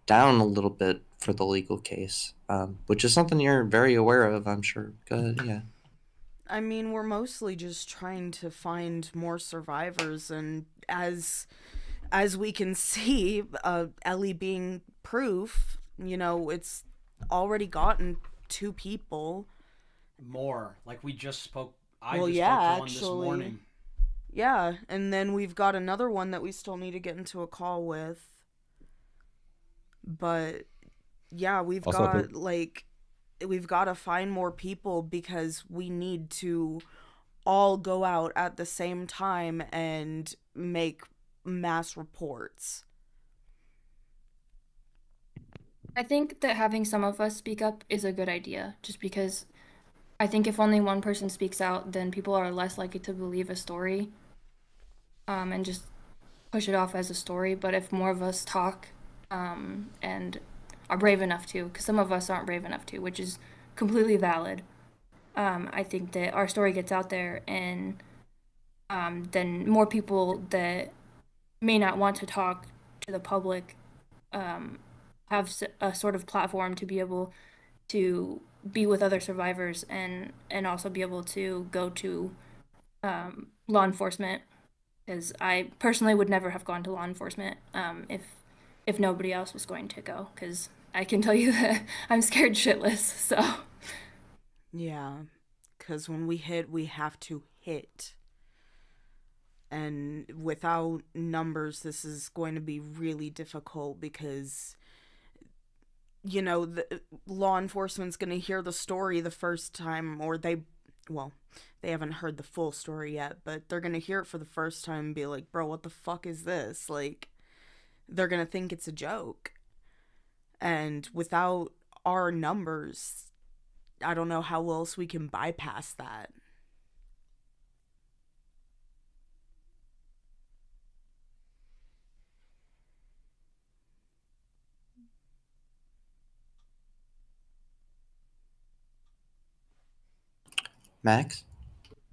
down a little bit for the legal case, which is something you're very aware of, I'm sure. Go ahead, yeah. I mean, we're mostly just trying to find more survivors, and as we can see, Ellie being proof, it's already gotten 2 people. More. Like we just spoke. I Well, just yeah, spoke to one this actually. morning. Yeah, and then we've got another one that we still need to get into a call with. But yeah, we've got to find more people because we need to all go out at the same time and make mass reports. I think that having some of us speak up is a good idea, just because I think if only one person speaks out, then people are less likely to believe a story, and just push it off as a story. But if more of us talk, and are brave enough to, because some of us aren't brave enough to, which is completely valid, I think that our story gets out there, and then more people that may not want to talk to the public have a sort of platform to be able to be with other survivors, and also be able to go to law enforcement, because I personally would never have gone to law enforcement if nobody else was going to go, because I can tell you that I'm scared shitless. So yeah, because when we hit, we have to hit, and without numbers this is going to be really difficult, because the law enforcement's going to hear the story the first time, or they haven't heard the full story yet, but they're going to hear it for the first time and be like, bro, what the fuck is this? Like, they're going to think it's a joke. And without our numbers, I don't know how else we can bypass that. Max?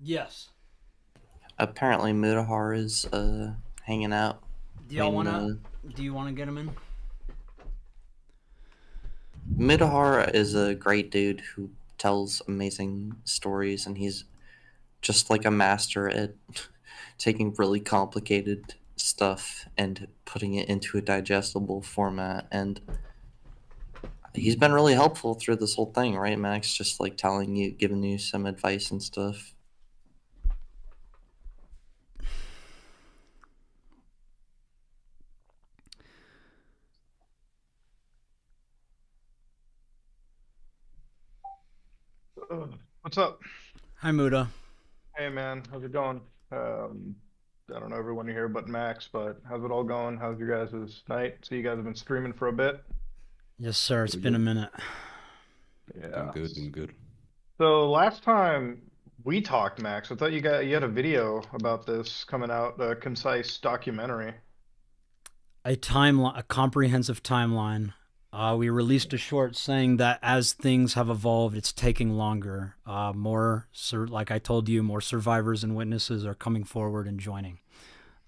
Yes. Apparently Mutahar is hanging out. Do you want to get him in? Mutahar is a great dude who tells amazing stories, and he's just like a master at taking really complicated stuff and putting it into a digestible format, and he's been really helpful through this whole thing, right, Max? Just like giving you some advice and stuff. What's up? Hi, Muda. Hey, man. How's it going? I don't know everyone here but Max, but how's it all going? How's your guys' night? So you guys have been streaming for a bit? Yes, sir. It's been a minute. Yeah. Doing good. So last time we talked, Max, I thought you had a video about this coming out, a concise documentary. A comprehensive timeline. We released a short saying that as things have evolved, it's taking longer. Like I told you, more survivors and witnesses are coming forward and joining.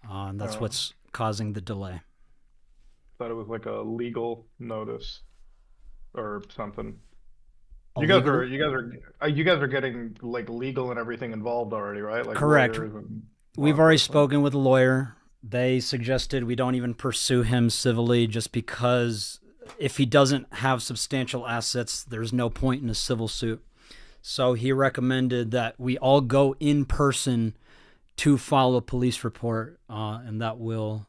And that's what's causing the delay. Thought it was like a legal notice or something. You guys are getting like legal and everything involved already, right? Like correct. We've already spoken with a lawyer. They suggested we don't even pursue him civilly, just because if he doesn't have substantial assets, there's no point in a civil suit. So he recommended that we all go in person to file a police report, and that will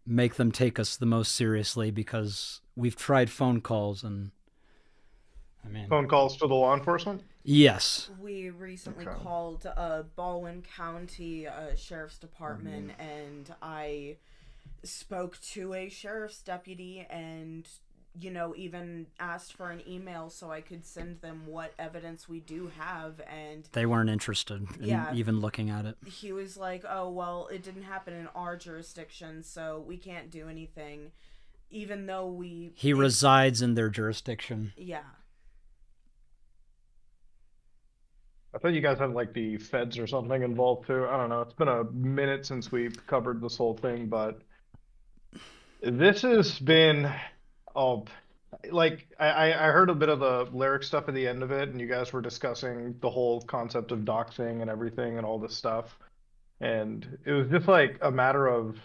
make them take us the most seriously, because we've tried phone calls and phone calls to the law enforcement? Yes. We recently called Baldwin County Sheriff's Department, and I spoke to a sheriff's deputy and, even asked for an email so I could send them what evidence we do have, and they weren't interested in even looking at it. He was like, oh, well, it didn't happen in our jurisdiction, so we can't do anything, even though he resides in their jurisdiction. Yeah. I thought you guys had like the feds or something involved too. I don't know. It's been a minute since we've covered this whole thing, but this has been, like I heard a bit of the lyric stuff at the end of it, and you guys were discussing the whole concept of doxing and everything and all this stuff. And it was just like a matter of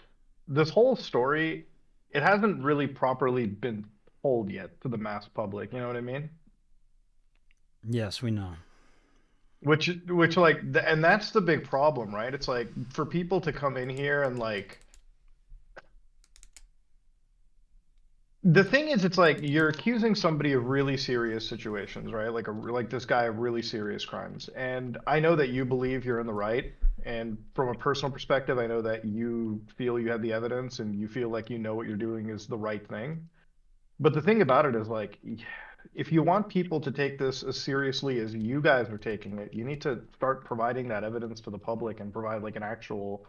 this whole story, it hasn't really properly been told yet to the mass public, you know what I mean? Yes, we know. Which like, and that's the big problem, right? It's like for people to come in here and like, the thing is, it's like you're accusing somebody of really serious situations, right? Like this guy of really serious crimes. And I know that you believe you're in the right. And from a personal perspective, I know that you feel you have the evidence and you feel like you know what you're doing is the right thing. But the thing about it is like, if you want people to take this as seriously as you guys are taking it, you need to start providing that evidence to the public and provide like an actual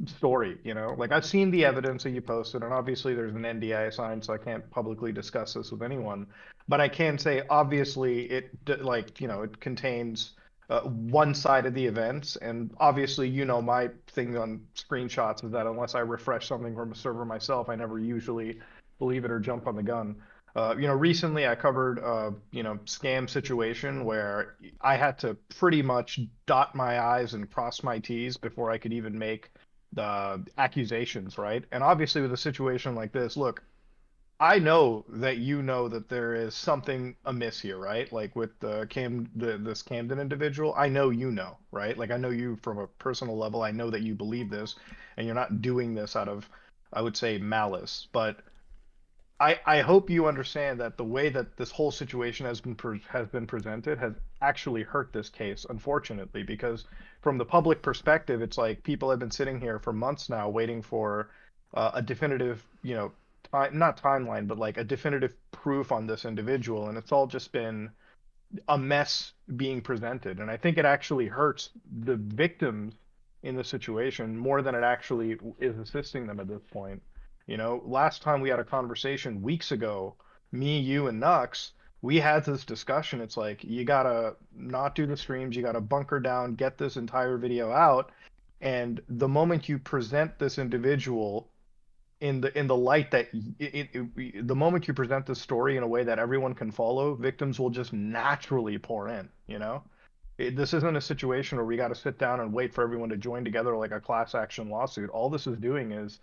story, you know? Like I've seen the evidence that you posted, and obviously there's an NDA signed, so I can't publicly discuss this with anyone. But I can say, obviously, like, you know, it contains one side of the events, and obviously, you know, my thing on screenshots is that unless I refresh something from a server myself, I never usually believe it or jump on the gun. You know, recently I covered you know, scam situation where I had to pretty much dot my I's and cross my T's before I could even make the accusations, right? And obviously with a situation like this, look, I know that you know that there is something amiss here, right? Like with this Camden individual, I know you know, right? Like I know you from a personal level. I know that you believe this, and you're not doing this out of, I would say, malice. But I hope you understand that the way that this whole situation has been presented has actually hurt this case, unfortunately, because from the public perspective, it's like people have been sitting here for months now waiting for a definitive, you know, not timeline, but like a definitive proof on this individual, and it's all just been a mess being presented. And I think it actually hurts the victims in the situation more than it actually is assisting them at this point. You know, last time we had a conversation weeks ago, me, you, and Nux, we had this discussion. It's like, you gotta not do the streams, you gotta bunker down, get this entire video out. And the moment you present this individual in the light that the moment you present this story in a way that everyone can follow, victims will just naturally pour in, you know? This isn't a situation where we got to sit down and wait for everyone to join together like a class action lawsuit. All this is doing is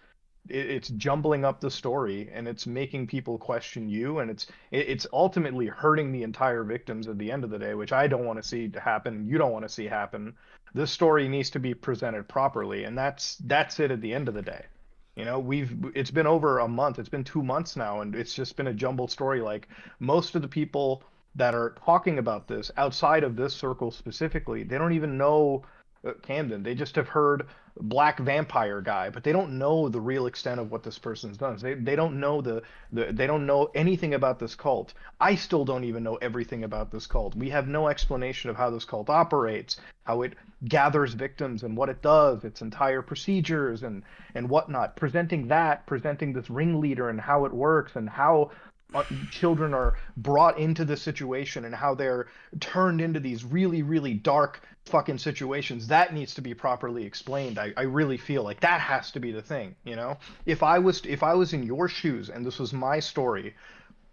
it's jumbling up the story, and it's making people question you, and it's ultimately hurting the entire victims at the end of the day, which I don't want to see happen. You don't want to see happen. This story needs to be presented properly, and that's it at the end of the day. You know, it's been over a month. It's been 2 months now, and it's just been a jumbled story. Like most of the people that are talking about this outside of this circle specifically, they don't even know Camden. They just have heard black vampire guy, but they don't know the real extent of what this person's done. They don't know they don't know anything about this cult. I still don't even know everything about this cult. We have no explanation of how this cult operates, how it gathers victims and what it does, its entire procedures and whatnot. Presenting this ringleader and how it works and how children are brought into this situation and how they're turned into these really, really dark fucking situations, that needs to be properly explained. I really feel like that has to be the thing, you know? If I was in your shoes and this was my story,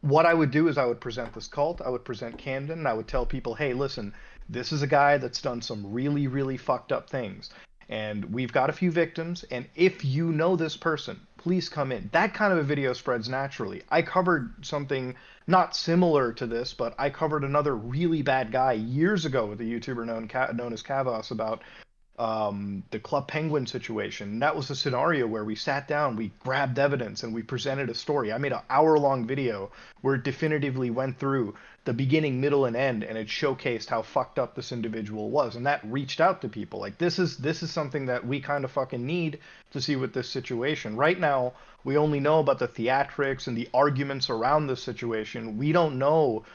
what I would do is I would present this cult, I would present Camden, and I would tell people, hey, listen, this is a guy that's done some really, really fucked up things. And we've got a few victims, and if you know this person, please come in. That kind of a video spreads naturally. I covered something not similar to this, but I covered another really bad guy years ago with a YouTuber known as Kavos about the Club Penguin situation. And that was a scenario where we sat down, we grabbed evidence, and we presented a story. I made an hour-long video where it definitively went through the beginning, middle, and end, and it showcased how fucked up this individual was, and that reached out to people. Like this is something that we kind of fucking need to see with this situation. Right now, we only know about the theatrics and the arguments around this situation. We don't know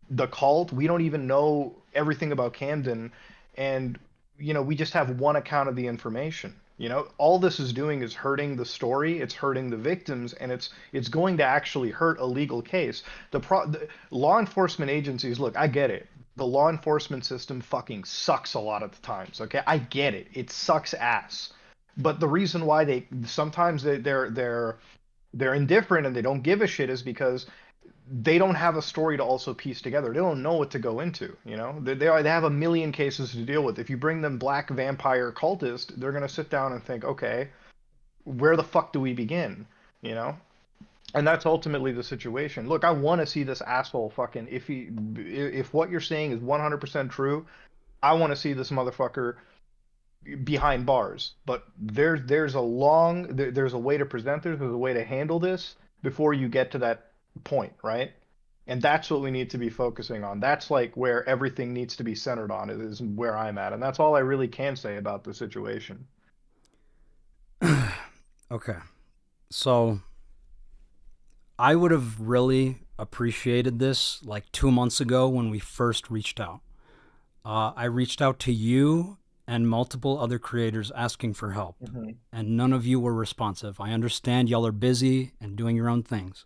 the cult. We don't even know everything about Camden, and you know, we just have one account of the information. You know, all this is doing is hurting the story, it's hurting the victims, and it's going to actually hurt a legal case. The law enforcement agencies, look, I get it. The law enforcement system fucking sucks a lot of the times, okay? I get it. It sucks ass. But the reason why sometimes they're indifferent and they don't give a shit is because they don't have a story to also piece together. They don't know what to go into. You know, they have a million cases to deal with. If you bring them black vampire cultist, they're gonna sit down and think, okay, where the fuck do we begin? You know. And that's ultimately the situation. Look, I want to see this asshole fucking if what you're saying is 100% true, I want to see this motherfucker behind bars. But there's a there's a way to present this, there's a way to handle this before you get to that point, right? And that's what we need to be focusing on. That's like where everything needs to be centered on. It is where I'm at, and that's all I really can say about the situation. Okay, so I would have really appreciated this like 2 months ago when we first reached out. I reached out to you and multiple other creators asking for help, and none of you were responsive. I understand y'all are busy and doing your own things,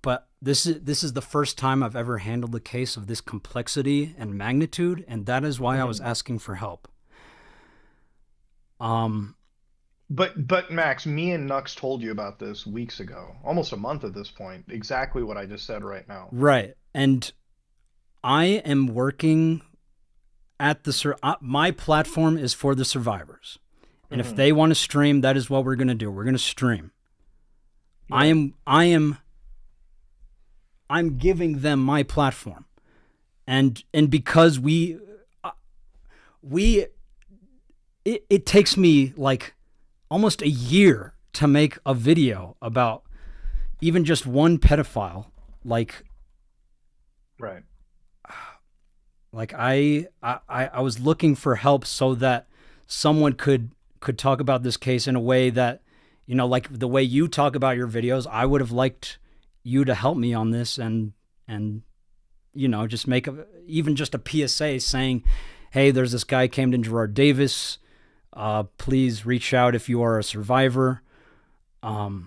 but this is the first time I've ever handled a case of this complexity and magnitude, and that is why I was asking for help. But Max, me and Nux told you about this weeks ago, almost a month at this point. Exactly what I just said right now. Right, and I am working at the my platform is for the survivors, and if they want to stream, that is what we're gonna do. We're gonna stream. Yeah. I'm giving them my platform, and because it takes me like almost a year to make a video about even just one pedophile. Like I was looking for help so that someone could talk about this case in a way that, you know, like the way you talk about your videos. I would have liked you to help me on this and you know, just make even just a PSA saying, hey, there's this guy, Camden Gerard Davis. Please reach out if you are a survivor. But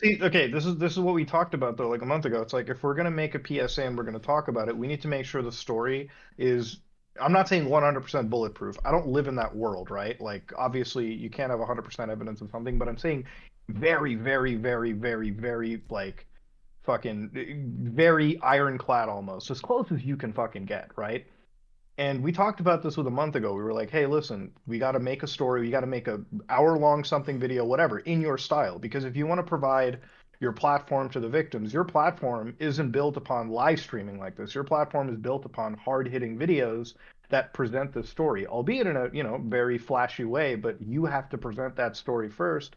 see, okay, this is what we talked about though, like a month ago. It's like if we're gonna make a PSA and we're gonna talk about it, we need to make sure the story is. I'm not saying 100% bulletproof. I don't live in that world, right? Like obviously you can't have 100% evidence of something, but I'm saying very, very, very, very, very like fucking very ironclad almost, as close as you can fucking get, right? And we talked about this with a month ago. We were like, hey, listen, we got to make a story. We got to make a hour-long something video, whatever, in your style. Because if you want to provide your platform to the victims, your platform isn't built upon live streaming like this. Your platform is built upon hard-hitting videos that present the story, albeit in a, you know, very flashy way, but you have to present that story first.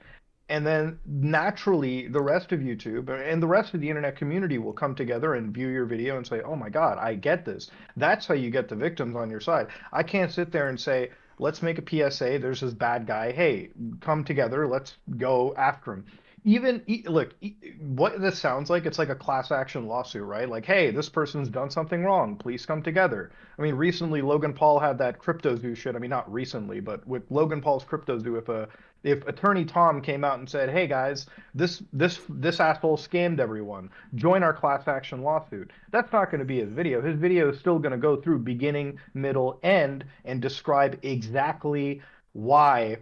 And then naturally, the rest of YouTube and the rest of the internet community will come together and view your video and say, oh my God, I get this. That's how you get the victims on your side. I can't sit there and say, let's make a PSA. There's this bad guy. Hey, come together. Let's go after him. Look, what this sounds like, it's like a class action lawsuit, right? Like, hey, this person's done something wrong. Please come together. I mean, recently Logan Paul had that crypto zoo shit. I mean, not recently, but with Logan Paul's crypto zoo, if Attorney Tom came out and said, hey guys, this asshole scammed everyone, join our class action lawsuit, that's not going to be his video. His video is still going to go through beginning, middle, end and describe exactly why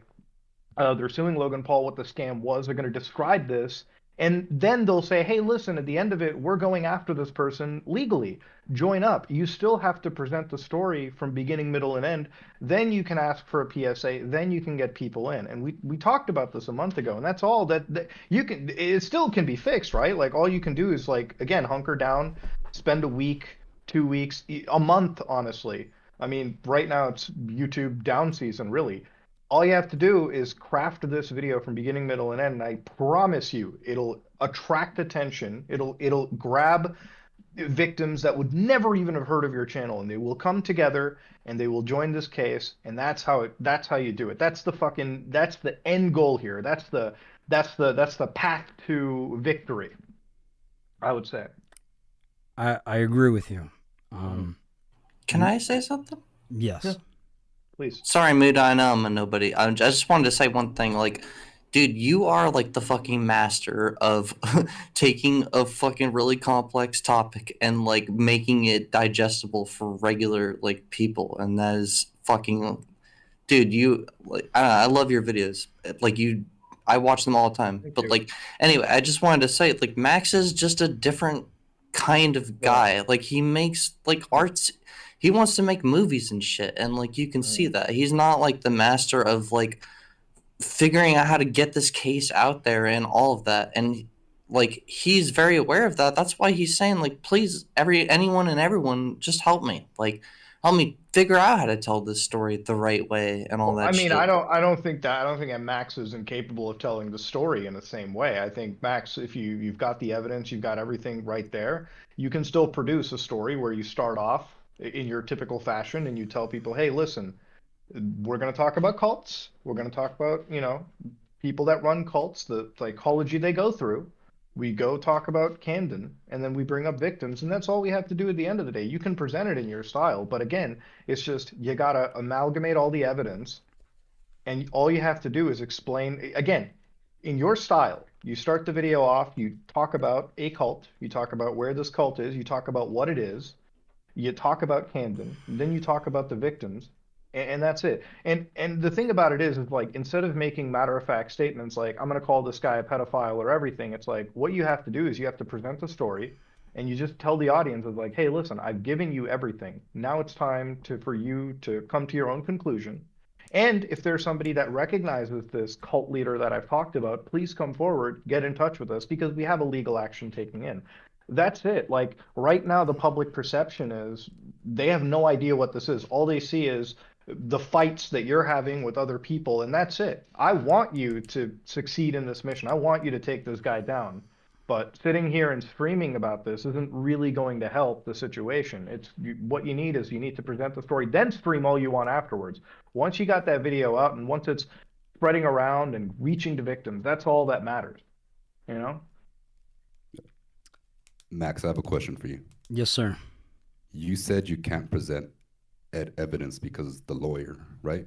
they're suing Logan Paul, what the scam was. They're going to describe this, and then they'll say, hey, listen, at the end of it, we're going after this person legally. Join up. You still have to present the story from beginning, middle, and end. Then you can ask for a PSA. Then you can get people in. And we talked about this a month ago, and that's all that you can. It still can be fixed, right? Like all you can do is like, again, hunker down, spend a week, 2 weeks, a month, honestly. I mean, right now it's YouTube down season, really. All you have to do is craft this video from beginning, middle, and end, and I promise you, it'll attract attention. It'll grab victims that would never even have heard of your channel, and they will come together and they will join this case, and that's how you do it. That's the end goal here. That's the path to victory, I would say. I agree with you. Can I say something? Yes. Yeah. Please. Sorry, Mood, I know I'm a nobody. I just wanted to say one thing. Like, dude, you are like the fucking master of taking a fucking really complex topic and like making it digestible for regular like people. And that is fucking, dude, you like, I love your videos. Like I watch them all the time. Thank But you. like, anyway, I just wanted to say, like, Max is just a different kind of guy. Like, he makes like arts. He wants to make movies and shit, and like you can see that he's not like the master of like figuring out how to get this case out there and all of that. And like he's very aware of that. That's why he's saying like, please, anyone and everyone, just help me. Like, help me figure out how to tell this story the right way and all Well, that I mean, shit. I don't think that Max is incapable of telling the story in the same way. I think Max, if you've got the evidence, you've got everything right there, you can still produce a story where you start off in your typical fashion and you tell people, hey, listen, we're going to talk about cults. We're going to talk about, people that run cults, the psychology they go through. We go talk about Camden, and then we bring up victims, and that's all we have to do at the end of the day. You can present it in your style, but again, it's just you gotta amalgamate all the evidence, and all you have to do is explain, again, in your style. You start the video off, you talk about a cult, you talk about where this cult is, you talk about what it is, you talk about Camden, then you talk about the victims, and that's it. And the thing about it is like instead of making matter-of-fact statements like I'm gonna call this guy a pedophile or everything, it's like what you have to do is you have to present the story, and you just tell the audience is like, hey, listen, I've given you everything. Now it's time for you to come to your own conclusion. And if there's somebody that recognizes this cult leader that I've talked about, please come forward, get in touch with us because we have a legal action taking in. That's it. Like right now, the public perception is they have no idea what this is. All they see is the fights that you're having with other people, and that's it. I want you to succeed in this mission. I want you to take this guy down. But sitting here and screaming about this isn't really going to help the situation. What you need is you need to present the story, then scream all you want afterwards. Once you got that video out and once it's spreading around and reaching the victims, that's all that matters. You know? Max, I have a question for you. Yes, sir. You said you can't present evidence because the lawyer, right?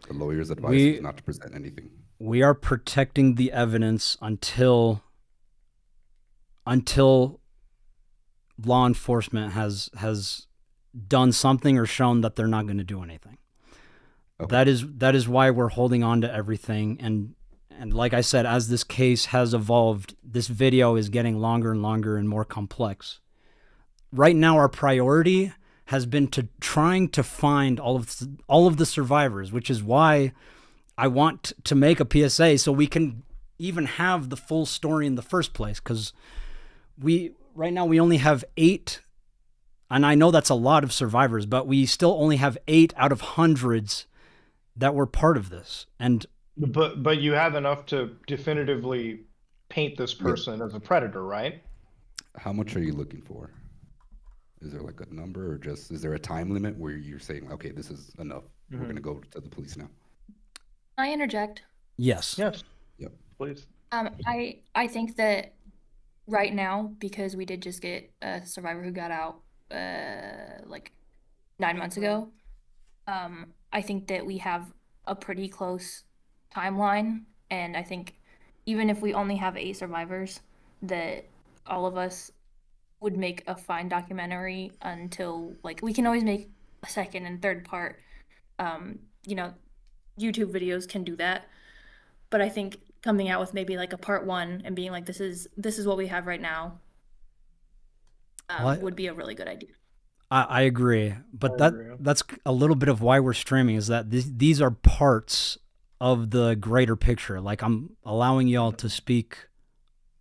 The lawyer's advice is not to present anything. We are protecting the evidence until law enforcement has done something or shown that they're not going to do anything. Okay. That is why we're holding on to everything. And like I said, as this case has evolved, this video is getting longer and longer and more complex. Right now, our priority has been to trying to find all of the survivors, which is why I want to make a PSA so we can even have the full story in the first place. Because right now we only have 8, and I know that's a lot of survivors, but we still only have 8 out of hundreds that were part of this. And but you have enough to definitively paint this person as a predator, right? How much are you looking for? Is there like a number, or just is there a time limit where you're saying, okay, this is enough, we're gonna go to the police now? Can I interject? Yes. Yes. Yep. Please. I think that right now, because we did just get a survivor who got out like 9 months ago, I think that we have a pretty close timeline, and I think even if we only have 8 survivors, that all of us would make a fine documentary until, like, we can always make a second and third part. YouTube videos can do that, but I think coming out with maybe like a part 1 and being like, this is what we have right now, would be a really good idea. I agree, but that's a little bit of why we're streaming, is that these are parts of the greater picture. Like, I'm allowing y'all to speak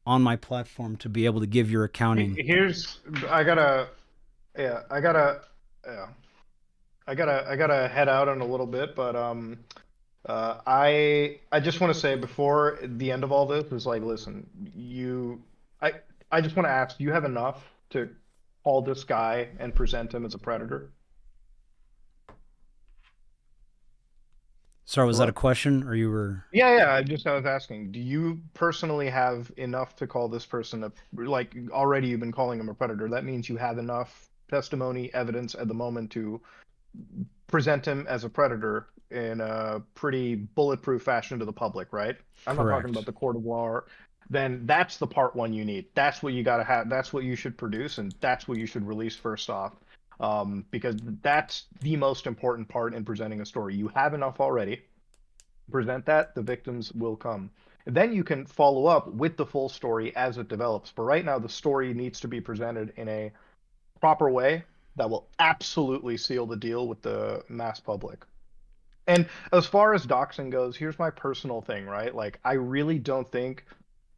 on my platform to be able to give your accounting. I gotta head out in a little bit, but I just want to say before the end of all this is like, listen, I just want to ask, do you have enough to call this guy and present him as a predator? Sorry, was that a question, or you were? Yeah. I was asking, do you personally have enough to call this person like, already you've been calling him a predator? That means you have enough testimony, evidence at the moment to present him as a predator in a pretty bulletproof fashion to the public, right? I'm not talking about the court of law. Then that's the part 1 you need. That's what you got to have. That's what you should produce, and that's what you should release first off. Because that's the most important part in presenting a story. You have enough already. Present that, the victims will come. Then you can follow up with the full story as it develops. But right now, the story needs to be presented in a proper way that will absolutely seal the deal with the mass public. And as far as doxing goes, here's my personal thing, right? Like, I really don't think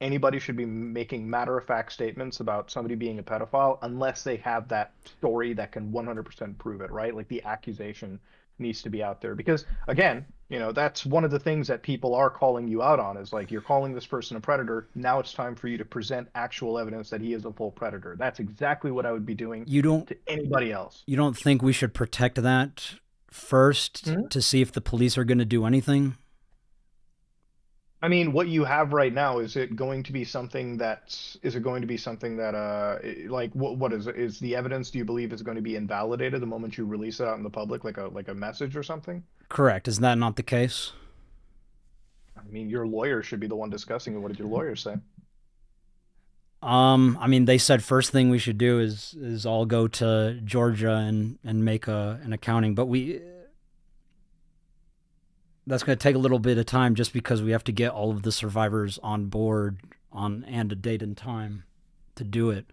anybody should be making matter-of-fact statements about somebody being a pedophile unless they have that story that can 100% prove it, right? Like, the accusation needs to be out there. Because, again, that's one of the things that people are calling you out on, is like, you're calling this person a predator. Now it's time for you to present actual evidence that he is a full predator. That's exactly what I would be doing to anybody else. You don't think we should protect that first to see if the police are going to do anything? I mean, what you have right now, is it going to be something that like, what is the evidence, do you believe, is going to be invalidated the moment you release it out in the public, like a message or something? Correct. Is that not the case? I mean, your lawyer should be the one discussing it. What did your lawyer say? I mean, they said first thing we should do is all go to Georgia and make an accounting, but that's going to take a little bit of time just because we have to get all of the survivors on board and a date and time to do it.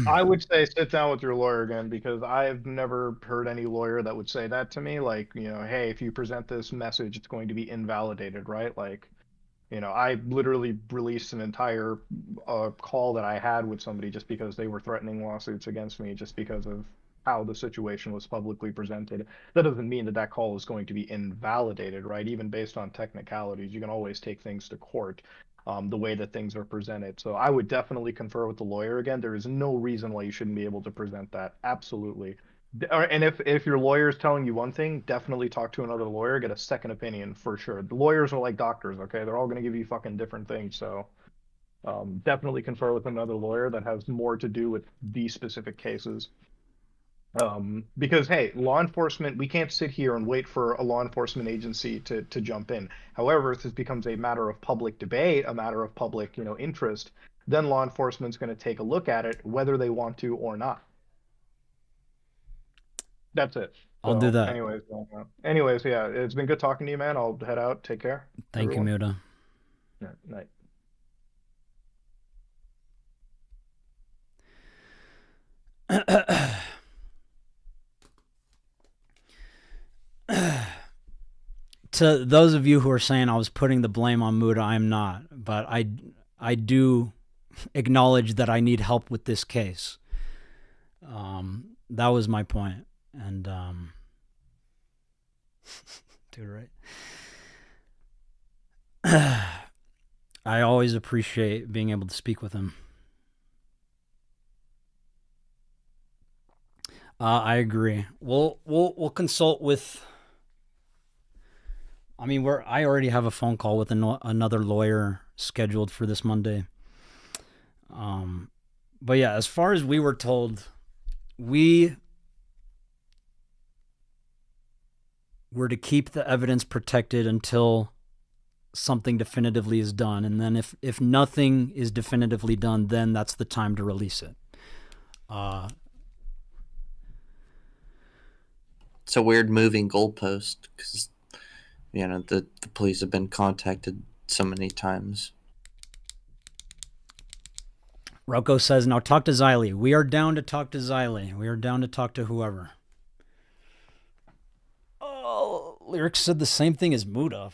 I would say sit down with your lawyer again, because I've never heard any lawyer that would say that to me. Like, hey, if you present this message, it's going to be invalidated, right? Like, I literally released an entire call that I had with somebody just because they were threatening lawsuits against me just because of how the situation was publicly presented. That doesn't mean that call is going to be invalidated, right? Even based on technicalities, you can always take things to court, the way that things are presented. So I would definitely confer with the lawyer again. There is no reason why you shouldn't be able to present that. Absolutely. And if your lawyer is telling you one thing, definitely talk to another lawyer, get a second opinion for sure. The lawyers are like doctors, okay? They're all going to give you fucking different things. So definitely confer with another lawyer that has more to do with these specific cases. Because, hey, law enforcement, we can't sit here and wait for a law enforcement agency to jump in. However, if this becomes a matter of public debate, a matter of public, interest, then law enforcement's going to take a look at it, whether they want to or not. That's it. I'll do that. Anyways, yeah, it's been good talking to you, man. I'll head out. Take care. Thank you, Muda. Yeah, night. To those of you who are saying I was putting the blame on Muda, I am not. But I do acknowledge that I need help with this case. That was my point. And dude, right? I always appreciate being able to speak with him. I agree. We'll consult with. I mean, I already have a phone call with another lawyer scheduled for this Monday. But yeah, as far as we were told, we were to keep the evidence protected until something definitively is done. And then if nothing is definitively done, then that's the time to release it. It's a weird moving goalpost because, the police have been contacted so many times. Rocco says, now talk to Xylee. We are down to talk to Xylee. We are down to talk to whoever. Oh, Lyric said the same thing as Muda.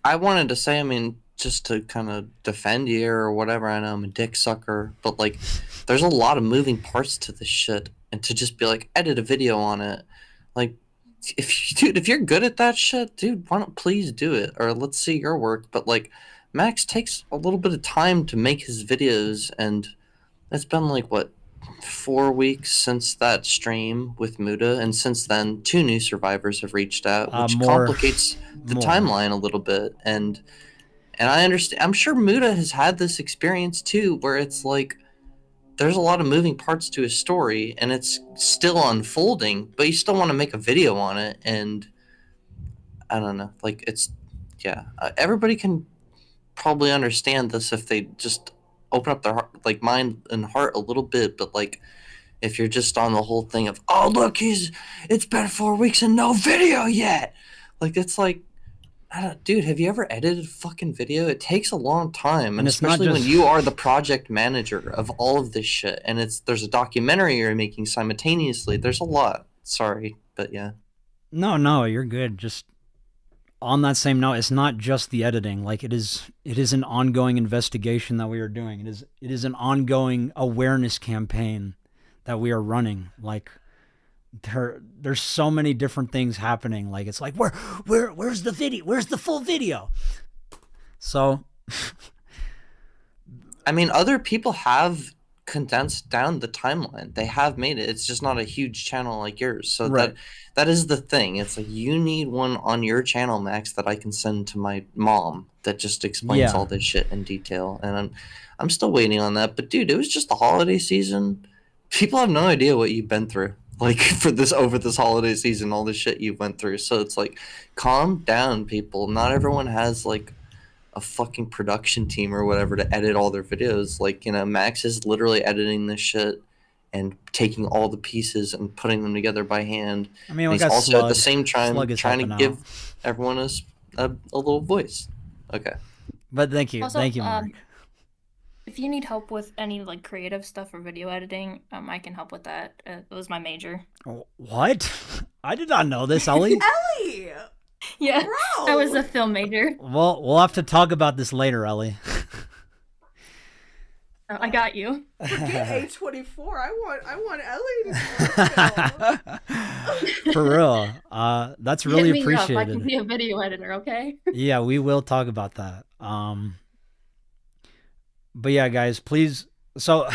I wanted to say, I mean, just to kind of defend you or whatever, I know I'm a dick sucker, but like, there's a lot of moving parts to this shit, and to just be like, edit a video on it, like, if you're good at that shit, dude, why don't please do it, or let's see your work. But like, Max takes a little bit of time to make his videos, and it's been like, what, 4 weeks since that stream with Muda, and since then 2 new survivors have reached out, which complicates the timeline a little bit. And I understand, I'm sure Muda has had this experience too, where it's like there's a lot of moving parts to his story and it's still unfolding, but you still want to make a video on it. And I don't know, like, it's, yeah, everybody can probably understand this if they just open up their heart, like, mind and heart a little bit. But like, if you're just on the whole thing of, oh look, it's been 4 weeks and no video yet, like, it's like, Dude, have you ever edited a fucking video? It takes a long time, and it's not especially when just- you are the project manager of all of this shit, and there's a documentary you're making simultaneously. There's a lot. Sorry, but yeah. No, you're good. Just on that same note, it's not just the editing. Like it is an ongoing investigation that we are doing. It is an ongoing awareness campaign that we are running. Like there's so many different things happening. Like it's like where's the video? Where's the full video? So I mean, other people have condensed down the timeline. They have made it. It's just not a huge channel like yours. So Right. that is the thing. It's like you need one on your channel, Max, that I can send to my mom that just explains Yeah. all this shit in detail. And I'm still waiting on that. But dude, it was just the holiday season. People have no idea what you've been through. Like over this holiday season, all the shit you went through. So it's like, calm down, people. Not everyone has like a fucking production team or whatever to edit all their videos. Like, you know, Max is literally editing this shit and taking all the pieces and putting them together by hand. I mean, And we he's got also Slug. at the same time Slug is trying to helping give out. everyone a little voice. Okay. But thank you. Also, Thank you, Mark. If you need help with any like creative stuff or video editing, I can help with that. It was my major. What? I did not know this, Ellie. Ellie! Yeah, Bro! I was a film major. Well, we'll have to talk about this later, Ellie. I got you. Forget A24. I want Ellie to For real. That's really Hit me up. I appreciated. can be a video editor, okay? Yeah, we will talk about that. But yeah, guys, please. So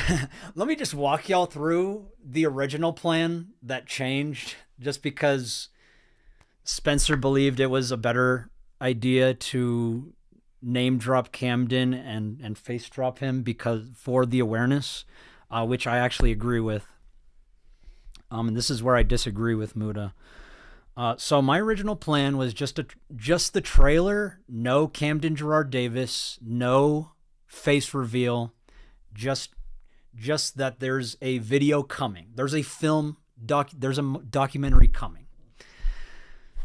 let me just walk y'all through the original plan that changed just because Spencer believed it was a better idea to name drop Camden and face drop him for the awareness, which I actually agree with. And this is where I disagree with Muda. So my original plan was just the trailer, no Camden Gerard Davis, no face reveal, just that there's a video coming. There's a there's a documentary coming.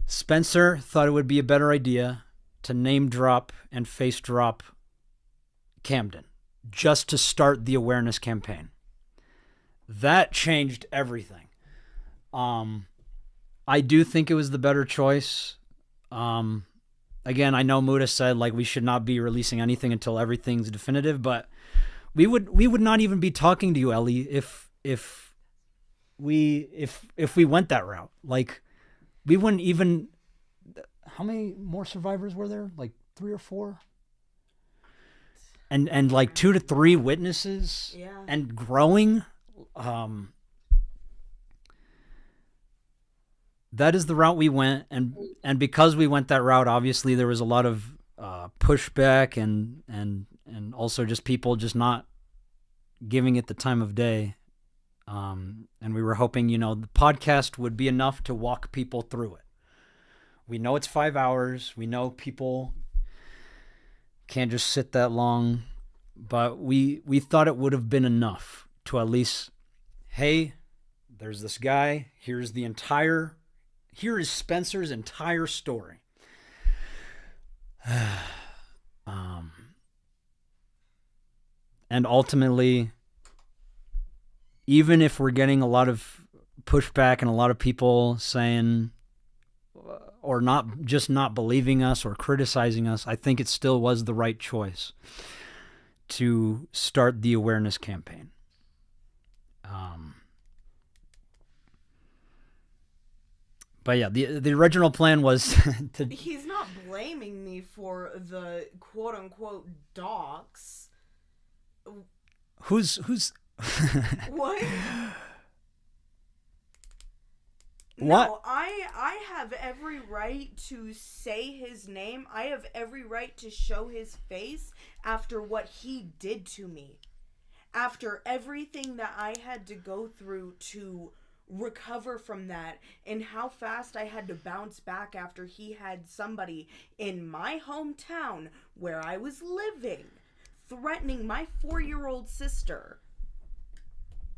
Spencer thought it would be a better idea to name drop and face drop Camden just to start the awareness campaign. That changed everything. I do think it was the better choice. Again, I know Muda said like we should not be releasing anything until everything's definitive, but we would not even be talking to you, Ellie, if we went that route. Like we wouldn't even. How many more survivors were there? Like 3 or 4? And like 2 to 3 witnesses. Yeah. And growing. That is the route we went, and because we went that route, obviously there was a lot of pushback and also just people just not giving it the time of day. And we were hoping, the podcast would be enough to walk people through it. We know it's 5 hours. We know people can't just sit that long, but we thought it would have been enough to at least, hey, there's this guy. Here is Spencer's entire story. And ultimately, even if we're getting a lot of pushback and a lot of people saying or not believing us or criticizing us, I think it still was the right choice to start the awareness campaign. But yeah, the original plan was to... He's not blaming me for the quote-unquote docs. Who's... What? What? No, I have every right to say his name. I have every right to show his face after what he did to me. After everything that I had to go through to recover from that, and how fast I had to bounce back after he had somebody in my hometown where I was living threatening my 4-year-old sister.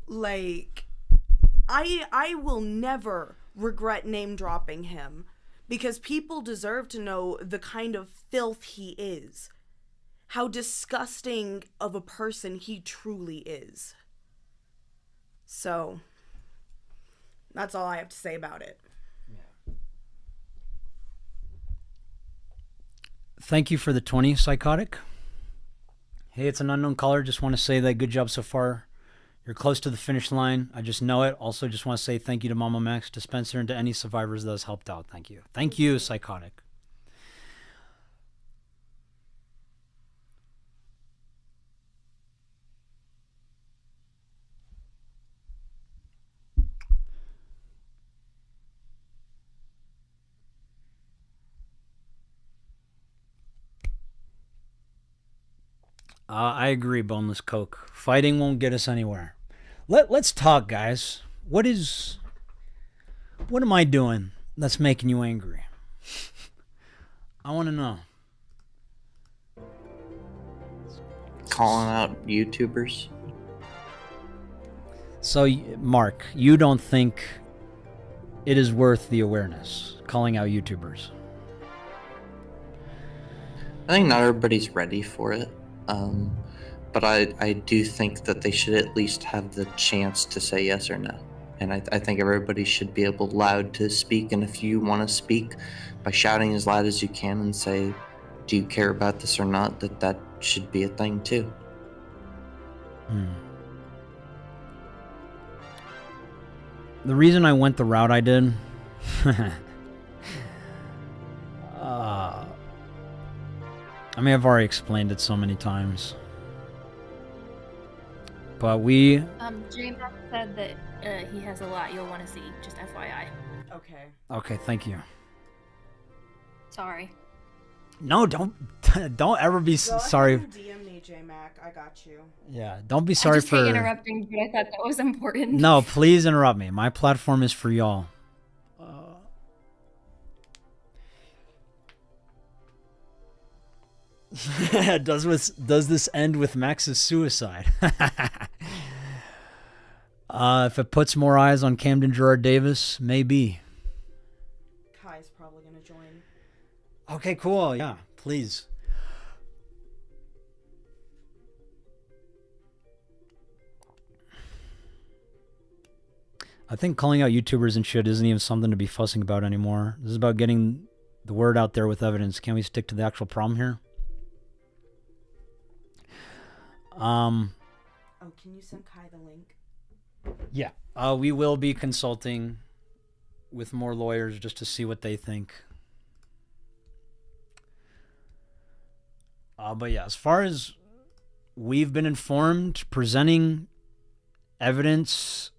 Like, I will never regret name dropping him, because people deserve to know the kind of filth he is, how disgusting of a person he truly is. So, that's all I have to say about it. Thank you for the 20, Psychotic. Hey, it's an unknown caller. Just want to say that good job so far. You're close to the finish line. I just know it. Also, just want to say thank you to MamaMax, to Spencer, and to any survivors that has helped out. Thank you. Thank you, Psychotic. I agree, Boneless Coke. Fighting won't get us anywhere. Let's talk, guys. What am I doing that's making you angry? I want to know. Calling out YouTubers. So, Mark, you don't think it is worth the awareness, calling out YouTubers? I think not everybody's ready for it. But I do think that they should at least have the chance to say yes or no. And I think everybody should be able loud to speak. And if you want to speak by shouting as loud as you can and say, do you care about this or not, that should be a thing too. The reason I went the route I did, I mean, I've already explained it so many times. But we... James said that he has a lot you'll want to see, just FYI. Okay. Okay, thank you. Sorry. No, don't ever be sorry. Go ahead and DM me, J-Mac. I got you. Yeah, don't be sorry for... I just hate interrupting, but I thought that was important. No, please interrupt me. My platform is for y'all. Does this end with Max's suicide? If it puts more eyes on Camden Gerard Davis, maybe. Kai's probably gonna join. Okay, cool. Yeah, please. I think calling out YouTubers and shit isn't even something to be fussing about anymore. This is about getting the word out there with evidence. Can we stick to the actual problem here? Oh, can you send Kai the link? Yeah. We will be consulting with more lawyers just to see what they think. But yeah, as far as we've been informed, presenting evidence,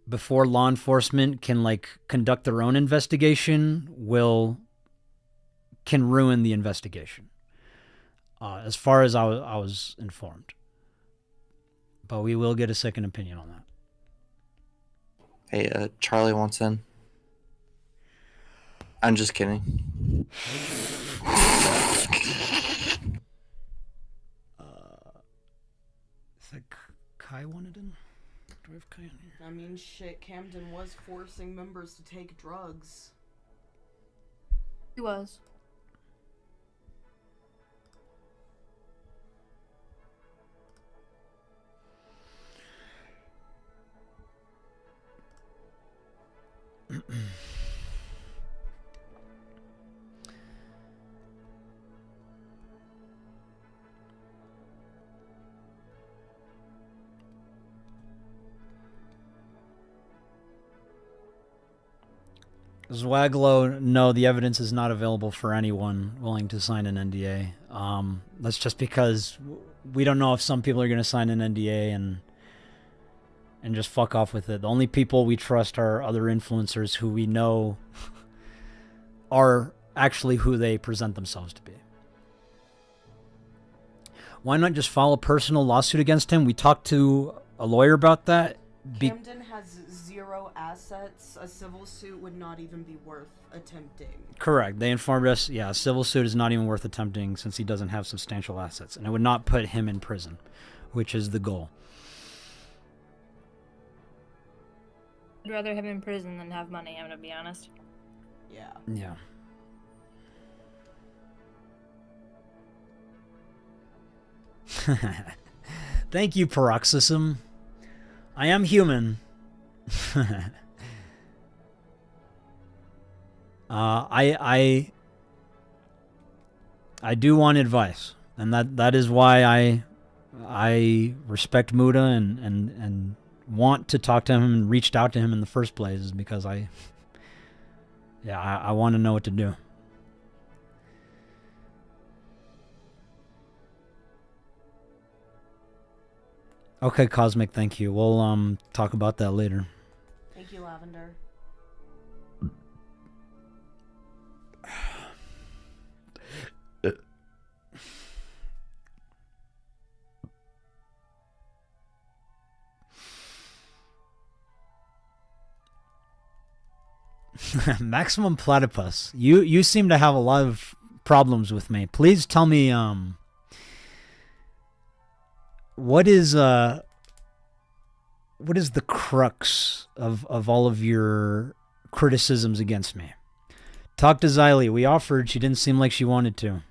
before law enforcement can conduct their own investigation can ruin the investigation. As far as I was informed. But we will get a second opinion on that. Hey, Charlie wants in. I'm just kidding. Is that Kai wanted in? Do we have Kai in here? I mean, shit, Camden was forcing members to take drugs. He was. Zwaglo, no, the evidence is not available for anyone willing to sign an NDA. That's just because we don't know if some people are going to sign an NDA and just fuck off with it. The only people we trust are other influencers who we know are actually who they present themselves to be. Why not just file a personal lawsuit against him? We talked to a lawyer about that. Camden has zero assets. A civil suit would not even be worth attempting. Correct. They informed us, yeah, a civil suit is not even worth attempting since he doesn't have substantial assets. And it would not put him in prison, which is the goal. I'd rather have him in prison than have money, I'm gonna be honest. Yeah. Yeah. Thank you, Paroxysm. I am human. I do want advice, and that is why I respect Muda and want to talk to him and reached out to him in the first place, is because I want to know what to do. Okay, Cosmic, thank you. We'll talk about that later. Thank you, Lavender. Maximum Platypus. You seem to have a lot of problems with me. Please tell me what is the crux of all of your criticisms against me? Talk to Xylee. We offered. She didn't seem like she wanted to.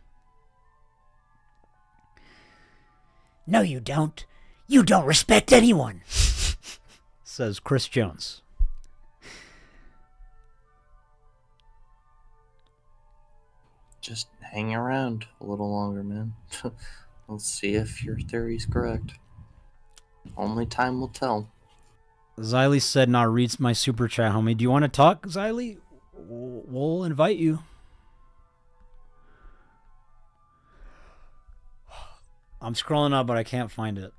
No, you don't. You don't respect anyone, says Chris Jones. Just hang around a little longer, man. Let's see if your theory's correct. Only time will tell. Xylee said, "Nah, reads my super chat, homie. Do you want to talk, Xylee? We'll invite you." I'm scrolling up, but I can't find it.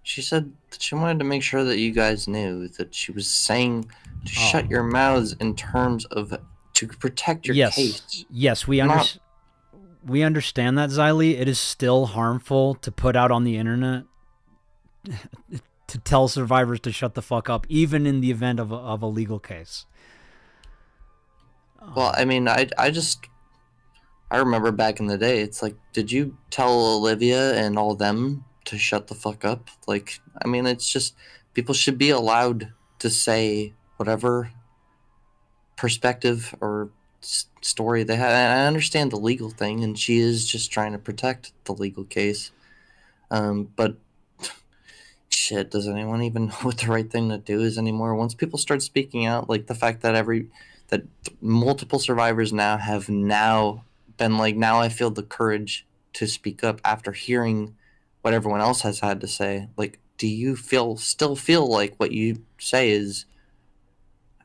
She said that she wanted to make sure that you guys knew that she was saying to shut your mouths in terms of to protect your case. Yes, we understand that, Xylee. It is still harmful to put out on the internet to tell survivors to shut the fuck up, even in the event of a legal case. Well, I mean, I remember back in the day, it's like, did you tell Olivia and all them to shut the fuck up? Like, I mean, it's just, people should be allowed to say whatever perspective or story they have. I understand the legal thing, and she is just trying to protect the legal case. But shit, does anyone even know what the right thing to do is anymore? Once people start speaking out, like the fact that multiple survivors now have been like, now I feel the courage to speak up after hearing what everyone else has had to say. Like, do you still feel like what you say is,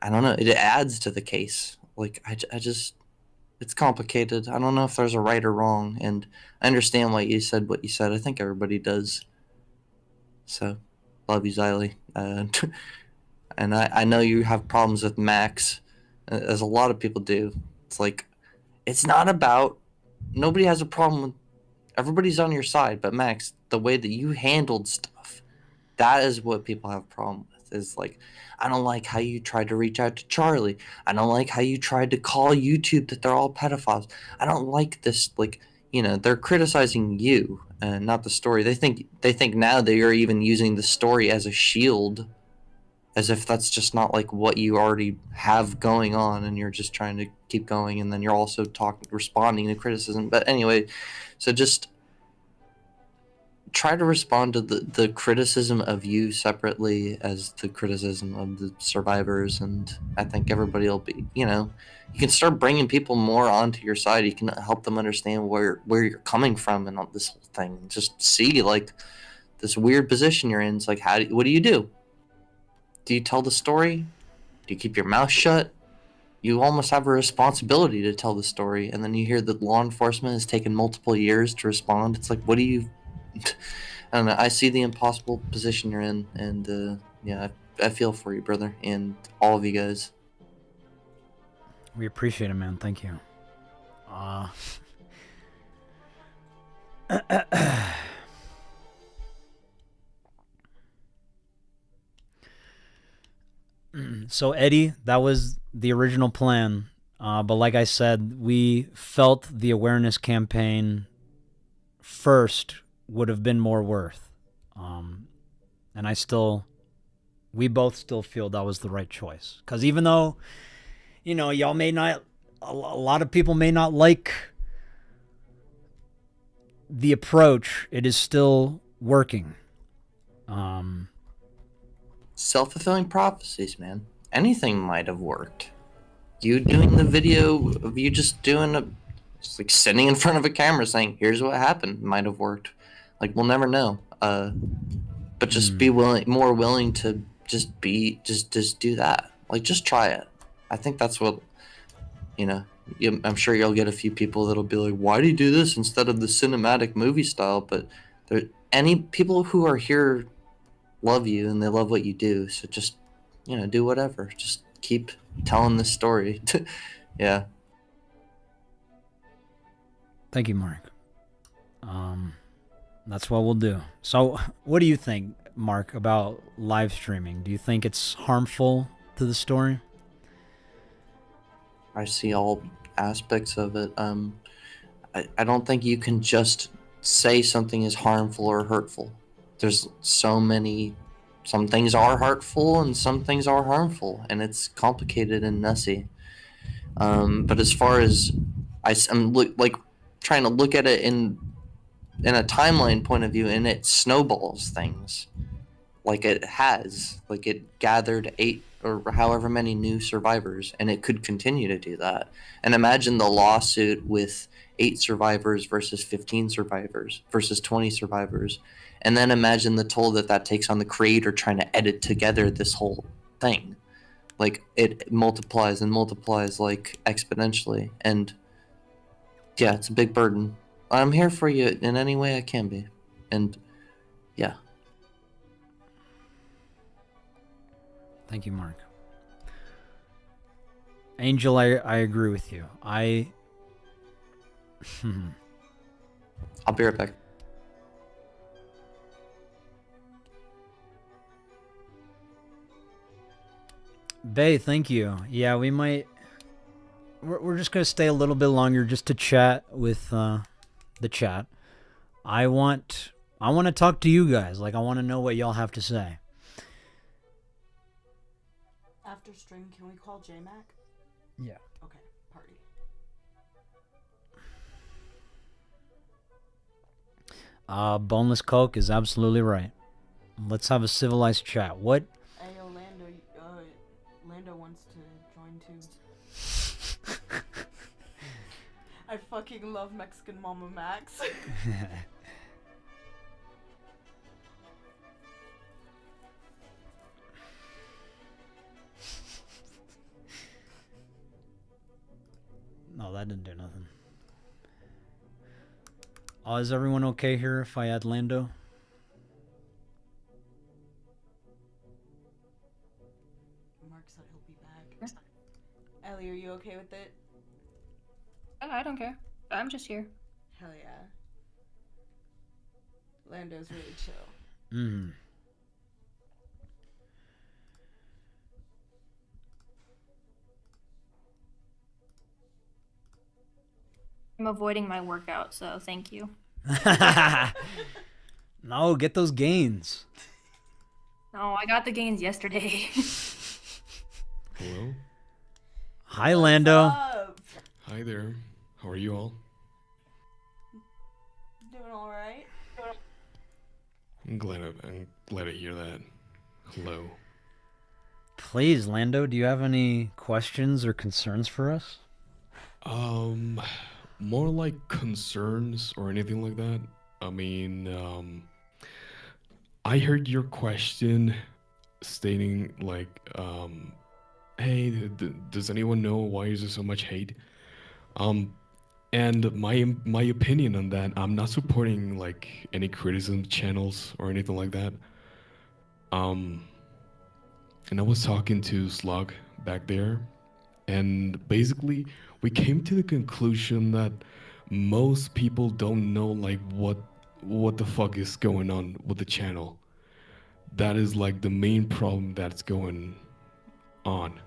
I don't know, it adds to the case? Like, I just, it's complicated. I don't know if there's a right or wrong, and I understand why you said what you said. I think everybody does. So, love you, Xylee. And I know you have problems with Max, as a lot of people do. It's like, it's not about, nobody has a problem with, everybody's on your side, but Max, the way that you handled stuff, that is what people have a problem with. Is like, I don't like how you tried to reach out to Charlie. I don't like how you tried to call YouTube that they're all pedophiles. I don't like this, like, you know, they're criticizing you and not the story. They think now that you're even using the story as a shield, as if that's just not like what you already have going on, and you're just trying to keep going, and then you're also responding to criticism. But anyway, so just try to respond to the criticism of you separately as the criticism of the survivors, and I think everybody will be, you know, you can start bringing people more onto your side. You can help them understand where you're coming from and all this whole thing. Just see, like, this weird position you're in. It's like, what do you do? Do you tell the story? Do you keep your mouth shut? You almost have a responsibility to tell the story, and then you hear that law enforcement has taken multiple years to respond. It's like, what do you... I don't know. I see the impossible position you're in, and yeah, I feel for you, brother, and all of you guys. We appreciate it, man. Thank you. So, Eddie, that was the original plan. But like I said, we felt the awareness campaign first would have been more worth. And I still we both still feel that was the right choice. Because even though, you know, y'all may not, a lot of people may not like the approach, it is still working. Self-fulfilling prophecies, man. Anything might have worked. You doing the video of you just doing just like sitting in front of a camera saying, "Here's what happened," might have worked. Like, we'll never know. But just be more willing to just do that. Like, just try it. I think that's what, you know. I'm sure you'll get a few people that'll be like, "Why do you do this instead of the cinematic movie style?" But any people who are here love you and they love what you do. So just, you know, do whatever. Just keep telling this story. Yeah. Thank you, Mark. That's what we'll do. So what do you think, Mark, about live streaming? Do you think it's harmful to the story? I see all aspects of it. I don't think you can just say something is harmful or hurtful. There's some things are hurtful and some things are harmful, and it's complicated and messy. But as far as I'm like trying to look at it in a timeline point of view, and it snowballs things. Like it has. Like it gathered 8 or however many new survivors, and it could continue to do that. And imagine the lawsuit with 8 survivors versus 15 survivors versus 20 survivors. And then imagine the toll that takes on the creator trying to edit together this whole thing. Like, it multiplies and multiplies, like, exponentially. And, yeah, it's a big burden. I'm here for you in any way I can be. And, yeah. Thank you, Mark. Angel, I agree with you. I'll be right back. Bay, thank you. Yeah, we might... We're just going to stay a little bit longer just to chat with the chat. I want to talk to you guys. Like, I want to know what y'all have to say. After stream, can we call J-Mac? Yeah. Okay, party. Boneless Coke is absolutely right. Let's have a civilized chat. What? Hey, Lando wants to join too. I fucking love Mexican MamaMax. No, that didn't do nothing. Is everyone okay here if I add Lando? Mark said he'll be back. Ellie, are you okay with it? I don't care. I'm just here. Hell yeah. Lando's really chill. Mm. I'm avoiding my workout, so thank you. No, get those gains. No, I got the gains yesterday. Hello? Hi, Lando. Hi there. How are you all? Doing alright? I'm glad to hear that. Hello. Please, Lando, do you have any questions or concerns for us? More like concerns or anything like that. I mean, I heard your question stating like, hey, does anyone know why is there so much hate? And my opinion on that, I'm not supporting like any criticism channels or anything like that. And I was talking to Slug back there, and basically we came to the conclusion that most people don't know like what the fuck is going on with the channel. That is like the main problem that's going on.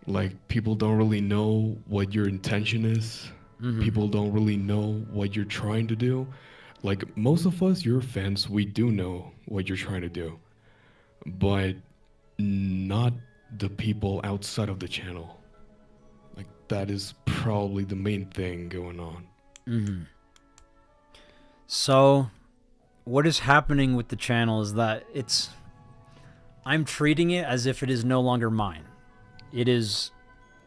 Like, people don't really know what your intention is. People don't really know what you're trying to do. Like, most of us, your fans, we do know what you're trying to do. but not the people outside of the channel. Like, that is probably the main thing going on. Mm-hmm. So, what is happening with the channel is that I'm treating it as if it is no longer mine. It is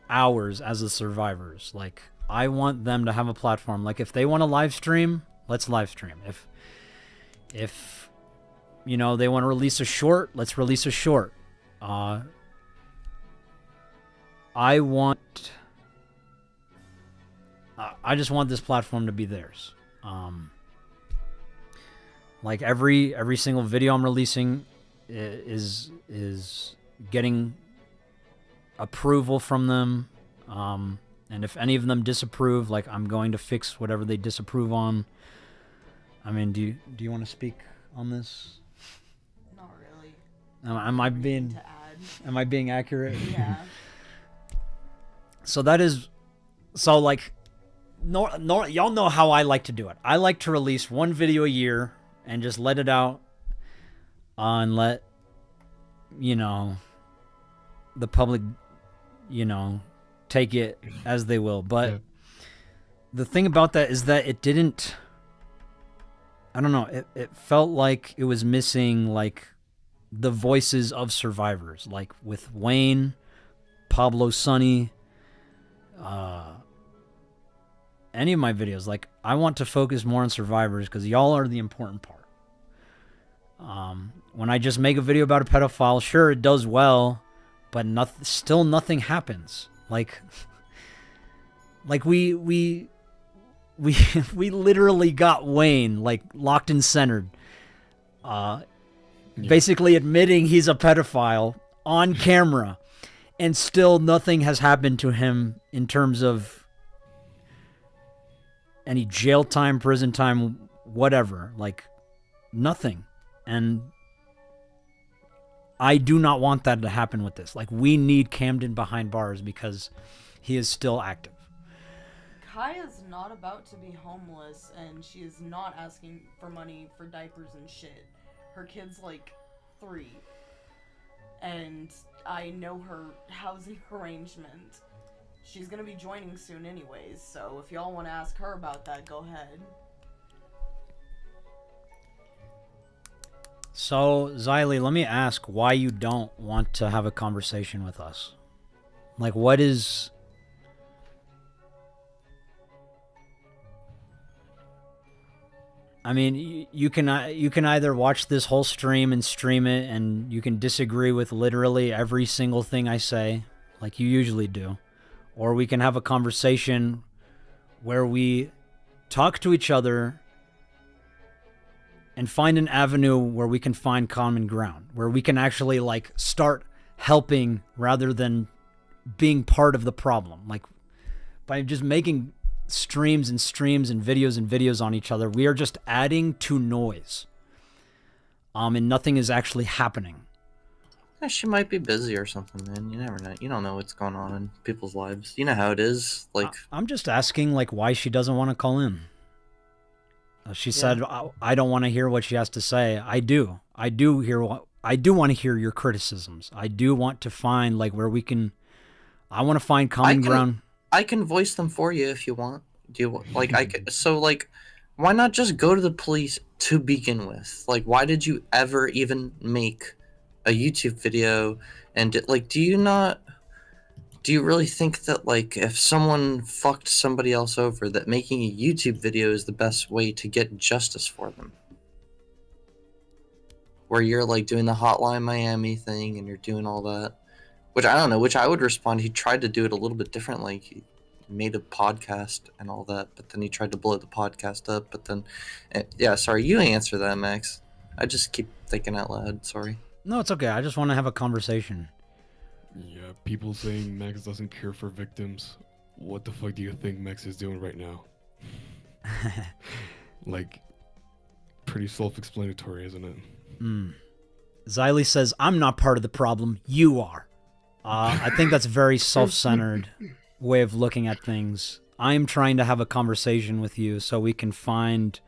ours as the survivors. Like, I want them to have a platform. Like, if they want to live stream, let's live stream. If you know, they want to release a short, let's release a short. I just want this platform to be theirs. Like every single video I'm releasing is getting approval from them. And if any of them disapprove, like, I'm going to fix whatever they disapprove on. I mean, do you want to speak on this? Not really. Am I being accurate? Yeah. So that is, so like, y'all know how I like to do it. I like to release one video a year and just let it out, and let, you know, the public, you know, take it as they will. But the thing about that is that it didn't, I don't know, it felt like it was missing, like, the voices of survivors, like with Wayne, Pablo, Sonny, any of my videos. Like, I want to focus more on survivors because y'all are the important part. When I just make a video about a pedophile, sure, it does well, but still nothing happens. Like we literally got Wayne, like, locked and centered, basically admitting he's a pedophile on camera, and still nothing has happened to him in terms of any jail time, prison time, whatever. Like, nothing. And I do not want that to happen with this. Like, we need Camden behind bars because he is still active. Kaya's not about to be homeless, and she is not asking for money for diapers and shit. Her kid's like 3. And I know her housing arrangement. She's gonna be joining soon anyways, so if y'all want to ask her about that, go ahead. So, Xylee, let me ask why you don't want to have a conversation with us. Like, what is... I mean, you can either watch this whole stream and stream it, and you can disagree with literally every single thing I say, like you usually do. Or we can have a conversation where we talk to each other and find an avenue where we can find common ground, where we can actually, like, start helping rather than being part of the problem. Like, by just making streams and videos on each other, we are just adding to noise. And nothing is actually happening. Yeah, she might be busy or something, man. You never know. You don't know what's going on in people's lives. You know how it is. Like, I'm just asking, like, why she doesn't want to call in. She said, I don't want to hear what she has to say. I do want to hear your criticisms. I do want to find, like, where we can, I want to find common ground. I can voice them for you if you want. Do you want, like, so, like, why not just go to the police to begin with? Like, why did you ever even make a YouTube video? And, like, do you really think that, like, if someone fucked somebody else over, that making a YouTube video is the best way to get justice for them? Where you're, like, doing the Hotline Miami thing and you're doing all that. Which, I don't know, which I would respond, he tried to do it a little bit differently. He made a podcast and all that, but then he tried to blow the podcast up, but then... Yeah, sorry, you answer that, Max. I just keep thinking out loud, sorry. No, it's okay. I just want to have a conversation. Yeah, people saying Max doesn't care for victims. What the fuck do you think Max is doing right now? Like, pretty self-explanatory, isn't it? Xylee says, I'm not part of the problem. You are. I think that's a very self-centered way of looking at things. I'm trying to have a conversation with you so we can find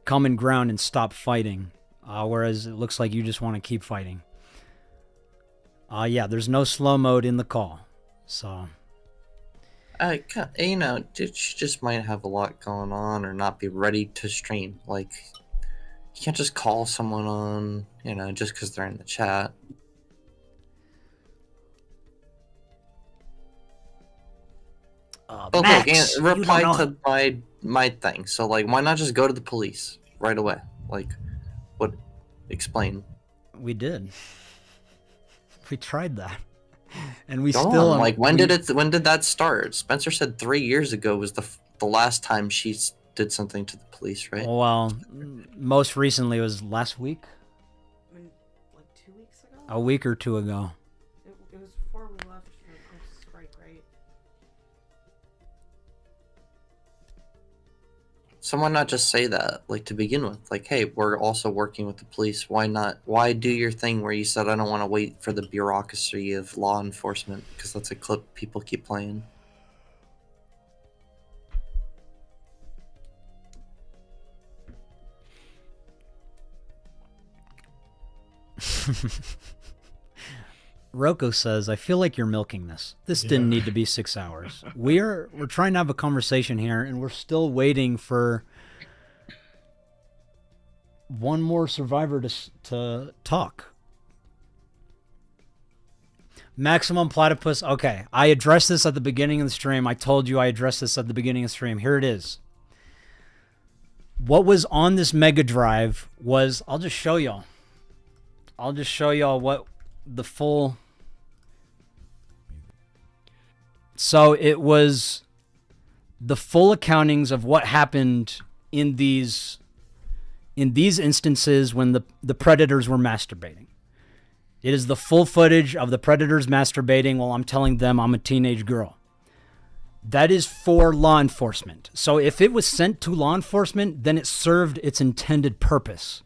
common ground and stop fighting. Whereas it looks like you just want to keep fighting. Yeah, there's no slow mode in the call. So. You know, she just might have a lot going on or not be ready to stream. Like, you can't just call someone on, you know, just because they're in the chat. But Max, look, reply to my thing. So, like, why not just go to the police right away? Like, what? Explain. We did. We tried that. And we Go still on. Like, when did that start? Spencer said 3 years ago was the last time she did something to the police, right? Well, most recently it was last week. I mean, like 2 weeks ago. A week or two ago. It was before we left for strike, right? Someone not just say that, like, to begin with, like, hey, we're also working with the police. Why not? Why do your thing where you said I don't want to wait for the bureaucracy of law enforcement, because that's a clip people keep playing. Rocco says, I feel like you're milking this. This didn't need to be 6 hours. We're trying to have a conversation here, and we're still waiting for one more survivor to talk. Maximum Platypus. Okay, I addressed this at the beginning of the stream. I told you I addressed this at the beginning of the stream. Here it is. What was on this Mega Drive was, I'll just show y'all. I'll just show y'all what the full... So it was the full accountings of what happened in these instances when the predators were masturbating. It is the full footage of the predators masturbating while I'm telling them I'm a teenage girl. That is for law enforcement. So if it was sent to law enforcement, then it served its intended purpose.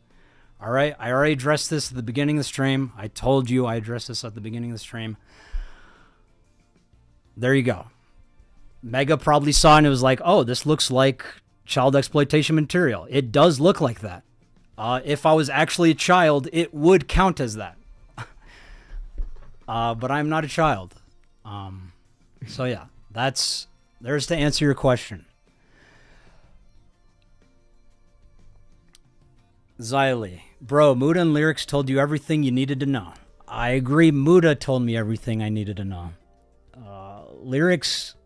All right? I already addressed this at the beginning of the stream. I told you I addressed this at the beginning of the stream. There you go. Mega probably saw and it was like, oh, this looks like child exploitation material. It does look like that. If I was actually a child, it would count as that. But I'm not a child. So yeah, there's to answer your question. Xylee. Bro, Muda and Lyrics told you everything you needed to know. I agree, Muda told me everything I needed to know. Lyrics,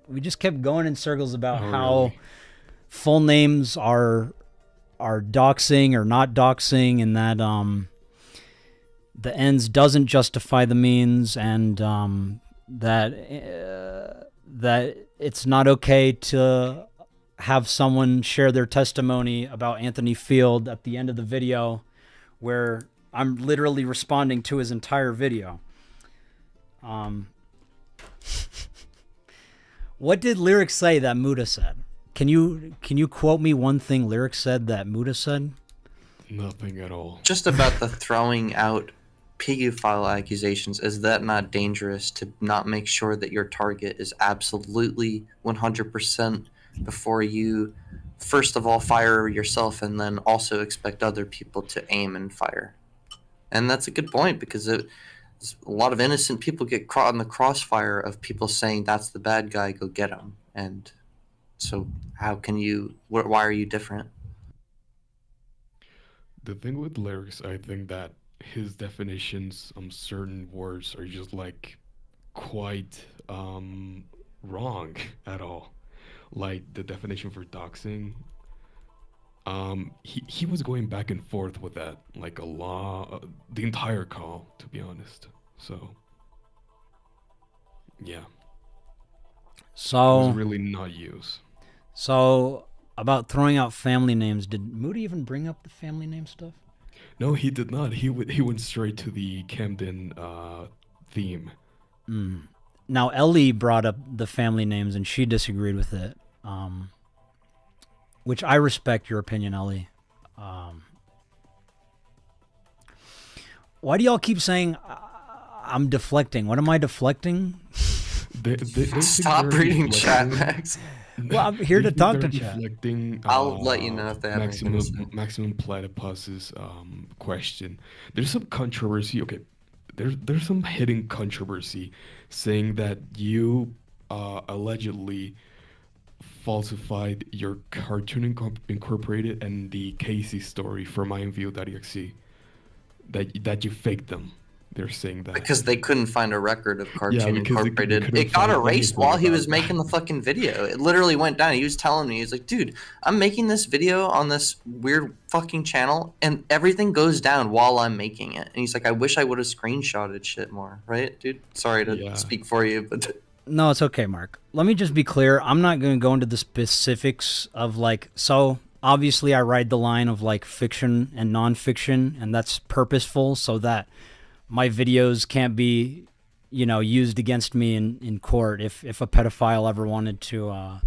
we just kept going in circles about how full names are doxing or not doxing, and that the ends doesn't justify the means, and that it's not okay to have someone share their testimony about Anthony Field at the end of the video, where I'm literally responding to his entire video. What did Lyrics say that Muda said? Can you quote me one thing Lyrics said that Muda said? Nothing at all. Just about the throwing out pedophile accusations. Is that not dangerous to not make sure that your target is absolutely 100% before you, first of all, fire yourself and then also expect other people to aim and fire? And that's a good point, because a lot of innocent people get caught in the crossfire of people saying that's the bad guy, go get him. And so how can you, why are you different? The thing with Lyrics, I think that his definitions on certain words are just like quite wrong at all. Like the definition for doxing, he was going back and forth with that like a law, the entire call, to be honest. So yeah, so it was really not used. So about throwing out family names, did Moody even bring up the family name stuff? No, he did not. He went straight to the Camden theme. Now Ellie brought up the family names and she disagreed with it, which I respect your opinion, Ellie. Why do y'all keep saying I'm deflecting? What am I deflecting? They Stop reading chat, Max. Well, I'm here to talk to chat. I'll let you know if they have Maximum Platypus's question. There's some controversy. Okay, there's some hidden controversy saying that you allegedly falsified your Cartoon Incorporated and the Casey story from IMView.exe. That you faked them. They're saying that because they couldn't find a record of Cartoon because they Incorporated. couldn't It got find erased anything while he about was making the fucking video. It literally went down. He was telling me, he's like, dude, I'm making this video on this weird fucking channel, and everything goes down while I'm making it. And he's like, I wish I would have screenshotted shit more, right, dude? Sorry to speak for you, but No, it's okay, Mark. Let me just be clear. I'm not going to go into the specifics of like, so obviously I ride the line of like fiction and nonfiction, and that's purposeful so that my videos can't be, you know, used against me in court if a pedophile ever wanted to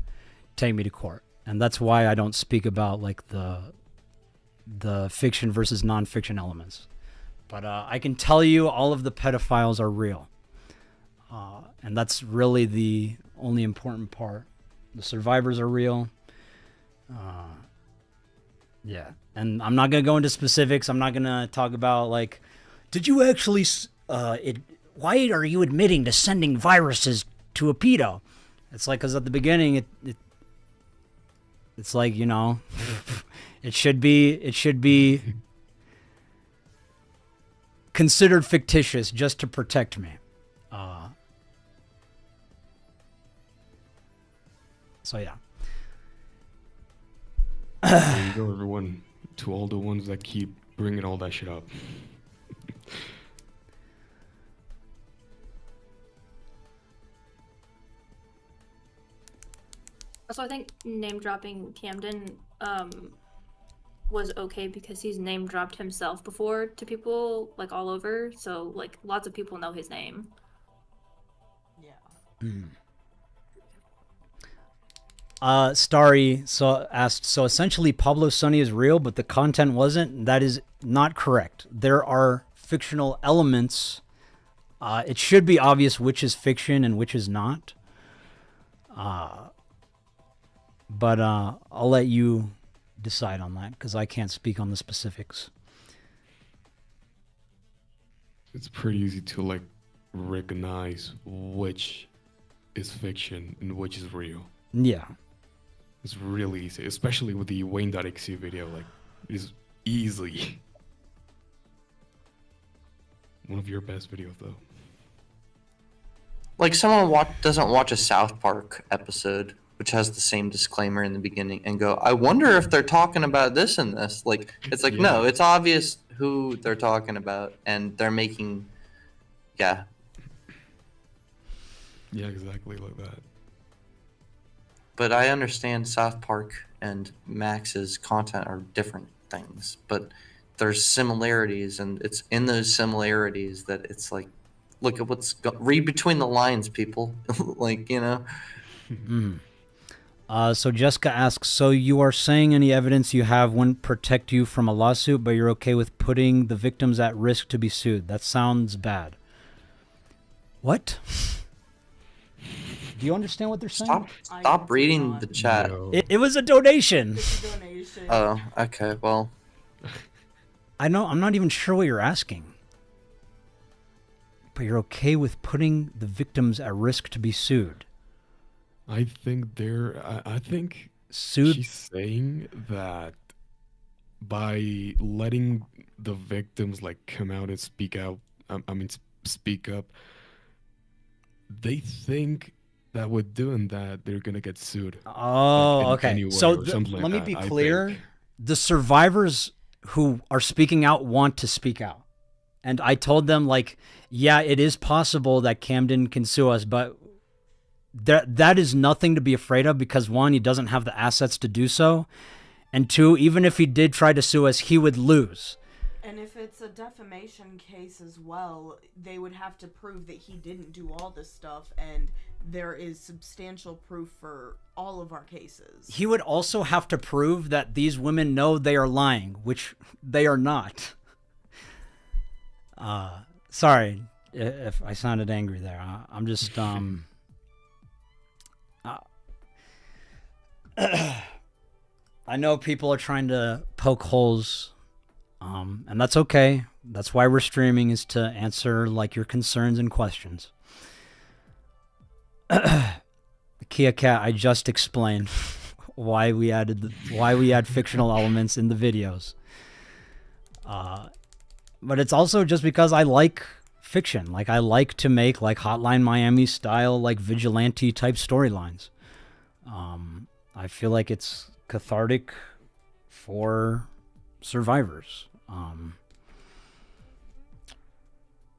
take me to court. And that's why I don't speak about like the fiction versus nonfiction elements. But I can tell you all of the pedophiles are real. And that's really the only important part. The survivors are real. Yeah. And I'm not going to go into specifics. I'm not going to talk about like, did you actually, why are you admitting to sending viruses to a pedo? It's like, because at the beginning, it's like, you know, it should be considered fictitious just to protect me. So yeah. There you go, everyone. To all the ones that keep bringing all that shit up. Also, I think name dropping Camden was okay because he's name dropped himself before to people like all over, so like lots of people know his name. Yeah. Starry asked, so essentially Pablo Sonny is real, but the content wasn't. That is not correct. There are fictional elements. It should be obvious which is fiction and which is not. But I'll let you decide on that because I can't speak on the specifics. It's pretty easy to like recognize which is fiction and which is real. Yeah. It's really easy, especially with the Wayne.exe video. Like, it's easily one of your best videos, though. like someone doesn't watch a South Park episode, which has the same disclaimer in the beginning, and go, I wonder if they're talking about this and this. Like, it's like, no, it's obvious who they're talking about, and they're making, yeah. Yeah, exactly like that. But I understand South Park and Max's content are different things, but there's similarities, and it's in those similarities that it's like, look at read between the lines, people. Like, you know. So Jessica asks, so you are saying any evidence you have wouldn't protect you from a lawsuit, but you're okay with putting the victims at risk to be sued? That sounds bad. What? Do you understand what they're saying? Stop reading the chat. No. It was a donation. It's a donation. Oh, okay. Well, I know. I'm not even sure what you're asking. But you're okay with putting the victims at risk to be sued? I think I think Sued. she's saying that by letting the victims like come out and speak out, speak up, they think that with doing that they're gonna get sued. Oh, in okay. any way So or something like let me that, be I clear. think. The survivors who are speaking out want to speak out. And I told them, like, yeah, it is possible that Camden can sue us, but that is nothing to be afraid of because, one, he doesn't have the assets to do so. And two, even if he did try to sue us, he would lose. And if it's a defamation case as well, they would have to prove that he didn't do all this stuff, and there is substantial proof for all of our cases. He would also have to prove that these women know they are lying, which they are not. Sorry if I sounded angry there. I'm just I know people are trying to poke holes, and that's okay. That's why we're streaming, is to answer like your concerns and questions. Kia Cat, I just explained why we add fictional elements in the videos. But it's also just because I like fiction. Like, I like to make like Hotline Miami style, like vigilante type storylines. I feel like it's cathartic for survivors.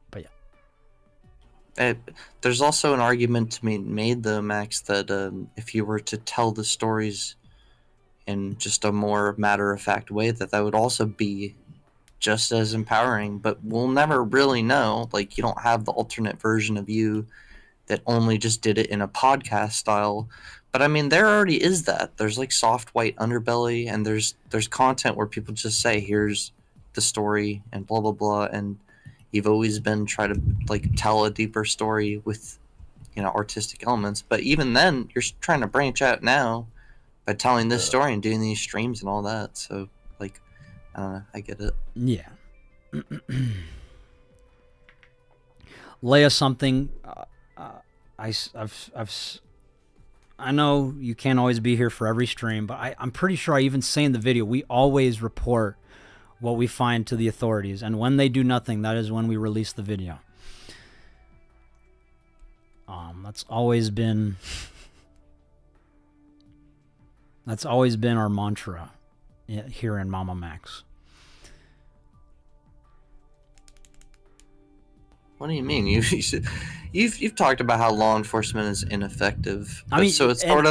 But yeah. There's also an argument to be made, though, Max, that if you were to tell the stories in just a more matter-of-fact way, that would also be just as empowering. But we'll never really know. Like, you don't have the alternate version of you that only just did it in a podcast style. But I mean, there already is that. There's like soft white underbelly, and there's content where people just say, here's the story and blah blah blah, and you've always been trying to like tell a deeper story with, you know, artistic elements. But even then, you're trying to branch out now by telling this story and doing these streams and all that. So like, I don't know, I get it. Yeah. Leia, something I know you can't always be here for every stream, but I'm pretty sure I even say in the video, we always report what we find to the authorities, and when they do nothing, that is when we release the video. That's always been our mantra here in MamaMax. What do you mean? You've talked about how law enforcement is ineffective. I mean, so it's how would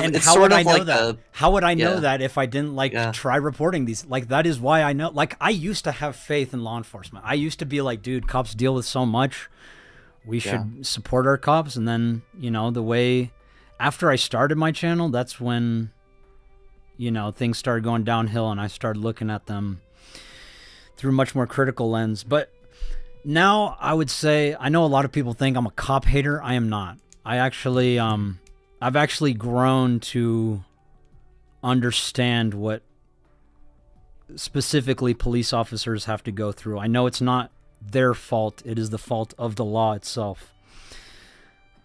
I know that? How would I know that if I didn't try reporting these? Like, that is why I know. Like, I used to have faith in law enforcement. I used to be like, dude, cops deal with so much. We should support our cops. And then, you know, after I started my channel, that's when, you know, things started going downhill, and I started looking at them through a much more critical lens. But now I would say, I know a lot of people think I'm a cop hater. I am not. I actually, I've actually grown to understand what specifically police officers have to go through. I know it's not their fault. It is the fault of the law itself.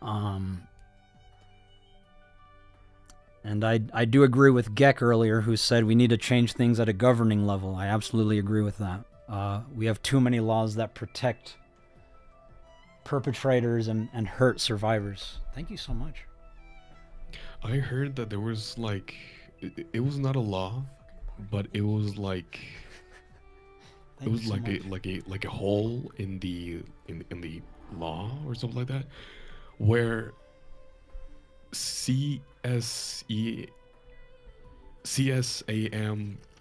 And I do agree with Geck earlier, who said we need to change things at a governing level. I absolutely agree with that. We have too many laws that protect perpetrators and hurt survivors. Thank you so much. I heard that there was like, it was not a law, but it was like, it was like a hole in the law or something like that, where CSAM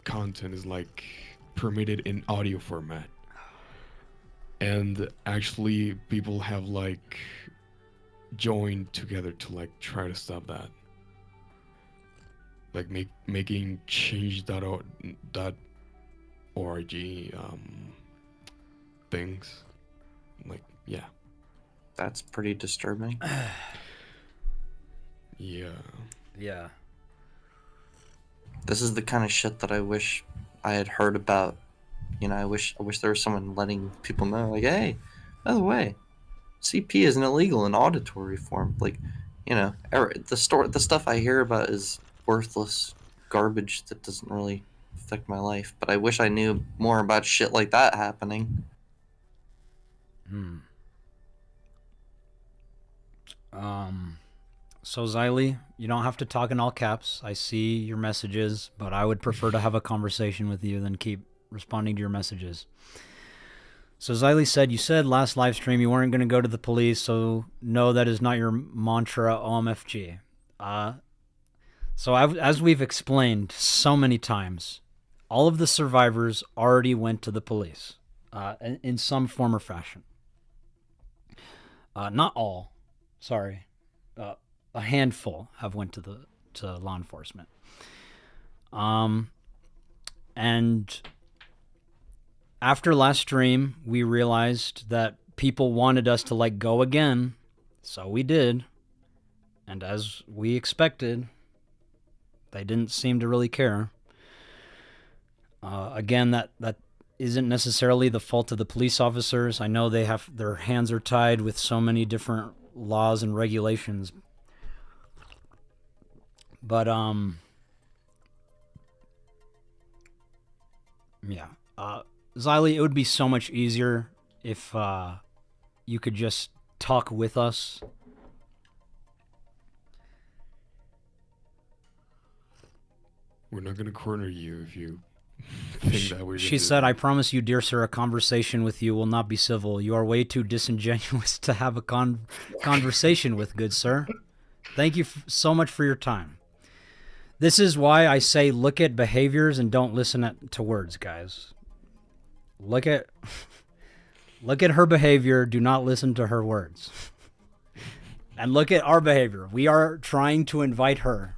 content is like permitted in audio format, and actually people have like joined together to like try to stop that, like making change.org things. Like, yeah, that's pretty disturbing. Yeah. This is the kind of shit that I wish I had heard about. You know, I wish there was someone letting people know, like, hey, by the way, CP isn't illegal in auditory form. Like, you know, the stuff I hear about is worthless garbage that doesn't really affect my life. But I wish I knew more about shit like that happening. So Xylee, you don't have to talk in all caps. I see your messages, but I would prefer to have a conversation with you than keep responding to your messages. So Xylee said, you said last live stream you weren't going to go to the police, so no, that is not your mantra, OMFG. So as we've explained so many times, all of the survivors already went to the police in some form or fashion. Not all, sorry. A handful have went to law enforcement. And after last stream, we realized that people wanted us to like go again, so we did. And as we expected, they didn't seem to really care. Again, that isn't necessarily the fault of the police officers. I know they have their hands are tied with so many different laws and regulations. But yeah. Xylee, it would be so much easier if you could just talk with us. We're not gonna corner you if you think that we're. She said, "I promise you, dear sir, a conversation with you will not be civil. You are way too disingenuous to have a conversation with, good sir. Thank you so much for your time." This is why I say look at behaviors and don't listen to words, guys. Look at her behavior. Do not listen to her words. And look at our behavior. We are trying to invite her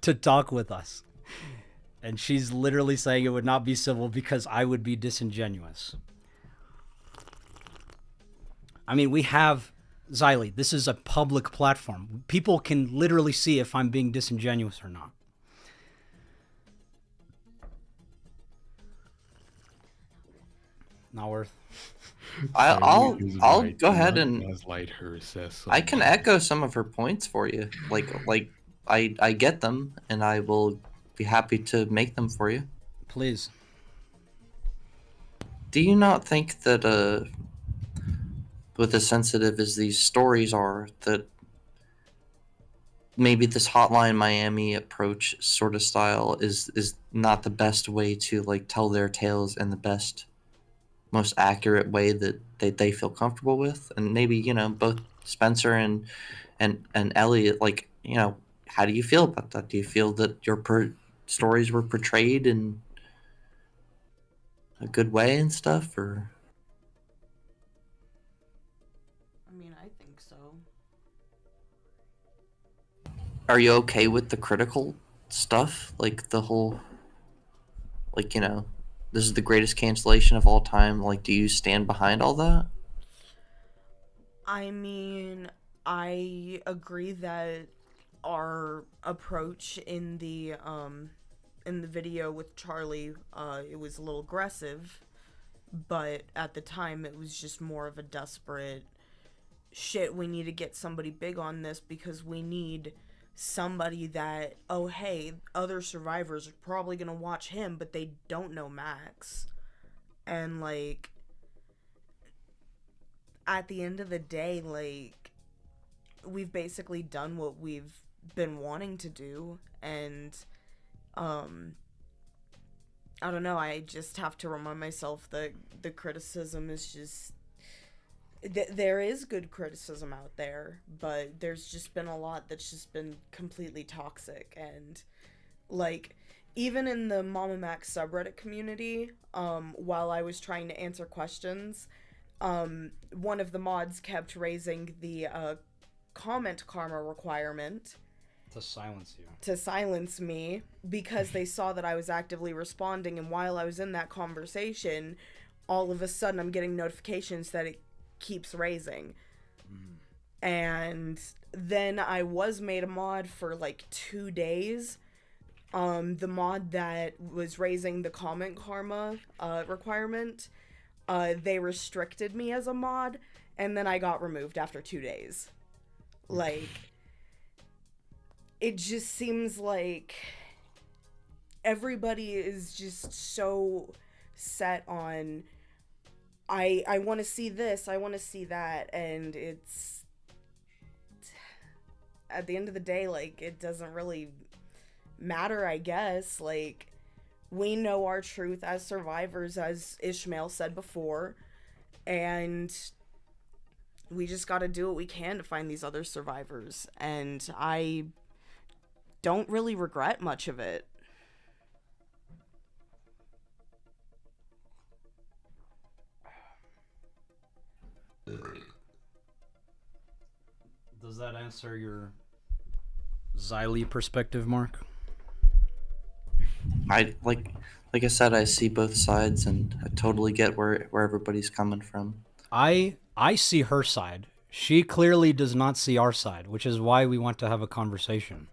to talk with us. And she's literally saying it would not be civil because I would be disingenuous. I mean, we have Xylee. This is a public platform. People can literally see if I'm being disingenuous or not. Not worth. I'll go ahead and gaslight her. I can echo some of her points for you. Like I get them, and I will be happy to make them for you. Please. Do you not think that with as sensitive as these stories are, that maybe this Hotline Miami approach sort of style is not the best way to like tell their tales in the best, most accurate way that they feel comfortable with? And maybe, you know, both Spencer and Elliot, like, you know, how do you feel about that? Do you feel that your stories were portrayed in a good way and stuff, or? I mean, I think so. Are you okay with the critical stuff? Like the whole, like, you know, this is the greatest cancellation of all time. Like, do you stand behind all that? I mean, I agree that our approach in the video with Charlie, it was a little aggressive, but at the time it was just more of a desperate shit. We need to get somebody big on this because we need somebody that, oh hey, other survivors are probably gonna watch him, but they don't know Max. And like, at the end of the day, like, we've basically done what we've been wanting to do, and I don't know, I just have to remind myself that the criticism is just there is good criticism out there, but there's just been a lot that's just been completely toxic. And like, even in the MamaMax subreddit community, while I was trying to answer questions, one of the mods kept raising the comment karma requirement to silence you. To silence me, because they saw that I was actively responding, and while I was in that conversation, all of a sudden I'm getting notifications that it keeps raising. And then I was made a mod for like 2 days. The mod that was raising the comment karma requirement, they restricted me as a mod, and then I got removed after 2 days. Like, it just seems like everybody is just so set on, I want to see this, I want to see that, and it's, at the end of the day, like, it doesn't really matter, I guess. Like, we know our truth as survivors, as Ishmael said before, and we just gotta do what we can to find these other survivors, and I don't really regret much of it. Does that answer your Xylee perspective, Mark? I like I said, I see both sides, and I totally get where everybody's coming from. I see her side. She clearly does not see our side, which is why we want to have a conversation.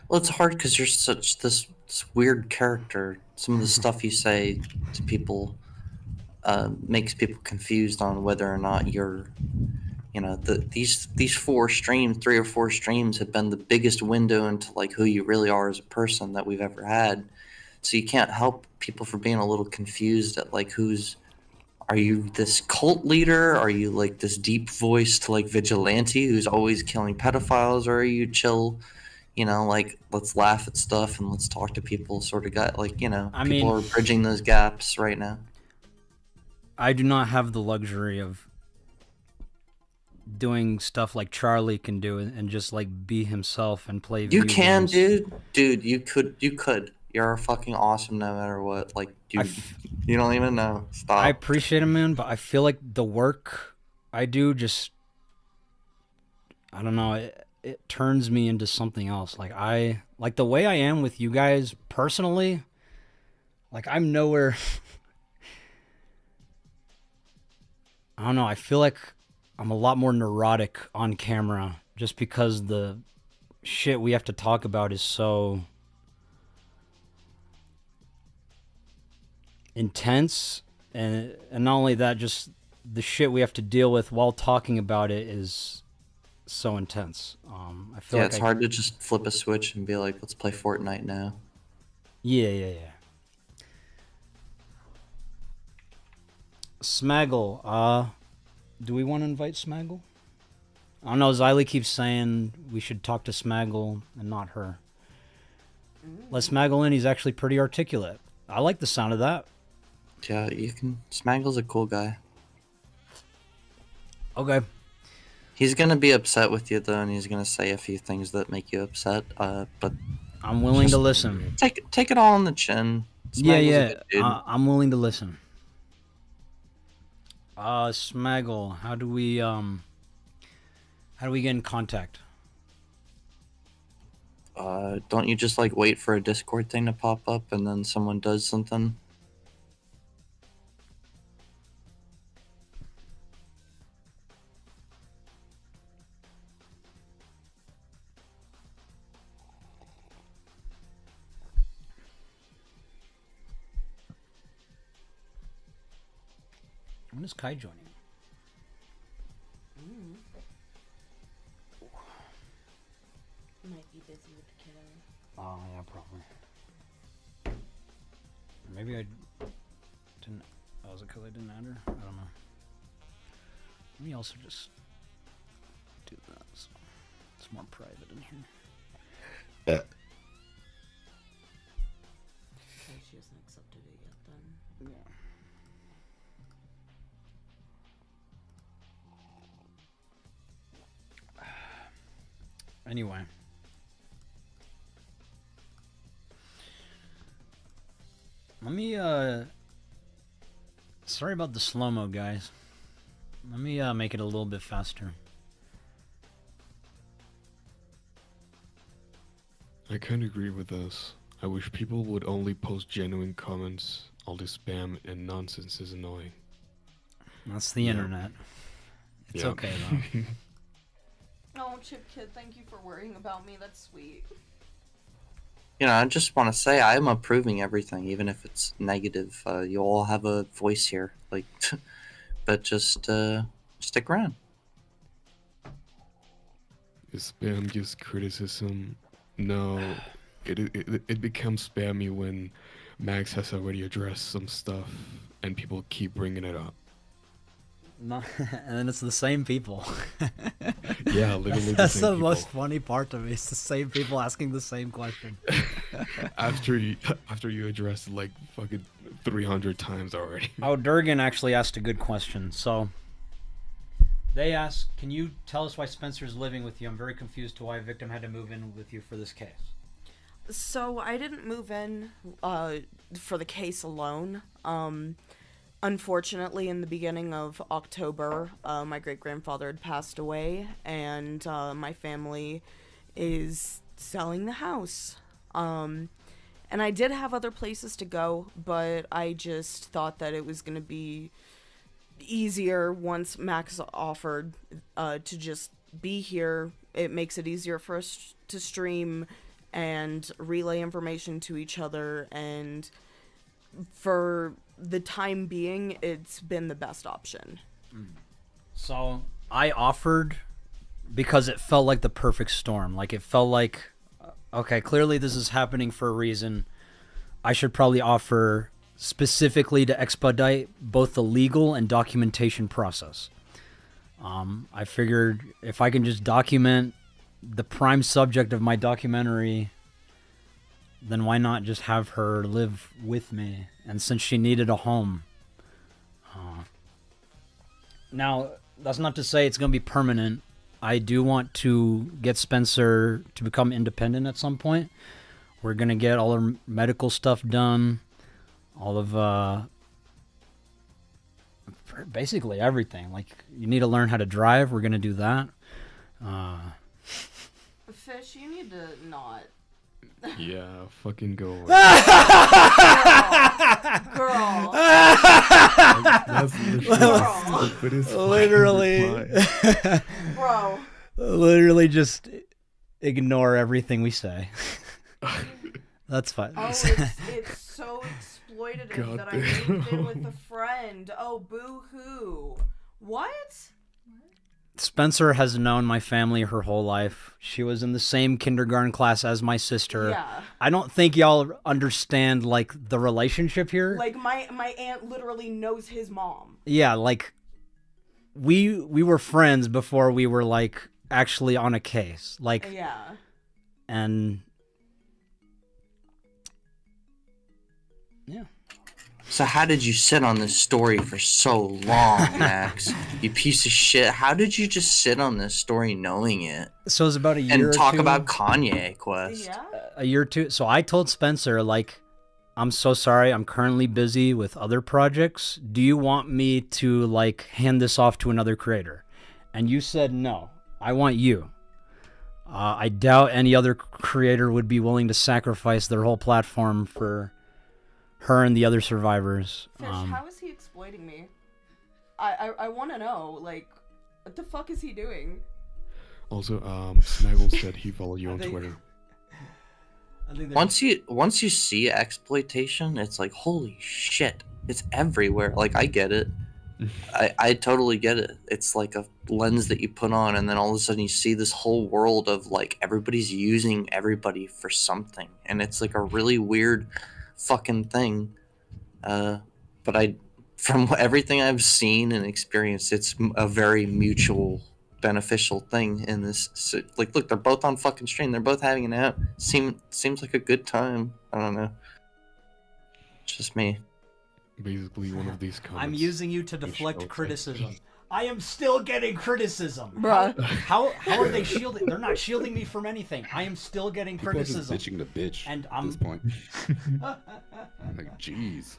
Well, it's hard because you're such this weird character. Some of the stuff you say to people, makes people confused on whether or not you're, these 4 streams, 3 or 4 streams have been the biggest window into like who you really are as a person that we've ever had. So you can't help people from being a little confused at like are you this cult leader? Are you like this deep voiced like vigilante who's always killing pedophiles, or are you chill? Like let's laugh at stuff and let's talk to people sort of guy. Like people are bridging those gaps right now. I do not have the luxury of doing stuff like Charlie can do and just like be himself and play You video can, games. dude. You could. You're fucking awesome no matter what. Like, dude, you don't even know. Stop. I appreciate it, man, but I feel like the work I do just, I don't know, it turns me into something else. Like the way I am with you guys personally, like I'm nowhere. I don't know. I feel like I'm a lot more neurotic on camera just because the shit we have to talk about is so intense, and not only that, just the shit we have to deal with while talking about it is so intense. I feel like it's hard to just flip a switch and be like, let's play Fortnite now. Yeah. Smaggle, do we want to invite Smaggle? I don't know, Xylee keeps saying we should talk to Smaggle and not her. Let Smaggle in, he's actually pretty articulate. I like the sound of that. Yeah, you can. Smaggle's a cool guy. Okay. He's gonna be upset with you though, and he's gonna say a few things that make you upset. But I'm willing to listen. Take it all on the chin. Yeah. I'm willing to listen. Smaggle, how do we get in contact? Don't you just like wait for a Discord thing to pop up and then someone does something? When is Kai joining? Might be busy with the kiddo. Oh, yeah, probably. Maybe I didn't. Oh, was it because I didn't add her? I don't know. Let me also just do that so it's more private in here. Yeah. Okay, she hasn't accepted it yet then. Yeah. Anyway. Let me, sorry about the slow-mo, guys. Let me, make it a little bit faster. I kind of agree with us. I wish people would only post genuine comments. All this spam and nonsense is annoying. That's the internet. It's okay, though. Oh, Chip Kid, thank you for worrying about me. That's sweet. I just want to say I'm approving everything, even if it's negative. You all have a voice here, like, but just stick around. Is spam just criticism? No, it becomes spammy when Max has already addressed some stuff and people keep bringing it up. No, and then it's the same people. Yeah, literally. That's the most funny part to me. It's the same people asking the same question. after you addressed it like fucking 300 times already. Oh, Durgan actually asked a good question. So they asked, "Can you tell us why Spencer's living with you? I'm very confused to why a victim had to move in with you for this case." So I didn't move in for the case alone. Unfortunately, in the beginning of October, my great-grandfather had passed away, and my family is selling the house. And I did have other places to go, but I just thought that it was going to be easier once Max offered to just be here. It makes it easier for us to stream and relay information to each other, and for the time being, it's been the best option. So I offered because it felt like the perfect storm. Like it felt like, okay, clearly this is happening for a reason. I should probably offer specifically to expedite both the legal and documentation process. I figured if I can just document the prime subject of my documentary, then why not just have her live with me? And since she needed a home. Now, that's not to say it's going to be permanent. I do want to get Spencer to become independent at some point. We're going to get all her medical stuff done. All of, basically everything. Like, you need to learn how to drive. We're going to do that. Fish, you need to not. Yeah, fucking go away. Girl. That's literally stupidest Literally. Bro. Literally just ignore everything we say. That's fine. Oh, it's so exploitative God that I moved in with a friend. Oh, boo-hoo. What? Spencer has known my family her whole life. She was in the same kindergarten class as my sister. Yeah. I don't think y'all understand, like, the relationship here. Like, my aunt literally knows his mom. Yeah, like, we were friends before we were, like, actually on a case. Like, yeah. And yeah. So how did you sit on this story for so long, Max? You piece of shit. How did you just sit on this story knowing it? So it was about a year and talk or two. about Kanye Quest. Yeah. A year or two. So I told Spencer, like, I'm so sorry. I'm currently busy with other projects. Do you want me to, like, hand this off to another creator? And you said no. I want you. I doubt any other creator would be willing to sacrifice their whole platform for her and the other survivors. Fish, how is he exploiting me? I want to know, like, what the fuck is he doing? Also, Snaggle said he followed you on Twitter. Once you see exploitation, it's like, holy shit, it's everywhere. Like, I get it. I totally get it. It's like a lens that you put on, and then all of a sudden you see this whole world of, like, everybody's using everybody for something, and it's like a really weird fucking thing. But from everything I've seen and experienced, it's a very mutual beneficial thing in this. So, like, look, they're both on fucking stream. They're both having an out. Seems like a good time. I don't know. It's just me. Basically, one of these comments. I'm using you to deflect criticism. I am still getting criticism. Bruh. How are they shielding? They're not shielding me from anything. I am still getting People criticism. are just bitching the bitch And at this point. Like, jeez.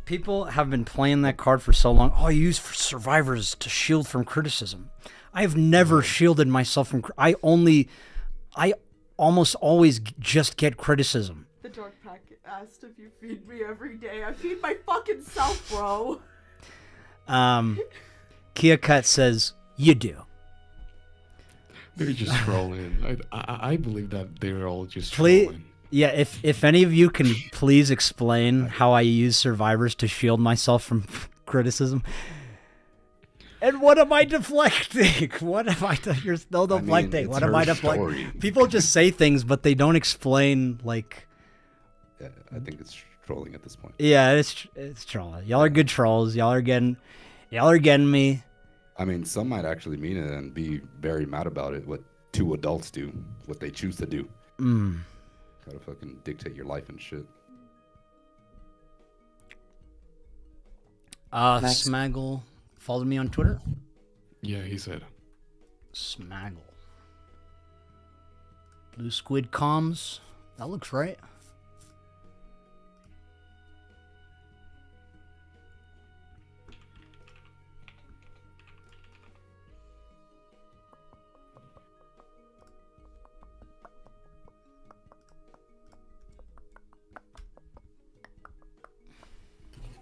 People have been playing that card for so long. Oh, you use for survivors to shield from criticism. I have never shielded myself from. I almost always just get criticism. The Dark Pack asked if you feed me every day. I feed my fucking self, bro. Kia Cut says, you do. They're just trolling. I believe that they're all just Please, trolling. yeah, if any of you can please explain how I use survivors to shield myself from criticism. And what am I deflecting? What am I You're still deflecting. What am I deflecting? People just say things, but they don't explain, like... Yeah, I think it's trolling at this point. Yeah, it's trolling. Y'all are good trolls. Y'all are getting me. I mean, some might actually mean it and be very mad about it. What two adults do, what they choose to do. Gotta fucking dictate your life and shit. Smaggle followed me on Twitter. Yeah, he said. Smaggle. Blue Squid comms. That looks right.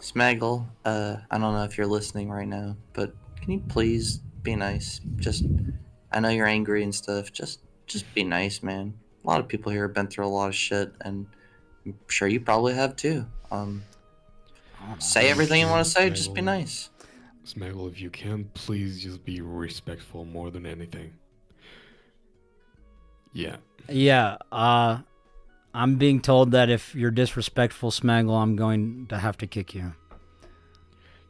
Smaggle, I don't know if you're listening right now, but can you please be nice? I know you're angry and stuff. Just be nice, man. A lot of people here have been through a lot of shit, and I'm sure you probably have too. Say everything you want to say, just be nice. Smaggle, if you can, please just be respectful more than anything. Yeah. Yeah, I'm being told that if you're disrespectful, Smaggle, I'm going to have to kick you.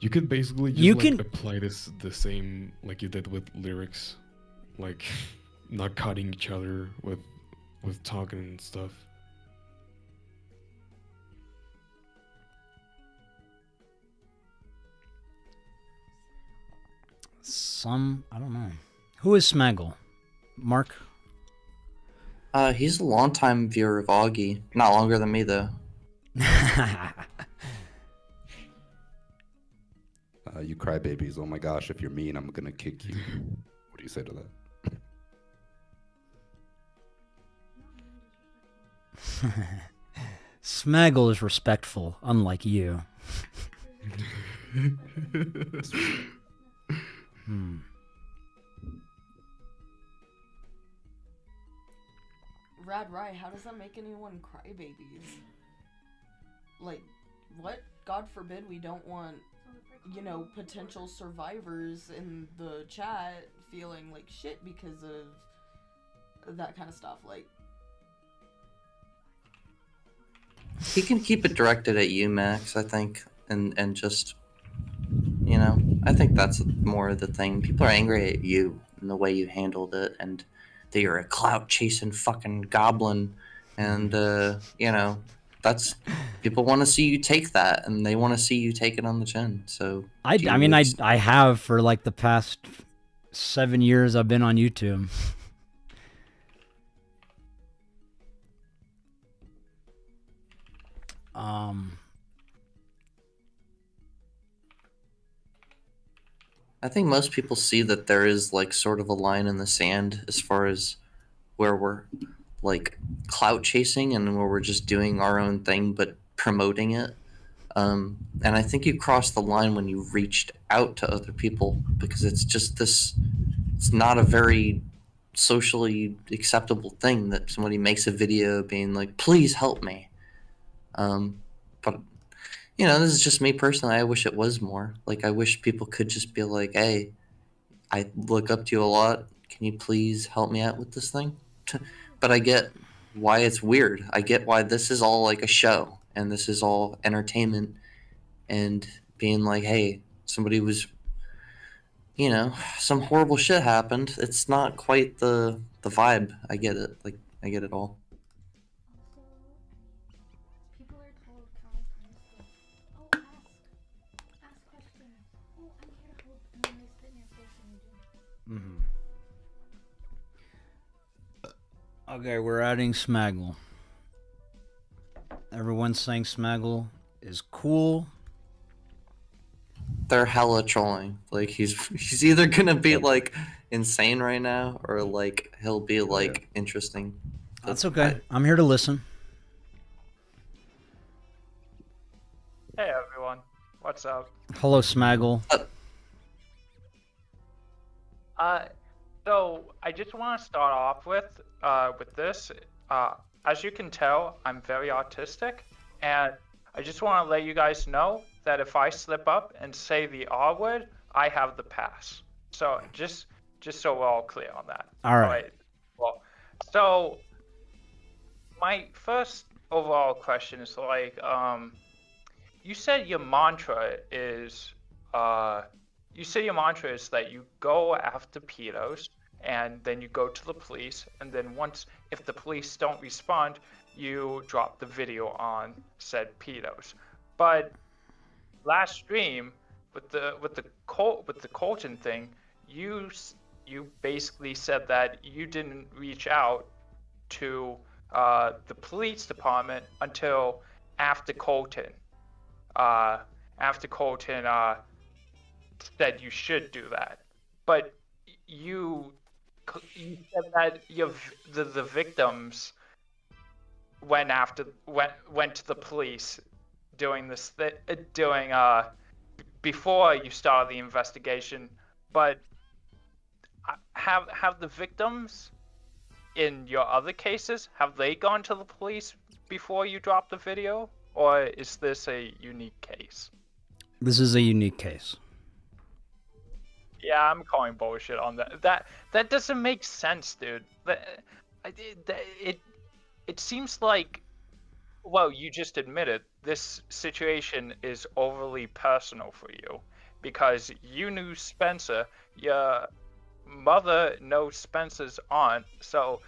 You could basically just apply this the same like you did with lyrics, like not cutting each other with talking and stuff. I don't know. Who is Smaggle? Mark? He's a longtime viewer of Augie. Not longer than me, though. You crybabies. Oh my gosh, if you're mean, I'm gonna kick you. What do you say to that? Smaggle is respectful, unlike you. Rad Rye, how does that make anyone cry babies? Like, what? God forbid we don't want, you know, potential survivors in the chat feeling like shit because of that kind of stuff. Like, he can keep it directed at you, Max, I think, and just, you know, I think that's more the thing. People are angry at you and the way you handled it, and that you're a clout chasing fucking goblin, and you know, that's people want to see you take that, and they want to see you take it on the chin. So I have for like the past 7 years I've been on YouTube. I think most people see that there is like sort of a line in the sand as far as where we're like clout chasing and where we're just doing our own thing but promoting it. And I think you crossed the line when you reached out to other people, because it's just this, it's not a very socially acceptable thing that somebody makes a video being like, please help me. But you know, this is just me personally. I wish it was more. Like, I wish people could just be like, hey, I look up to you a lot. Can you please help me out with this thing? But I get why it's weird. I get why this is all like a show and this is all entertainment, and being like, hey, somebody was, you know, some horrible shit happened. It's not quite the vibe. I get it. Like, I get it all. People are told countless times, like, oh, ask questions. Oh, I'm here to help, and then they spit in your face and you do. Okay, we're adding Smaggle. Everyone's saying Smaggle is cool. They're hella trolling. Like, he's either gonna be like insane right now, or like he'll be like interesting. That's okay. I'm here to listen. Hey everyone, what's up? Hello, Smaggle. So I just want to start off with this. As you can tell, I'm very autistic, and I just want to let you guys know that if I slip up and say the R word, I have the pass. So just so we're all clear on that. All right. Well, so my first overall question is like, you said your mantra is that you go after pedos and then you go to the police, and then if the police don't respond, you drop the video on said pedos. But last stream with the Colton thing, you basically said that you didn't reach out to the police department until after Colton. Said you should do that, but you said that the victims went to the police before you started the investigation. But have the victims in your other cases, have they gone to the police before you dropped the video, or is this a unique case? This is a unique case. Yeah, I'm calling bullshit on that. That doesn't make sense, dude. It seems like, well, you just admitted this situation is overly personal for you because you knew Spencer, your mother knows Spencer's aunt, so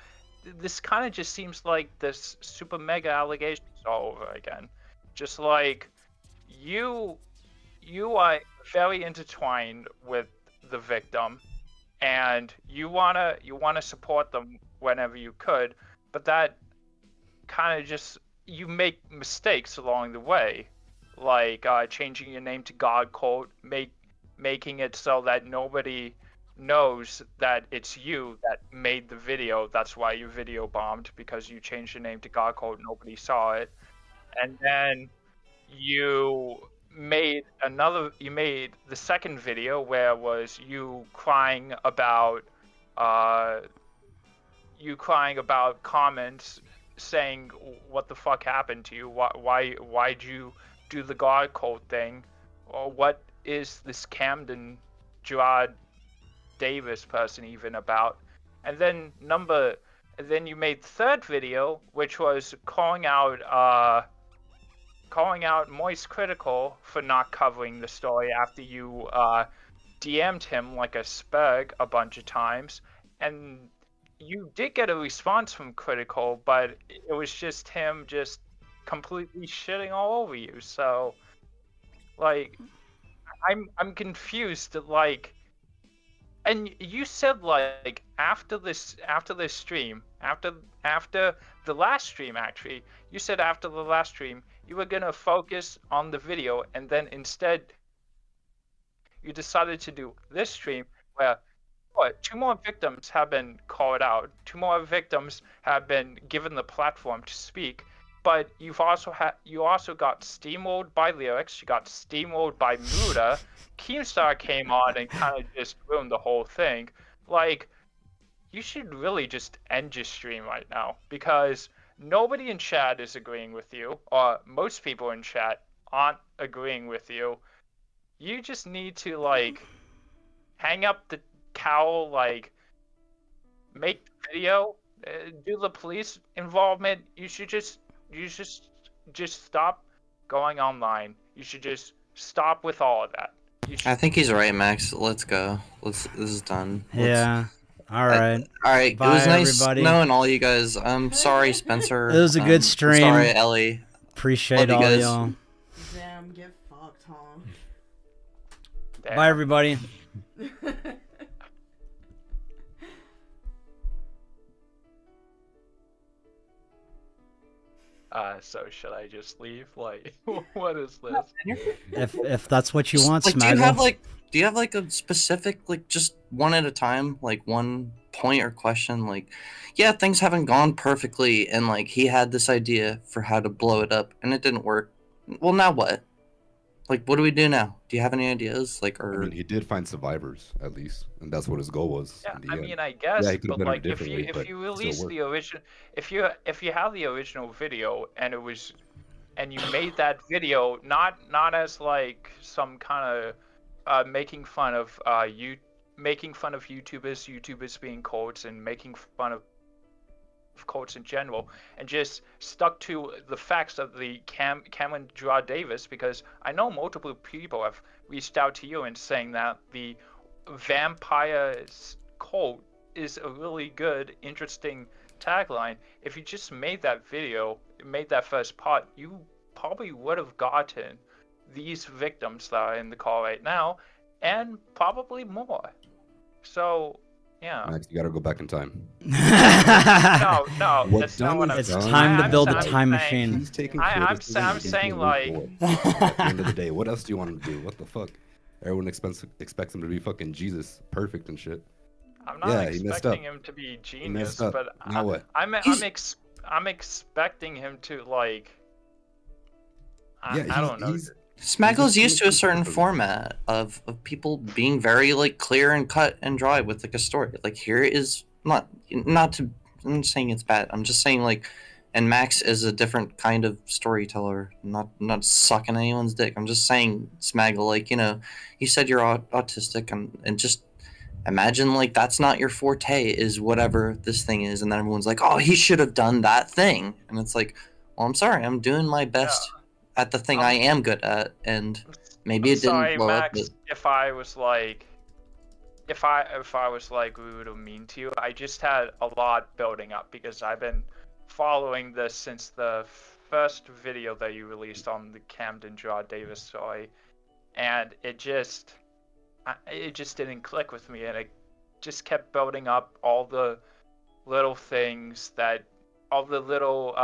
this kind of just seems like this super mega allegations all over again. Just like you are very intertwined with the victim, and you wanna support them whenever you could, but that kind of just, you make mistakes along the way, like changing your name to God Code, making it so that nobody knows that it's you that made the video. That's why your video bombed, because you changed your name to God Code, nobody saw it. And then you made the second video where was you crying about comments saying what the fuck happened to you, why'd you do the God Code thing, or what is this Camden Gerard Davis person even about. And then you made third video, which was calling out Moist Critical for not covering the story after you DM'd him like a spurg a bunch of times, and you did get a response from Critical, but it was just him just completely shitting all over you. So, like, I'm confused. Like, and you said like after this stream, after the last stream, actually, you said after the last stream you were gonna focus on the video, and then instead you decided to do this stream where two more victims have been called out, two more victims have been given the platform to speak, but you also got steamrolled by Lyrics, you got steamrolled by Muda. Keemstar came on and kind of just ruined the whole thing. Like, you should really just end your stream right now, because nobody in chat is agreeing with you, or most people in chat aren't agreeing with you. You just need to, like, hang up the cowl, like, make the video, do the police involvement. You should just stop going online. You should just stop with all of that. I think he's right, Max. Let's go. This is done. Yeah. All right. All right. Bye, it was nice everybody. knowing all you guys. I'm sorry, Spencer. It was a good stream. Sorry, Ellie. Appreciate Love you all guys. y'all. Damn, get fucked, huh? Bye, everybody. So should I just leave? Like, what is this? If that's what you want, Like, Smaggle. do you have like a specific, like, just one at a time, like one point or question? Like, yeah, things haven't gone perfectly, and like he had this idea for how to blow it up, and it didn't work. Well, now what? Like, what do we do now? Do you have any ideas? Like, or I mean, he did find survivors at least, and that's what his goal was. Yeah, in the I end. mean, I guess, Yeah, he could've but done it like, if differently, but you it still release worked. the original, if you have the original video and it was, and you made that video not as like some kind of making fun of YouTubers being cults, and making fun of cults in general, and just stuck to the facts of the Cameron Gerard Davis, because I know multiple people have reached out to you and saying that the vampires cult is a really good, interesting tagline. If you just made that video, made that first part, you probably would have gotten these victims that are in the call right now, and probably more. So, yeah. Max, you gotta go back in time. No, What's that's not what I'm It's saying. time to build a I'm time saying- machine. He's taking I'm criticism and saying, being like, bored. At the end of the day, what else do you want him to do? What the fuck? Everyone expects him to be fucking Jesus, perfect and shit. I'm not Yeah, he messed up. expecting him to be He genius, messed up. but Now what? I'm expecting him to, like, I don't know. Smaggle's used to a certain format of people being very like clear and cut and dry with like a story. Like, here is I'm not saying it's bad. I'm just saying, like, And Max is a different kind of storyteller. Not sucking anyone's dick. I'm just saying, Smaggle, like, you know, you said you're autistic, and just imagine, like, that's not your forte, is whatever this thing is, and then everyone's like, oh, he should have done that thing. And it's like, well, I'm sorry, I'm doing my best at the thing I am good at, and maybe it didn't Sorry, blow Max, up, but if I was like, if I was like rude or mean to you, I just had a lot building up because I've been following this since the first video that you released on the Camden Jaw Davis story, and it just didn't click with me, and it just kept building up all the little things that, all the little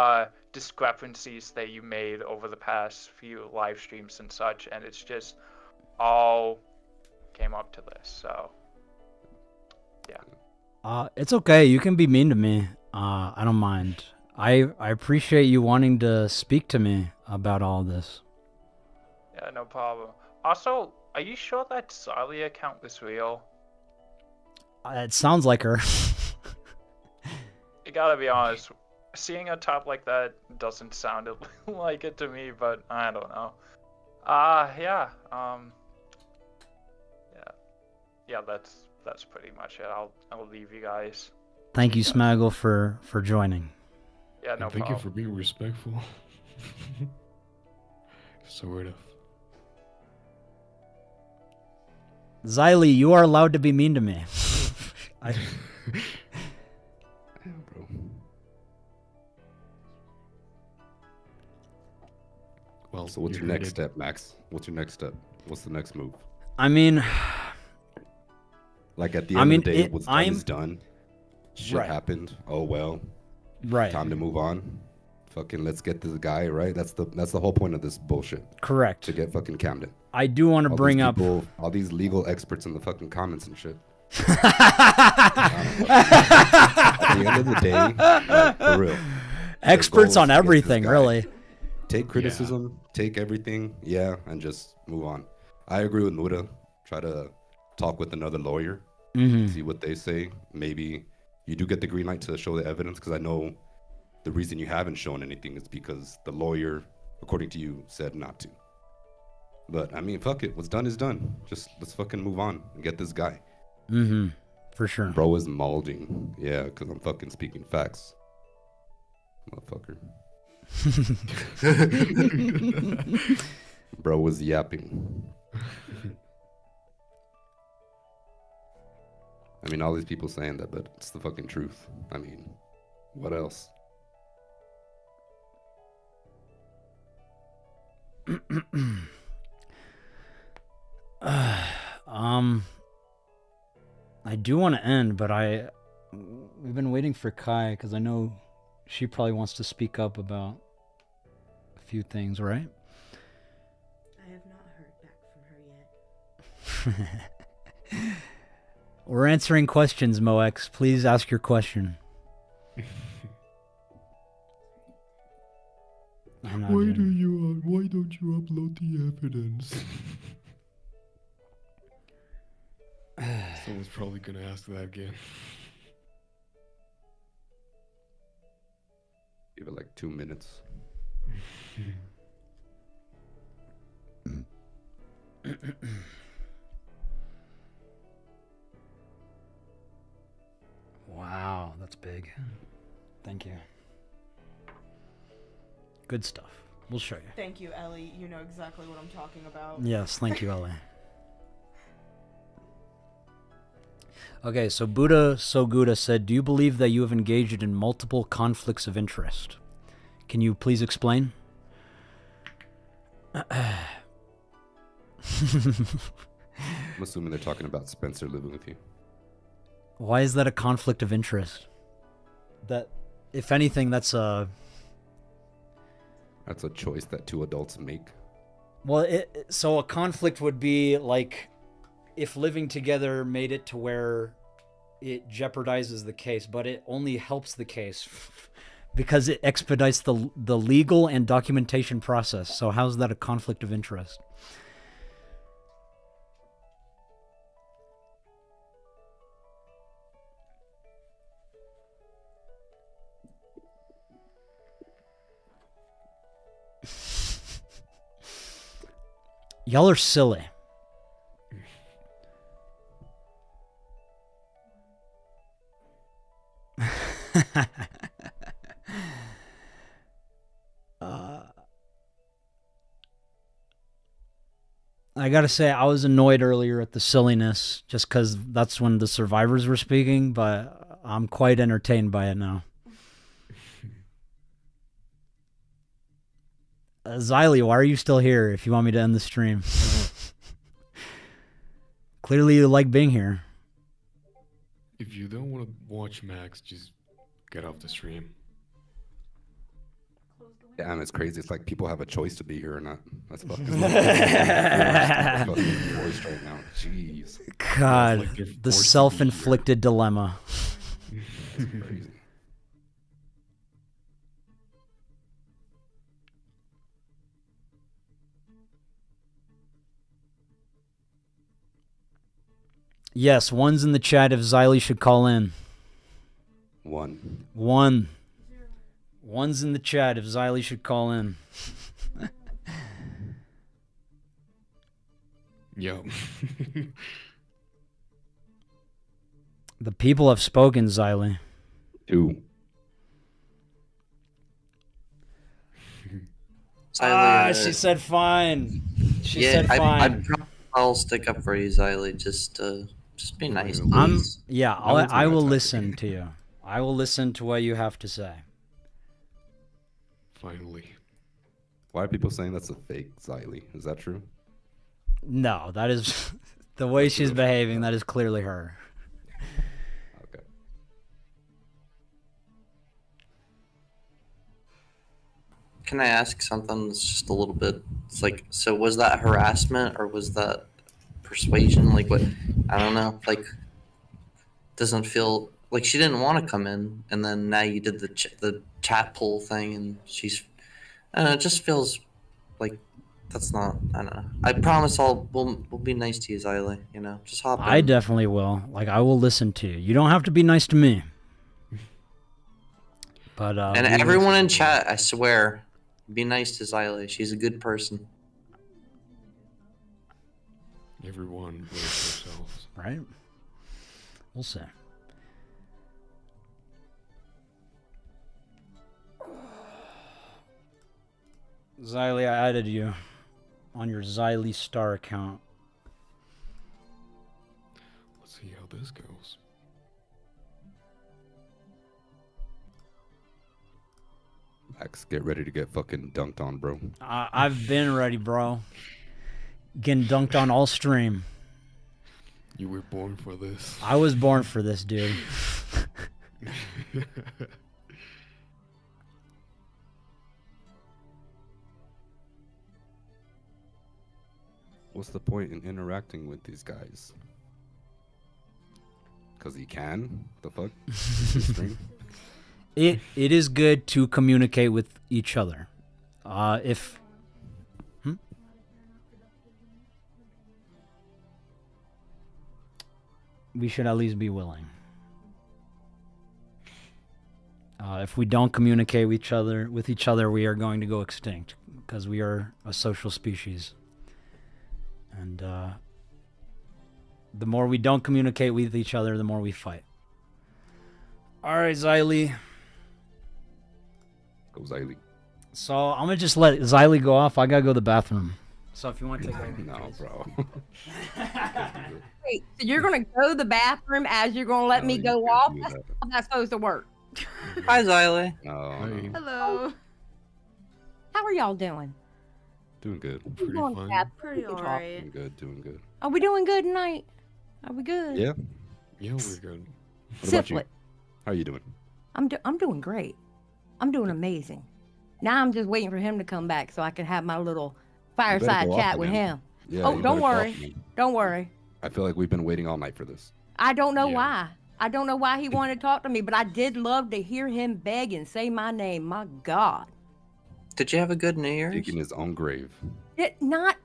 discrepancies that you made over the past few live streams and such, and it's just all came up to this. So yeah. It's okay. You can be mean to me. I don't mind. I appreciate you wanting to speak to me about all this. Yeah, no problem. Also, are you sure that Sally account was real? It sounds like her. You gotta be honest, seeing a top like that doesn't sound like it to me, but I don't know. Yeah, yeah, that's pretty much it. I'll leave you guys. Thank you, Smaggle, for joining. Yeah, no and thank problem. you for being respectful. Sort of. Xylee, you are allowed to be mean to me. Yeah, bro. Well, so what's your next step, Max? What's your next step? What's the next move? I mean, like at the end of the day, what's done is done. Shit happened. Oh well. Right. Time to move on. Fucking let's get this guy, right? That's the whole point of this bullshit. Correct. To get fucking Camden. I do want to bring up all these legal experts in the fucking comments and shit. At the end of the day, like, for real. Experts on everything, really. Take criticism, take everything, and just move on. I agree with Muda. Try to talk with another lawyer, see what they say. Maybe you do get the green light to show the evidence, because I know the reason you haven't shown anything is because the lawyer, according to you, said not to. But I mean, fuck it. What's done is done. Just let's fucking move on and get this guy. For sure. Bro is malding. Yeah, because I'm fucking speaking facts. Motherfucker. Bro was yapping. I mean, all these people saying that, but it's the fucking truth. I mean, what else? I do want to end, but we've been waiting for Kai because I know she probably wants to speak up about a few things, right? I have not heard back from her yet. We're answering questions, Moex. Please ask your question. Why don't you upload the evidence? Someone's probably gonna ask that again. Give it like 2 minutes. Wow, that's big. Thank you. Good stuff. We'll show you. Thank you, Ellie. You know exactly what I'm talking about. Yes, thank you, Ellie. Okay, so Buddha Soguda said, do you believe that you have engaged in multiple conflicts of interest? Can you please explain? I'm assuming they're talking about Spencer living with you. Why is that a conflict of interest? That, if anything, that's a choice that two adults make. Well, so a conflict would be like if living together made it to where it jeopardizes the case, but it only helps the case because it expedites the legal and documentation process. So how's that a conflict of interest? Y'all are silly. I gotta say, I was annoyed earlier at the silliness, just because that's when the survivors were speaking, but I'm quite entertained by it now. Xylee, why are you still here if you want me to end the stream? Clearly you like being here. If you don't want to watch Max, just get off the stream. Yeah, and it's crazy. It's like people have a choice to be here or not. That's fucking forced right now. Jeez. God, like they're the forced to be self-inflicted dilemma. That's crazy. Yes, one's in the chat if Xylee should call in. One. One's in the chat if Xylee should call in. Yo. The people have spoken, Xylee. Two. She said fine. She said I fine. I'll stick up for you, Xylee. Just be nice, please. I will listen to you. I will listen to what you have to say. Finally. Why are people saying that's a fake Xylee? Is that true? No, that is the way she's behaving. That is clearly her. Okay. Can I ask something that's just a little bit? It's like, so was that harassment or was that persuasion? Like, what? I don't know. Like, doesn't feel like she didn't want to come in, and then now you did the chat poll thing, and she's. I don't know, it just feels like that's not. I don't know. I promise we'll be nice to you, Xylee. You know, just hop in. I definitely will. Like, I will listen to you. You don't have to be nice to me. But and everyone in chat, I swear, be nice to Xylee. She's a good person. Everyone blames themselves. Right? We'll see. Xylee, I added you on your Xylee Star account. Let's see how this goes. Max, get ready to get fucking dunked on, bro. I've been ready, bro. Getting dunked on all stream. You were born for this. I was born for this, dude. What's the point in interacting with these guys? Because he can? The fuck? Stream? It is good to communicate with each other. We should at least be willing. If we don't communicate with each other, we are going to go extinct because we are a social species. And the more we don't communicate with each other, the more we fight. All right, Xylee. Go Xylee. So I'm gonna just let Xylee go off. I gotta go to the bathroom. So if you want to take over. No, bro. Wait, so you're gonna go to the bathroom as you're gonna let me go off? That's how that's supposed to work. Hi, Xylee. No. Hello. How are y'all doing? Doing good. Pretty Doing fine. bad. Pretty We can talk. alright. Doing good, doing good. Are we doing good tonight? Are we good? Yeah. Yeah, we're good. What about you? Siplet. How are you doing? I'm doing great. I'm doing amazing. Now I'm just waiting for him to come back so I can have my little fireside go off chat with again. him. Yeah, Oh, you don't better go off worry. again. Don't worry. I feel like we've been waiting all night for this. I don't know Yeah. why. I don't know why he wanted to talk to me, but I did love to hear him beg and say my name. My God. Did you have a good New Year's? Digging his own grave. Not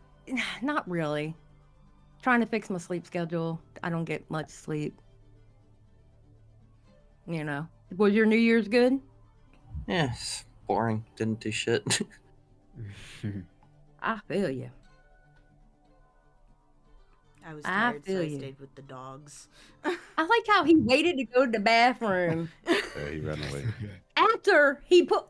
really. Trying to fix my sleep schedule. I don't get much sleep. You know. Was your New Year's good? Yes. Boring. Didn't do shit. I feel you. I was I tired, so feel I you. stayed with the dogs. I like how he waited to go to the bathroom Yeah, he ran away. after he put.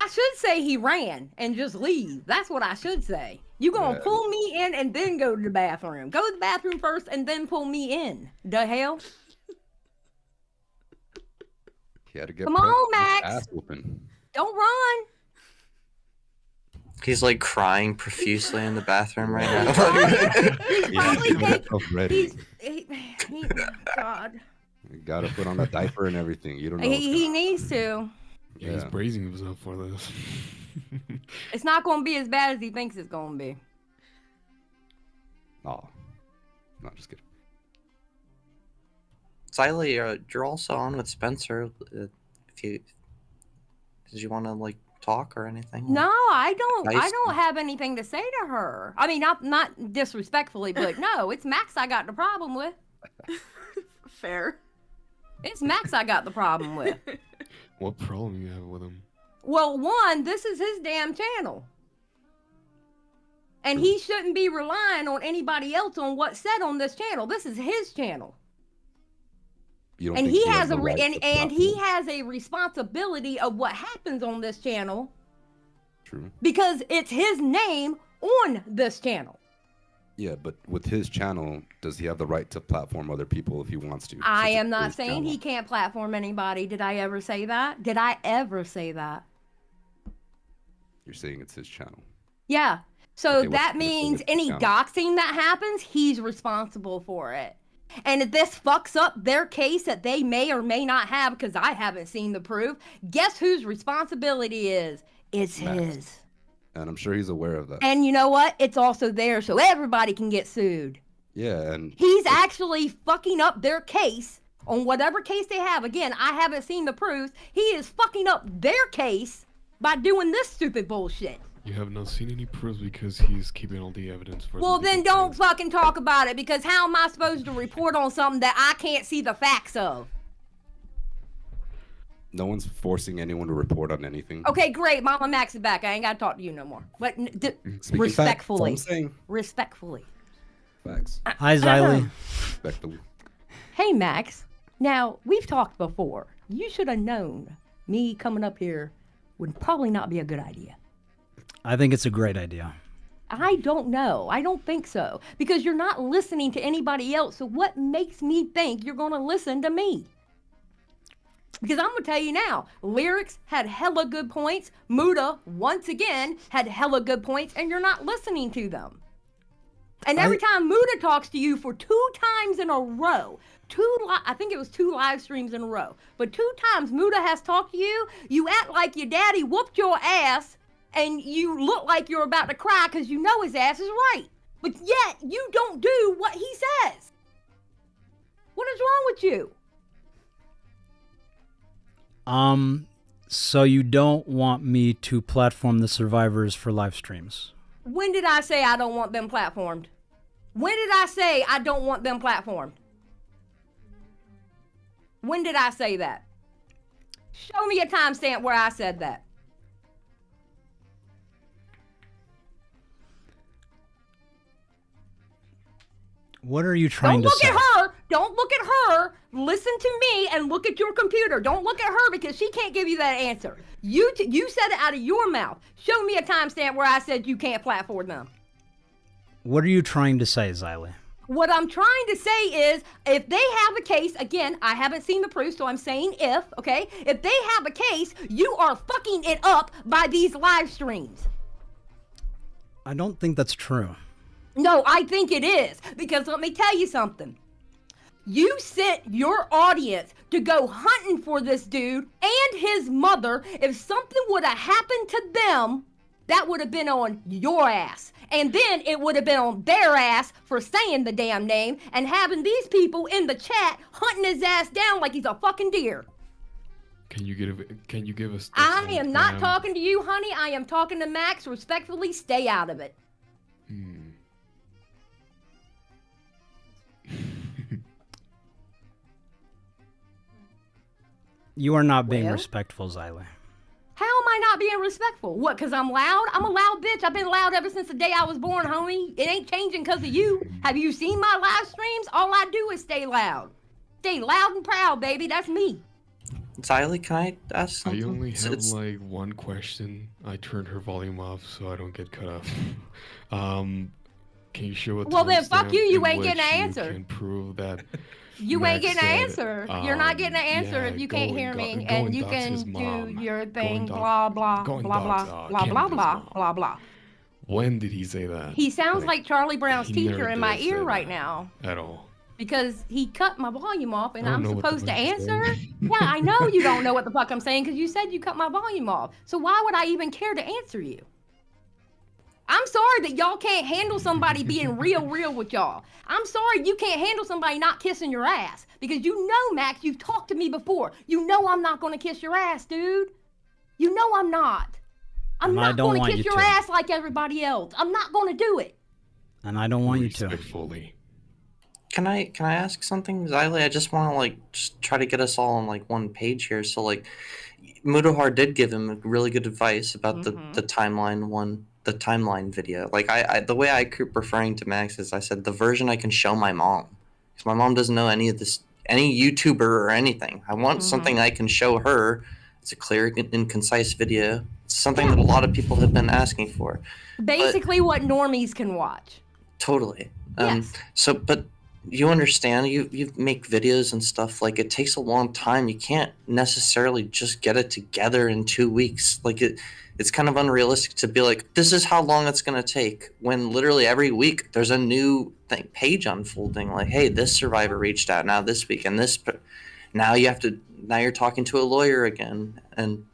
I should say he ran and just leave. That's what I should say. You gonna Yeah. pull me in and then go to the bathroom. Go to the bathroom first and then pull me in. The hell? He had to get Come on, Max. ass whooping. Don't run. He's like crying profusely in the bathroom right now. He's Yeah, probably get yourself ready. God. You gotta put on a diaper and everything. You don't know. He needs to. Yeah, he's bracing himself for this. It's not gonna be as bad as he thinks it's gonna be. Oh, no, just kidding. Siley, you're also on with Spencer. Did you want to like talk or anything? No, I don't. I Nice. don't have anything to say to her. I mean, not disrespectfully, but no, it's Max I got the problem with. Fair. It's Max I got the problem with. What problem you have with him? Well, one, this is his damn channel. And he shouldn't be relying on anybody else on what's said on this channel. This is his channel. You don't And think he has the a right to and he platform? has a responsibility of what happens on this channel True. because it's his name on this channel. Yeah, but with his channel, does he have the right to platform other people if he wants to? I Since am it's not his saying channel. he can't platform anybody. Did I ever say that? Did I ever say that? You're saying it's his channel. Yeah. So Okay, what's that the difference means with the any channel? doxing that happens, he's responsible for it. And if this fucks up their case that they may or may not have, because I haven't seen the proof, guess whose responsibility is? It's Max. his. And I'm sure he's aware of that. And you know what? It's also there so everybody can get sued. Yeah, and He's actually fucking up their case on whatever case they have. Again, I haven't seen the proofs. He is fucking up their case by doing this stupid bullshit. You have not seen any proofs because he's keeping all the evidence for. Well, then don't fucking talk about it, because how am I supposed to report on something that I can't see the facts of? no one's forcing anyone to report on anything. Okay, great. Mama Max is back. I ain't got to talk to you no more. But Speaking respectfully. facts, that's all I'm saying. Respectfully. Facts. Hi, Xylee. Respectfully. Hey, Max. Now, we've talked before. You should have known me coming up here would probably not be a good idea. I think it's a great idea. I don't know. I don't think so. Because you're not listening to anybody else. So what makes me think you're going to listen to me? Because I'm going to tell you now, Lyrics had hella good points. Muda, once again, had hella good points, and you're not listening to them. And every time Muda talks to you for 2 times in a row, I think it was 2 live streams in a row, but 2 times Muda has talked to you, you act like your daddy whooped your ass, and you look like you're about to cry because you know his ass is right. But yet, you don't do what he says. What is wrong with you? So you don't want me to platform the survivors for live streams? When did I say I don't want them platformed? When did I say I don't want them platformed? When did I say that? Show me a timestamp where I said that. What are you trying Don't to say? look at her. Don't look at her. Listen to me and look at your computer. Don't look at her because she can't give you that answer. You said it out of your mouth. Show me a timestamp where I said you can't platform them. What are you trying to say, Xylee? What I'm trying to say is, if they have a case, again, I haven't seen the proof, so I'm saying if, okay? If they have a case, you are fucking it up by these live streams. I don't think that's true. No, I think it is. Because let me tell you something. You sent your audience to go hunting for this dude and his mother. If something would have happened to them, that would have been on your ass. And then it would have been on their ass for saying the damn name and having these people in the chat hunting his ass down like he's a fucking deer. Can you give us? I am not talking to you, honey. I am talking to Max. Respectfully, stay out of it. You are not being Well? respectful, Xylee. How am I not being respectful? What, because I'm loud? I'm a loud bitch. I've been loud ever since the day I was born, homie. It ain't changing because of you. Have you seen my live streams? All I do is stay loud. Stay loud and proud, baby. That's me. Xylee, can I ask something? I only have like one question. I turned her volume off so I don't get cut off. Can you show a Well, then fuck you. You ain't which getting an answer. You can prove that. You ain't getting an answer. You're not getting an answer if you can't hear me, and you can do your thing. Blah blah blah blah blah blah blah blah blah. When did he say that? He sounds like Charlie Brown's he teacher never in my did ear say right that now. at all. Because he cut my volume off, and I I'm don't know what the supposed to fuck you're answer. saying. Yeah, I know you don't know what the fuck I'm saying because you said you cut my volume off. So why would I even care to answer you? I'm sorry that y'all can't handle somebody being real with y'all. I'm sorry you can't handle somebody not kissing your ass. Because you know, Max, you've talked to me before. You know I'm not going to kiss your ass, dude. You know I'm not. I'm not going to kiss your ass like everybody else. I'm not going to do it. And I don't want you to. Respectfully. Can I ask something, Xylee? I just want to like just try to get us all on like one page here. So like, Mudahar did give him really good advice about the timeline video. Like I the way I keep referring to Max is I said the version I can show my mom, because my mom doesn't know any of this, any YouTuber or anything. I want something I can show her. It's a clear and concise video. It's something that a lot of people have been asking for. Basically, what normies can watch. Totally. Yes. So, but you understand, you make videos and stuff, like it takes a long time. You can't necessarily just get it together in 2 weeks. Like it's kind of unrealistic to be like, this is how long it's going to take, when literally every week there's a new page unfolding. Like, hey, this survivor reached out now this week, and now you're talking to a lawyer again. And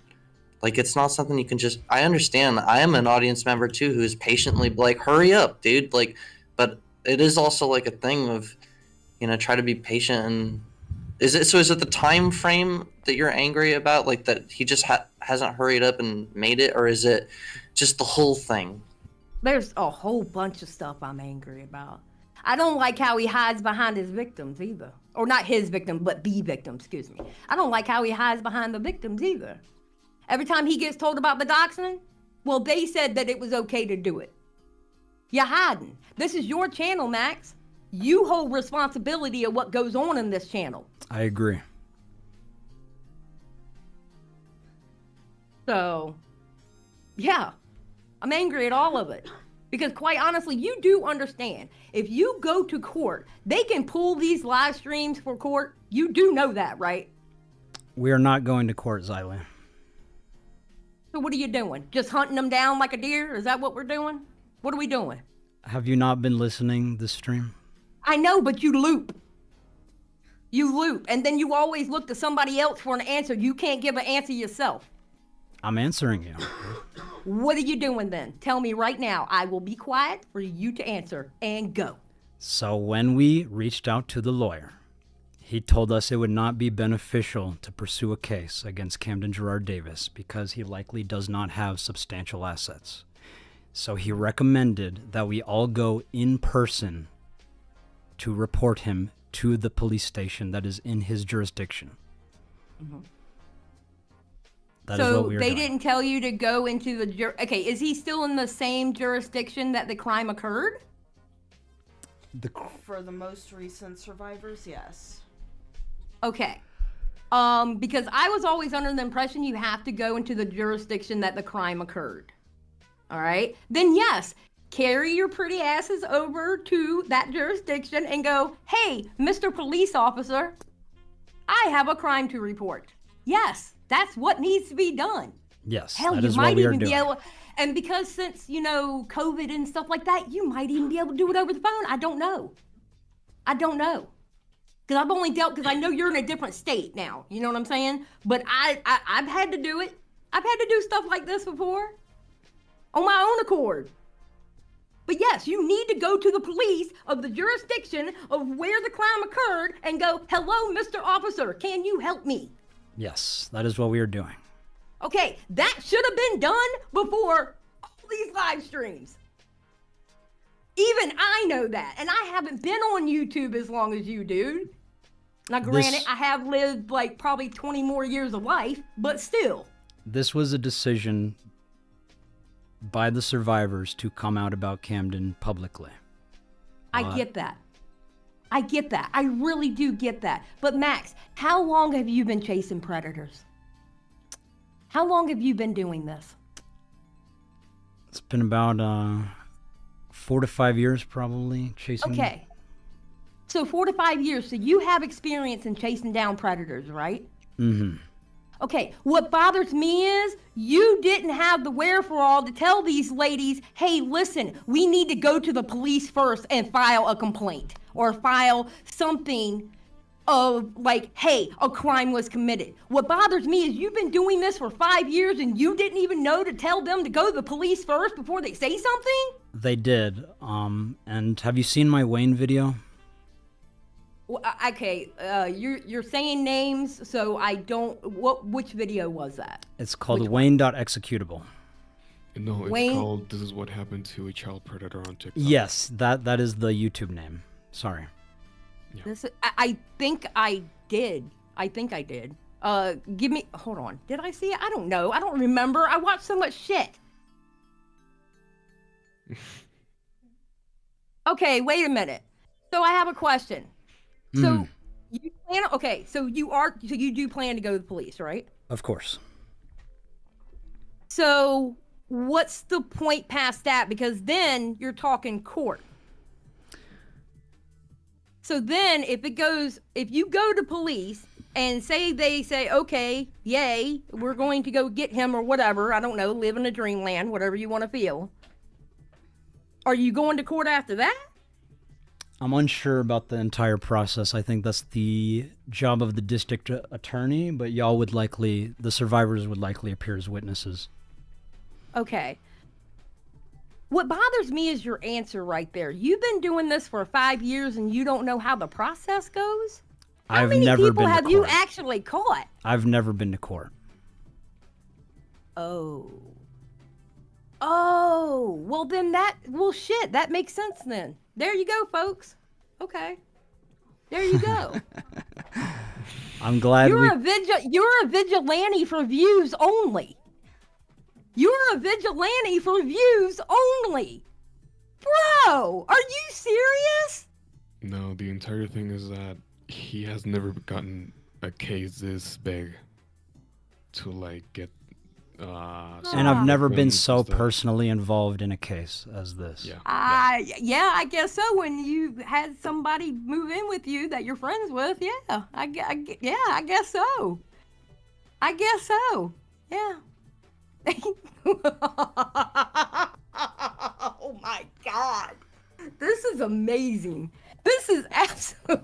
like, it's not something you can just, I understand. I am an audience member too, who's patiently like, hurry up, dude. Like, but it is also like a thing of, try to be patient. And is it the time frame that you're angry about, like that he just hasn't hurried up and made it, or is it just the whole thing? There's a whole bunch of stuff I'm angry about. I don't like how he hides behind his victims either. Or not his victim, but the victim, excuse me. I don't like how he hides behind the victims either. Every time he gets told about the doxing, well, they said that it was okay to do it. You're hiding. This is your channel, Max. You hold responsibility of what goes on in this channel. I agree. So, yeah, I'm angry at all of it. Because quite honestly, you do understand, if you go to court, they can pull these live streams for court. You do know that, right? We are not going to court, Xylee. So what are you doing? Just hunting them down like a deer? Is that what we're doing? What are we doing? Have you not been listening this stream? I know, but you loop. You loop, and then you always look to somebody else for an answer. You can't give an answer yourself. I'm answering you. What are you doing then? Tell me right now. I will be quiet for you to answer, and go. So when we reached out to the lawyer, he told us it would not be beneficial to pursue a case against Camden Gerard Davis because he likely does not have substantial assets. So he recommended that we all go in person to report him to the police station that is in his jurisdiction. Mm-hmm. That is what we are they doing. didn't tell you to go into the okay, is he still in the same jurisdiction that the crime occurred? For the most recent survivors, yes. Okay. Because I was always under the impression you have to go into the jurisdiction that the crime occurred. All right? Then yes, carry your pretty asses over to that jurisdiction and go, hey, Mr. Police Officer, I have a crime to report. Yes, that's what needs to be done. Yes, hell, that you is might what we are even be doing. able, and because since, COVID and stuff like that, you might even be able to do it over the phone. I don't know. Because I've only dealt, because I know you're in a different state now. You know what I'm saying? But I've had to do it. I've had to do stuff like this before on my own accord. But yes, you need to go to the police of the jurisdiction of where the crime occurred and go, hello, Mr. Officer, can you help me? Yes, that is what we are doing. Okay, that should have been done before all these live streams. Even I know that, and I haven't been on YouTube as long as you, dude. Now, granted, I have lived like probably 20 more years of life, but still. This was a decision by the survivors to come out about Camden publicly. I get that. I get that. I really do get that. But Max, how long have you been chasing predators? How long have you been doing this? It's been about 4 to 5 years, probably, chasing. Okay. So 4 to 5 years. So you have experience in chasing down predators, right? Mm-hmm. Okay, what bothers me is you didn't have the wherewithal to tell these ladies, hey, listen, we need to go to the police first and file a complaint or file something of like, hey, a crime was committed. What bothers me is you've been doing this for 5 years and you didn't even know to tell them to go to the police first before they say something? They did. And have you seen my Wayne video? Well, okay, you're saying names, so I don't. Which video was that? It's called Wayne.executable. No, it's Wayne? called "This is what happened to a child predator on TikTok." Yes, that is the YouTube name. Sorry. This I think I did. I think I did. Give me. Hold on. Did I see it? I don't know. I don't remember. I watched so much shit. Okay, wait a minute. So I have a question. So you plan? Okay, so you do plan to go to the police, right? Of course. So what's the point past that? Because then you're talking court. So then if you go to police and they say, okay, yay, we're going to go get him or whatever, I don't know, live in a dreamland, whatever you want to feel. Are you going to court after that? I'm unsure about the entire process. I think that's the job of the district attorney, but the survivors would likely appear as witnesses. Okay. What bothers me is your answer right there. You've been doing this for 5 years and you don't know how the process goes? How many people have you actually caught? I've never been to court. Oh, well then shit, that makes sense then. There you go, folks. Okay. There you go. I'm glad you're a vigilante for views only. You're a vigilante for views only. Bro, are you serious? No, the entire thing is that he has never gotten a case this big to like get and I've never been so personally involved in a case as this. Yeah, I guess so. When you had somebody move in with you that you're friends with, yeah, I guess so. I guess so. Yeah. Oh my God, this is amazing. This is absolute.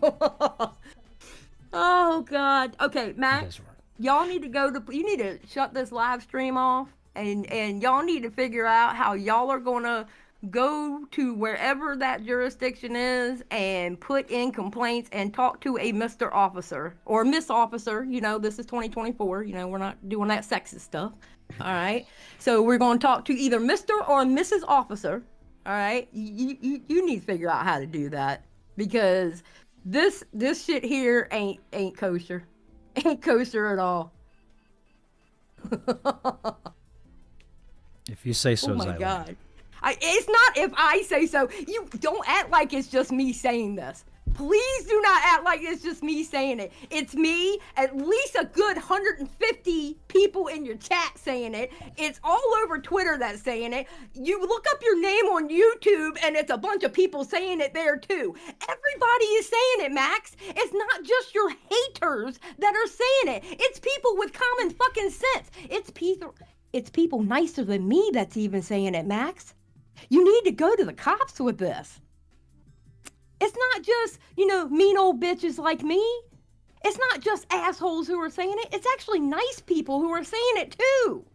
Oh God. Okay, Max. Y'all need to you need to shut this live stream off and y'all need to figure out how y'all are gonna go to wherever that jurisdiction is and put in complaints and talk to a Mr. Officer or Miss Officer. You know, this is 2024, you know, we're not doing that sexist stuff. All right. So we're gonna talk to either Mr. or Mrs. Officer. All right. You need to figure out how to do that because this shit here ain't kosher. Ain't kosher at all. If you say so, oh my Zyla. God. It's not if I say so. You don't act like it's just me saying this. Please do not act like it's just me saying it. It's me, at least a good 150 people in your chat saying it. It's all over Twitter that's saying it. You look up your name on YouTube and it's a bunch of people saying it there too. Everybody is saying it, Max. It's not just your haters that are saying it. It's people with common fucking sense. It's people nicer than me that's even saying it, Max. You need to go to the cops with this. It's not just, mean old bitches like me. It's not just assholes who are saying it. It's actually nice people who are saying it too.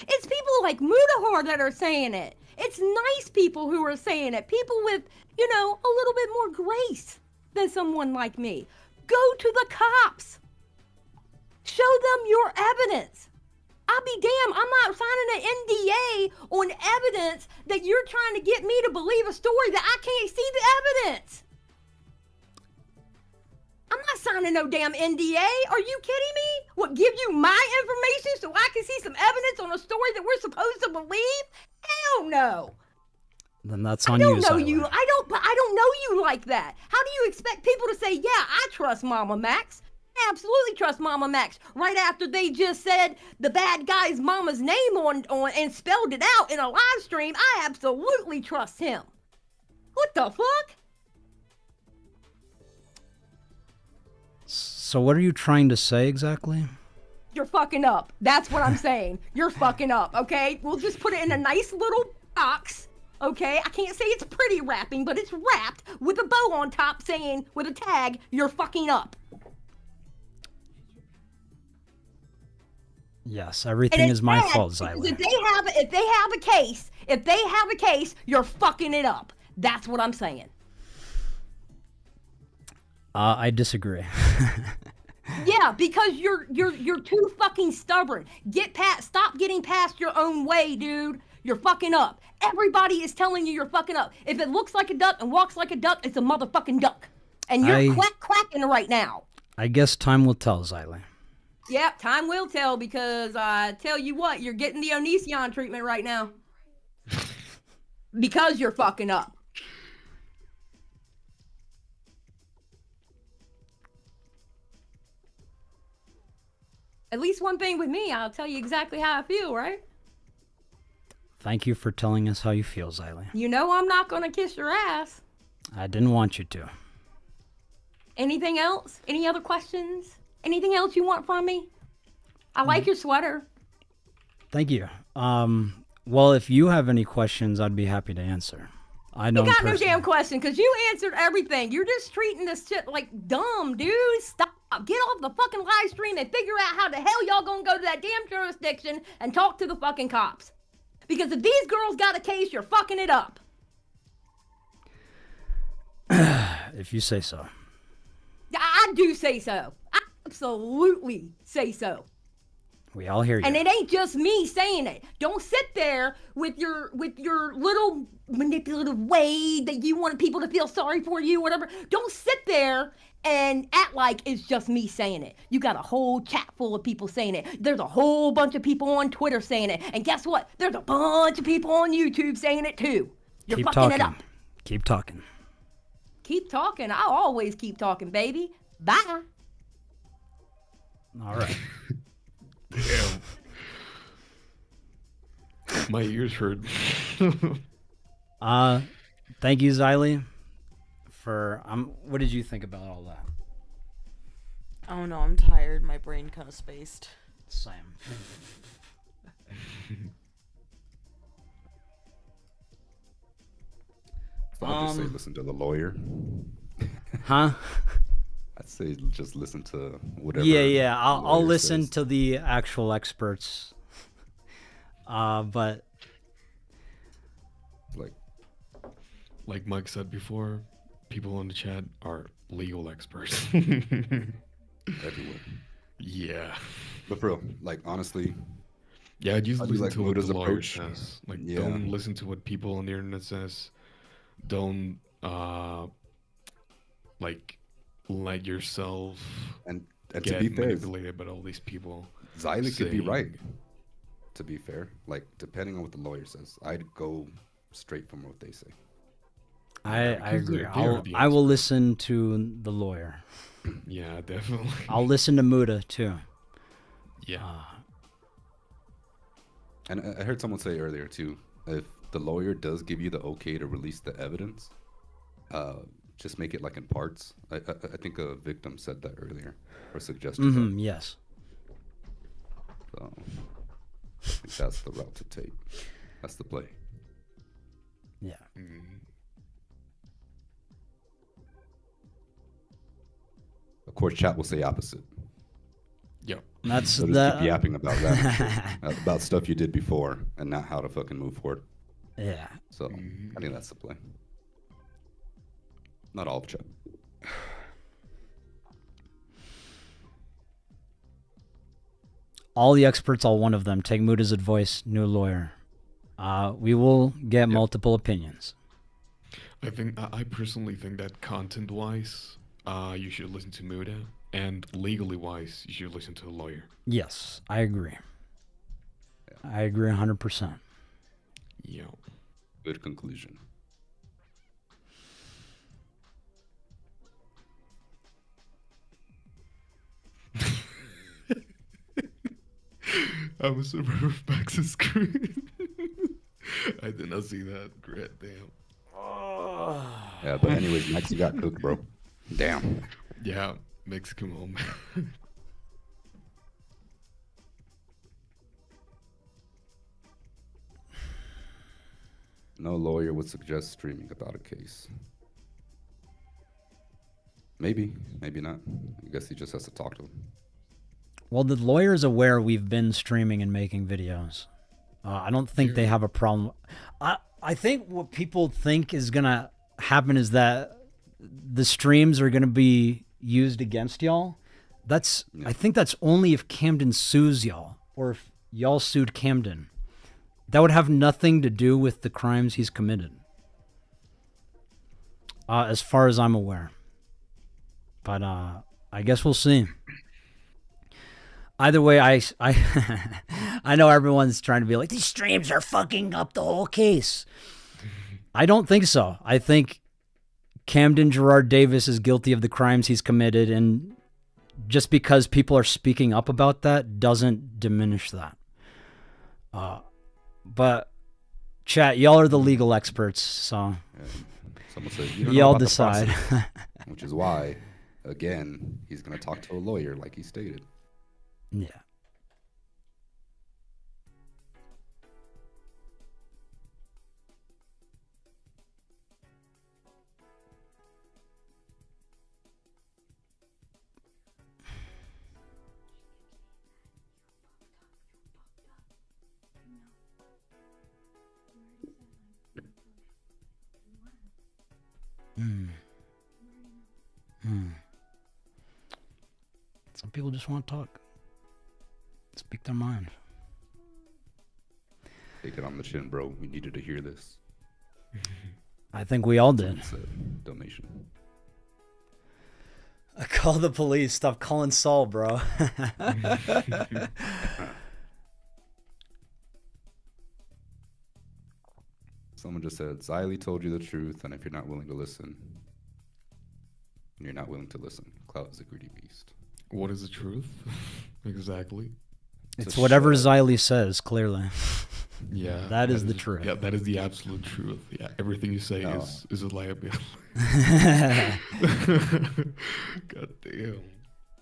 It's people like Mudahar that are saying it. It's nice people who are saying it. People with, a little bit more grace than someone like me. Go to the cops. Show them your evidence. I'll be damned, I'm not signing an NDA on evidence that you're trying to get me to believe a story that I can't see the evidence. I'm not signing no damn NDA. Are you kidding me? What, give you my information so I can see some know. Then that's I on don't you, know Zyla. you. I don't know you like that. How do you expect people to say, "Yeah, I trust MamaMax"? I absolutely trust MamaMax. Right after they just said the bad guy's mama's name on and spelled it out in a live stream, I absolutely trust him. What the fuck? So what are you trying to say exactly? You're fucking up. That's what I'm saying. You're fucking up, okay? We'll just put it in a nice little box, okay? I can't say it's pretty wrapping, but it's wrapped with a bow on top saying, with a tag, "You're fucking up." Yes, everything is my fault, Zyla. If they have a case, you're fucking it up. That's what I'm saying. I disagree. Yeah, because you're too fucking stubborn. Stop getting past your own way, dude. You're fucking up. Everybody is telling you you're fucking up. If it looks like a duck and walks like a duck, it's a motherfucking duck. And you're quacking right now. I guess time will tell, Zyla. Yep, time will tell, because I tell you what, you're getting the Onision treatment right now. Because you're fucking up. At least one thing with me, I'll tell you exactly how I feel, right? Thank you for telling us how you feel, Zyla. You know I'm not gonna kiss your ass. I didn't want you to. Anything else? Any other questions? Anything else you want from me? I like your sweater. Thank you. Well, if you have any questions, I'd be happy to answer. I don't. You got no damn question, because you answered everything. You're just treating this shit like dumb, dude. Stop. Get off the fucking live stream and figure out how the hell y'all gonna go to that damn jurisdiction and talk to the fucking cops. Because if these girls got a case, you're fucking it up. If you say so. I do say so. I absolutely say so. We all hear you. And it ain't just me saying it. Don't sit there with your little manipulative way that you want people to feel sorry for you, whatever. Don't sit there and act like it's just me saying it. You got a whole chat full of people saying it. There's a whole bunch of people on Twitter saying it. And guess what? There's a bunch of people on YouTube saying it too. You're Keep fucking talking. it up. Keep talking. Keep talking. I'll always keep talking, baby. Bye. All right. Damn. My ears hurt. Thank you, Zyla, for what did you think about all that? Oh no, I'm tired. My brain kind of spaced. Same. So I'd just say listen to the lawyer. Huh? I'd say just listen to whatever. Yeah. I'll listen says. to the actual experts. But like Mike said before, people in the chat are legal experts. Everywhere. Yeah. But for real, like honestly. Yeah, just listen to what the lawyer approach. says. Like, Yeah. don't listen to what people on the internet says. Don't like let yourself and to get be fair, manipulated by all these people. Zyla could be saying- right. To be fair, like depending on what the lawyer says, I'd go straight from what they say. I because agree. they're the I will listen to the lawyer. Yeah, definitely. I'll listen to Muda too. Yeah. And I heard someone say earlier too, if the lawyer does give you the okay to release the evidence, just make it like in parts. I think a victim said that earlier, or suggested that. Yes. So I think that's the route to take. That's the play. Yeah. Of course, chat will say opposite. Yep. That's So just keep yapping about that, about stuff you did before, and not how to fucking move forward. Yeah. So I think that's the play. Not all of chat. All the experts, all one of them. Take Muda's advice, new lawyer. We will get multiple opinions. I personally think that content-wise, you should listen to Muda, and legally-wise, you should listen to a lawyer. Yes, I agree. I agree 100%. Yeah. Good conclusion. I'm a survivor of Max's screen. I did not see that. Great, damn. Yeah, but anyways, Max, you got cooked, bro. Damn. Yeah, Mexican home. No lawyer would suggest streaming about a case. Maybe, maybe not. I guess he just has to talk to him. Well, the lawyer's aware we've been streaming and making videos. I don't think they have a problem. I think what people think is going to happen is that the streams are going to be used against y'all. I think that's only if Camden sues y'all, or if y'all sued Camden. That would have nothing to do with the crimes he's committed, as far as I'm aware. But I guess we'll see. Either way, I know everyone's trying to be like, these streams are fucking up the whole case. I don't think so. I think Camden Gerard Davis is guilty of the crimes he's committed, and just because people are speaking up about that doesn't diminish that. But chat, y'all are the legal experts, so Someone said, you don't know y'all about the decide. process, which is why, again, he's going to talk to a lawyer, like he stated. Yeah. Some people just want to talk. Speak their mind. Take it on the chin, bro. We needed to hear this. I think we all did. It's a donation. I call the police. Stop calling Saul, bro. Someone just said, Xylee told you the truth, and if you're not willing to listen, you're not willing to listen. Clout is a greedy beast. What is the truth? Exactly. It's whatever Xylee says, clearly. Yeah. That is the truth. Yeah, that is the absolute truth. Yeah, everything you say is a liability. God damn.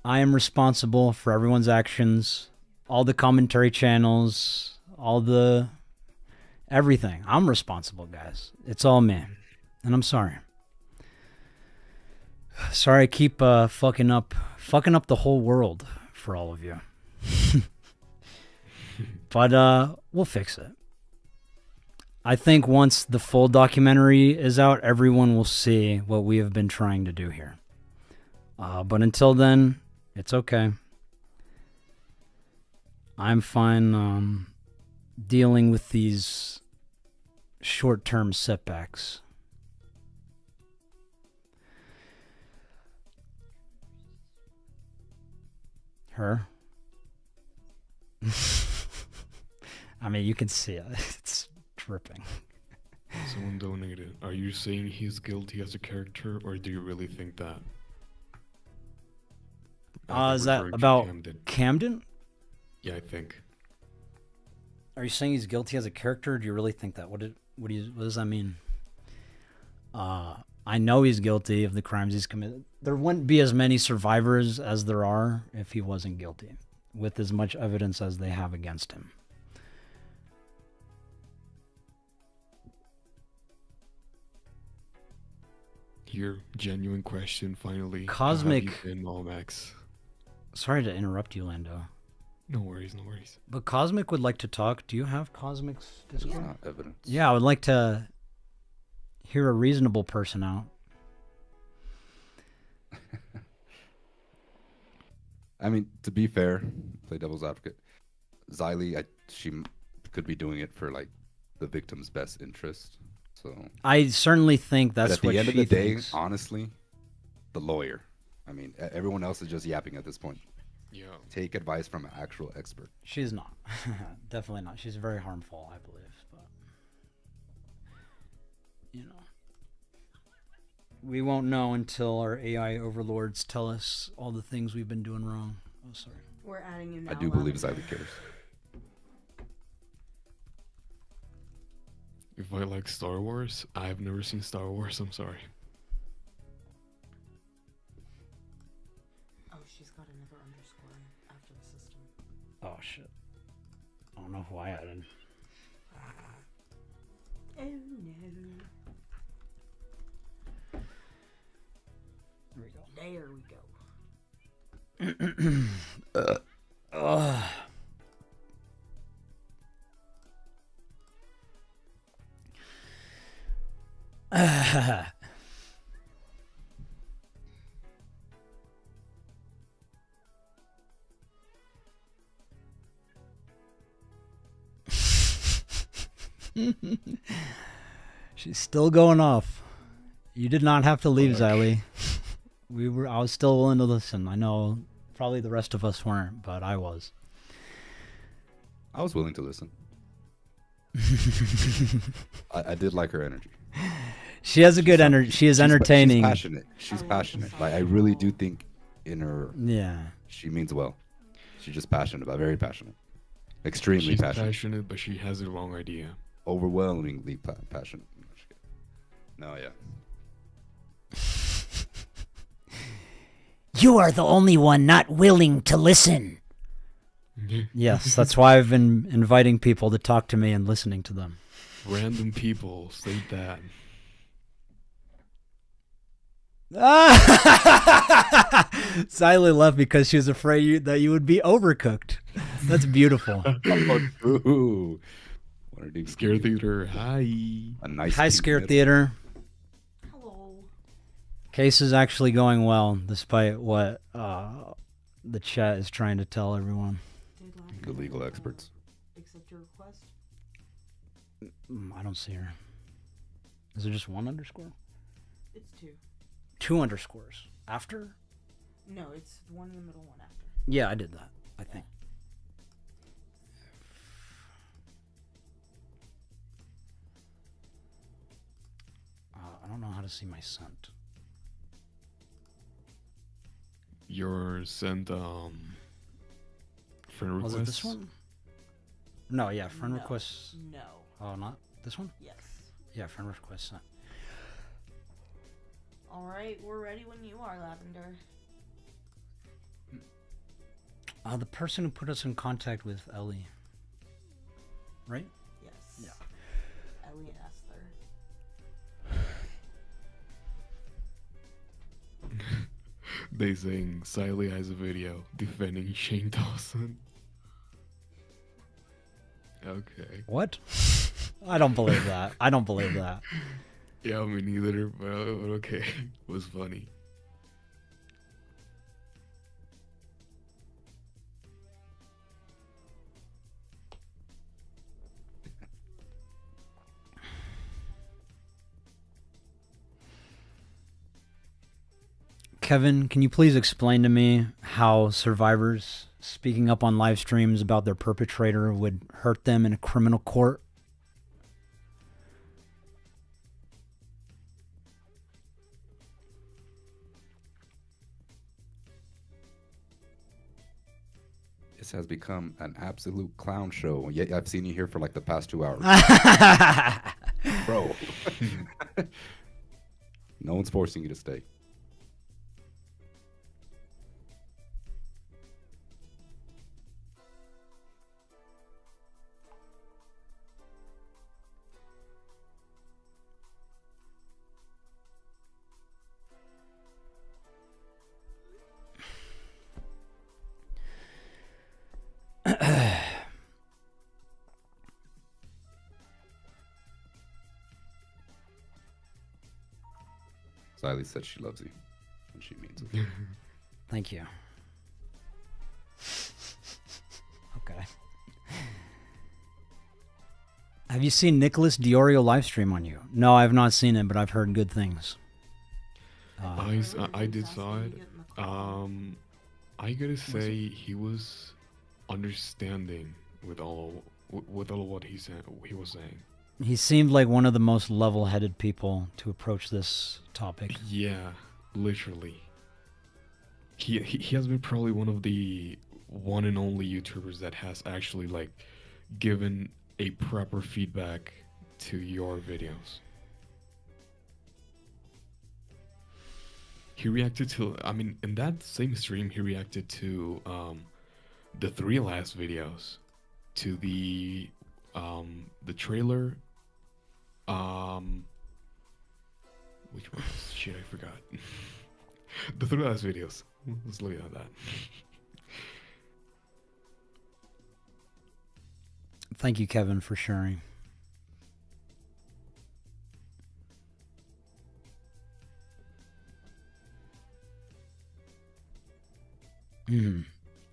I am responsible for everyone's actions, all the commentary channels, all the everything. I'm responsible, guys. It's all me. And I'm sorry. Sorry I keep fucking up the whole world for all of you. But we'll fix it. I think once the full documentary is out, everyone will see what we have been trying to do here. But until then, it's okay. I'm fine dealing with these short-term setbacks. Her? I mean, you can see it. It's dripping. Someone donated. Are you saying he's guilty as a character, or do you really think that? Is that about Camden? Yeah, I think. Are you saying he's guilty as a character, or do you really think that? What does that mean? I know he's guilty of the crimes he's committed. There wouldn't be as many survivors as there are if he wasn't guilty, with as much evidence as they have against him. Here, genuine question, finally. Cosmic. How have you been, MamaMax? Sorry to interrupt you, Lando. No worries, no worries. But Cosmic would like to talk. Do you have Cosmic's Discord? There's not evidence. Yeah, I would like to hear a reasonable person out. I mean, to be fair, play devil's advocate. Xylee, she could be doing it for like the victim's best interest. So I certainly think that's but at what the end of she the day, thinks. honestly, the lawyer. I mean, everyone else is just yapping at this point. Yeah. Take advice from an actual expert. She's not. Definitely not. She's very harmful, I believe. But you know, we won't know until our AI overlords tell us all the things we've been doing wrong. Oh, sorry. We're adding you now. I do believe Lavender. Xylee cares. If I like Star Wars, I've never seen Star Wars. I'm sorry. Oh, she's got another underscore after the system. Oh shit. I don't know who I added. Oh no. There we go. She's still going off. You did not have to leave, Xylee. I was still willing to listen. I know probably the rest of us weren't, but I was. I was willing to listen. I did like her energy. She has a good energy. She is entertaining. She's passionate. She's passionate. Like I really do think in her. Yeah. She means well. She's just passionate about. Very passionate. Extremely She's passionate. but she has the wrong idea. Overwhelmingly passionate. No, yeah. You are the only one not willing to listen. Yes, that's why I've been inviting people to talk to me and listening to them. Random people say that. Xylee left because she was afraid that you would be overcooked. That's beautiful. Ooh. Scare Theater, hi. A nice Hi, Scare Theater. Hello. Case is actually going well, despite what the chat is trying to tell everyone. The legal experts. Accept your request. I don't see her. Is there just one underscore? It's 2. 2 underscores. After? No, it's one in the middle, one after. Yeah, I did that, I think. I don't know how to see my sent. Your sent friend request. Was it this one? No, yeah, friend No. requests. No. Oh, not this one? Yes. Yeah, friend request sent. All right, we're ready when you are, Lavender. The person who put us in contact with Ellie. Right? Yes. Yeah. Ellie and Esther. They saying Xylee has a video defending Shane Dawson. Okay. What? I don't believe that. I don't believe that. Yeah, me neither, but okay. It was funny. Kevin, can you please explain to me how survivors speaking up on live streams about their perpetrator would hurt them in a criminal court? This has become an absolute clown show. Yet I've seen you here for like the past 2 hours. Bro. No one's forcing you to stay. Xylee said she loves you, and she means it. Thank you. Okay. Have you seen Nicholas Diorio live stream on you? No, I have not seen it, but I've heard good things. I did saw it. I gotta say he was understanding with all what he was saying. he seemed like one of the most level-headed people to approach this topic. Yeah, literally. He has been probably one of the one and only YouTubers that has actually like given a proper feedback to your videos. He reacted to, I mean, in that same stream, he reacted to the 3 last videos, to the trailer, which one? Shit, I forgot. The 3 last videos. Let's look at that. Thank you, Kevin, for sharing.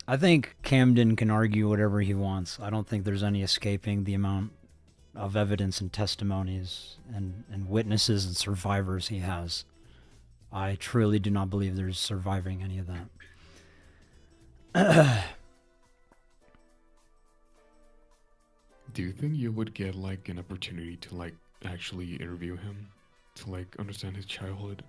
I think Camden can argue whatever he wants. I don't think there's any escaping the amount of evidence and testimonies and witnesses and survivors he has. I truly do not believe there's surviving any of that. Do you think you would get like an opportunity to like actually interview him to like understand his childhood?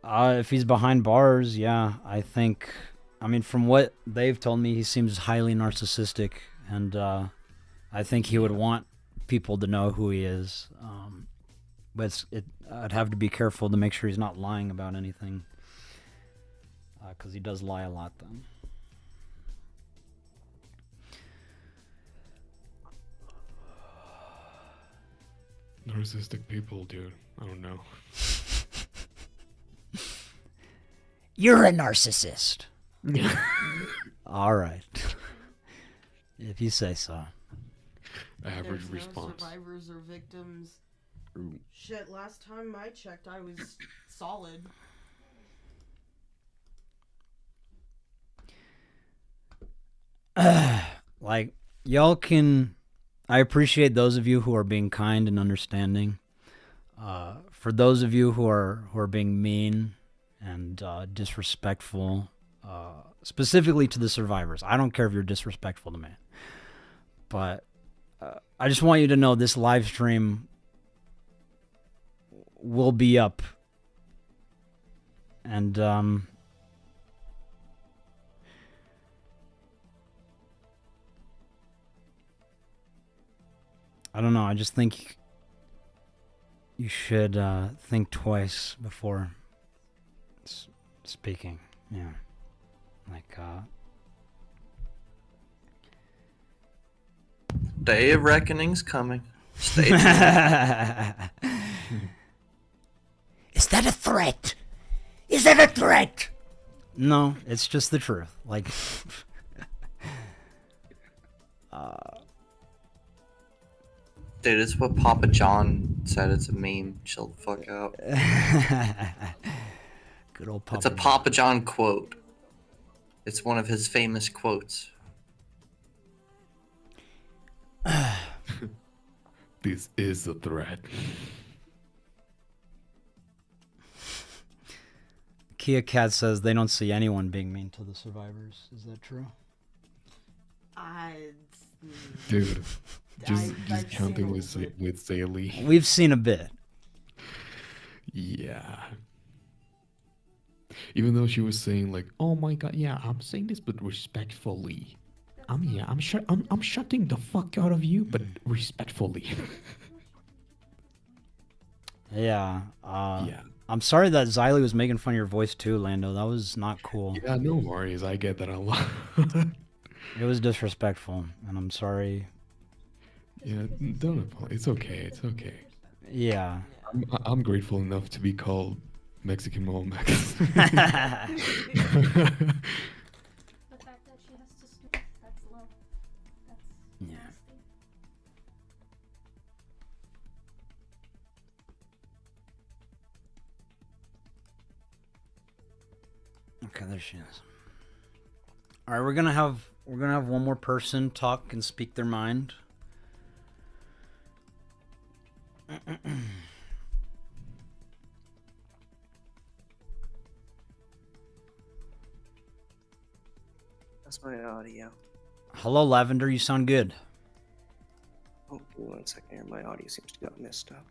If he's behind bars, yeah, I think. I mean, from what they've told me, he seems highly narcissistic, and I think he would want people to know who he is. But I'd have to be careful to make sure he's not lying about anything, because he does lie a lot then. Narcissistic people, dude. I don't know. You're a narcissist. All right. If you say so. Average There's response. No survivors or victims. Ooh. Shit, last time I checked, I was solid. Like, y'all can... I appreciate those of you who are being kind and understanding. For those of you who are being mean and disrespectful, specifically to the survivors, I don't care if you're disrespectful to me, but I just want you to know this live stream will be up, and I don't know, I just think you should think twice before speaking. Yeah. Like, Day of reckoning's coming. Stay tuned. Is that a threat? Is that a threat? No, it's just the truth. Like, Dude, it's what Papa John said. It's a meme. Chill the fuck out. good old Papa It's a Papa John quote. It's one of his famous quotes. This is a threat. Kia Cat says they don't see anyone being mean to the survivors. Is that true? Dude, just counting with Zaylee. We've seen a bit. Yeah. Even though she was saying like, "Oh my god, yeah, I'm saying this but respectfully." I'm shutting the fuck out of you, but respectfully. Yeah. Yeah. I'm sorry that Xylee was making fun of your voice too, Lando. That was not cool. Yeah, no worries. I get that a lot. It was disrespectful, and I'm sorry. Yeah, don't apologize. It's okay. It's okay. Yeah. I'm grateful enough to be called Mexican MamaMax. The fact that she has to stoop, that's low. That's Yeah. nasty. Okay, there she is. All right, we're gonna have one more person talk and speak their mind. That's my audio. Hello, Lavender. You sound good. Oh, give me 1 second here. My audio seems to got messed up.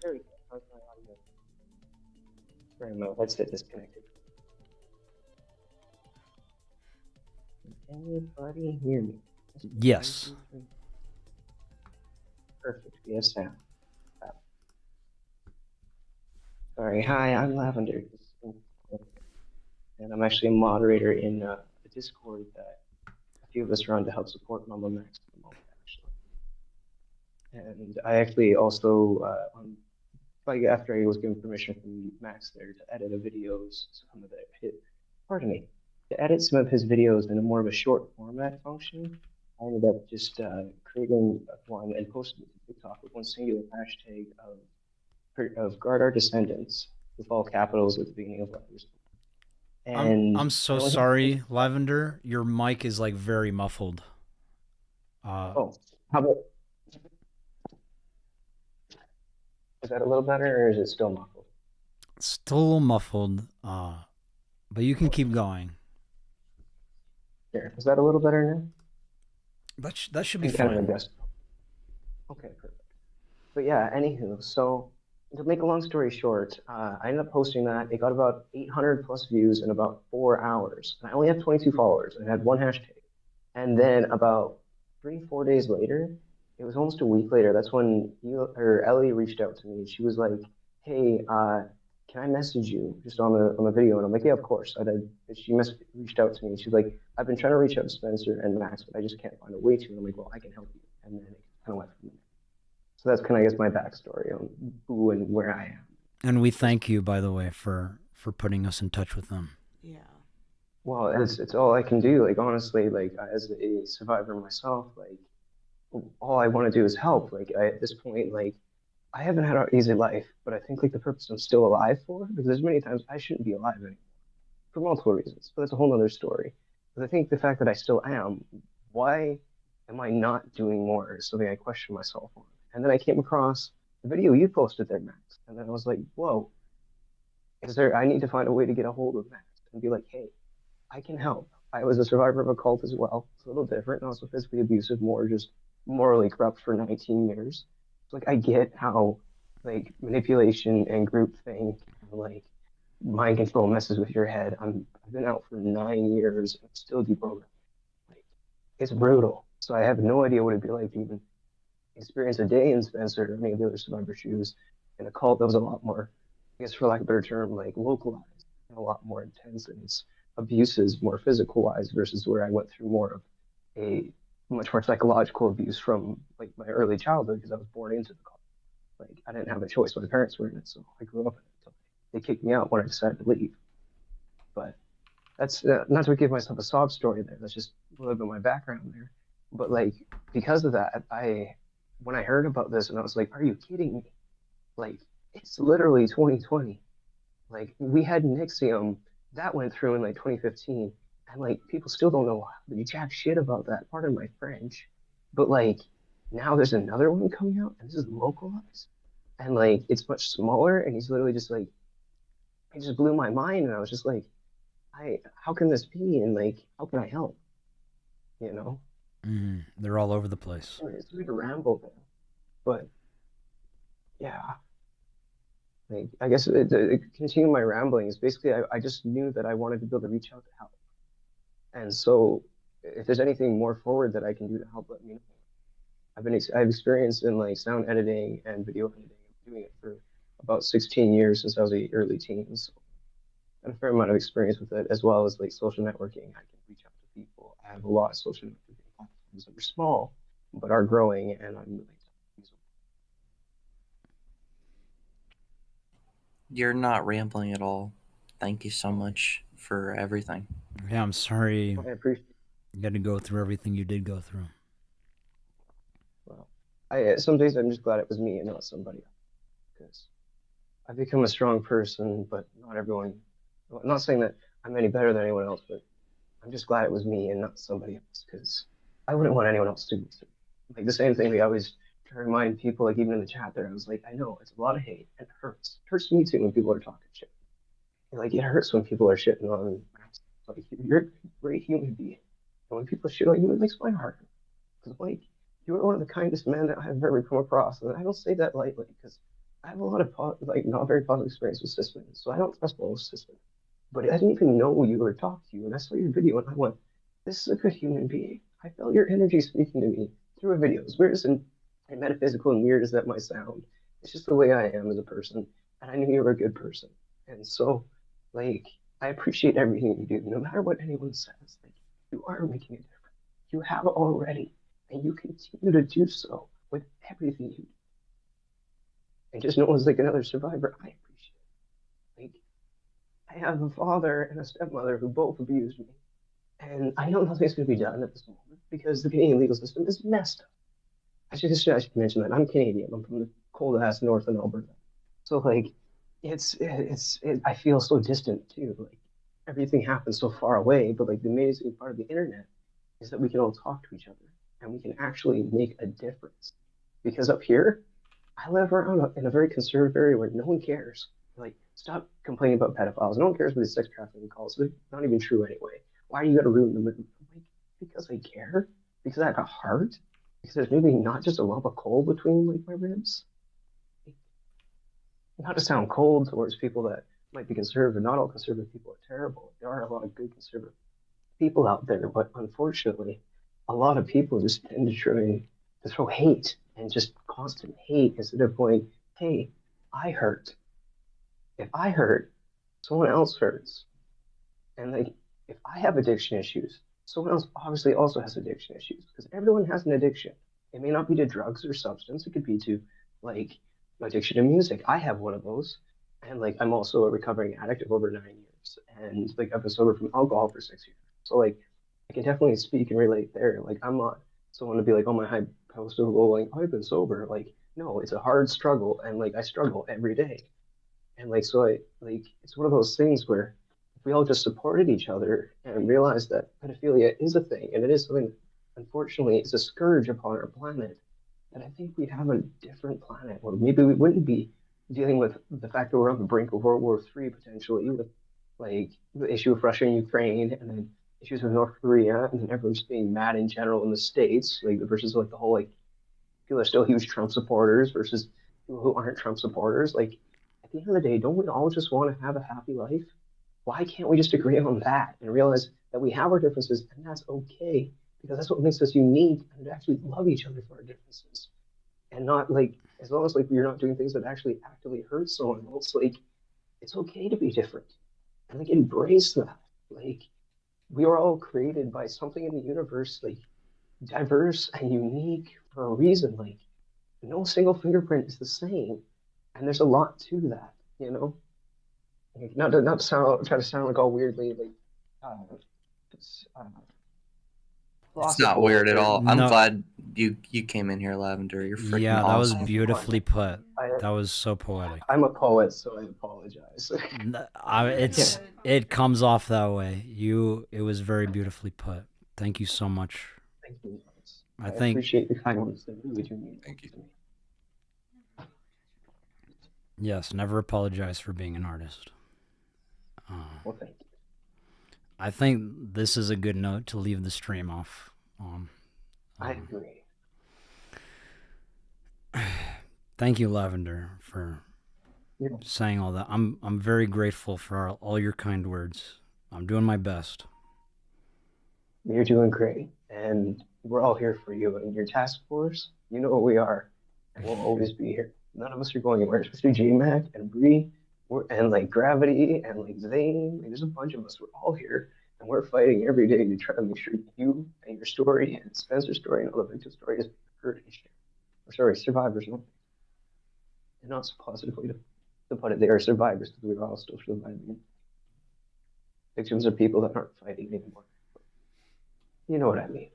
There we go. How's my audio? Sorry, my headset disconnected. Can anybody hear me? Yes. Perfect. Yes, now. Sorry. Hi, I'm Lavender, and I'm actually a moderator in a Discord that a few of us are on to help support MamaMax at the moment, actually. And I actually also, like after I was given permission from Max there to edit a videos, some of the pardon me, to edit some of his videos in a more of a short format function. I ended up just creating one and posting it to TikTok with one singular hashtag of guard our descendants with all capitals at the beginning of letters. And I'm so sorry, Lavender. Your mic is like very muffled. Oh, how about? Is that a little better, or is it still muffled? Still a little muffled, but you can keep going. Here, is that a little better now? That should be Kind of fine. adjust. Okay, perfect. But yeah, anywho, so to make a long story short, I ended up posting that. It got about 800 plus views in about 4 hours. And I only have 22 followers and I had one hashtag. And then about 3-4 days later, it was almost a week later, that's when Ellie reached out to me. She was like, hey, can I message you just on the video? And I'm like, yeah, of course. I did. She reached out to me. She's like, I've been trying to reach out to Spencer and Max, but I just can't find a way to. And I'm like, well, I can help you. And then it kind of went from there. So that's kind of, I guess, my backstory on who and where I am. And we thank you, by the way, for putting us in touch with them. Yeah. Well, it's all I can do. Like, honestly, like, as a survivor myself, like, all I want to do is help. Like, at this point, like, I haven't had an easy life, but I think, like, the purpose I'm still alive for, because there's many times I shouldn't be alive anymore for multiple reasons, but that's a whole other story. But I think the fact that I still am, why am I not doing more is something I question myself on. And then I came across the video you posted there, Max. And then I was like, whoa, I need to find a way to get a hold of Max and be like, hey, I can help. I was a survivor of a cult as well. It's a little different, and also physically abusive, more just morally corrupt for 19 years. It's like, I get how, like, manipulation and groupthink and, like, mind control messes with your head. I've been out for 9 years and still deprogrammed. Like, it's brutal. So I have no idea what it'd be like to even experience a day in Spencer or any of the other survivor shoes in a cult that was a lot more, I guess for lack of a better term, like localized and a lot more intense in its abuses, more physical wise, versus where I went through more of a much more psychological abuse from like my early childhood because I was born into the cult. Like I didn't have a choice. My parents were in it, so I grew up in it. So they kicked me out when I decided to leave. But that's not to give myself a sob story there. That's just a little bit of my background there. But like because of that, when I heard about this and I was like, are you kidding me? Like, it's literally 2020. Like, we had Nixium, that went through in like 2015, and like, people still don't know jack shit about that. Pardon my French. But like, now there's another one coming out, and this is localized. And like, it's much smaller, and he's literally just like, it just blew my mind, and I was just like, how can this be? And like, how can I help? You know? They're all over the place. It's weird to ramble there, but yeah, like I guess to continue my rambling is basically I just knew that I wanted to be able to reach out to help, and so if there's anything more forward that I can do to help, let me know. I've experienced in like sound editing and video editing. I'm doing it for about 16 years since I was the early teens. And a fair amount of experience with it, as well as like social networking. I can reach out to people. I have a lot of social networking platforms that are small, but are growing, and I'm really using. You're not rambling at all. Thank you so much for everything. Yeah, I'm sorry. I appreciate. You had to go through everything you did go through. Well, some days I'm just glad it was me and not somebody else, because I've become a strong person, but not everyone. I'm not saying that I'm any better than anyone else, but I'm just glad it was me and not somebody else, because I wouldn't want anyone else to go through. Like the same thing we always try to remind people, like even in the chat there, I was like, I know it's a lot of hate and it hurts. It hurts me too when people are talking shit. Like, it hurts when people are shitting on, like, you're a great human being. And when people shit on you, it makes my heart hurt. Because, like, you are one of the kindest men that I've ever come across. And I don't say that lightly because I have a lot of, like, not very positive experience with systems. So I don't trust most systems. But I didn't even know you or talk to you. And I saw your video and I went, this is a good human being. I felt your energy speaking to me through a video. As weird and metaphysical and weird as that might sound, it's just the way I am as a person. And I knew you were a good person. And so, like, I appreciate everything you do, no matter what anyone says. Like, you are making a difference. You have already, and you continue to do so with everything you do. And just know as like another survivor, I appreciate it. Like, I have a father and a stepmother who both abused me. And I know nothing's going to be done at this moment because the Canadian legal system is messed up. I should mention that I'm Canadian. I'm from the cold ass north of Alberta. So like, I feel so distant too. Like everything happens so far away. But like the amazing part of the internet is that we can all talk to each other and we can actually make a difference. Because up here, I live around in a very conservative area where no one cares. Like, stop complaining about pedophiles. No one cares about these sex trafficking calls. They're not even true anyway. Why do you got to ruin them? Like, because I care. Because I have a heart. Because there's maybe not just a lump of coal between like my ribs. Not to sound cold towards people that might be conservative. Not all conservative people are terrible. There are a lot of good conservative people out there, but unfortunately, a lot of people just tend to throw hate and just constant hate instead of going, hey, I hurt. If I hurt, someone else hurts. And like, if I have addiction issues, someone else obviously also has addiction issues because everyone has an addiction. It may not be to drugs or substance. It could be to like addiction to music. I have one of those. And like, I'm also a recovering addict of over 9 years. And like, I've been sober from alcohol for 6 years. So like, I can definitely speak and relate there. Like, I'm not someone to be like, oh my high post of like, oh, I've been sober. Like, no, it's a hard struggle. And like, I struggle every day. And like, so I like, it's one of those things where if we all just supported each other and realized that pedophilia is a thing and it is something that unfortunately is a scourge upon our planet, then I think we'd have a different planet where maybe we wouldn't be dealing with the fact that we're on the brink of World War III potentially with like the issue of Russia and Ukraine and then issues with North Korea and then everyone's being mad in general in the States, like versus like the whole like people are still huge Trump supporters versus people who aren't Trump supporters. Like at the end of the day, don't we all just want to have a happy life? Why can't we just agree on that and realize that we have our differences and that's okay because that's what makes us unique and to actually love each other for our differences and not like as long as like you're not doing things that actually actively hurt someone else, like it's okay to be different and like embrace that. Like we are all created by something in the universe, like diverse and unique for a reason. Like no single fingerprint is the same, and there's a lot to that, you know. Like, not to sound try to sound like all weirdly like it's, It's not weird at all. I'm No. glad you came in here, Lavender. You're freaking Yeah, that awesome. was beautifully put. That was so poetic. I'm a poet, so I apologize. It comes off that way. It was very beautifully put. Thank you so much. Thank you. I I think appreciate the kind words. They really do mean. Thank you. yes, never apologize for being an artist. Well, thank you. I think this is a good note to leave the stream off on. I agree. Thank you, Lavender, for saying all that. I'm very grateful for all your kind words. I'm doing my best. You're doing great, and we're all here for you and your task force. You know what we are, and we'll always be here. None of us are going anywhere, especially J-Mac and Bree, and like Gravity and like Zane. Like, there's a bunch of us. We're all here, and we're fighting every day to try to make sure you and your story and Spencer's story and all the victim stories is heard and shared. Or sorry, survivors, no, and not so positively to put it. They are survivors because we're all still surviving. Victims are people that aren't fighting anymore. You know what I mean.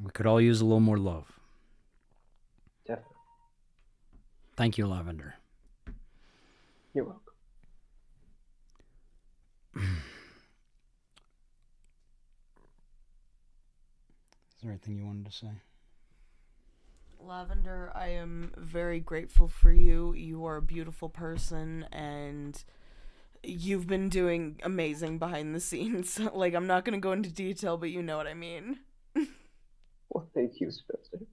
We could all use a little more love. Definitely. Thank you, Lavender. You're welcome. Is there anything you wanted to say? Lavender, I am very grateful for you. You are a beautiful person, and you've been doing amazing behind the scenes. Like, I'm not gonna go into detail, but you know what I mean. Well, thank you, Spencer.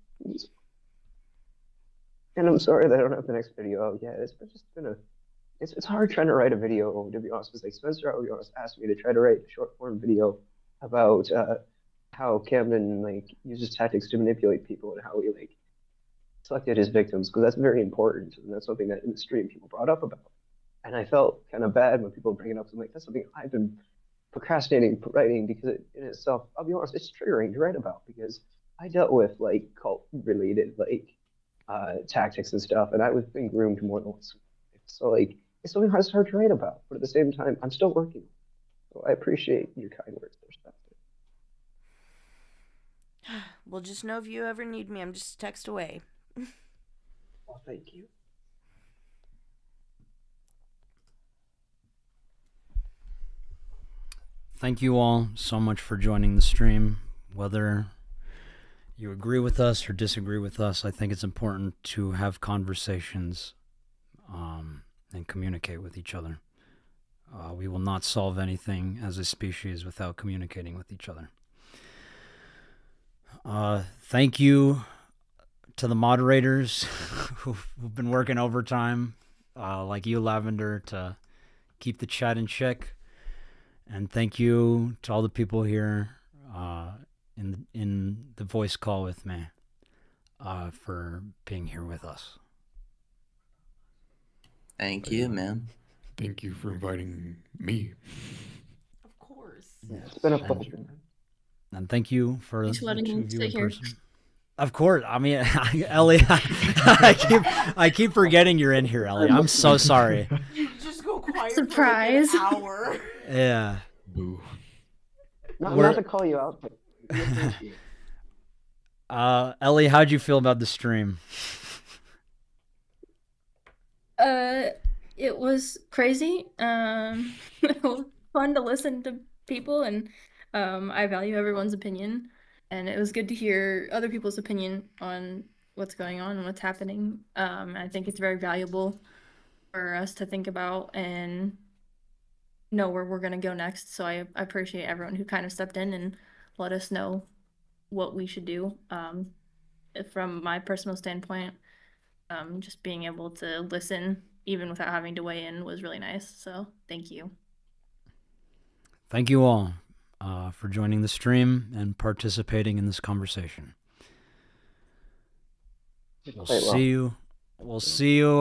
And I'm sorry that I don't have the next video out yet. Just been a it's hard trying to write a video, to be honest. Because like Spencer, I'll be honest, asked me to try to write a short form video about how Camden like uses tactics to manipulate people and how he like selected his victims, because that's very important and that's something that in the stream people brought up about. And I felt kind of bad when people bring it up. So I'm like, that's something I've been procrastinating writing, because in itself, I'll be honest, it's triggering to write about, because I dealt with like cult related like tactics and stuff, and I was being groomed more than once. So like it's something that's hard to write about, but at the same time, I'm still working. So I appreciate your kind words there, Spencer. Well, just know if you ever need me, I'm just a text away. Well, thank you. Thank you all so much for joining the stream. Whether you agree with us or disagree with us, I think it's important to have conversations and communicate with each other. We will not solve anything as a species without communicating with each other. Thank you to the moderators who've been working overtime, like you, Lavender, to keep the chat in check. And thank you to all the people here in the voice call with me for being here with us. Thank you, man. Thank you for inviting me. Of course. It's been a pleasure. And thank you for Thanks for letting the two me of you sit in here. person. Of course. I mean, Ellie, I keep forgetting you're in here, Ellie. I'm so sorry. You just go quiet Surprise. for like an hour. Yeah. Boo. Not to call you out, but we appreciate it. Ellie, how'd you feel about the stream? It was crazy. It was fun to listen to people, and I value everyone's opinion. And it was good to hear other people's opinion on what's going on and what's happening. I think it's very valuable for us to think about and know where we're going to go next. So I appreciate everyone who kind of stepped in and let us know what we should do. From my personal standpoint, just being able to listen even without having to weigh in was really nice. So thank you. Thank you all for joining the stream and participating in this conversation. We'll see you